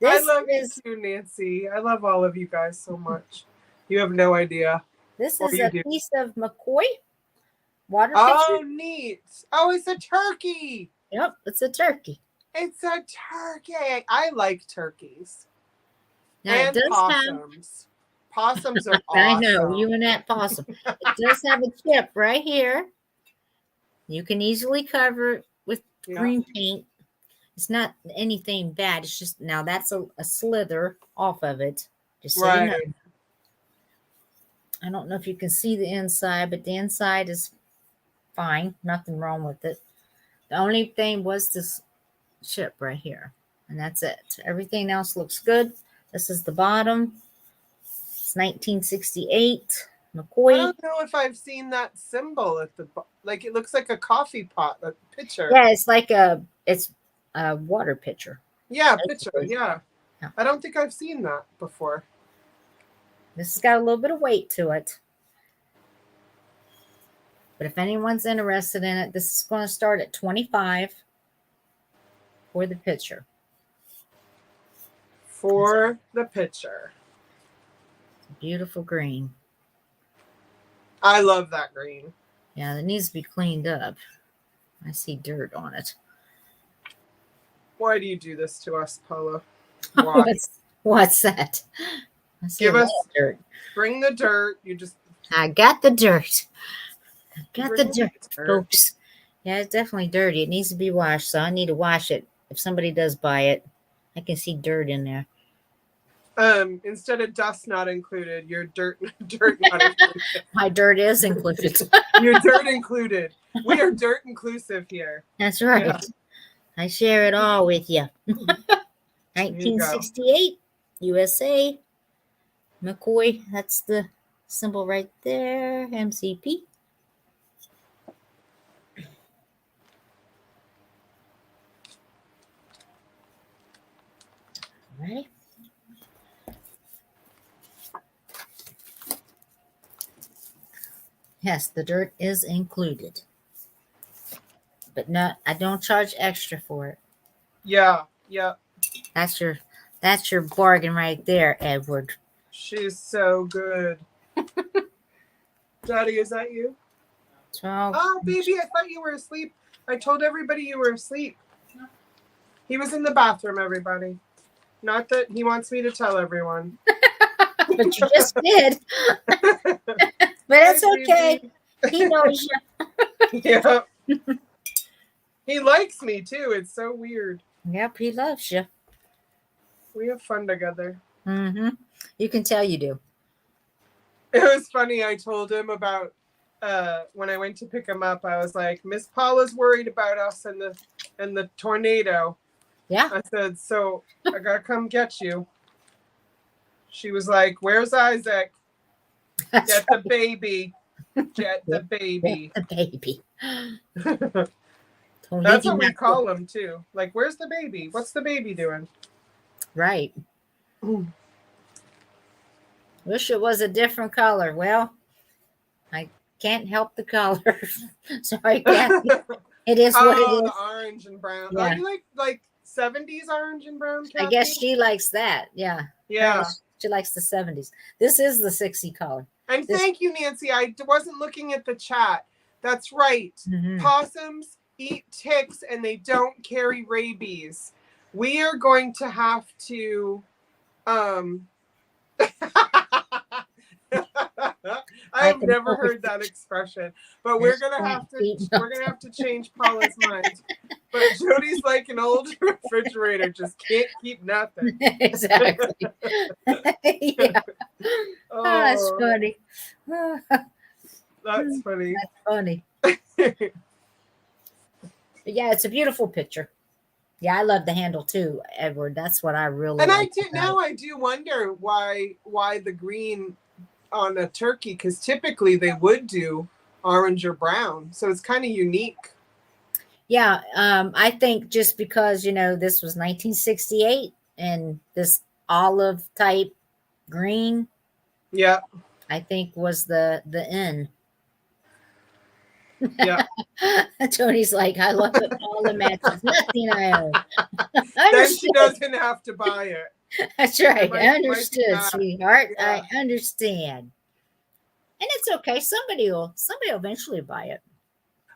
I love you too, Nancy. I love all of you guys so much. You have no idea. This is a piece of McCoy water pitcher. Oh, neat. Oh, it's a turkey. Yep, it's a turkey. It's a turkey. I like turkeys. Now, and possums. Possums are awesome. I know, you and that possum. It does have a chip right here. You can easily cover it with green paint. It's not anything bad. It's just, now that's a slither off of it. Just so you know. I don't know if you can see the inside, but the inside is fine. Nothing wrong with it. The only thing was this chip right here. And that's it. Everything else looks good. This is the bottom. It's 1968. McCoy. I don't know if I've seen that symbol at the like. It looks like a coffee pot, a pitcher. Yeah, it's like a water pitcher. Yeah, pitcher. Yeah. I don't think I've seen that before. This has got a little bit of weight to it. But if anyone's interested in it, this is going to start at $25 for the pitcher. For the pitcher. Beautiful green. I love that green. Yeah, it needs to be cleaned up. I see dirt on it. Why do you do this to us, Paula? Why? What's that? Give us dirt. Bring the dirt. I got the dirt. I got the dirt, folks. Yeah, it's definitely dirty. It needs to be washed, so I need to wash it. If somebody does buy it, I can see dirt in there. Instead of dust not included, your dirt not included. My dirt is included. Your dirt included. We are dirt inclusive here. That's right. Yeah. I share it all with you. 1968, USA. McCoy, that's the symbol right there. MCP. All right. Yes, the dirt is included. But no, I don't charge extra for it. Yeah, yeah. That's your bargain right there, Edward. She's so good. Daddy, is that you? Oh, baby, I thought you were asleep. I told everybody you were asleep. He was in the bathroom, everybody. Not that he wants me to tell everyone. But you just did. But it's okay. He knows you. Yeah. He likes me too. It's so weird. Yep, he loves you. We have fun together. Mm-hmm. You can tell you do. It was funny. I told him about when I went to pick him up. I was like, Miss Paula's worried about us and the tornado. Yeah. I said, so I gotta come get you. She was like, where's Isaac? Get the baby. Get the baby. Get the baby. That's what we call him too. Like, where's the baby? What's the baby doing? Right. Wish it was a different color. Well, I can't help the color. Sorry, Kathy. It is what it Oh, the is. orange and brown. Oh, Yeah. you like 70s orange and brown, I Kathy? guess she likes that. Yeah. Yeah. She likes the 70s. This is the 60 color. And thank you, Nancy. I wasn't looking at the chat. That's right. Mm-hmm. Possums eat ticks and they don't carry rabies. We are going to have to I've never heard that expression, but we're gonna have to change Paula's mind. But Jody's like an old refrigerator, just can't keep nothing. Exactly. Yeah. Oh, that's funny. That's funny. That's funny. Yeah, it's a beautiful picture. Yeah, I love the handle too, Edward. That's what I really and like. I do wonder why the green on a turkey, because typically they would do orange or brown, so it's kind of unique. Yeah, I think just because this was 1968 and this olive type green, yeah, I think was the in. Yeah. Tony's like, I love it. Paula matches nothing I own. Then she doesn't have to buy it. That's right. I understood, sweetheart. Yeah. I understand. And it's okay. Somebody will eventually buy it.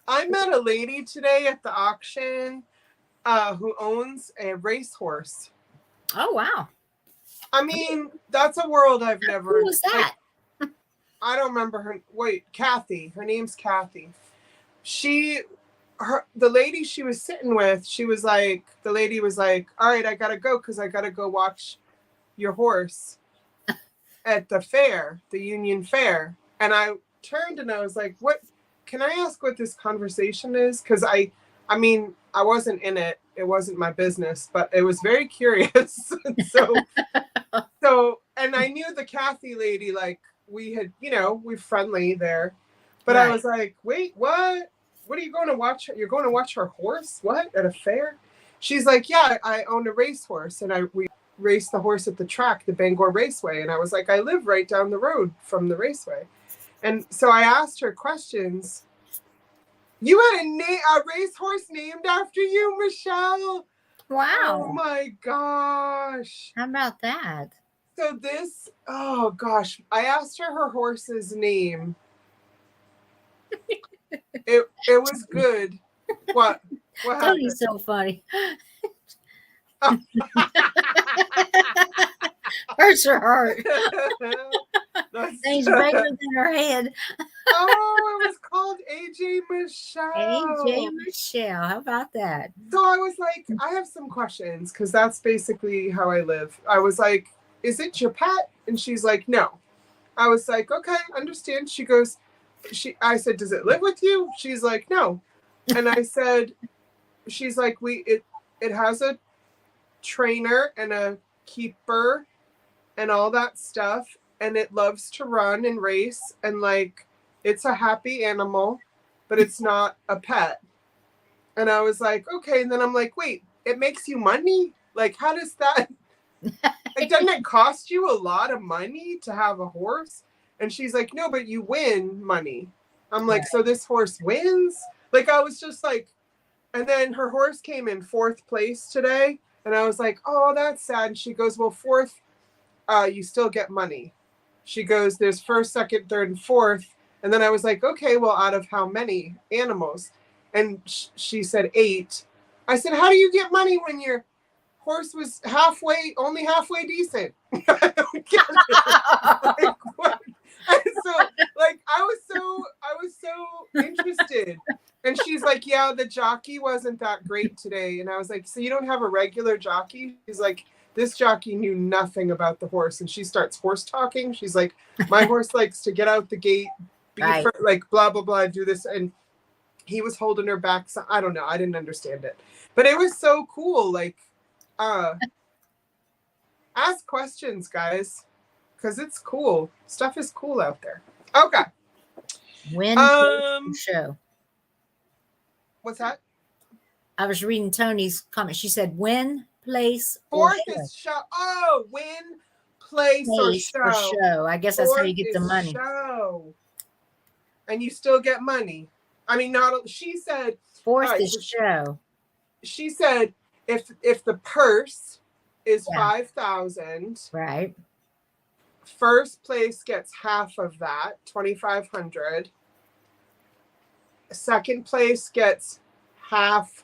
I met a lady today at the auction who owns a racehorse. Oh, wow. I mean, that's a world I've never. Who was that? I don't remember her. Wait, Kathy. Her name's Kathy. The lady she was sitting with, the lady was like, all right, I gotta go because I gotta go watch your horse at the fair, the Union Fair. And I turned and I was like, what, can I ask what this conversation is? Because I mean, I wasn't in it. It wasn't my business, but it was very curious. so, and I knew the Kathy lady, like we had, we're friendly there. But right. I was like, wait, what? What are you going to watch? You're going to watch her horse? What? At a fair? She's like, yeah, I own a racehorse. And we race the horse at the track, the Bangor Raceway. And I was like, I live right down the road from the raceway. And so I asked her questions. You had a racehorse named after you, Michelle? Wow. Oh, my gosh. How about that? So oh, gosh. I asked her horse's name. It was good. What Tony's so funny. Hurts her heart. Things bigger than her head. Oh, it was called AJ Michelle. AJ Michelle. How about that? So I was like, I have some questions because that's basically how I live. I was like, is it your pet? And she's like, no. I was like, okay, understand. She goes, I said, does it live with you? She's like, no. And I said, she's like, it has a trainer and a keeper and all that stuff. And it loves to run and race. And like, it's a happy animal, but it's not a pet. And I was like, okay. And then I'm like, wait, it makes you money? Like, how does that, like, doesn't it cost you a lot of money to have a horse? And she's like, no, but you win money. I'm like, so this horse wins? Like, I was just like, and then her horse came in 4th place today. And I was like, oh, that's sad. And she goes, well, 4th, you still get money. She goes, there's 1st, 2nd, 3rd, and 4th. And then I was like, okay, well, out of how many animals? And she said 8. I said, how do you get money when your horse was only halfway decent? I don't get it. Like, what? And so, like, I was so interested. And she's like, yeah, the jockey wasn't that great today. And I was like, so you don't have a regular jockey? She's like, this jockey knew nothing about the horse. And she starts horse talking. She's like, my horse likes to get out the gate, like, blah, blah, blah, do this. And he was holding her back. So I don't know. I didn't understand it. But it was so cool. Like, ask questions, guys. Because it's cool. Stuff is cool out there. Okay. When show. What's that? I was reading Tony's comment. She said, "Win, place, 4th is show. Oh, win, place or show. I guess that's how you get the money. Show. And you still get money. I mean, she said Fourth right, is so show. she said if the purse is Yeah. 5,000, Right. first place gets half of that, 2,500. Second place gets half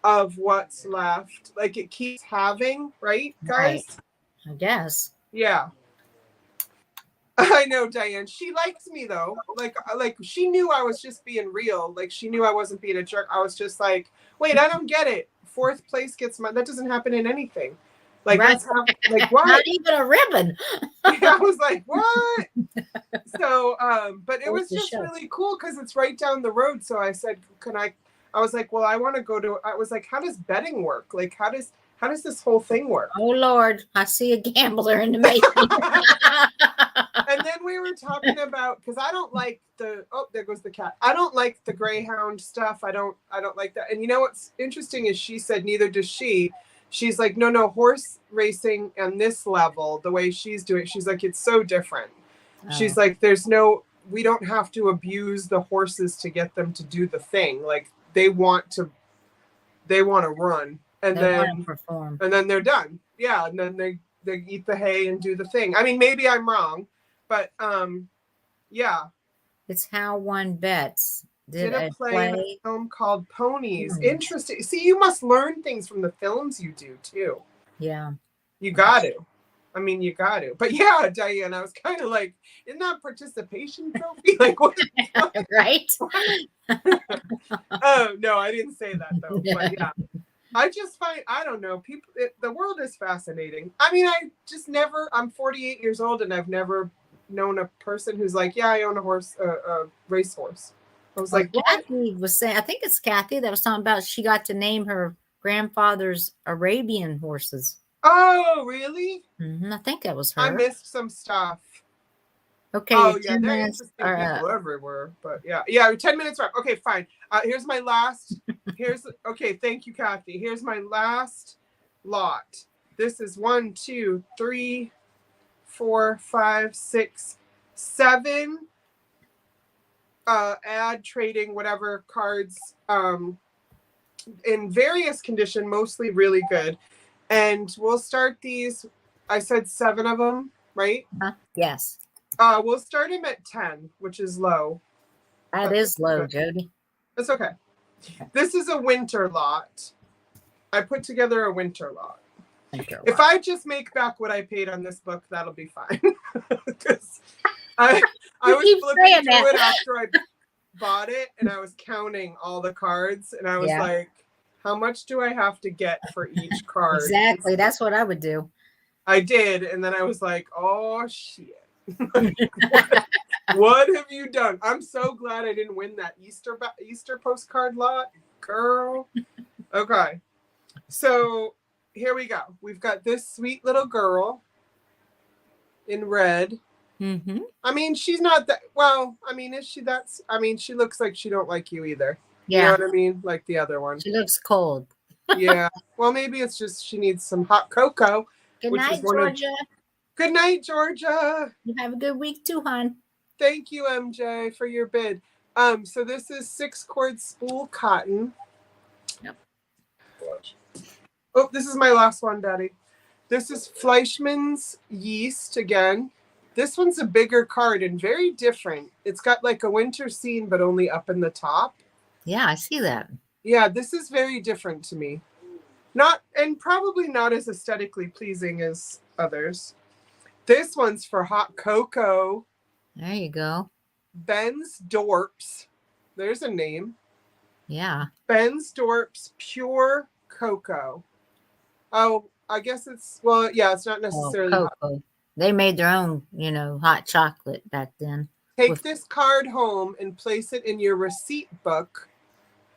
of what's left. Like it keeps having, right, guys? Right. I guess. Yeah. I know, Diane. She likes me though. Like she knew I was just being real. Like she knew I wasn't being a jerk. I was just like, wait, I don't get it. Fourth place gets that doesn't happen in anything. Like Right. that's how, like what? Not even a ribbon. I was like, what? So but it Fourth was is just show. really cool because it's right down the road. So I said, I was like, well, I want to go to, I was like, how does betting work? Like how does this whole thing work? Oh Lord, I see a gambler in the making. And then we were talking about, because I don't like there goes the cat. I don't like the Greyhound stuff. I don't like that. And you know what's interesting is she said neither does she. She's like, no, horse racing on this level, the way she's doing, she's like, it's so different. Oh. She's like, we don't have to abuse the horses to get them to do the thing. Like they want to run and They then want to perform. and then they're done. Yeah. And then they eat the hay and do the thing. I mean, maybe I'm wrong, but yeah. It's how one bets. Did a play in a film called Ponies. Interesting. See, you must learn things from the films you do too. Yeah. You got to. I mean, you got to. But yeah, Diane, I was kind of like, isn't that participation trophy? Like what? Right? Oh, no, I didn't say that though. But yeah. I just find, I don't know, the world is fascinating. I mean, I'm 48 years old and I've never known a person who's like, yeah, I own a racehorse. I was like, Kathy was saying, I think it's Kathy that was talking about she got to name her grandfather's Arabian horses. Oh, really? I think that was her. I missed some stuff. Okay. Oh, yeah, they're interesting people everywhere. But yeah, 10 minutes are up. Okay, fine. Here's my last. Okay, thank you, Kathy. Here's my last lot. This is 1, 2, 3, 4, 5, 6, 7 ad trading whatever cards in various condition, mostly really good. And we'll start these. I said 7 of them, right? Yes. We'll start him at 10, which is low. That is low, Jody. That's okay. This is a winter lot. I put together a winter lot. If I just make back what I paid on this book, that'll be fine. Because I was flipping through it after I bought it, and I was counting all the cards, and I was like, how much do I have to get for each card? Exactly. That's what I would do. I did, and then I was like, oh, shit. What have you done? I'm so glad I didn't win that Easter postcard lot, girl. Okay, so here we go. We've got this sweet little girl in red. I mean, she's not that well. I mean, is she? She looks like she don't like you either. Yeah. You know what I mean? Like the other one. She looks cold. Yeah. Well, maybe it's just she needs some hot cocoa. Good night, Georgia. Good night, Georgia. You have a good week too, hon. Thank you, MJ, for your bid. So this is 6-cord spool cotton. Yep. Oh, this is my last one, Daddy. This is Fleischmann's yeast again. This one's a bigger card and very different. It's got like a winter scene, but only up in the top. Yeah, I see that. Yeah, this is very different to me. Probably not as aesthetically pleasing as others. This one's for hot cocoa. There you go. Ben's Dorps. There's a name. Yeah. Ben's Dorps Pure Cocoa. Oh, I guess it's not necessarily cocoa. They made their own, hot chocolate back then. Take this card home and place it in your receipt book,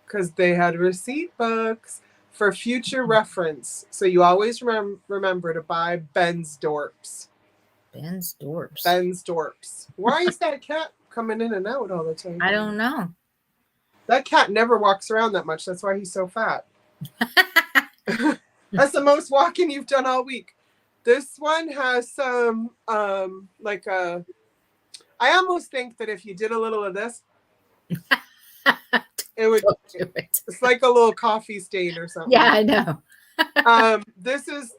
because they had receipt books for future reference. So you always remember to buy Ben's Dorps. Ben's Dorps. Ben's Dorps. Why is that cat coming in and out all the time? I don't know. That cat never walks around that much. That's why he's so fat. That's the most walking you've done all week. This one has some, I almost think that if you did a little of this, It would. Don't do it. It's like a little coffee stain or something. Yeah, I know. This is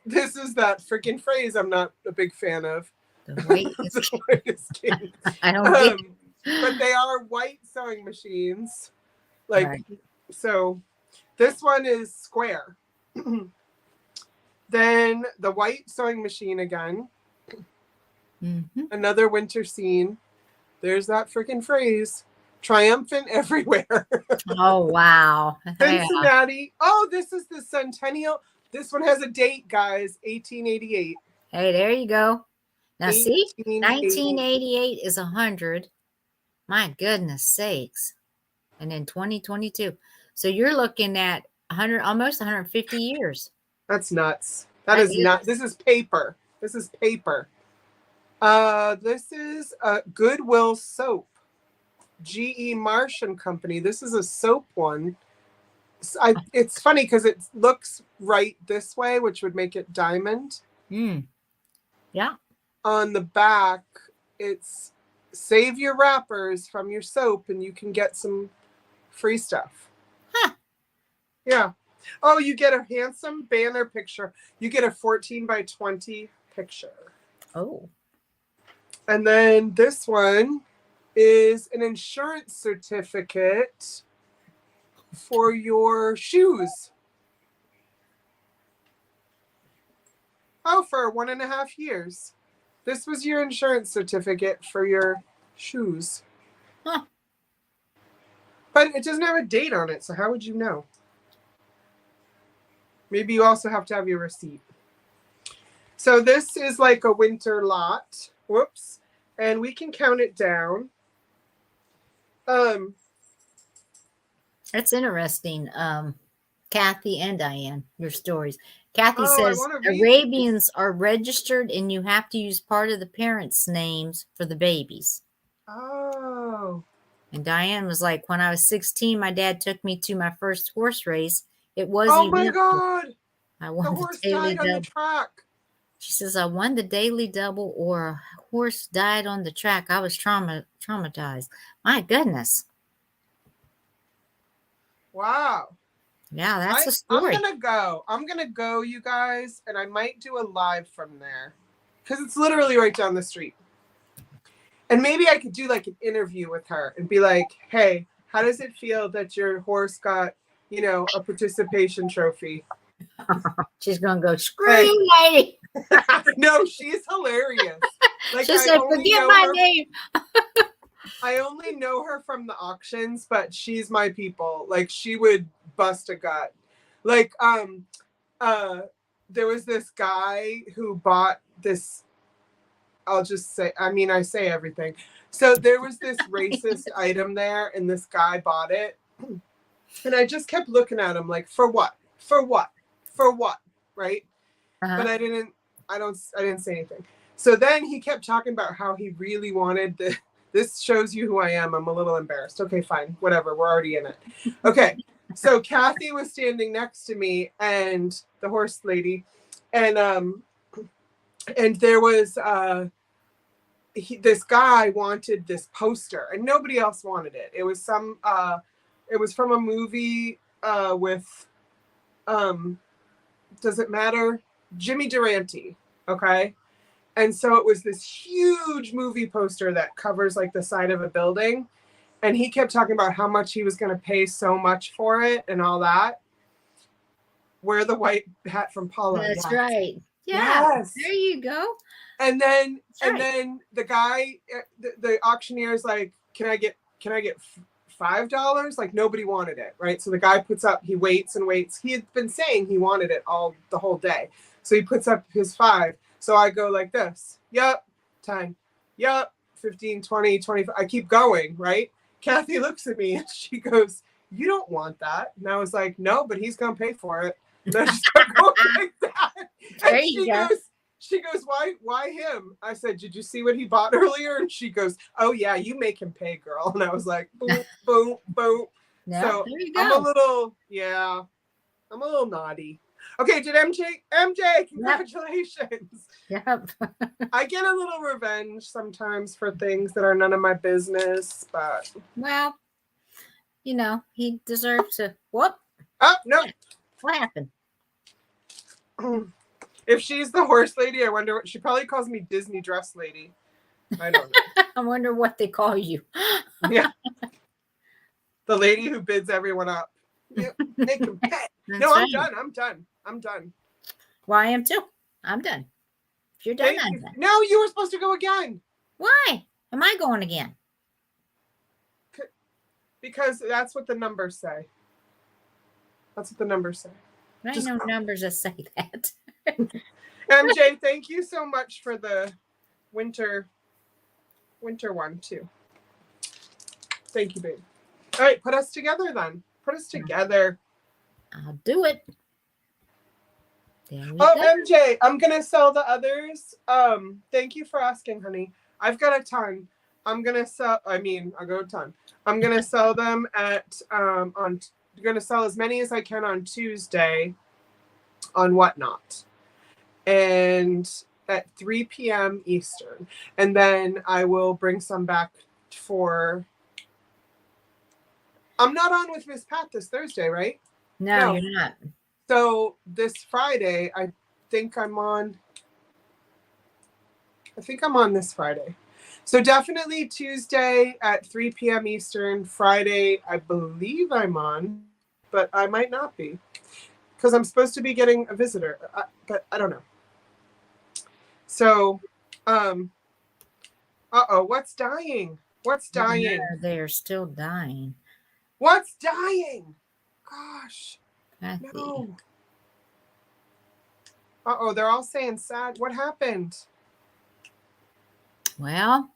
that freaking phrase I'm not a big fan of. The weight is The weight is king. I don't get it. But they are white sewing machines. Like, Right. so this one is square. Then the white sewing machine again. Mm-hmm. Another winter scene. There's that freaking phrase. Triumphant everywhere. Oh, wow. Yeah. Cincinnati. Oh, this is the centennial. This one has a date, guys. 1888. Hey, there you go. Now, see, 1888. 1988 is 100. My goodness sakes. And then 2022. So you're looking at 100, almost 150 years. That's nuts. That That is is. not. This is paper. This is paper. This is a Goodwill soap. G.E. Marsh and Company. This is a soap one. It's funny because it looks right this way, which would make it diamond. Yeah. On the back, it's save your wrappers from your soap and you can get some free stuff. Huh. Yeah. Oh, you get a handsome banner picture. You get a 14 by 20 picture. Oh. And then this one is an insurance certificate for your shoes. Oh, for 1.5 years. This was your insurance certificate for your shoes. Huh. But it doesn't have a date on it, so how would you know? Maybe you also have to have your receipt. So this is like a winter lot. Whoops. And we can count it down. That's interesting. Kathy and Diane, your stories. Kathy Oh, says I wanna read Arabians are registered and you have to use part of the parents' names for the babies. Oh. And Diane was like, when I was 16, my dad took me to my first horse race. It was Oh my eventful. God. I The won horse the daily died on the double. track. She says, I won the daily double or a horse died on the track. I was traumatized. My goodness. Wow. Yeah, that's a story. I'm gonna go, you guys, and I might do a live from there. Because it's literally right down the street. And maybe I could do like an interview with her and be like, hey, how does it feel that your horse got, a participation trophy? She's going to go, screw you, lady. No, she's hilarious. Like, She said, forget my name. I only know her from the auctions, but she's my people. Like, she would bust a gut. Like, there was this guy who bought this. I'll just say, I say everything. So there was this racist item there, and this guy bought it. And I just kept looking at him like, for what? For what? For what? Right? Uh-huh. But I didn't say anything. So then he kept talking about how he really wanted this shows you who I am. I'm a little embarrassed. Okay, fine. Whatever. We're already in it. Okay. So Kathy was standing next to me and the horse lady. And there was this guy wanted this poster and nobody else wanted it. It was from a movie with does it matter? Jimmy Durante. Okay. And so it was this huge movie poster that covers like the side of a building. And he kept talking about how much he was going to pay so much for it and all that. Wear the white hat from Paula. That's right. Yeah. Yes. There you go. And then the guy, the auctioneer is like, can I get $5? Like nobody wanted it, right? So the guy puts up, he waits and waits. He had been saying he wanted it the whole day. So he puts up his 5. So I go like this. Yup. 10. Yup. 15, 20, 25. I keep going, right? Kathy looks at me and she goes, you don't want that. And I was like, no, but he's going to pay for it. And I just kept going like that. There And you go. she goes, why him? I said, did you see what he bought earlier? And she goes, oh yeah, you make him pay, girl. And I was like, boom, boom, boom. Yeah, So there you go. I'm a little naughty. Okay, did MJ, congratulations. Yep. I get a little revenge sometimes for things that are none of my business, but Well, you know, he deserves to. Whoop! Oh no. What happened? If she's the horse lady, I wonder what she probably calls me Disney dress lady. I don't know. I wonder what they call you. Yeah. The lady who bids everyone up. Yep. They can pay. No, I'm done. I'm done. Well, I am too. I'm done. If you're done, I'm done. No, you were supposed to go again. Why am I going again? Because that's what the numbers say. That's what the numbers say. There ain't no numbers that say that. MJ, thank you so much for the winter one too. Thank you, babe. All right, put us together then. Put us together. I'll do it. There we Oh, go. MJ, I'm gonna sell the others. Thank you for asking, honey. I've got a ton. I'll go a ton. I'm gonna sell them at I'm gonna sell as many as I can on Tuesday on Whatnot. And at 3 p.m. Eastern. And then I will bring some back for I'm not on with Miss Pat this Thursday, right? No, you're not. So this Friday, I think I'm on this Friday. So definitely Tuesday at 3 p.m. Eastern. Friday, I believe I'm on, but I might not be because I'm supposed to be getting a visitor, but I don't know. So, what's dying? What's dying? Yeah, they are still dying. What's dying? Gosh. Kathy. No. They're all saying sad. What happened? Well,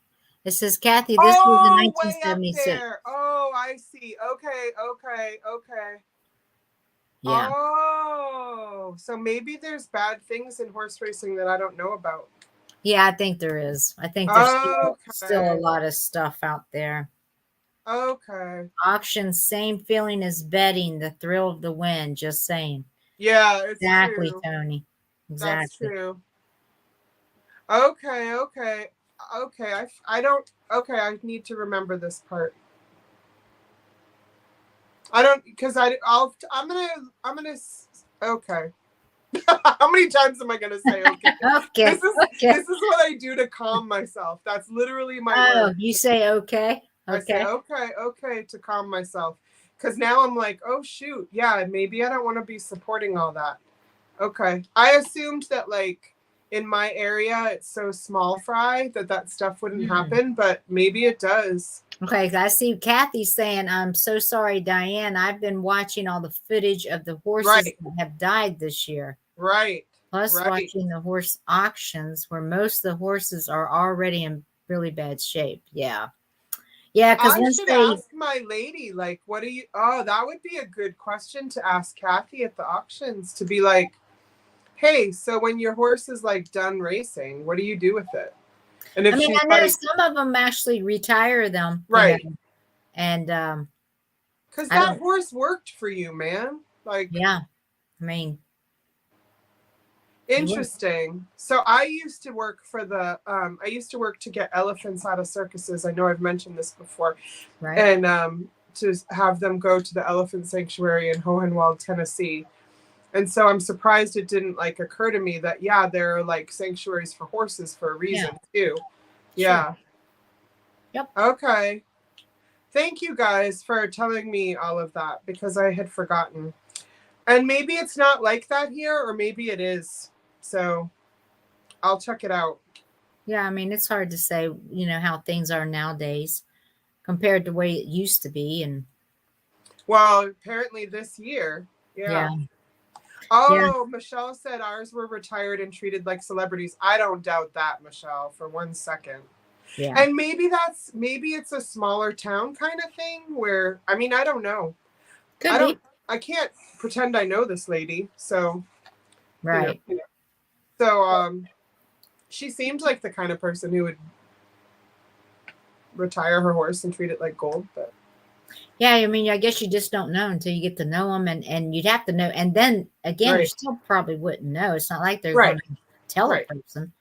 it says, Kathy, this was in 1976. Way up there. Oh, I see. Okay. Yeah. Oh, so maybe there's bad things in horse racing that I don't know about. Yeah, I think there is. I think there's still a lot of stuff out there. Okay. Auctions, same feeling as betting, the thrill of the win, just saying. Yeah, it's exactly, true. Tony. Exactly. That's true. Okay. I need to remember this part. I don't, because I'm gonna, okay. How many times am I gonna say okay? Okay. This is what I do to calm myself. That's literally my word. You say okay? I say okay to calm myself. Because now I'm like, oh shoot, yeah, maybe I don't want to be supporting all that. Okay. I assumed that like in my area it's so small fry that stuff wouldn't happen, but maybe it does. Okay, I see Kathy saying, I'm so sorry, Diane. I've been watching all the footage of the horses that have died this year. Right. Plus watching the horse auctions where most of the horses are already in really bad shape. Yeah. Yeah, because I should ask my lady, like, what do you, that would be a good question to ask Kathy at the auctions, to be like, hey, so when your horse is like done racing, what do you do with it? And if I know some of them actually retire them. Right. You know, and because that horse worked for you, man. Like, yeah. I mean, interesting. So I used to work for to get elephants out of circuses. I know I've mentioned this before. Right. And to have them go to the elephant sanctuary in Hohenwald, Tennessee. And so I'm surprised it didn't like occur to me that, yeah, there are like sanctuaries for horses for a reason too. Yeah. Sure. Yep. Okay. Thank you guys for telling me all of that because I had forgotten. And maybe it's not like that here, or maybe it is. So I'll check it out. Yeah, I mean, it's hard to say, you know, how things are nowadays compared to the way it used to be. And well, apparently this year. Yeah. Michelle said ours were retired and treated like celebrities. I don't doubt that, Michelle, for 1 second. Yeah. And maybe it's a smaller town kind of thing where, I mean, I don't know. I can't pretend I know this lady. So, right. You know. So, she seemed like the kind of person who would retire her horse and treat it like gold, but. Yeah, I mean, I guess you just don't know until you get to know them, and you'd have to know. And then again, you still probably wouldn't know. It's not like they're going to tell a person.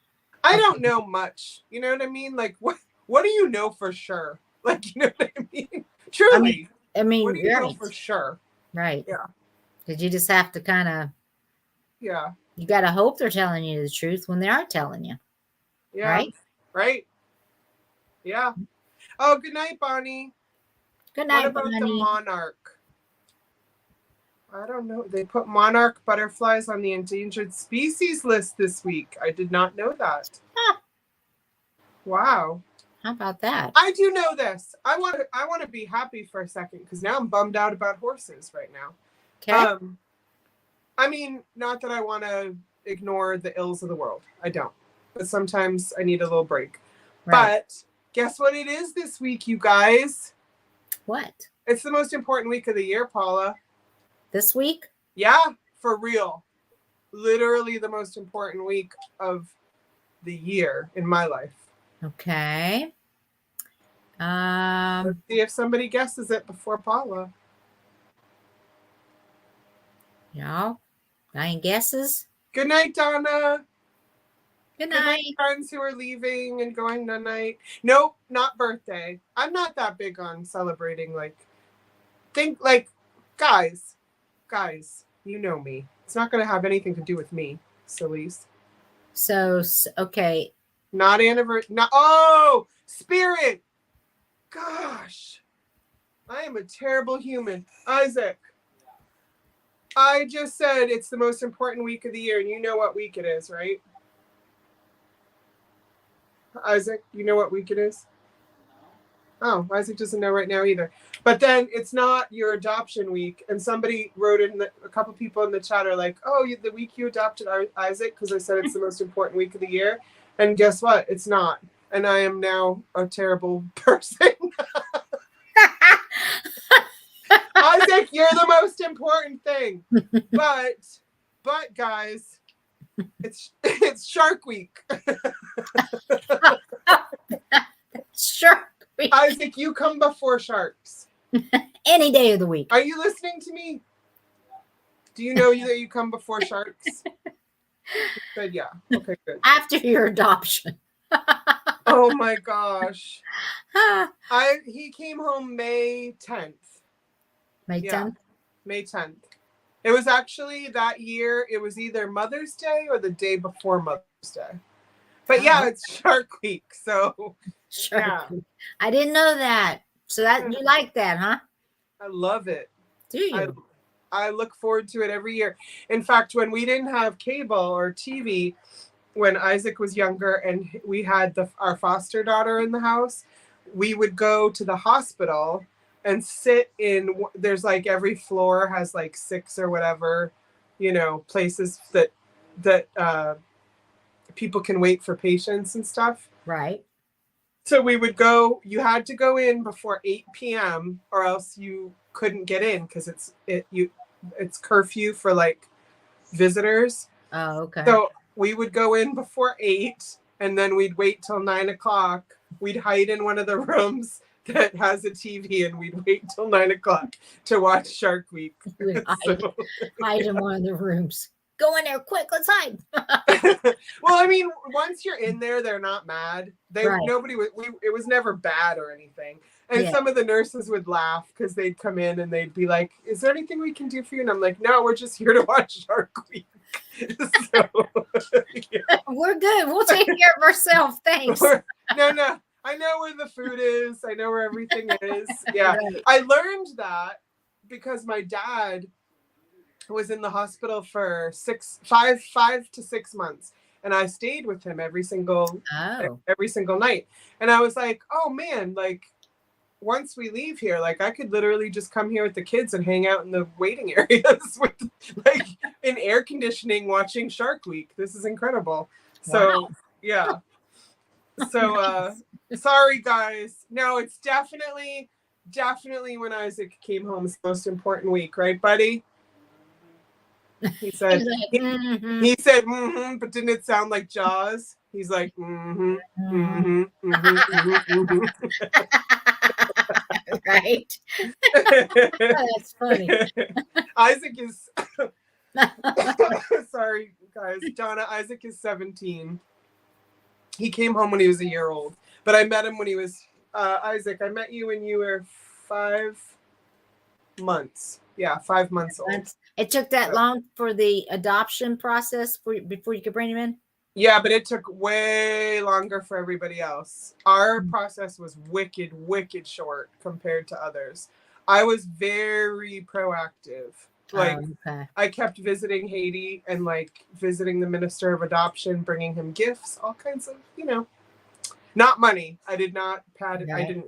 I don't know much. You know what I mean? Like, what do you know for sure? Like, you know what I mean? Truly. I mean, I mean, What do you know right. for sure? Right. Yeah. Because you just have to kind of, Yeah. you got to hope they're telling you the truth when they are telling you. Yeah. Right? Right. Yeah. Oh, good night, Bonnie. Good What night, about the Bonnie. monarch? I don't know. They put monarch butterflies on the endangered species list this week. I did not know that. Huh. Wow. How about that? I do know this. I want to be happy for a second because now I'm bummed out about horses right now. Okay. I mean, not that I want to ignore the ills of the world. I don't. But sometimes I need a little break. Right. But guess what it is this week, you guys? What? It's the most important week of the year, Paula. This week? Yeah, for real. Literally the most important week of the year in my life. Okay. Let's see if somebody guesses it before Paula. Y'all, got any guesses? Good night, Donna. Good Good night. night, friends who are leaving and going tonight. Nope, not birthday. I'm not that big on celebrating. Guys, you know me. It's not going to have anything to do with me, sillies. So, okay. Not anniversary. Oh, spirit. Gosh, I am a terrible human. Isaac, I just said it's the most important week of the year, and you know what week it is, right? Isaac, you know what week it is? Oh, Isaac doesn't know right now either. But then it's not your adoption week. And somebody wrote in, a couple people in the chat are like, oh, the week you adopted Isaac, because I said it's the most important week of the year. And guess what? It's not. And I am now a terrible person. Isaac, you're the most important thing. But guys, it's Shark Week. Shark Week. Isaac, you come before sharks. Any day of the week. Are you listening to me? Do you know that you come before sharks? He said yeah. Okay, good. After your adoption. Oh my gosh. He came home May 10th. May 10th? Yeah, May 10th. It was actually that year, it was either Mother's Day or the day before Mother's Day. But yeah, it's Shark Week, so Shark Week. I didn't know that. So that you like that, huh? I love it. Do you? I look forward to it every year. In fact, when we didn't have cable or TV, when Isaac was younger and we had our foster daughter in the house, we would go to the hospital and sit in, there's like every floor has like 6 or whatever, places that people can wait for patients and stuff. Right. So we would go, you had to go in before 8 p.m. or else you couldn't get in because it's curfew for like visitors. Oh, okay. So we would go in before 8 and then we'd wait till 9 o'clock. We'd hide in one of the rooms that has a TV and we'd wait till 9 o'clock to watch Shark Week. Hide in one of the rooms. Go in there quick, let's hide. Well, I mean, once you're in there, they're not mad. It was never bad or anything. And some of the nurses would laugh because they'd come in and they'd be like, is there anything we can do for you? And I'm like, no, we're just here to watch Shark Week. So, yeah. We're good. We'll take care of ourselves. Thanks. No. I know where the food is. I know where everything is. Yeah. Right. I learned that because my dad was in the hospital for 5 to 6 months. And I stayed with him every single night. And I was like, oh man, like once we leave here, like I could literally just come here with the kids and hang out in the waiting areas with like in air conditioning watching Shark Week. This is incredible. So yeah. So sorry guys. No, it's definitely when Isaac came home, it's the most important week, right, buddy? He said, he said, but didn't it sound like Jaws? He's like, Right. That's funny. Isaac is, sorry guys, Donna, Isaac is 17. He came home when he was a year old, but I met him when he was, Isaac, I met you when you were 5. months. Yeah, 5 months old. It took that long for the adoption process before you could bring him in? Yeah, but it took way longer for everybody else. Our process was wicked short compared to others. I was very proactive. Like, okay. I kept visiting Haiti and like visiting the minister of adoption, bringing him gifts, all kinds of, not money. I did not pad it. Right.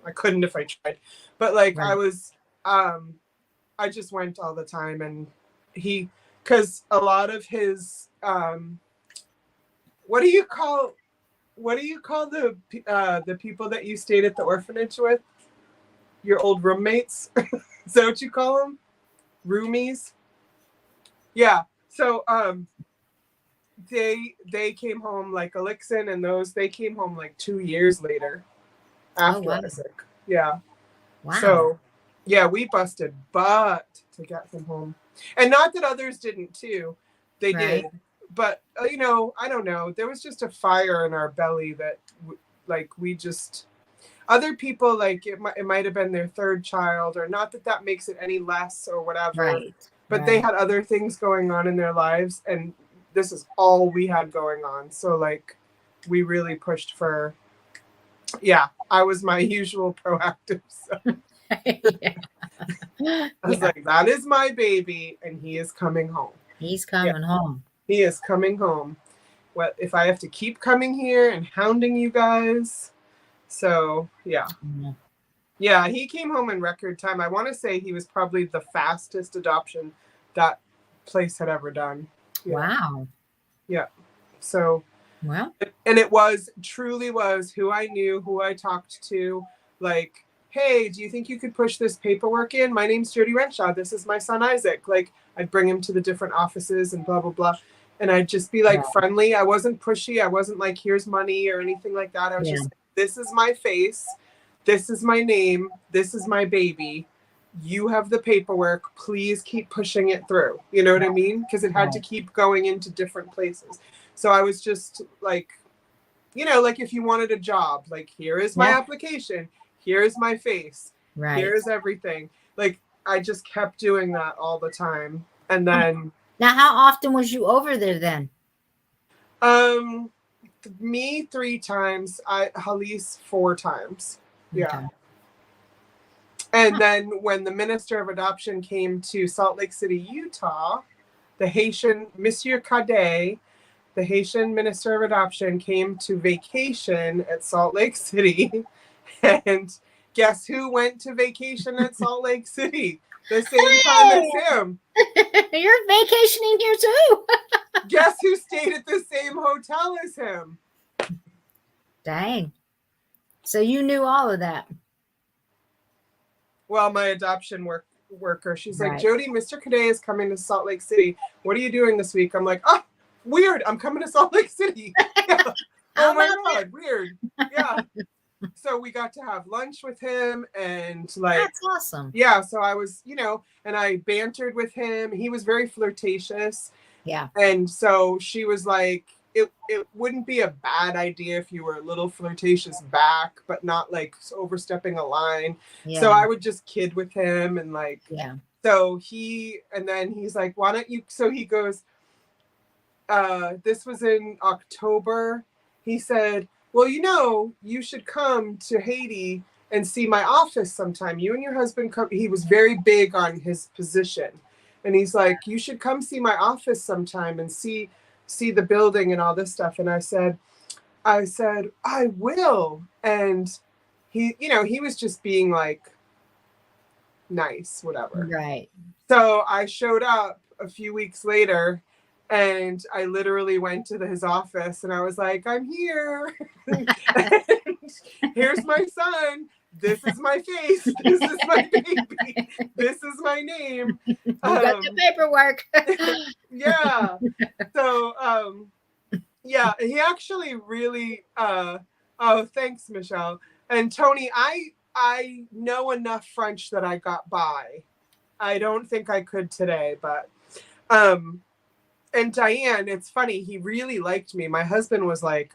I couldn't if I tried. But like Right. I just went all the time, and because a lot of his what do you call the people that you stayed at the orphanage with? Your old roommates? Is that what you call them? Roomies? Yeah. So they came home, like Elixin and those, they came home like 2 years later after Isaac. Yeah. Wow. So yeah, we busted butt to get him home. And not that others didn't too. They did. But, I don't know. There was just a fire in our belly that, other people, like, it might have been their third child, or not that makes it any less or whatever. Right. But they had other things going on in their lives, and this is all we had going on. So, like, we really pushed for, I was my usual proactive self. I was like, that is my baby, and he is coming home. He's coming home. He is coming home. What if I have to keep coming here and hounding you guys? So, yeah. Mm-hmm. Yeah, he came home in record time. I want to say he was probably the fastest adoption that place had ever done. Yeah. Wow. Yeah. So, well, and it truly was who I knew, who I talked to, like, hey, do you think you could push this paperwork in? My name's Jody Renshaw. This is my son, Isaac. Like, I'd bring him to the different offices and blah, blah, blah. And I'd just be like friendly. I wasn't pushy. I wasn't like, here's money or anything like that. I was just, this is my face. This is my name. This is my baby. You have the paperwork. Please keep pushing it through. You know what I mean? Because it had to keep going into different places. So I was just like, like if you wanted a job, like, here is my application. Here's my face. Right. Here's everything. Like, I just kept doing that all the time. And then... Now, how often was you over there then? Me 3 times. Halise 4 times. Yeah. Okay. And then when the minister of adoption came to Salt Lake City, Utah, the Haitian Monsieur Cadet, the Haitian minister of adoption, came to vacation at Salt Lake City. And guess who went to vacation at Salt Lake City? The same time as him. You're vacationing here too. Guess who stayed at the same hotel as him? Dang. So you knew all of that. Well, my adoption worker, she's like, Jody, Mr. Cadet is coming to Salt Lake City. What are you doing this week? I'm like, oh, weird. I'm coming to Salt Lake City. Yeah. Oh my God, weird. Yeah. So we got to have lunch with him, and like, that's awesome. Yeah. So I was, and I bantered with him. He was very flirtatious. Yeah. And so she was like, it wouldn't be a bad idea if you were a little flirtatious back, but not like overstepping a line. Yeah. So I would just kid with him and like, so and then he's like, why don't you, so he goes, this was in October. He said, well, you should come to Haiti and see my office sometime. You and your husband come. He was very big on his position. And he's like, you should come see my office sometime and see the building and all this stuff. And I said, I will. And he, he was just being like, nice, whatever. Right. So I showed up a few weeks later, and I literally went to his office and I was like, I'm here. And here's my son. This is my face. This is my baby. This is my name. You got the paperwork. Yeah. So, yeah, he actually really, oh, thanks, Michelle. And Tony, I know enough French that I got by. I don't think I could today, but, and Diane, it's funny, he really liked me. My husband was like,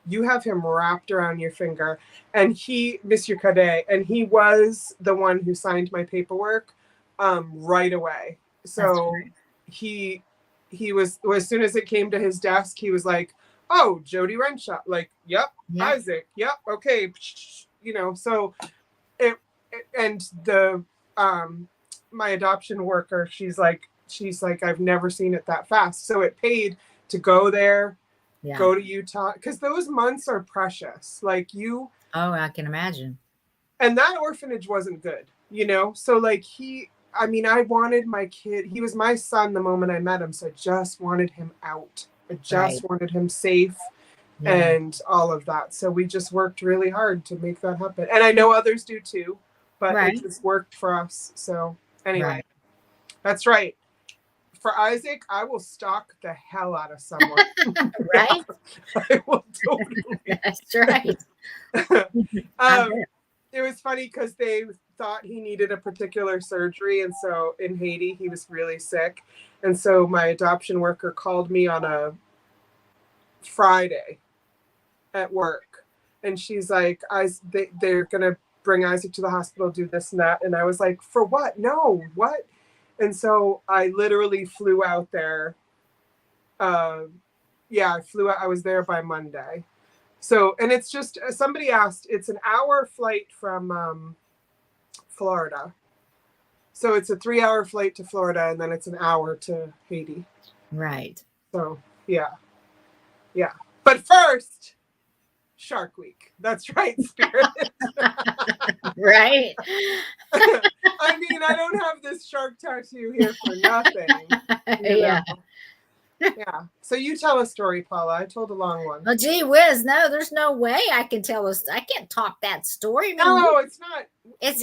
you have him wrapped around your finger. And Monsieur Cadet, and he was the one who signed my paperwork right away. So he was, as soon as it came to his desk, he was like, oh, Jody Renshaw, like, yep, Isaac, yep, okay, so and the my adoption worker, she's like, I've never seen it that fast. So it paid to go there, go to Utah, because those months are precious. Like oh, I can imagine. And that orphanage wasn't good, so like I wanted my kid, he was my son the moment I met him, so I just wanted him out. I just wanted him safe and all of that. So we just worked really hard to make that happen. And I know others do too, but it just worked for us. So anyway, that's right. For Isaac, I will stalk the hell out of someone. Right? I will totally. That's right. It was funny because they thought he needed a particular surgery. And so in Haiti, he was really sick. And so my adoption worker called me on a Friday at work. And she's like, they're going to bring Isaac to the hospital, do this and that. And I was like, for what? No, what? And so I literally flew out there. I flew out. I was there by Monday. So, and it's just, somebody asked, it's an hour flight from Florida. So it's a 3-hour flight to Florida, and then it's an hour to Haiti. Right. So, yeah. But first, Shark Week. That's right, Spirit. Right. I mean, I don't have this shark tattoo here for nothing. Yeah. Yeah. So you tell a story, Paula. I told a long one. Oh, gee whiz. No, there's no way I can tell us. I can't top that story. I mean, no, it's not. I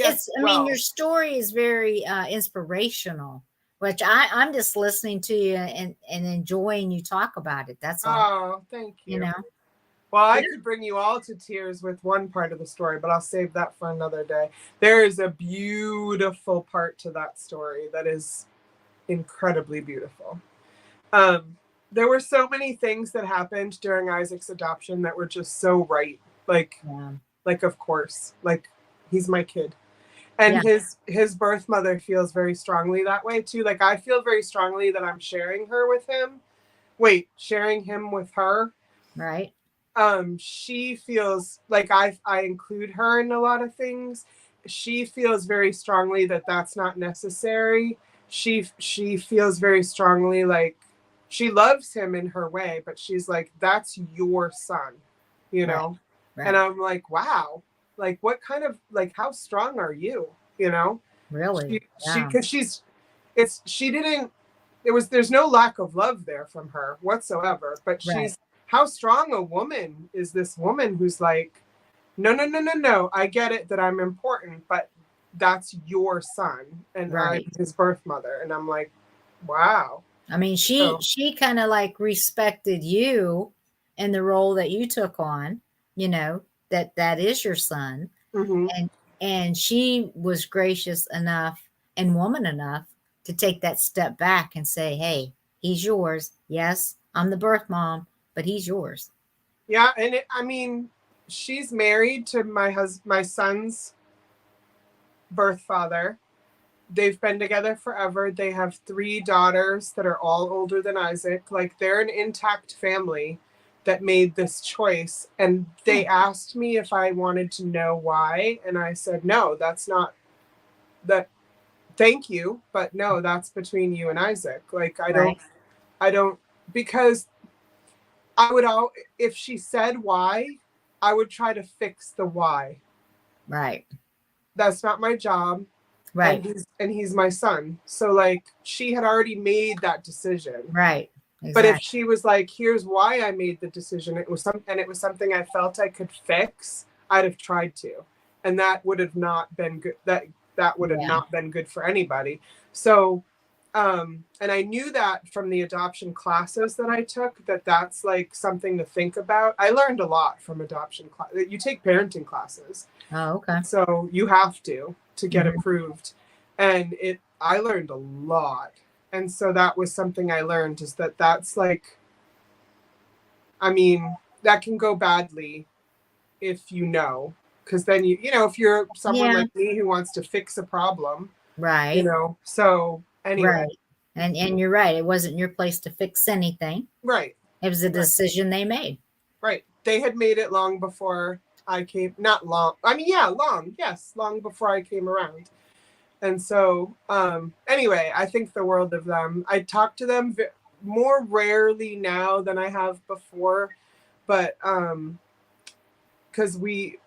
mean, your story is very inspirational, which I'm just listening to you and enjoying you talk about it. That's all. Oh, thank you. Well, I could bring you all to tears with one part of the story, but I'll save that for another day. There is a beautiful part to that story that is incredibly beautiful. There were so many things that happened during Isaac's adoption that were just so right. Like, of course, like he's my kid. And his birth mother feels very strongly that way too. Like I feel very strongly that I'm sharing him with her. Right. She feels like I include her in a lot of things. She feels very strongly that that's not necessary. She feels very strongly like she loves him in her way, but she's like, that's your son, Right. And I'm like, wow, like what kind of, like, how strong are you? Really? There's no lack of love there from her whatsoever, but how strong a woman is this woman who's like, no, I get it that I'm important, but that's your son and I'm his birth mother. And I'm like, wow. I mean, she kind of like respected you and the role that you took on, that is your son. Mm-hmm. And she was gracious enough and woman enough to take that step back and say, hey, he's yours. Yes, I'm the birth mom, but he's yours. Yeah. And she's married to my son's birth father. They've been together forever. They have 3 daughters that are all older than Isaac. Like they're an intact family that made this choice. And they asked me if I wanted to know why. And I said, no, that's not that. Thank you. But no, that's between you and Isaac. Like, I don't, because if she said why, I would try to fix the why. Right. That's not my job. Right. And he's my son. So like she had already made that decision. Right. Exactly. But if she was like, here's why I made the decision, it was something I felt I could fix, I'd have tried to. And that would have not been good. That would have not been good for anybody. So and I knew that from the adoption classes that I took, that's like something to think about. I learned a lot from adoption class. You take parenting classes. Oh, okay. So you have to get approved. And I learned a lot. And so that was something I learned, is that's like, that can go badly if you know, because then you know, if you're someone like me who wants to fix a problem, Right. you know. So anyway, Right. And you're right. It wasn't your place to fix anything. right. It was a decision they made. Right. They had made it long before I came. Not long. I mean, yeah, long. Yes, long before I came around. And so, anyway, I think the world of them. I talk to them more rarely now than I have before, but because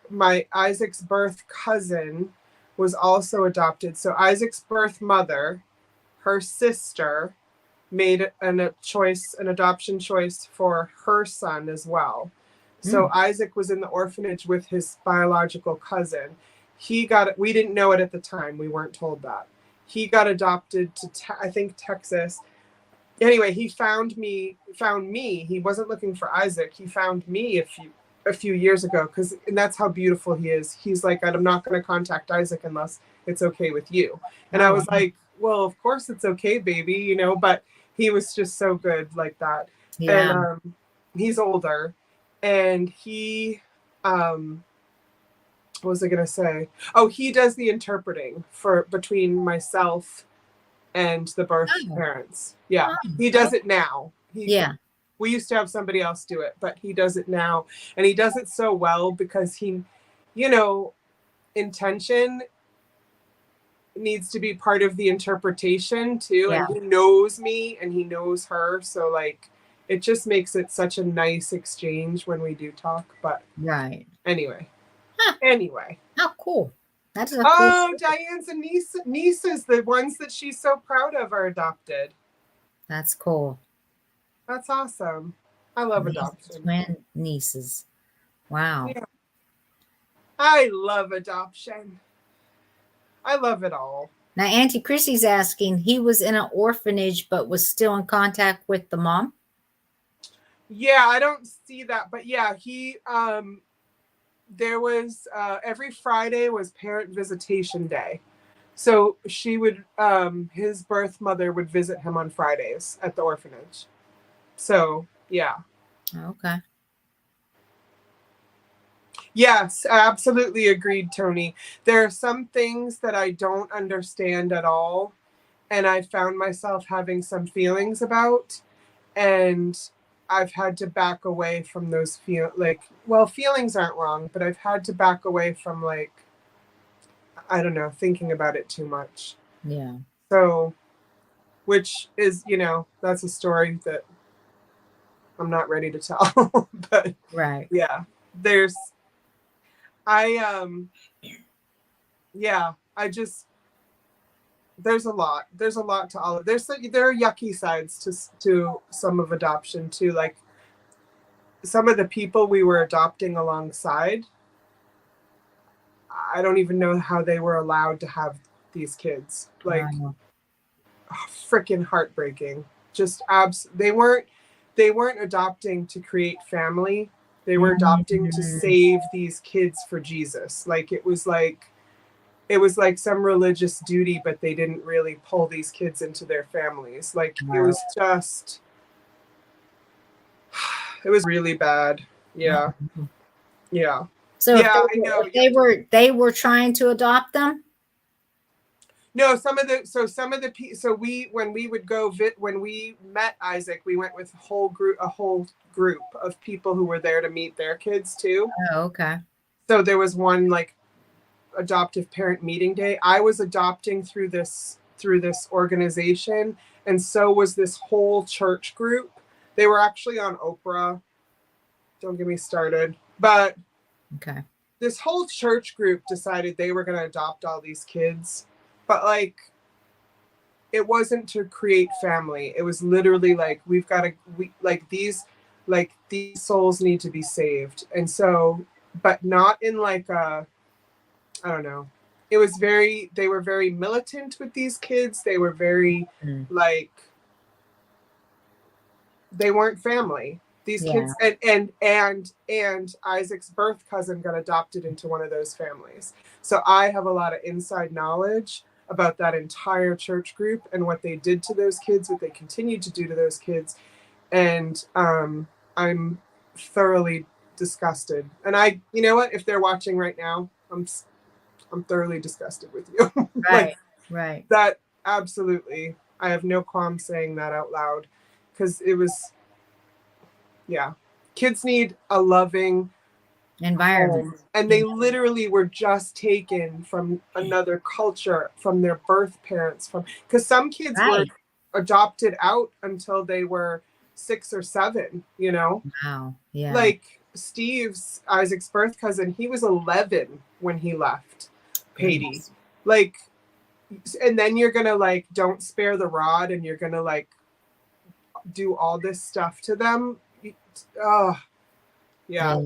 my Isaac's birth cousin was also adopted. So Isaac's birth mother, her sister, made an adoption choice for her son as well. So Isaac was in the orphanage with his biological cousin. We didn't know it at the time. We weren't told that. He got adopted to, I think, Texas. Anyway, he found me. He wasn't looking for Isaac. He found me a few years ago, and that's how beautiful he is. He's like, I'm not going to contact Isaac unless it's okay with you. And I was like, well, of course it's okay, baby, you know, but he was just so good like that. Yeah. And he's older, and he what was I going to say? Oh, he does the interpreting between myself and the birth parents. Yeah. He does it now. We used to have somebody else do it, but he does it now. And he does it so well because he, you know, intention needs to be part of the interpretation too. Yeah. And he knows me and he knows her. So like, it just makes it such a nice exchange when we do talk. But anyway. Anyway. How cool. That's a cool Diane's and nieces, the ones that she's so proud of, are adopted. That's cool. That's awesome. I love adoption. Twin nieces. Wow. Yeah. I love adoption. I love it all. Now, Auntie Chrissy's asking, he was in an orphanage but was still in contact with the mom? Yeah, I don't see that. But yeah, he, there was, every Friday was parent visitation day. So she would, his birth mother would visit him on Fridays at the orphanage. So, yeah. Okay. Yes, absolutely agreed, Tony. There are some things that I don't understand at all, and I found myself having some feelings about, and I've had to back away from those feelings aren't wrong, but I've had to back away from, like, I don't know, thinking about it too much. Yeah. So, which is, you know, that's a story that I'm not ready to tell. But yeah, there's a lot to all of, there are yucky sides to some of adoption too. Like some of the people we were adopting alongside, I don't even know how they were allowed to have these kids. Like freaking heartbreaking. Just they weren't adopting to create family. They were adopting to save these kids for Jesus. Like it was like some religious duty, but they didn't really pull these kids into their families. Like it was really bad. Yeah. Yeah. So if they were trying to adopt them? No, when we met Isaac, we went with a whole group of people who were there to meet their kids too. Oh, okay. So there was one like adoptive parent meeting day. I was adopting through this organization, and so was this whole church group. They were actually on Oprah. Don't get me started. But okay. This whole church group decided they were going to adopt all these kids. But like, it wasn't to create family. It was literally like, these souls need to be saved. And so, but not in like a, I don't know. They were very militant with these kids. They were very like, they weren't family. These kids and Isaac's birth cousin got adopted into one of those families. So I have a lot of inside knowledge about that entire church group and what they did to those kids, what they continued to do to those kids. And I'm thoroughly disgusted. And you know what? If they're watching right now, I'm thoroughly disgusted with you. Right. Right. That absolutely. I have no qualm saying that out loud, because it was, yeah. Kids need a loving Environment. home, and they literally were just taken from another culture, from their birth parents, because some kids were adopted out until they were 6 or 7, you know. Wow. Yeah. Like Isaac's birth cousin, he was 11 when he left Haiti. Goodness. Like, and then you're gonna like don't spare the rod, and you're gonna like do all this stuff to them. Oh, yeah.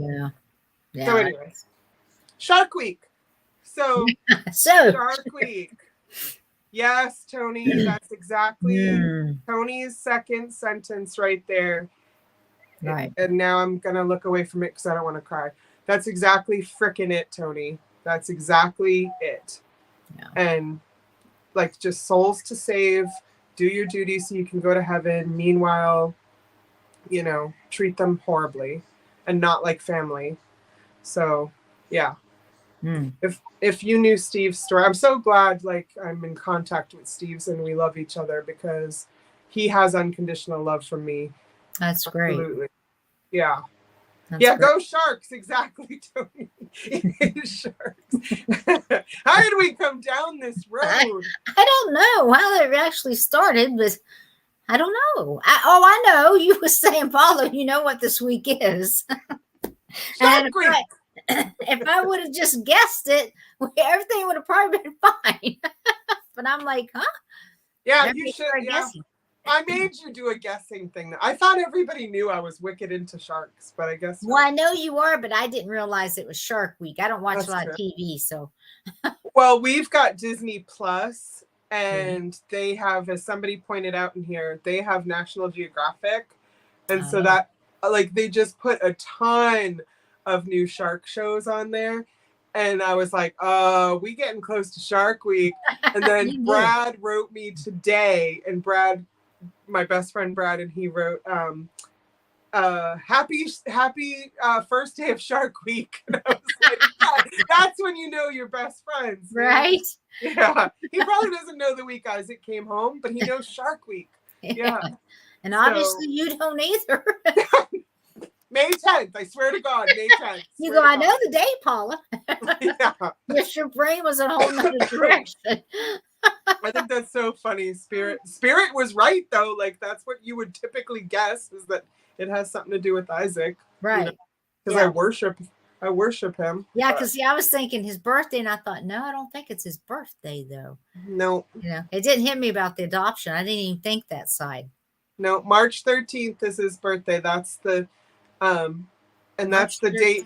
Yeah. So anyway, Shark Week. So Shark Week. Yes, Tony, that's exactly Tony's second sentence right there. Right. And now I'm gonna look away from it because I don't want to cry. That's exactly frickin' it, Tony. That's exactly it. Yeah. And like, just souls to save. Do your duty so you can go to heaven. Meanwhile, you know, treat them horribly and not like family. So, yeah. If you knew Steve's story, I'm so glad like I'm in contact with Steve's and we love each other, because he has unconditional love for me. That's great. Absolutely. Yeah. That's yeah, great. Go Sharks. Exactly, Tony. Sharks. How did we come down this road? I don't know how it actually started, but I don't know. I know. You were saying, Paula, you know what this week is. Shark Week. If I would have just guessed it, everything would have probably been fine. But I'm like, huh? Yeah, you should. Yeah. I made you do a guessing thing. I thought everybody knew I was wicked into sharks, but I guess. Well, I know you are, but I didn't realize it was Shark Week. I don't watch a lot of TV, so. Well, we've got Disney Plus, and they have, as somebody pointed out in here, they have National Geographic, and so that, like, they just put a ton of new shark shows on there. And I was like, we getting close to Shark Week. And then Brad wrote me today, and Brad, my best friend Brad, and he wrote, happy first day of Shark Week. And I was like, that's when you know you're best friends. Right? Yeah. He probably doesn't know the week Isaac came home, but he knows Shark Week. Yeah. And obviously you don't either. May 10th. I swear to God, May 10th. You go, I know the day, Paula. Yeah. Yes, your brain was in a whole nother direction. I think that's so funny. Spirit was right, though. Like, that's what you would typically guess, is that it has something to do with Isaac. Right. Because I worship him. Yeah, because I was thinking his birthday, and I thought, no, I don't think it's his birthday, though. No. You know, it didn't hit me about the adoption. I didn't even think that side. No, March 13th is his birthday. That's the and that's the date.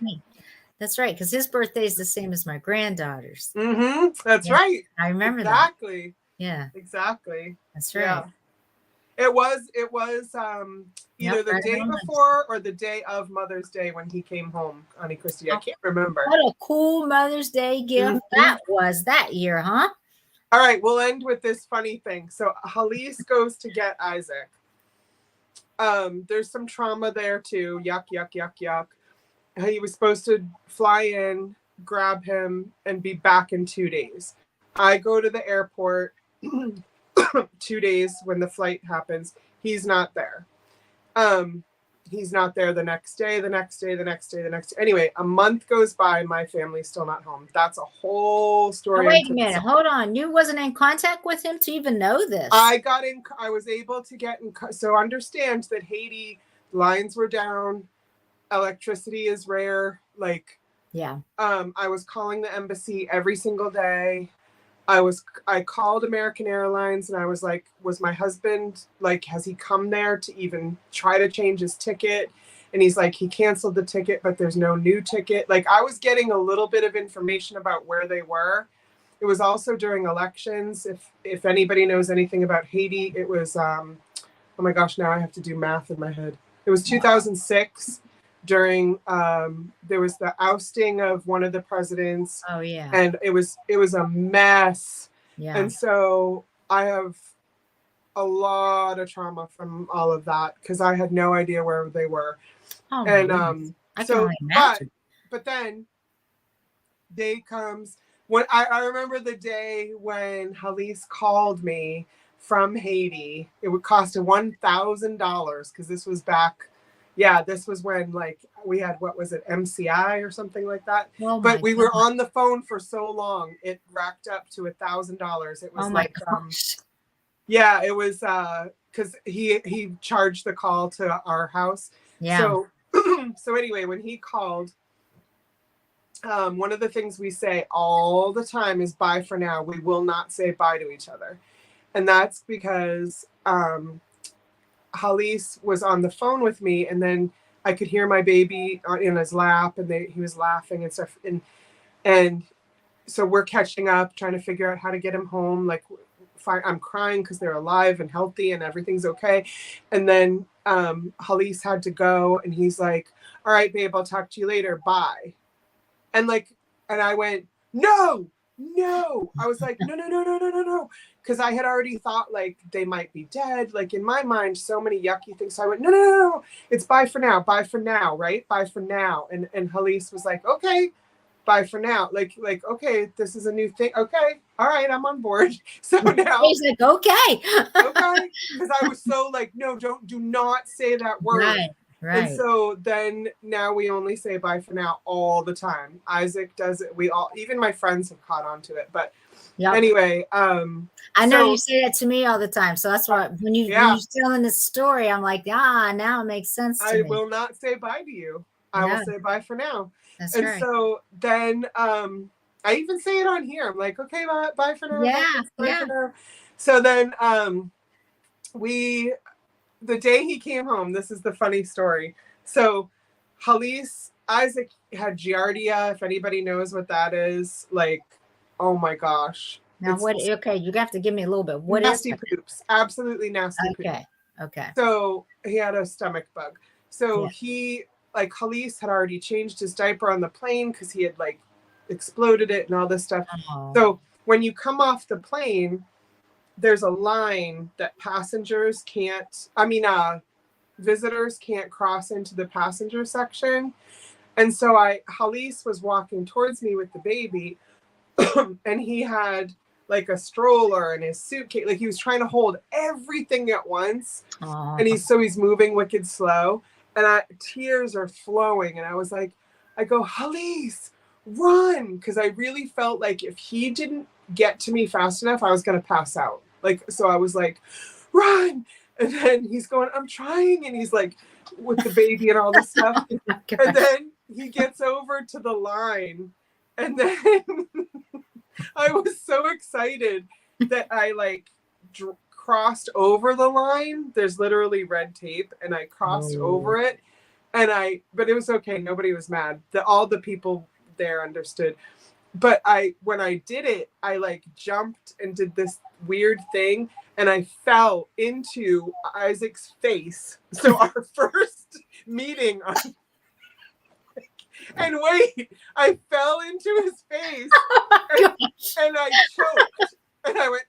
That's right, because his birthday is the same as my granddaughter's. Mm-hmm. That's right. I remember exactly. that. Yeah. Exactly. That's right. Yeah. It was either the day before or the day of Mother's Day when he came home, Honey Christie. I can't remember. What a cool Mother's Day gift that was that year, huh? All right, we'll end with this funny thing. So Halise goes to get Isaac. There's some trauma there too. Yuck, yuck, yuck, yuck. He was supposed to fly in, grab him, and be back in 2 days. I go to the airport 2 days when the flight happens. He's not there. He's not there the next day, the next day, the next day, the next day. Anyway, a month goes by. My family's still not home. That's a whole story. Oh, wait a minute. Hold on. You wasn't in contact with him to even know this. I was able to get in. So understand that Haiti, lines were down. Electricity is rare. Like, yeah. I was calling the embassy every single day. I called American Airlines and I was like, was my husband, like, has he come there to even try to change his ticket? And he's like, he canceled the ticket, but there's no new ticket. Like, I was getting a little bit of information about where they were. It was also during elections. If anybody knows anything about Haiti, it was, oh my gosh, now I have to do math in my head. It was 2006. During there was the ousting of one of the presidents. Oh yeah. And it was a mess. Yeah. And so I have a lot of trauma from all of that because I had no idea where they were. Oh my And goodness. I can so only imagine. but then day comes when I remember the day when Halise called me from Haiti. It would cost $1,000 because this was back. Yeah, this was when like we had, what was it, MCI or something like that. Oh But my we were goodness. on the phone for so long, it racked up to $1,000. It was Oh my like gosh. yeah, it was because he charged the call to our house. Yeah. So so anyway, when he called, one of the things we say all the time is bye for now. We will not say bye to each other. And that's because Halise was on the phone with me, and then I could hear my baby in his lap, and he was laughing and stuff. And so we're catching up, trying to figure out how to get him home. Like, I'm crying because they're alive and healthy and everything's okay. And then Halise had to go, and he's like, all right, babe, I'll talk to you later. Bye. And I went, no. I was like, no. Because I had already thought like they might be dead. Like in my mind, so many yucky things. So I went, no. It's bye for now, right? Bye for now. And Halise was like, okay, bye for now. Like, okay, this is a new thing. Okay, all right, I'm on board. So now He's like, okay. okay. Because I was so like, no, do not say that word. Right. And so then now we only say bye for now all the time. Isaac does it. We all, even my friends have caught on to it. But anyway, I know you say that to me all the time. So that's why when you're telling this story, I'm like, now it makes sense to me. I will not say bye to you. I will say bye for now. That's and right. So then I even say it on here. I'm like, okay, bye for now. Bye for now. So then the day he came home, this is the funny story. So Isaac had Giardia, if anybody knows what that is. Like, oh my gosh. Now okay, you have to give me a little bit. What nasty is poops. Absolutely nasty poops. Okay. So he had a stomach bug. So he, like, Halise had already changed his diaper on the plane because he had like exploded it and all this stuff. Oh. So when you come off the plane, there's a line that visitors can't cross into the passenger section. And so Halise was walking towards me with the baby and he had like a stroller and his suitcase. Like he was trying to hold everything at once. Oh. And he's moving wicked slow. And tears are flowing. And I was like, I go, Halise, run. Because I really felt like if he didn't get to me fast enough, I was going to pass out. Like, so I was like, run. And then he's going, I'm trying. And he's like, with the baby and all this stuff. And then he gets over to the line. And then I was so excited that I like crossed over the line. There's literally red tape. And I crossed over it. But it was okay. Nobody was mad. All the people there understood. But when I did it, I like jumped and did this weird thing and I fell into Isaac's face. So our first meeting and wait, I fell into his face and I choked and I went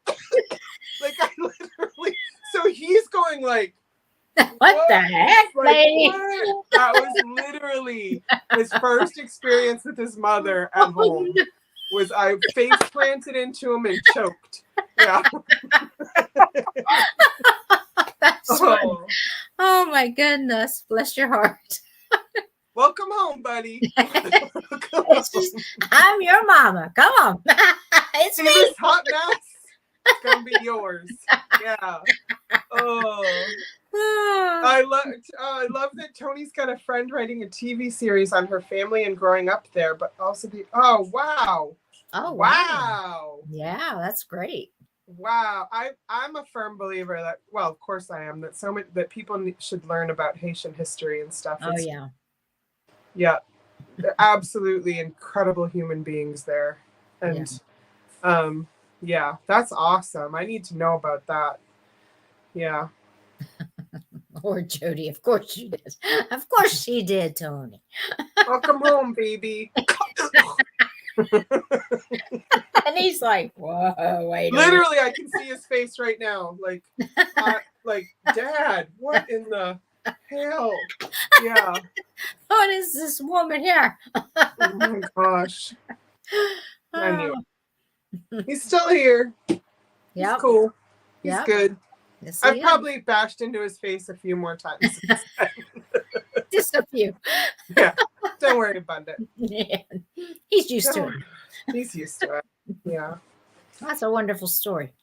like I literally, so he's going like, what the heck, like, lady? What? That was literally his first experience with his mother at home. Was I face planted into him and choked. Yeah. That's funny. Oh my goodness. Bless your heart. Welcome home, buddy. I'm your mama. Come on. It's me. This hot mess. It's gonna be yours. Yeah. Oh. I love that Tony's got a friend writing a TV series on her family and growing up there, but also oh wow. Yeah, that's great. Wow. I'm a firm believer that, well, of course I am, that that people should learn about Haitian history and stuff. Yeah. They're absolutely incredible human beings there. And yeah, that's awesome. I need to know about that. Yeah. Or Jody, of course she did. Of course she did, Tony. Welcome home, baby. And he's like, whoa, wait. Literally, I can see his face right now. Like, Dad, what in the hell? Yeah. What is this woman here? Oh my gosh. I knew Oh, it. He's still here. He's yep. cool. He's Yep. good. Yes, I've he is. probably bashed into his face a few more times. Just a few. Yeah. Don't worry about it. Yeah. He's used to it. He's used to it. Yeah. That's a wonderful story.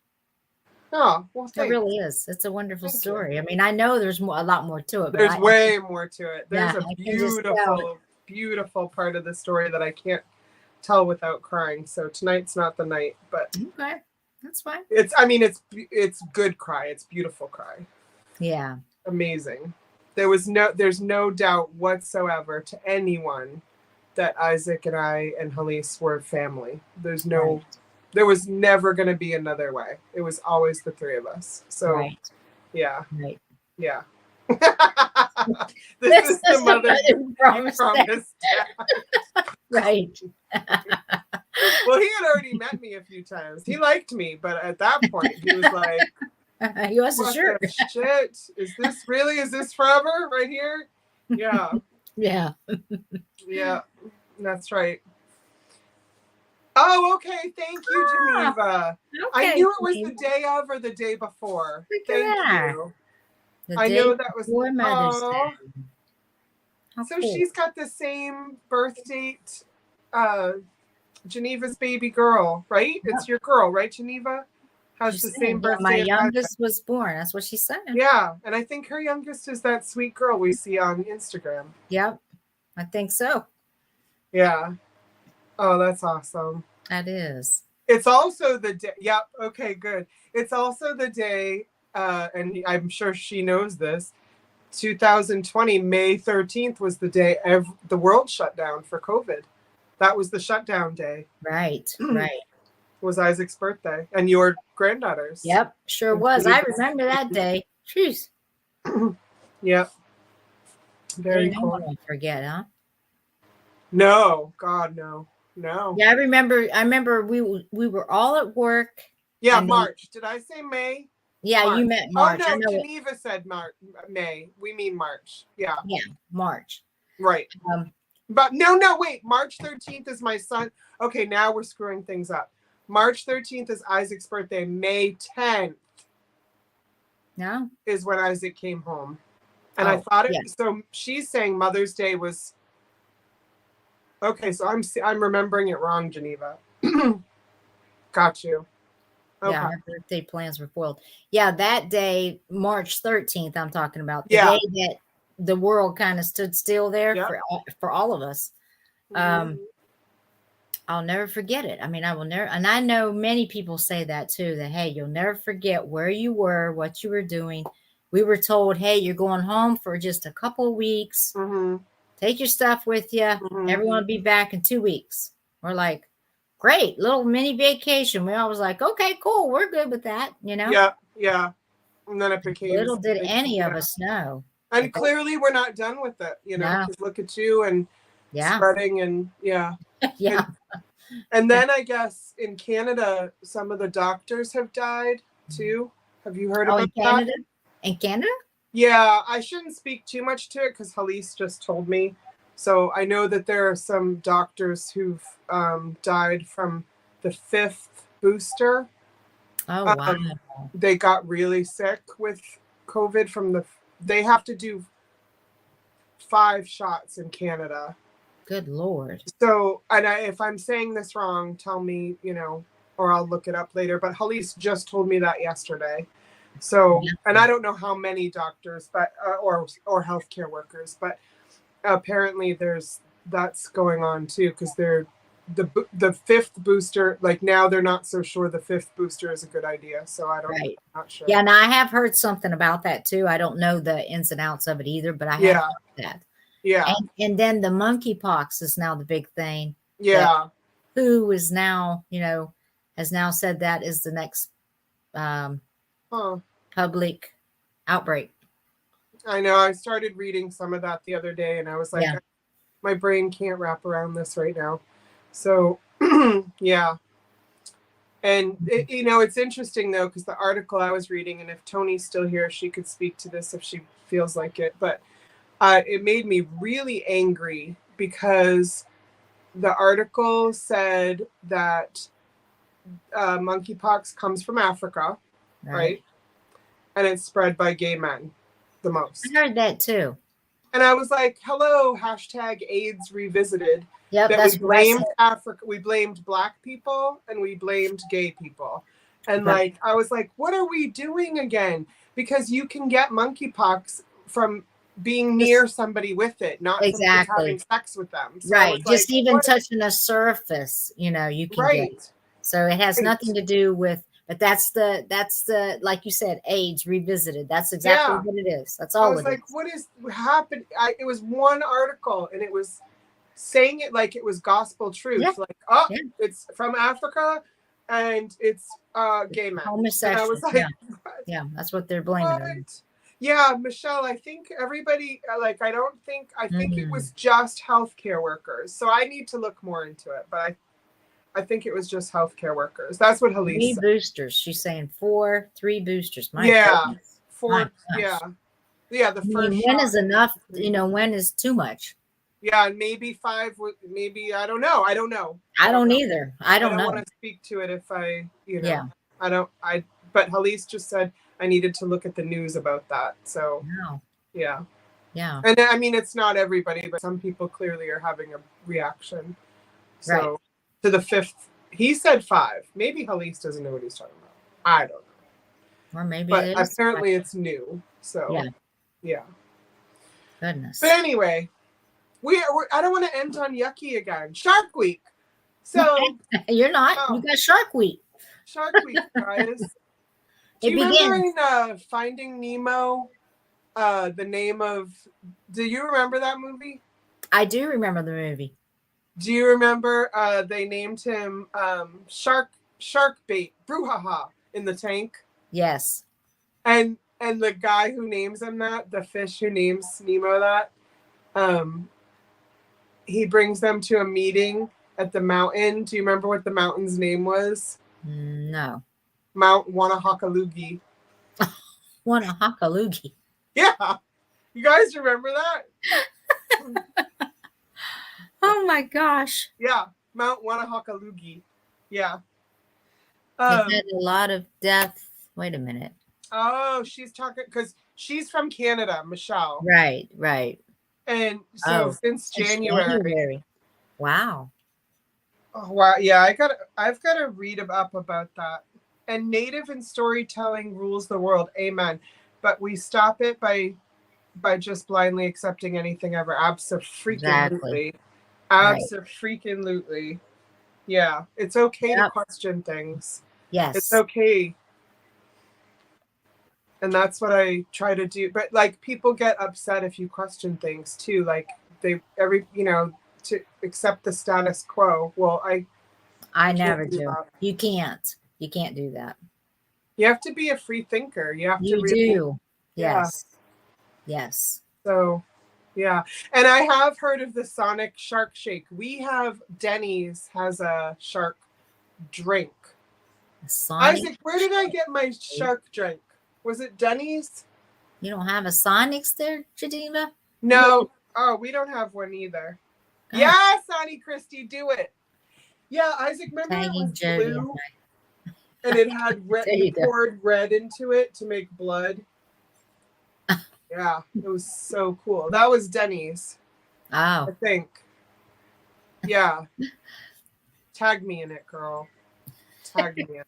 Oh, well, It thanks. really is. It's a wonderful Thank you. story. I mean, I know there's a lot more to it, but There's way more to it. There's Yeah, a I can just tell. beautiful part of the story that I can't tell without crying. So tonight's not the night, but Okay, that's fine. it's good cry. It's beautiful cry. Yeah. Amazing. There's no doubt whatsoever to anyone that Isaac and I and Halise were family. Right. There was never going to be another way. It was always the three of us. So Right. yeah, Right. yeah. This is the mother who promised that. that. Right. Well, he had already met me a few times. He liked me, but at that point, he was like, He wasn't "What sure. the shit? Is this forever right here?" Yeah, Yeah. yeah, that's right. Oh, okay. Thank you, Geneva. Okay. I knew it was the day of or the day before. Look at Thank that. you. The I day know that was before Mother's Day. How So cool. she's got the same birth date, Geneva's baby girl, right? Yeah. It's your girl, right? Geneva has She's the saying, same yeah, birthday. my as youngest was born. That's what she said. Yeah, and I think her youngest is that sweet girl we see on Instagram. Yep, I think so. Yeah. Oh, that's awesome. That is. It's also the day. Yep. Okay, good. It's also the day, and I'm sure she knows this. 2020, May 13th was the day the world shut down for COVID. That was the shutdown day. Right. Right. Was Isaac's birthday and your granddaughter's. Yep, sure was. I remember that day. Jeez. Yep. Very cool. I won't forget, huh? No, God, no. No. Yeah, I remember we were all at work. Yeah, March. Did I say May? Yeah, March. you meant March. Oh no, Geneva said May. We mean March. Yeah. Yeah, March. Right. But no, wait. March 13th is my son. Okay, now we're screwing things up. March 13th is Isaac's birthday. May 10th is when Isaac came home. And I thought it. Yeah. So she's saying Mother's Day was. Okay, so I'm remembering it wrong, Geneva. Got you. Okay. Yeah, her birthday plans were foiled. Yeah, that day, March 13th, I'm talking about. The day that the world kind of stood still there for all of us. Mm-hmm. I'll never forget it. I mean, I will never, and I know many people say that too, that, hey, you'll never forget where you were, what you were doing. We were told, hey, you're going home for just a couple of weeks. Mm-hmm. Take your stuff with you. Mm-hmm. Everyone will be back in 2 weeks. We're like, great, little mini vacation. We all was like, okay, cool. We're good with that, you know? Yeah, yeah. And then it became... Little did any of us know. And like, clearly we're not done with it, you know? No. Look at you and spreading and, yeah. Yeah. And then I guess in Canada, some of the doctors have died too. Have you heard about Canada? that? In Canada? Yeah, I shouldn't speak too much to it because Halise just told me. So I know that there are some doctors who've died from the 5th booster. Oh, wow. They got really sick with COVID they have to do 5 shots in Canada. Good Lord. So, and if I'm saying this wrong, tell me, you know, or I'll look it up later. But Halise just told me that yesterday. So, and I don't know how many doctors, but or healthcare workers, but apparently that's going on too, because they're the 5th booster. Like now, they're not so sure the 5th booster is a good idea. So I'm not sure. Yeah, and I have heard something about that too. I don't know the ins and outs of it either, but I have heard that. Yeah. And then the monkeypox is now the big thing. Yeah. WHO is now, you know, has now said that is the next public outbreak. I know. I started reading some of that the other day and I was like, my brain can't wrap around this right now. So, yeah. And, you know, it's interesting, though, because the article I was reading, and if Tony's still here, she could speak to this if she feels like it. But it made me really angry because the article said that monkeypox comes from Africa, right? And it's spread by gay men the most. I heard that too. And I was like, hello, hashtag AIDS revisited. Yep, that that's we blamed what Africa, we blamed Black people, and we blamed gay people. And like, I was like, what are we doing again? Because you can get monkeypox from being near somebody with it, not from just having sex with them. So right. Just like, even touching a surface, you know, you can get it. So it has nothing to do with, but that's the, like you said, AIDS revisited. That's exactly what it is. That's all. I was like, what is happening? It was one article, and it was saying it like it was gospel truth. Yeah. Like, it's from Africa, and it's gay men. Homosexual. I was like, yeah, that's what they're blaming. Yeah, Michelle, I think everybody, I think it was just healthcare workers. So I need to look more into it, but I think it was just healthcare workers. That's what Halise said. 3 boosters. She's saying 3 boosters. My goodness. 4. Yeah. The first when is enough? You know, when is too much? Yeah, and maybe 5. Maybe I don't know. I don't know. I don't either. I don't know. want to speak to it if I, I don't. But Halise just said I needed to look at the news about that. So yeah. And I mean, it's not everybody, but some people clearly are having a reaction. So to the 5th, he said 5. Maybe Halise doesn't know what he's talking about. I don't know. Or maybe but apparently it's new. So yeah. Goodness. But anyway, I don't want to end on yucky again. Shark Week. So you're not. You got Shark Week. Shark Week, guys. Do you remember in Finding Nemo, the name of? Do you remember that movie? I do remember the movie. Do you remember they named him Shark Bait Brouhaha in the tank? Yes. And the guy who names him that, the fish who names Nemo that, he brings them to a meeting at the mountain. Do you remember what the mountain's name was? No. Mount Wanahakalugi. Wanahakalugi. Yeah. You guys remember that? Oh my gosh. Yeah. Mount Wanahakalugi. Yeah. It had a lot of death. Wait a minute. Oh, she's talking because she's from Canada, Michelle. Right. And so since January. Wow. Oh wow. Yeah, I've got to read up about that. And native and storytelling rules the world. Amen. But we stop it by just blindly accepting anything ever. Absolutely. Absolutely. Yeah. It's okay to question things. Yes. It's okay. And that's what I try to do. But like people get upset if you question things too. Like to accept the status quo. Well, I never do. You can't do that. You have to be a free thinker. You have to really do. Yes. Yeah. Yes. So yeah. And I have heard of the Sonic Shark Shake. Denny's has a shark drink. Isaac, where did I get my shark drink? Was it Denny's? You don't have a Sonic's there, Geneva? No. Oh, we don't have one either. Oh. Yeah, Sonny Christie, do it. Yeah, Isaac, remember it was blue? And it had red, you poured red into it to make blood. Yeah, it was so cool. That was Denny's. Oh. I think. Yeah. Tag me in it, girl. Tag me in it.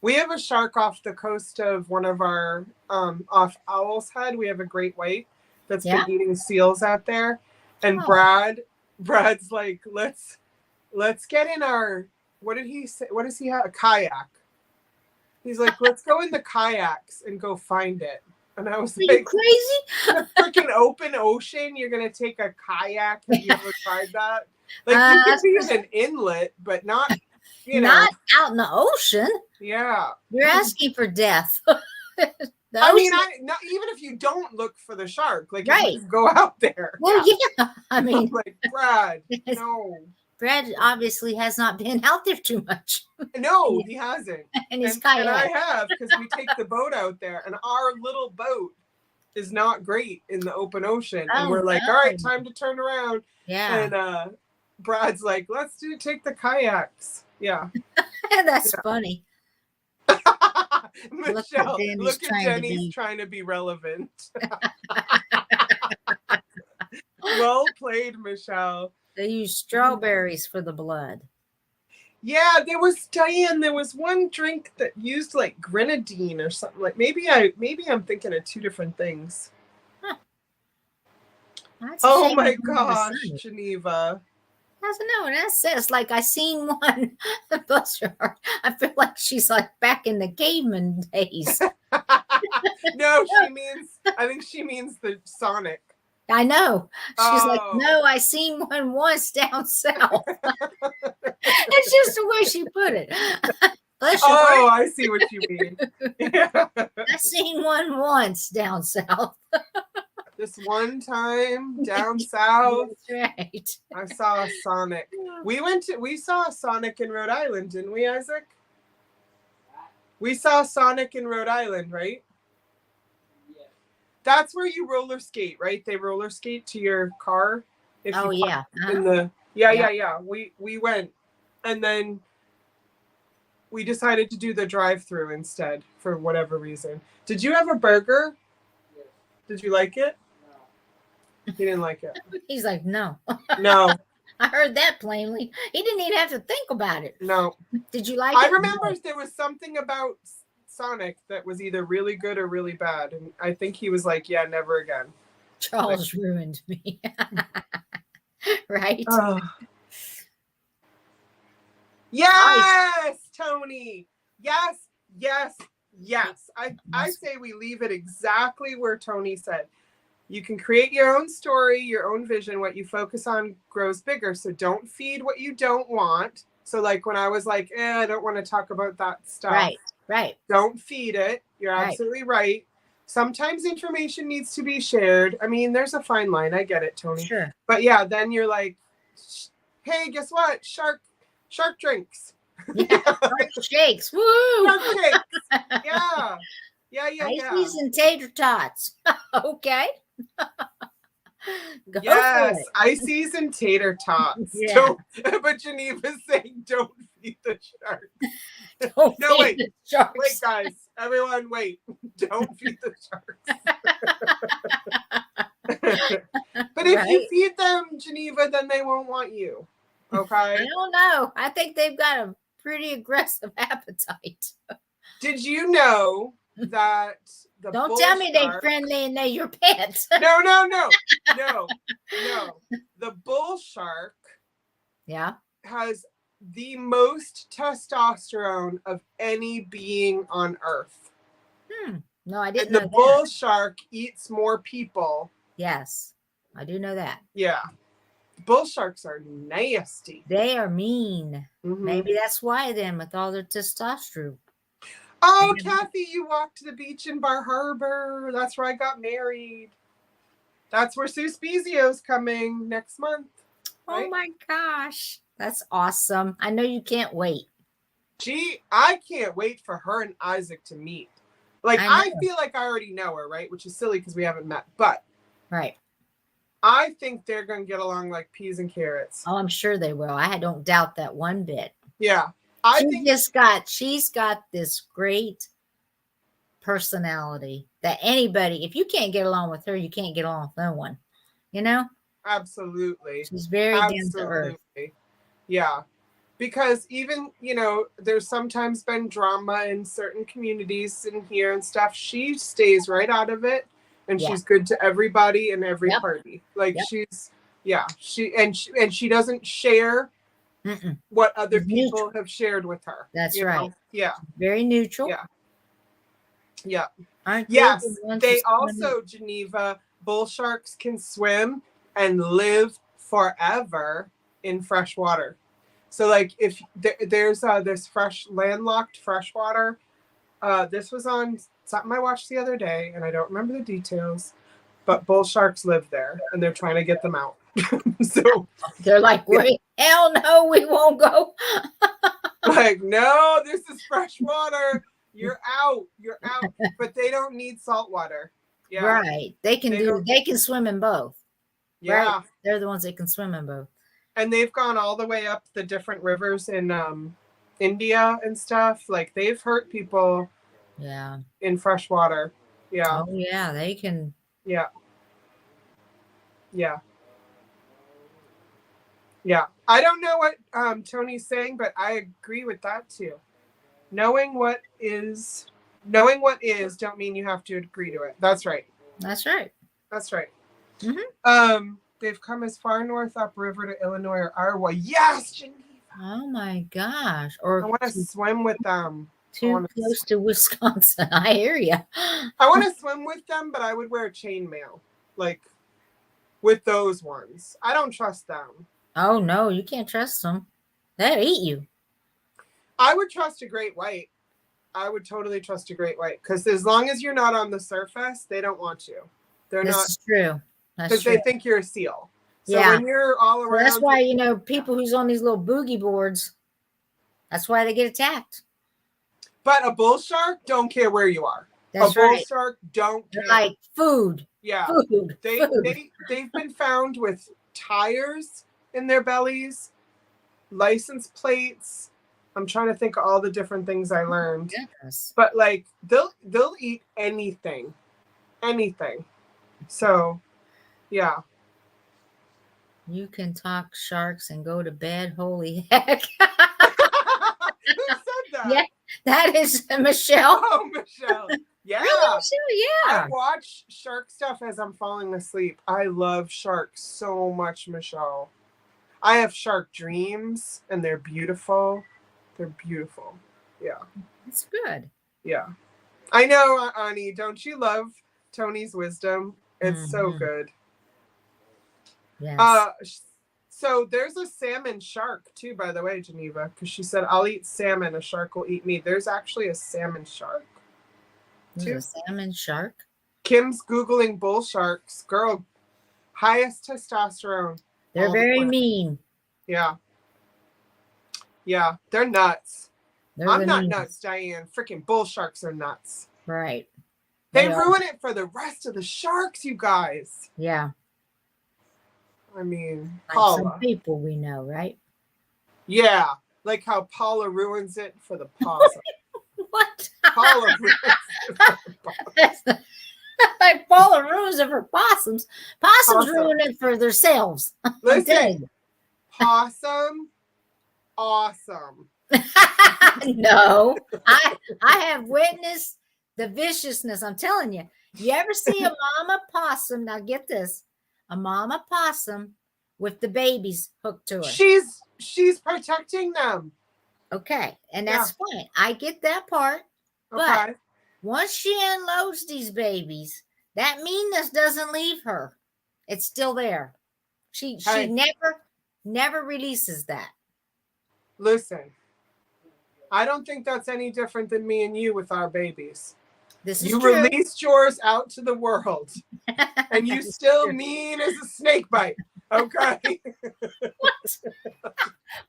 We have a shark off the coast of one of our, off Owl's Head. We have a great white that's been eating seals out there. And Brad's like, let's get in our, what did he say? What does he have? A kayak. He's like, let's go in the kayaks and go find it. And I was like, you crazy? In a freaking open ocean, you're going to take a kayak? Have you ever tried that? Like, you can be in an inlet, but not, not out in the ocean. Yeah. You're asking for death. I mean, not even if you don't look for the shark, like you just go out there. Well, yeah. I mean, like Brad, no. Brad obviously has not been out there too much. No, he hasn't. And I have, because we take the boat out there, and our little boat is not great in the open ocean. And Oh, we're like, no. all right, time to turn around. Yeah. And Brad's like, let's take the kayaks. Yeah. That's funny. Michelle, look at Jenny's be... trying to be relevant. Well played, Michelle. They use strawberries for the blood. Yeah, there was one drink that used like grenadine or something. Like maybe I'm thinking of two different things. Huh. Oh my gosh, Geneva. Doesn't know. That's like I seen one. Bless her heart. I feel like she's like back in the caveman days. No, I think she means the Sonic. I know. She's like, no, I seen one once down south. It's just the way she put it. Bless your heart. I see what you mean. Yeah. I seen one once down south. This one time down south. That's right. I saw a Sonic. We saw a Sonic in Rhode Island, didn't we, Isaac? We saw Sonic in Rhode Island, right? Yeah. That's where you roller skate, right? They roller skate to your car. Oh yeah. In the yeah. We went, and then we decided to do the drive-through instead for whatever reason. Did you have a burger? Yes. Did you like it? No. He didn't like it. He's like, no. No. I heard that plainly. He didn't even have to think about it. No. Did you like it? I remember there was something about Sonic that was either really good or really bad. And I think he was like, yeah, never again. Charles ruined me. Right? Yes, Tony. Yes. I say we leave it exactly where Tony said. You can create your own story, your own vision. What you focus on grows bigger. So don't feed what you don't want. So like when I was like, I don't want to talk about that stuff. Right. Don't feed it. You're absolutely right. Sometimes information needs to be shared. I mean, there's a fine line. I get it, Tony. Sure. But yeah, then you're like, hey, guess what? Shark drinks. Yeah, shark shakes. Woo! Shark shakes. Yeah. Ices and tater tots. Okay. Go yes, ices and tater tots. Yeah. But Geneva's saying don't feed the sharks. Wait, guys. Everyone, wait. Don't feed the sharks. But if you feed them, Geneva, then they won't want you. Okay? I don't know. I think they've got a pretty aggressive appetite. Did you know that don't tell me they're friendly and they're your pets. No. The bull shark has the most testosterone of any being on Earth. No, I didn't know that. The bull shark eats more people. Yes, I do know that. Yeah. Bull sharks are nasty. They are mean. Mm-hmm. Maybe that's why then with all their testosterone. Oh, Kathy, you walked to the beach in Bar Harbor. That's where I got married. That's where Sue Spezio's coming next month. Right? Oh my gosh. That's awesome. I know you can't wait. I can't wait for her and Isaac to meet. Like, I feel like I already know her, right? Which is silly because we haven't met. But I think they're going to get along like peas and carrots. Oh, I'm sure they will. I don't doubt that one bit. Yeah. She's got this great personality that anybody, if you can't get along with her, you can't get along with no one, you know? Absolutely. She's very down to earth. Yeah. Because even, there's sometimes been drama in certain communities in here and stuff. She stays right out of it and she's good to everybody and every party. Like she doesn't share what other people have shared with her. That's right. Yeah. Very neutral. Yeah. Yes. They also, Geneva, bull sharks can swim and live forever in fresh water. So like if there's this landlocked freshwater, this was on something I watched the other day and I don't remember the details, but bull sharks live there and they're trying to get them out. So they're like, wait, hell no, we won't go. Like, no, this is fresh water. You're out. But they don't need salt water. Yeah. Right. They can swim in both. Yeah. Right. They're the ones that can swim in both. And they've gone all the way up the different rivers in India and stuff. Like they've hurt people. Yeah. In fresh water. Yeah. Oh yeah, they can. Yeah. Yeah. Yeah. I don't know what Tony's saying, but I agree with that too. Knowing what is don't mean you have to agree to it. That's right. That's right. That's right. Mm-hmm. They've come as far north upriver to Illinois or Iowa. Yes, Geneva. Oh my gosh. Or I want to swim with them. Too close to Wisconsin. I hear you. I want to swim with them, but I would wear chainmail, like with those ones. I don't trust them. Oh no, you can't trust them. They'll eat you. I would trust a great white. I would totally trust a great white because as long as you're not on the surface, they don't want you. They're not. This is true. Because they think you're a seal. So yeah. when you're all around, that's why people who's on these little boogie boards. That's why they get attacked. But a bull shark don't care where you are. That's a bull right. shark don't care. Like food. Yeah. Food. They've been found with tires in their bellies, license plates. I'm trying to think of all the different things I learned. Yes. But like they'll eat anything. Anything. So yeah. You can talk sharks and go to bed. Holy heck. Who said that? Yeah, that is Michelle. Oh, Michelle. Yeah. Really, Michelle? Yeah. I watch shark stuff as I'm falling asleep. I love sharks so much, Michelle. I have shark dreams, and they're beautiful. They're beautiful. Yeah. It's good. Yeah. I know, Ani, don't you love Tony's wisdom? It's so good. Yes. So there's a salmon shark too, by the way, Geneva, because she said, I'll eat salmon, a shark will eat me. There's actually a salmon shark. There's a salmon shark? Kim's Googling bull sharks. Girl, highest testosterone. They're very mean. Yeah. Yeah, they're nuts. I'm not mean. nuts, Diane. Freaking bull sharks are nuts. Right. They ruin it for the rest of the sharks, you guys. Yeah. I mean, like Paula. Some people we know, right? Yeah, like how Paula ruins it for the possum. What? Paula ruins it for the possum. Like Paula ruins it for possums. Possums ruin it for themselves. Listen, possum, awesome. No, I have witnessed the viciousness. I'm telling you. You ever see a mama possum? Now get this. A mama possum with the babies hooked to her. She's protecting them. Okay. And that's fine. I get that part. Okay. But once she unloads these babies, that meanness doesn't leave her. It's still there. She never releases that. Listen, I don't think that's any different than me and you with our babies. This is you true. Released yours out to the world, and you still mean as a snake bite. Okay. What?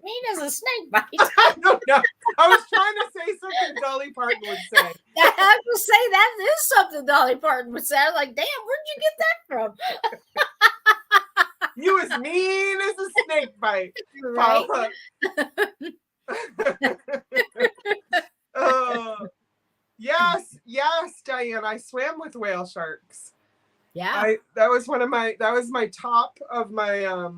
Mean as a snake bite? I don't know. I was trying to say something Dolly Parton would say. I would say that is something Dolly Parton would say. I was like, damn, where'd you get that from? You as mean as a snake bite, right? Paula. Yes, Diane. I swam with whale sharks. Yeah. That was my top of my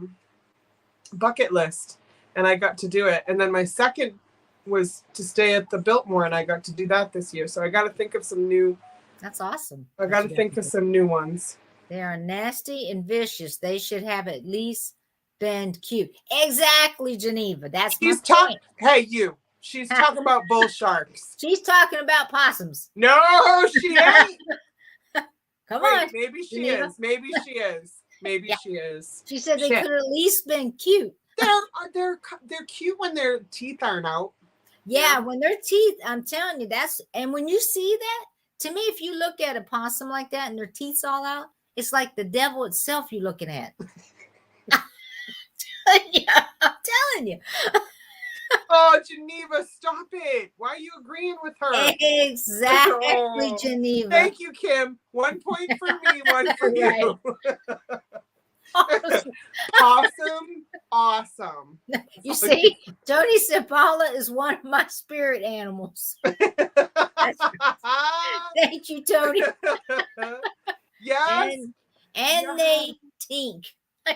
bucket list, and I got to do it. And then my second was to stay at the Biltmore, and I got to do that this year. So I got to think of some new. That's awesome. I got to think of some new ones. They are nasty and vicious. They should have at least been cute. Exactly, Geneva. That's She's talking. Hey, you. She's talking about bull sharks. She's talking about possums. No, she ain't. Come on. Maybe she is. Maybe she is. Maybe she is. She said they could have at least been cute. They're cute when their teeth aren't out. Yeah, when their teeth, I'm telling you, and when you see that, to me, if you look at a possum like that and their teeth's all out, it's like the devil itself you're looking at. Yeah, I'm telling you. Oh, Geneva, stop it. Why are you agreeing with her? Exactly, Oh, Geneva. thank you, Kim. 1 point for me, one for you. Possum, awesome. You see, Tony said Paula is one of my spirit animals. Thank you, Tony. Yes. And they tink.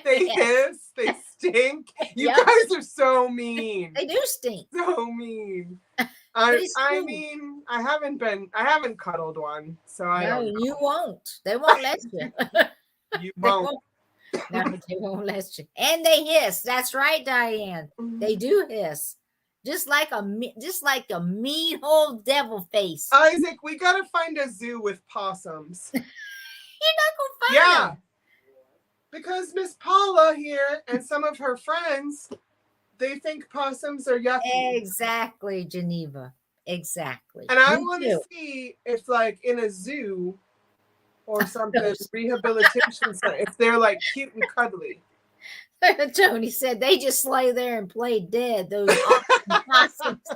They hiss, they stink. You guys are so mean. They do stink. So mean. I mean, I haven't cuddled one, so I don't know. You won't. They won't let you. You won't. No, they won't let you. And they hiss. That's right, Diane. They do hiss. Just like a mean old devil face. Isaac, we gotta find a zoo with possums. You're not gonna find them. Because Miss Paula here and some of her friends, they think possums are yucky. Exactly, Geneva. Exactly. And I want to see if, like, in a zoo or something, rehabilitation center, if they're like cute and cuddly. Tony said they just lay there and play dead, those awesome possums.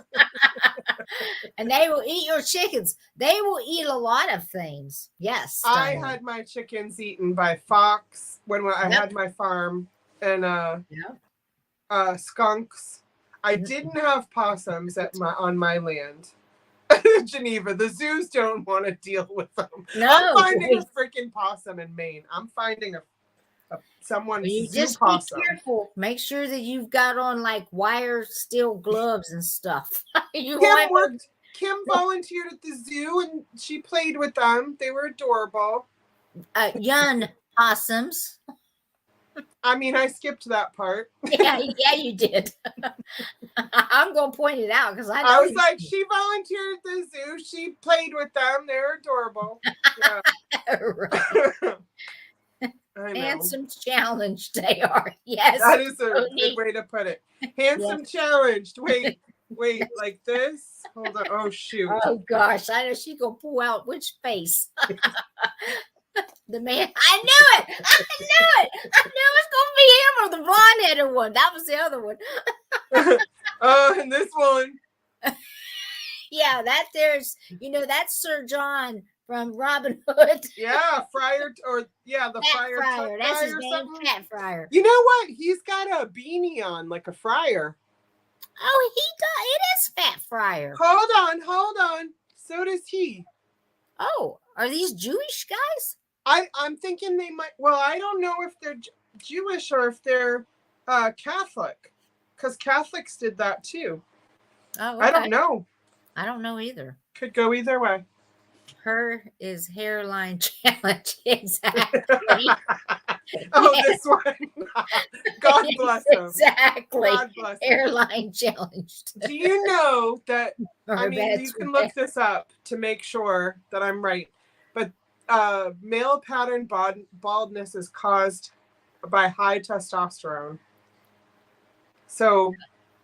And they will eat your chickens. They will eat a lot of things. Yes. I had my chickens eaten by fox when I had my farm, and skunks. I didn't have possums on my land. Geneva, the zoos don't want to deal with them. No, I'm finding a freaking possum in Maine. I'm finding someone's zoo just possum. Be careful. Make sure that you've got on like wire steel gloves and stuff. Kim volunteered at the zoo and she played with them. They were adorable. Young possums. I mean, I skipped that part. Yeah, you did. I'm gonna point it out because I was like, she volunteered at the zoo. She played with them. They're adorable. Yeah. Handsome challenged they are. Yes. That is a good way to put it. Handsome challenged. Wait, like this? Hold on. Oh, shoot. Oh, gosh. I know she's going to pull out which face. The man. I knew it. I knew it's going to be him or the blonde-headed one. That was the other one. And this one. Yeah, that's Sir John from Robin Hood. Yeah, Friar, the Friar. That's his name, Cat Friar. You know what? He's got a beanie on, like a friar. Oh, he does. It is Fat Friar. Hold on. So does he. Oh, are these Jewish guys? I'm thinking they might. Well, I don't know if they're Jewish or if they're Catholic, because Catholics did that too. Oh, okay. I don't know. I don't know either. Could go either way. Her is hairline challenge. Exactly. This one. God bless him. Exactly. God bless him. Hairline challenged. Do you know that? I mean, you can look this up to make sure that I'm right. But male pattern baldness is caused by high testosterone. So,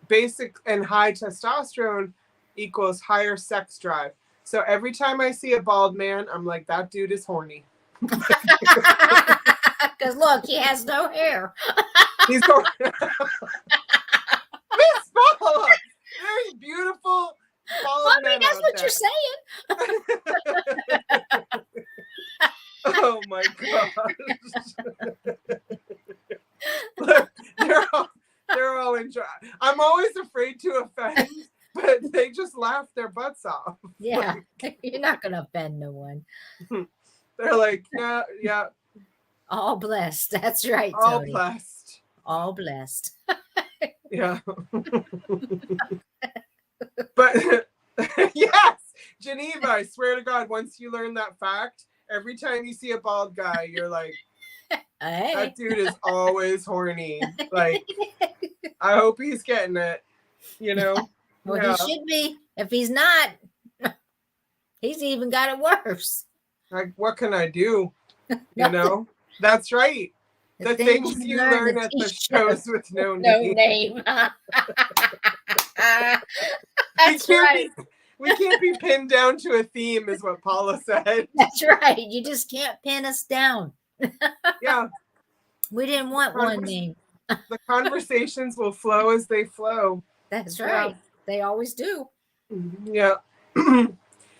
basic and high testosterone equals higher sex drive. So every time I see a bald man, I'm like, that dude is horny. Because look, he has no hair. He's horny. Miss Paula, there's beautiful bald men that's what there. You're saying. Oh my gosh. Look, they're all enjoying. I'm always afraid to offend. But they just laugh their butts off. Yeah, you're not going to offend no one. They're like, yeah. All blessed. That's right, Tony. All blessed. All blessed. Yeah. But yes, Geneva, I swear to God, once you learn that fact, every time you see a bald guy, you're like, hey. That dude is always horny. Like, I hope he's getting it, you know? Well, he should be. If he's not, he's even got it worse. Like, what can I do? You know? That's right. The things you learn at the shows with no name. That's right. We can't be pinned down to a theme, is what Paula said. That's right. You just can't pin us down. Yeah. We didn't want one name. The conversations will flow as they flow. That's right. They always do. Yeah.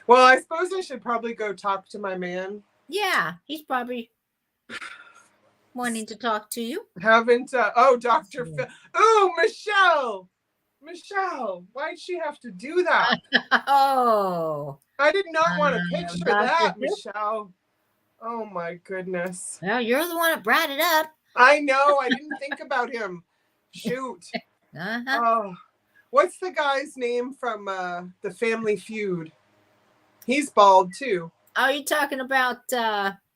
Well, I suppose I should probably go talk to my man. Yeah, he's probably wanting to talk to you. Haven't, Dr. Phil. Oh, Michelle, why'd she have to do that? Oh. I did not want to picture Dr. that, Phil? Michelle. Oh my goodness. Well, you're the one that brought it up. I know. I didn't think about him. Shoot. Uh-huh. Oh, what's the guy's name from the Family Feud? He's bald too. Oh, you're talking about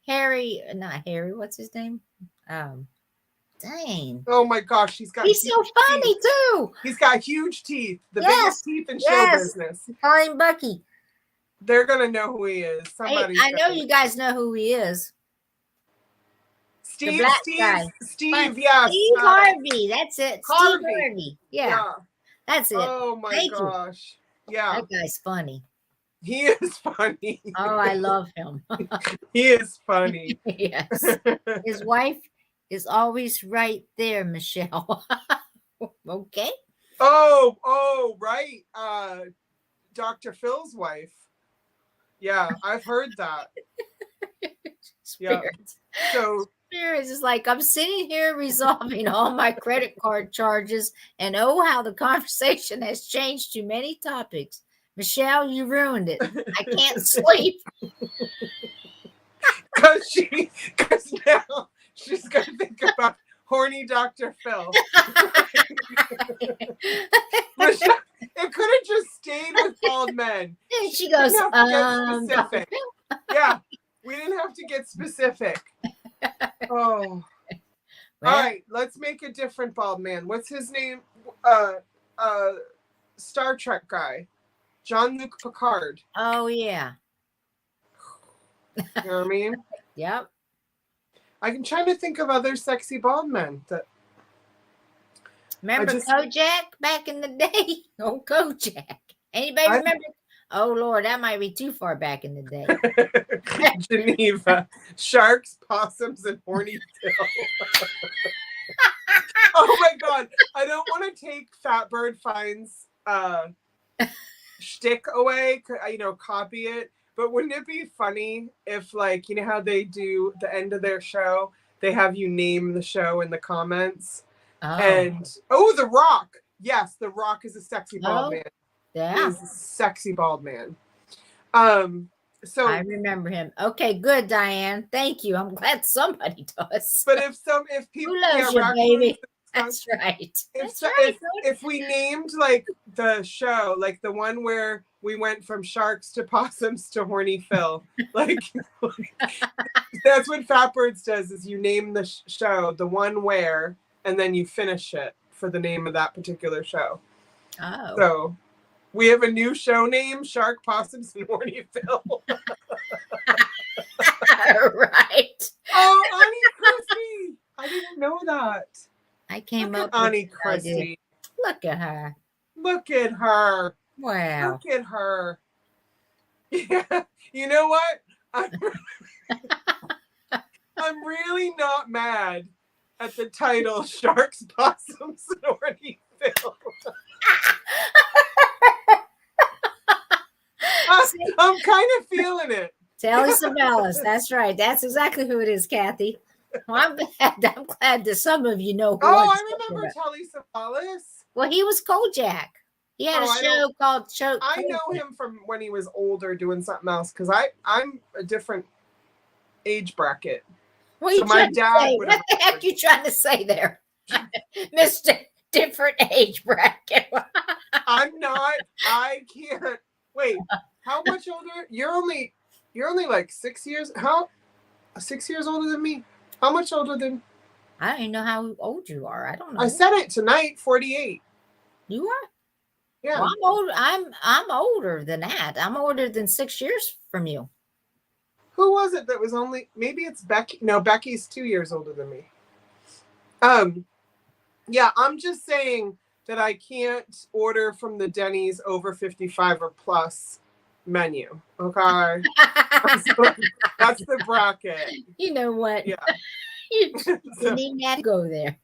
Harry? Not Harry. What's his name? Dang. Oh my gosh, he's so funny teeth. too. He's got huge teeth. The Yes, biggest teeth in show business. Call him Bucky. They're gonna know who he is. Hey, I know you guys know who he is. Steve, yes. Steve Harvey. That's it. Harvey. Steve Harvey. Yeah. That's it. Oh my gosh. Yeah. That guy's funny. He is funny. Oh, I love him. He is funny. Yes. His wife is always right there, Michelle. Okay. Oh, right. Dr. Phil's wife. Yeah, I've heard that. Yeah. So Spirits is like, I'm sitting here resolving all my credit card charges, and oh, how the conversation has changed to many topics. Michelle, you ruined it. I can't sleep. Because now she's going to think about horny Dr. Phil. Michelle, it could have just stayed with bald men. And she goes, specific. Yeah, we didn't have to get specific. Oh. All right, let's make a different bald man. What's his name? Star Trek guy. Jean-Luc Picard. Oh, yeah. You know what I mean? Yep. I'm trying to think of other sexy bald men. Remember Kojak back in the day? Oh, Kojak. Anybody remember? Oh, Lord, that might be too far back in the day. Geneva. Sharks, possums, and horny Phil. Oh, my God. I don't want to take Fat Bird Finds shtick away, copy it. But wouldn't it be funny if, like, you know how they do the end of their show? They have you name the show in the comments. Oh. And, The Rock. Yes, The Rock is a sexy bald man. Yeah. He's a sexy bald man. So I remember him. Okay, good, Diane. Thank you. I'm glad somebody does. But if people who loves you, baby? That's right. If we named like the show, like the one where we went from sharks to possums to horny Phil, like that's what Fat Birds does. Is you name the show, the one where, and then you finish it for the name of that particular show. Oh. So we have a new show name: Shark, Possums, and Horny Phil. Right. Oh, Annie Christie! I didn't know that. I came up with Annie Christie. Look at her. Look at her. Wow. Look at her. Yeah. You know what? I'm really not mad at the title Sharks, Possums, and Horny Phil. I'm kind of feeling it. Telly Savalas. That's right. That's exactly who it is, Kathy. Well, I'm glad that some of you know who I remember Telly Savalas. Well, he was Kojak. He had a show called I know him from when he was older doing something else because I'm a different age bracket. What so my dad what the heck are you trying to say there? Mr. Different age bracket. I'm not. I can't. Wait, how much older? You're only like 6 years. 6 years older than me? How much older than? I don't even know how old you are. I don't know. I said it tonight. 48. You are? Yeah. Well, I'm old. I'm older than that. I'm older than 6 years from you. Who was it that was only? Maybe it's Becky. No, Becky's 2 years older than me. Yeah, I'm just saying that I can't order from the Denny's over 55 or plus menu. Okay. That's the bracket. You know what? Yeah. You didn't even have to go there.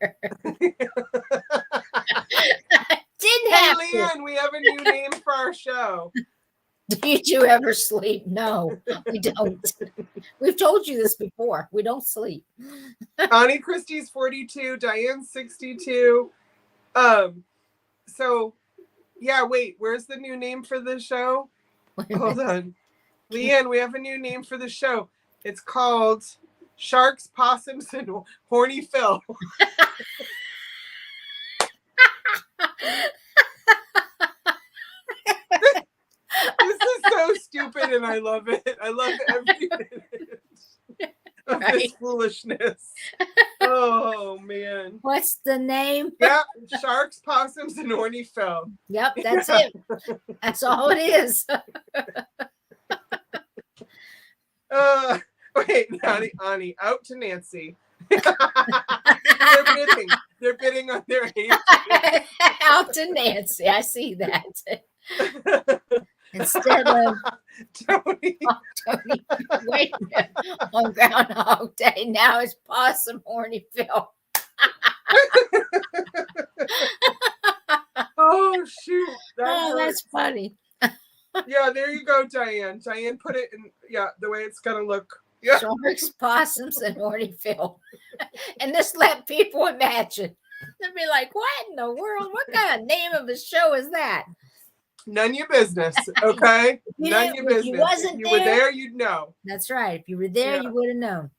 Did didn't Hey, have to. Leanne, we have a new name for our show. Did you ever sleep? No, we don't. We've told you this before. We don't sleep. Annie Christie's 42, Diane's 62. So yeah, wait, where's the new name for the show? Hold on. Leanne, we have a new name for the show. It's called Sharks, Possums, and Horny Phil. This is so stupid and I love it. I love every minute of this foolishness. Oh man. What's the name? Yeah, Sharks, Possums, and Horny Phil. Yep, that's it. That's all it is. Wait, Ani, out to Nancy. They're bidding on their age. Out to Nancy. I see that. Instead of Tony. Tony, wait a minute. On Groundhog Day, now it's Possum Horny Phil. Oh shoot! That's funny. Yeah, there you go, Diane. Diane put it in. Yeah, the way it's gonna look. Yeah. Sharks, Possums, and Horny Phil. And just let people imagine. They'll be like, "What in the world? What kind of name of a show is that?" None your business, okay? None your business. If you were there, you'd know. That's right. If you were there, you would have known.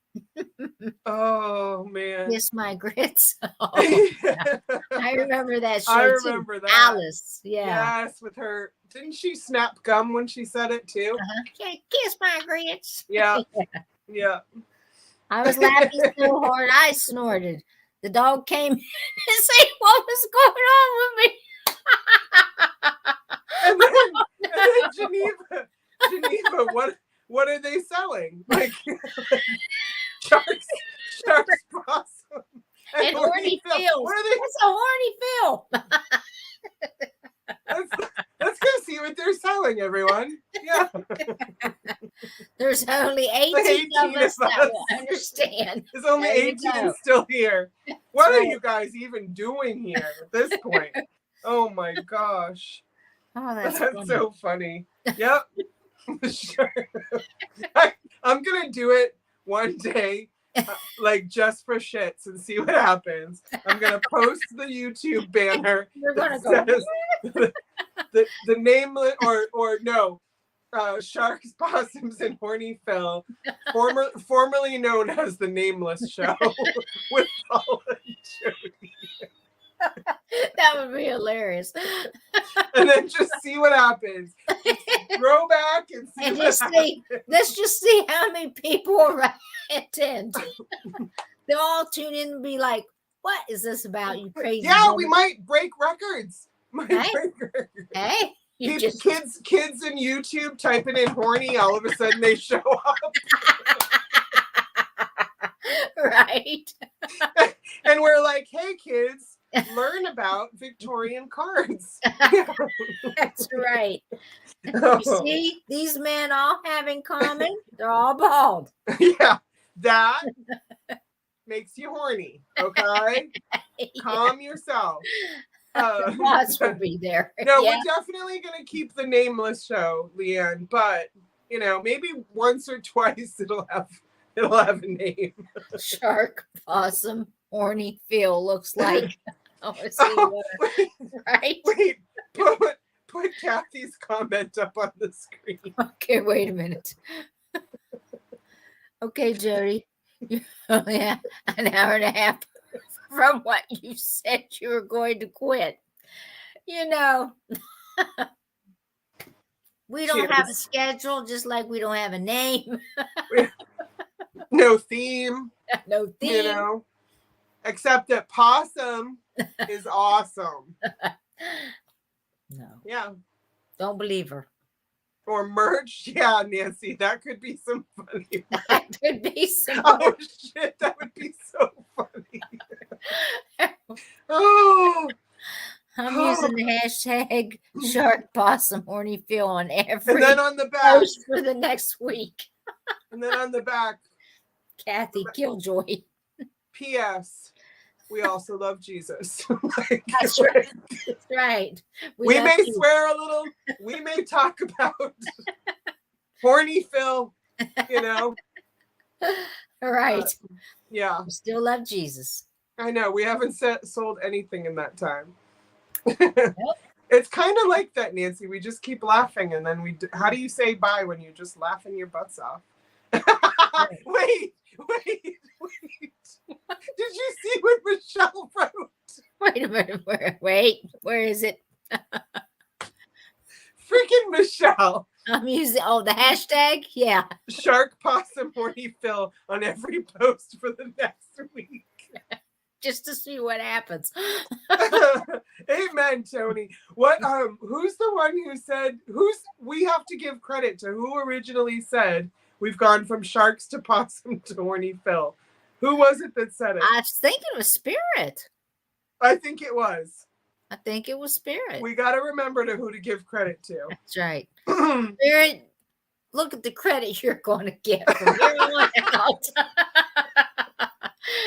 Oh man. Kiss my grits. Oh, yeah. I remember that show. I remember that. Alice. Yeah. Yes, with her. Didn't she snap gum when she said it too? Yeah, kiss my grits. Yeah. Yeah. I was laughing so hard I snorted. The dog came in and said, "What was going on with me?" And then Geneva, what are they selling? Like sharks, possum, and horny Phil. What are they? It's a horny Phil. Let's go see what they're selling, everyone. Yeah. There's only 18 of us that will understand. There's only 18 still here. What are you guys even doing here at this point? Oh my gosh. Oh, that's so funny. Yep. Sure. I'm gonna do it one day, like just for shits and see what happens. I'm gonna post the YouTube banner. We're gonna go. The nameless or no, Sharks, Possums, and Horny Phil, formerly known as the Nameless Show, with Paula and Jody. That would be hilarious. And then just see what happens. Just throw back and see and what happens. Let's just see how many people attend. They'll all tune in and be like, "What is this about, you crazy?" Yeah, we might break records. Hey, kids in YouTube typing in horny, all of a sudden they show up. Right. And we're like, "Hey kids, learn about Victorian cards." That's right. You see, these men all have in common, they're all bald. Yeah, that makes you horny, okay? Yeah. Calm yourself. The boss will be there. No, we're definitely going to keep the Nameless Show, Leanne, but, maybe once or twice it'll have a name. Shark, Possum, Horny Phil looks like. I want to see right? Wait, put Kathy's comment up on the screen. Okay, wait a minute. Okay, Jody. You only have an hour and a half from what you said you were going to quit. We don't have a schedule, just like we don't have a name. No theme. No theme. Except that Possum is awesome. No. Yeah. Don't believe her. Or merch. Yeah, Nancy, that could be some funny. That could be some. Oh, shit. That would be so funny. Oh. I'm using the hashtag Shark Possum Horny Phil on every and then on the back, post for the next week. And then on the back, Kathy Killjoy. P.S. we also love Jesus. Like, That's right. That's right. We love may you. swear a little. We may talk about horny Phil, you know. All right. Yeah. We still love Jesus. I know. We haven't sold anything in that time. Nope. It's kind of like that, Nancy. We just keep laughing, and then how do you say bye when you're just laughing your butts off? Wait. Did you see what Michelle wrote? Wait a minute. Wait. Where is it? Freaking Michelle. I'm using the hashtag. Yeah. Shark, possum, horny Phil on every post for the next week. Just to see what happens. Amen, Tony. What who's the one who said we have to give credit to who originally said we've gone from sharks to possum to horny Phil? Who was it that said it? I was thinking it was Spirit. I think it was. I think it was Spirit. We got to remember who to give credit to. That's right. Spirit, look at the credit you're going to get from here on out.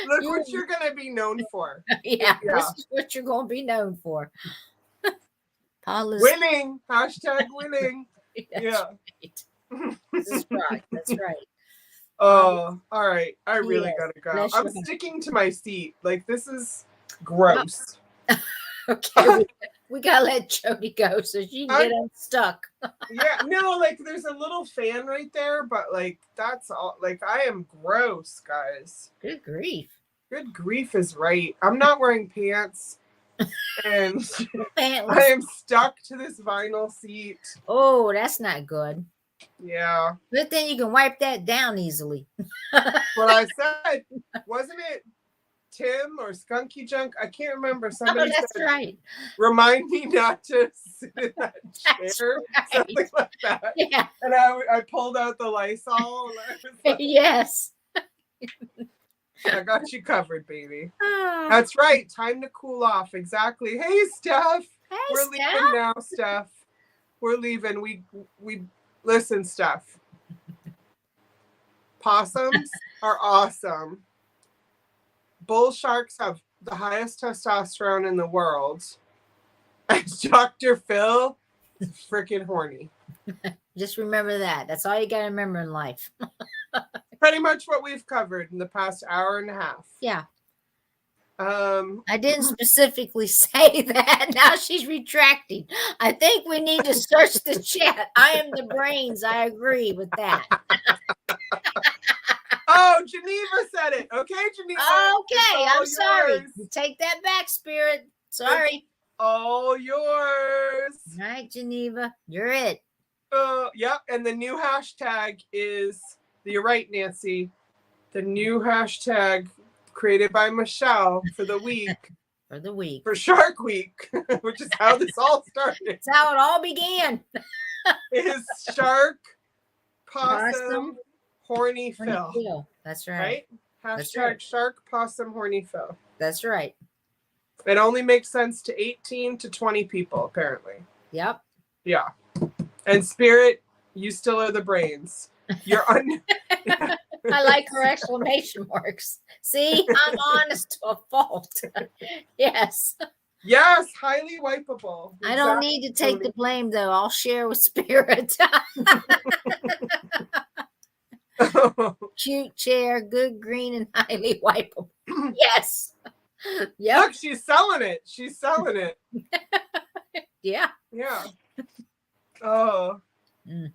Look what you're going to be known for. Yeah, this is what you're going to be known for. Paula's winning. Hashtag winning. Yeah. Right. That's right. That's right. Oh, all right. I really gotta go. I'm sticking to my seat. Like, this is gross. Okay, we gotta let Jody go so she can get unstuck. Yeah, no, like there's a little fan right there, but like that's all. Like, I am gross, guys. Good grief. Good grief is right. I'm not wearing pants, and Pantless. I am stuck to this vinyl seat. Oh, that's not good. Yeah. But then you can wipe that down easily. What I said, wasn't it Tim or Skunky Junk? I can't remember. Somebody that's said, right. remind me not to sit in that chair. Right. Something like that. Yeah. And I pulled out the Lysol. And I was like, Yes. I got you covered, baby. Oh. That's right. Time to cool off. Exactly. Hey, Steph. Hey, We're Steph. leaving now, Steph. We're leaving. We listen, Steph. Possums are awesome. Bull sharks have the highest testosterone in the world. And Dr. Phil is freaking horny. Just remember that. That's all you got to remember in life. Pretty much what we've covered in the past hour and a half. Yeah. I didn't specifically say that. Now she's retracting. I think we need to search the chat. I am the brains. I agree with that. Oh, Geneva said it. Okay, Geneva. Okay, I'm sorry. Yours. Take that back, Spirit. Sorry. It's all yours. All right, Geneva. You're it. Yep. And the new hashtag is, you're right, Nancy. The new hashtag created by Michelle for the week. For Shark Week, which is how this all started. That's how it all began. Is Shark, Possum, Horny Phil. That's right. Hashtag Shark, Possum, Horny Phil. That's right. It only makes sense to 18 to 20 people, apparently. Yep. Yeah. And Spirit, you still are the brains. You're I like her exclamation marks. See, I'm honest to a fault. Yes. Yes, highly wipeable. I don't need to take the blame, though. I'll share with Spirit. Cute chair, good green, and highly wipeable. Yes. Yep. Look, she's selling it. She's selling it. Yeah. Yeah. Oh. Mm.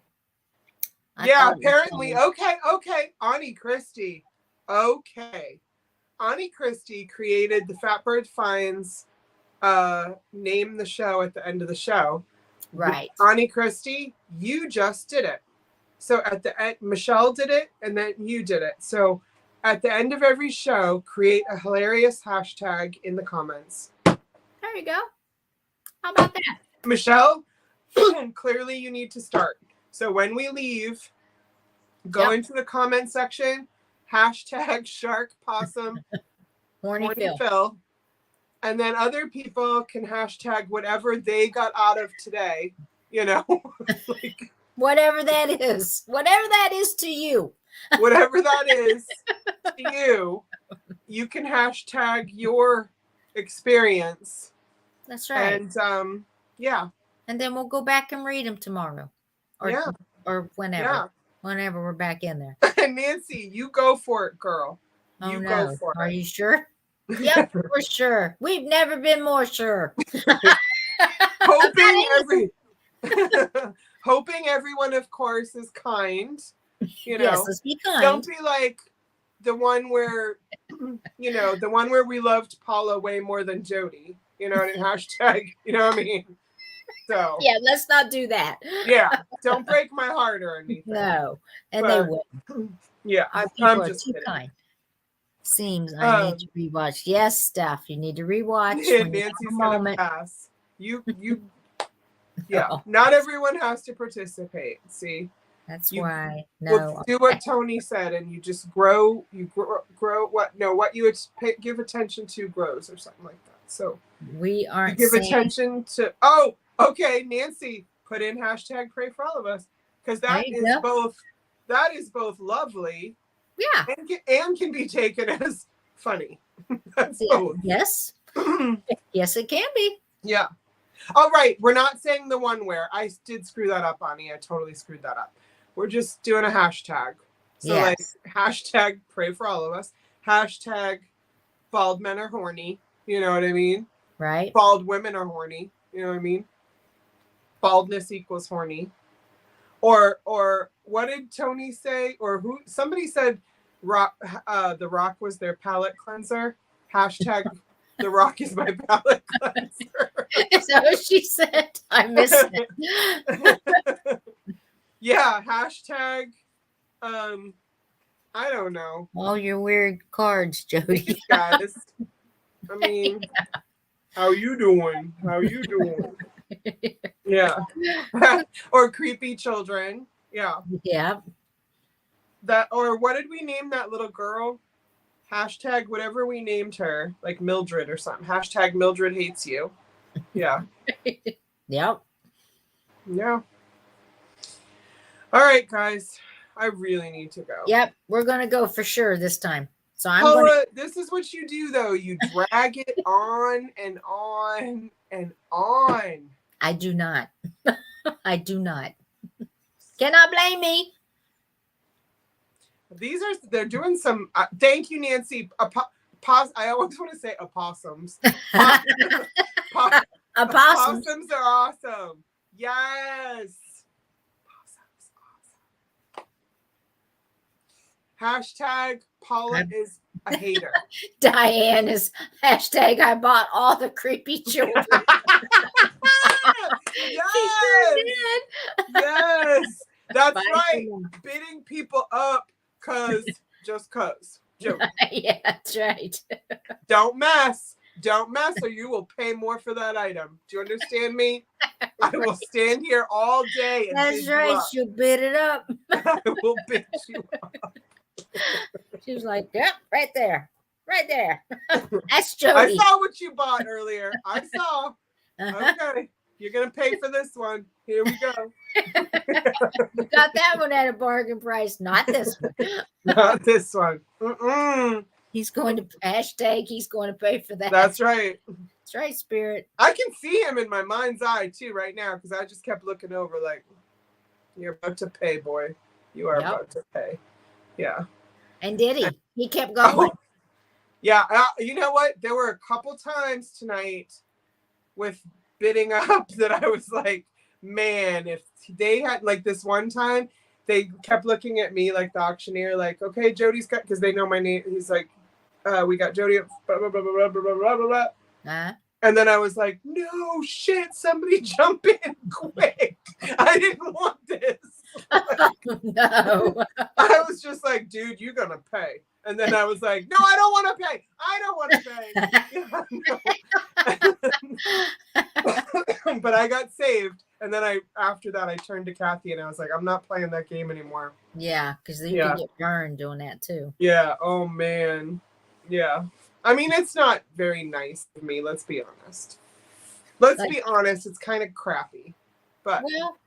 Yeah, apparently. Okay. Ani Christie. Okay. Ani Christie created the Fatbird Finds name the show at the end of the show. Right. Ani Christie, you just did it. So at the end, Michelle did it, and then you did it. So at the end of every show, create a hilarious hashtag in the comments. There you go. How about that? Michelle, clearly you need to start. So when we leave, go into the comment section, hashtag Shark Possum Horny Phil. Phil. And then other people can hashtag whatever they got out of today, you know, like whatever that is. Whatever that is to you. Whatever that is to you, you can hashtag your experience. That's right. And yeah. And then we'll go back and read them tomorrow. Or whenever. Yeah. Whenever we're back in there. Nancy, you go for it, girl. Oh, you no. go for Are it. you sure? Yep, we're sure. We've never been more sure. Hoping everyone, of course, is kind. You know, yes, let's be kind. Don't be like the one where, the one where we loved Paula way more than Jody. You know, and hashtag, you know what I mean? So yeah, let's not do that. Yeah, don't break my heart or anything. No, and they will. Yeah, our people I'm just too kidding. kind. Seems I need to rewatch. Yes, Steph, you need to rewatch. Nancy's gonna pass. You. Yeah, not everyone has to participate. See, that's why. No, do what Tony said, and you just grow. You grow what? No, what you give attention to grows, or something like that. So we aren't give attention to. Oh, okay, Nancy, put in hashtag pray for all of us, because that is both lovely. Yeah, and can be taken as funny. That's both. Yes, yes, it can be. Yeah. All right, we're not saying the one where I did screw that up, Ani. I totally screwed that up. We're just doing a hashtag. So like hashtag pray for all of us. Hashtag bald men are horny. You know what I mean? Right. Bald women are horny. You know what I mean? Baldness equals horny. Or what did Tony say? Or who? Somebody said the Rock was their palate cleanser. Hashtag the Rock is my palate cleanser. Is that what she said? I missed it. Yeah, hashtag I don't know. All your weird cards, Jody. Guys. I mean, how you doing? How you doing? Yeah. Or creepy children. Yeah. Yeah. That, or what did we name that little girl? Hashtag whatever we named her, like Mildred or something. Hashtag Mildred hates you. Yeah. Yep. Yeah. All right, guys. I really need to go. Yep. We're going to go for sure this time. So Paula, this is what you do, though. You drag it on and on and on. I do not. I do not. Cannot blame me. They're doing some, thank you, Nancy. I always want to say opossums. Opossums are awesome. Yes. Hashtag Paula is a hater. Diane is hashtag I bought all the creepy children. Yes. She sure did. Yes. That's right. Bidding people up just cause. Yeah, that's right. Don't mess, or you will pay more for that item. Do you understand me? I will stand here all day. And that's right. She'll bid it up. I will bid you up. She was like, yep, right there. Right there. That's Jody. I saw what you bought earlier. I saw. Okay. You're going to pay for this one. Here we go. You got that one at a bargain price. Not this one. Not this one. Mm-mm. He's going to he's going to pay for that. That's right. That's right, Spirit. I can see him in my mind's eye, too, right now, because I just kept looking over like, you're about to pay, boy. You are about to pay. Yeah. And did he? He kept going. Oh, yeah. You know what? There were a couple times tonight with bidding up that I was like, man, if they had like this one time, they kept looking at me like the auctioneer, like, okay, Jody's got, because they know my name. He's like, we got Jody at blah, blah, blah, blah, blah, blah, blah, blah. And then I was like, no shit, somebody jump in quick. I didn't want this. No. I was just like, dude, you're going to pay. And then I was like, no, I don't want to pay. I don't want to pay. But I got saved. And then after that, I turned to Kathy and I was like, I'm not playing that game anymore. Yeah, because you can get burned doing that too. Yeah. Oh, man. Yeah. I mean, it's not very nice of me. Let's be honest. Be honest. It's kind of crappy. But well,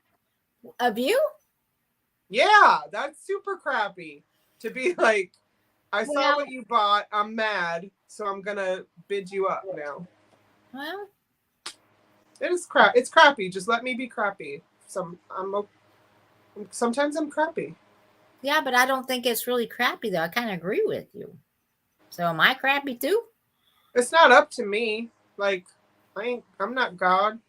of you? Yeah, that's super crappy to be like, I saw what you bought. I'm mad, so I'm gonna bid you up now. Well, it is crap. It's crappy. Just let me be crappy. Sometimes I'm crappy. Yeah, but I don't think it's really crappy though. I kind of agree with you. So am I crappy too? It's not up to me. Like I'm not God.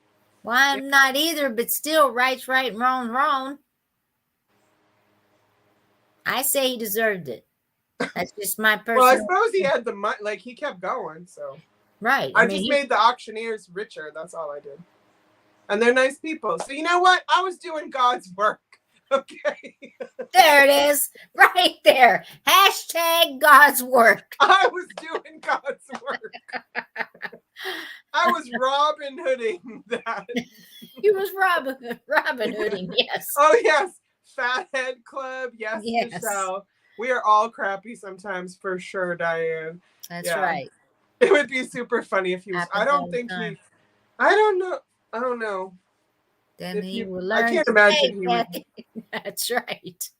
Well, I'm not either, but still, right's right and wrong's wrong. I say he deserved it. That's just my personal. Well, I suppose he had the money. Like he kept going, so right. I just made the auctioneers richer. That's all I did, and they're nice people. So you know what? I was doing God's work. Okay. There it is, right there. Hashtag God's work. I was doing God's work. I was Robin Hooding that. He was Robin Hooding, yes. Oh yes, Fathead Club. Yes, Michelle. We are all crappy sometimes, for sure, Diane. That's right. It would be super funny if he was. I don't know. Then he will learn. I can't imagine he would. That's right.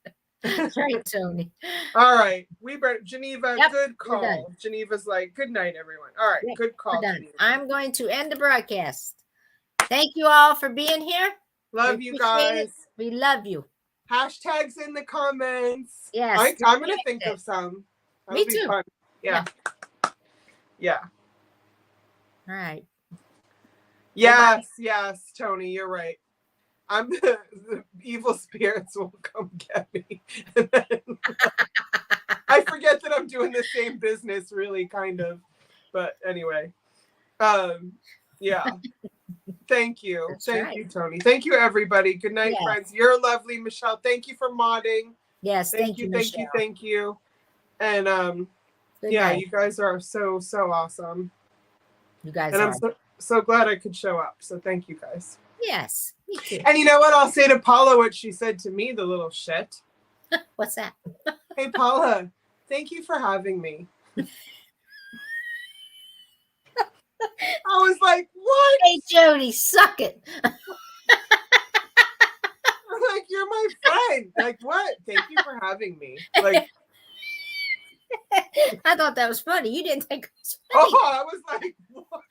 That's right, Tony. All right. Geneva, Yep, good call. Geneva's like, good night, everyone. All right, good call. I'm going to end the broadcast. Thank you all for being here. Love you guys. We love you. Hashtags in the comments. Yes. I'm going to think of some. Me too. Fun. Yeah. All right. Yes, Tony, you're right. The evil spirits will come get me. I forget that I'm doing the same business, really, kind of. But anyway, yeah. Thank you. Thank you, Tony. Thank you, everybody. Good night, friends. You're lovely, Michelle. Thank you for modding. Yes, thank you, Michelle. Thank you. And you guys are so awesome. You guys and are. I'm so glad I could show up. So thank you guys. Yes, me too. And you know what? I'll say to Paula what she said to me, the little shit. What's that? Hey, Paula, thank you for having me. I was like, what? Hey, Jody, suck it. I'm like, you're my friend. Like, what? Thank you for having me. Like, I thought that was funny. You didn't think it was funny. Oh, I was like, what?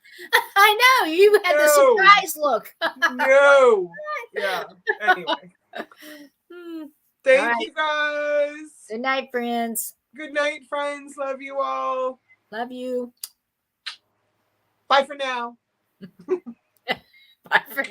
I know. You had the surprise look. No. Yeah. Anyway. Thank you, guys. Good night, friends. Good night, friends. Love you all. Love you. Bye for now. Bye for now.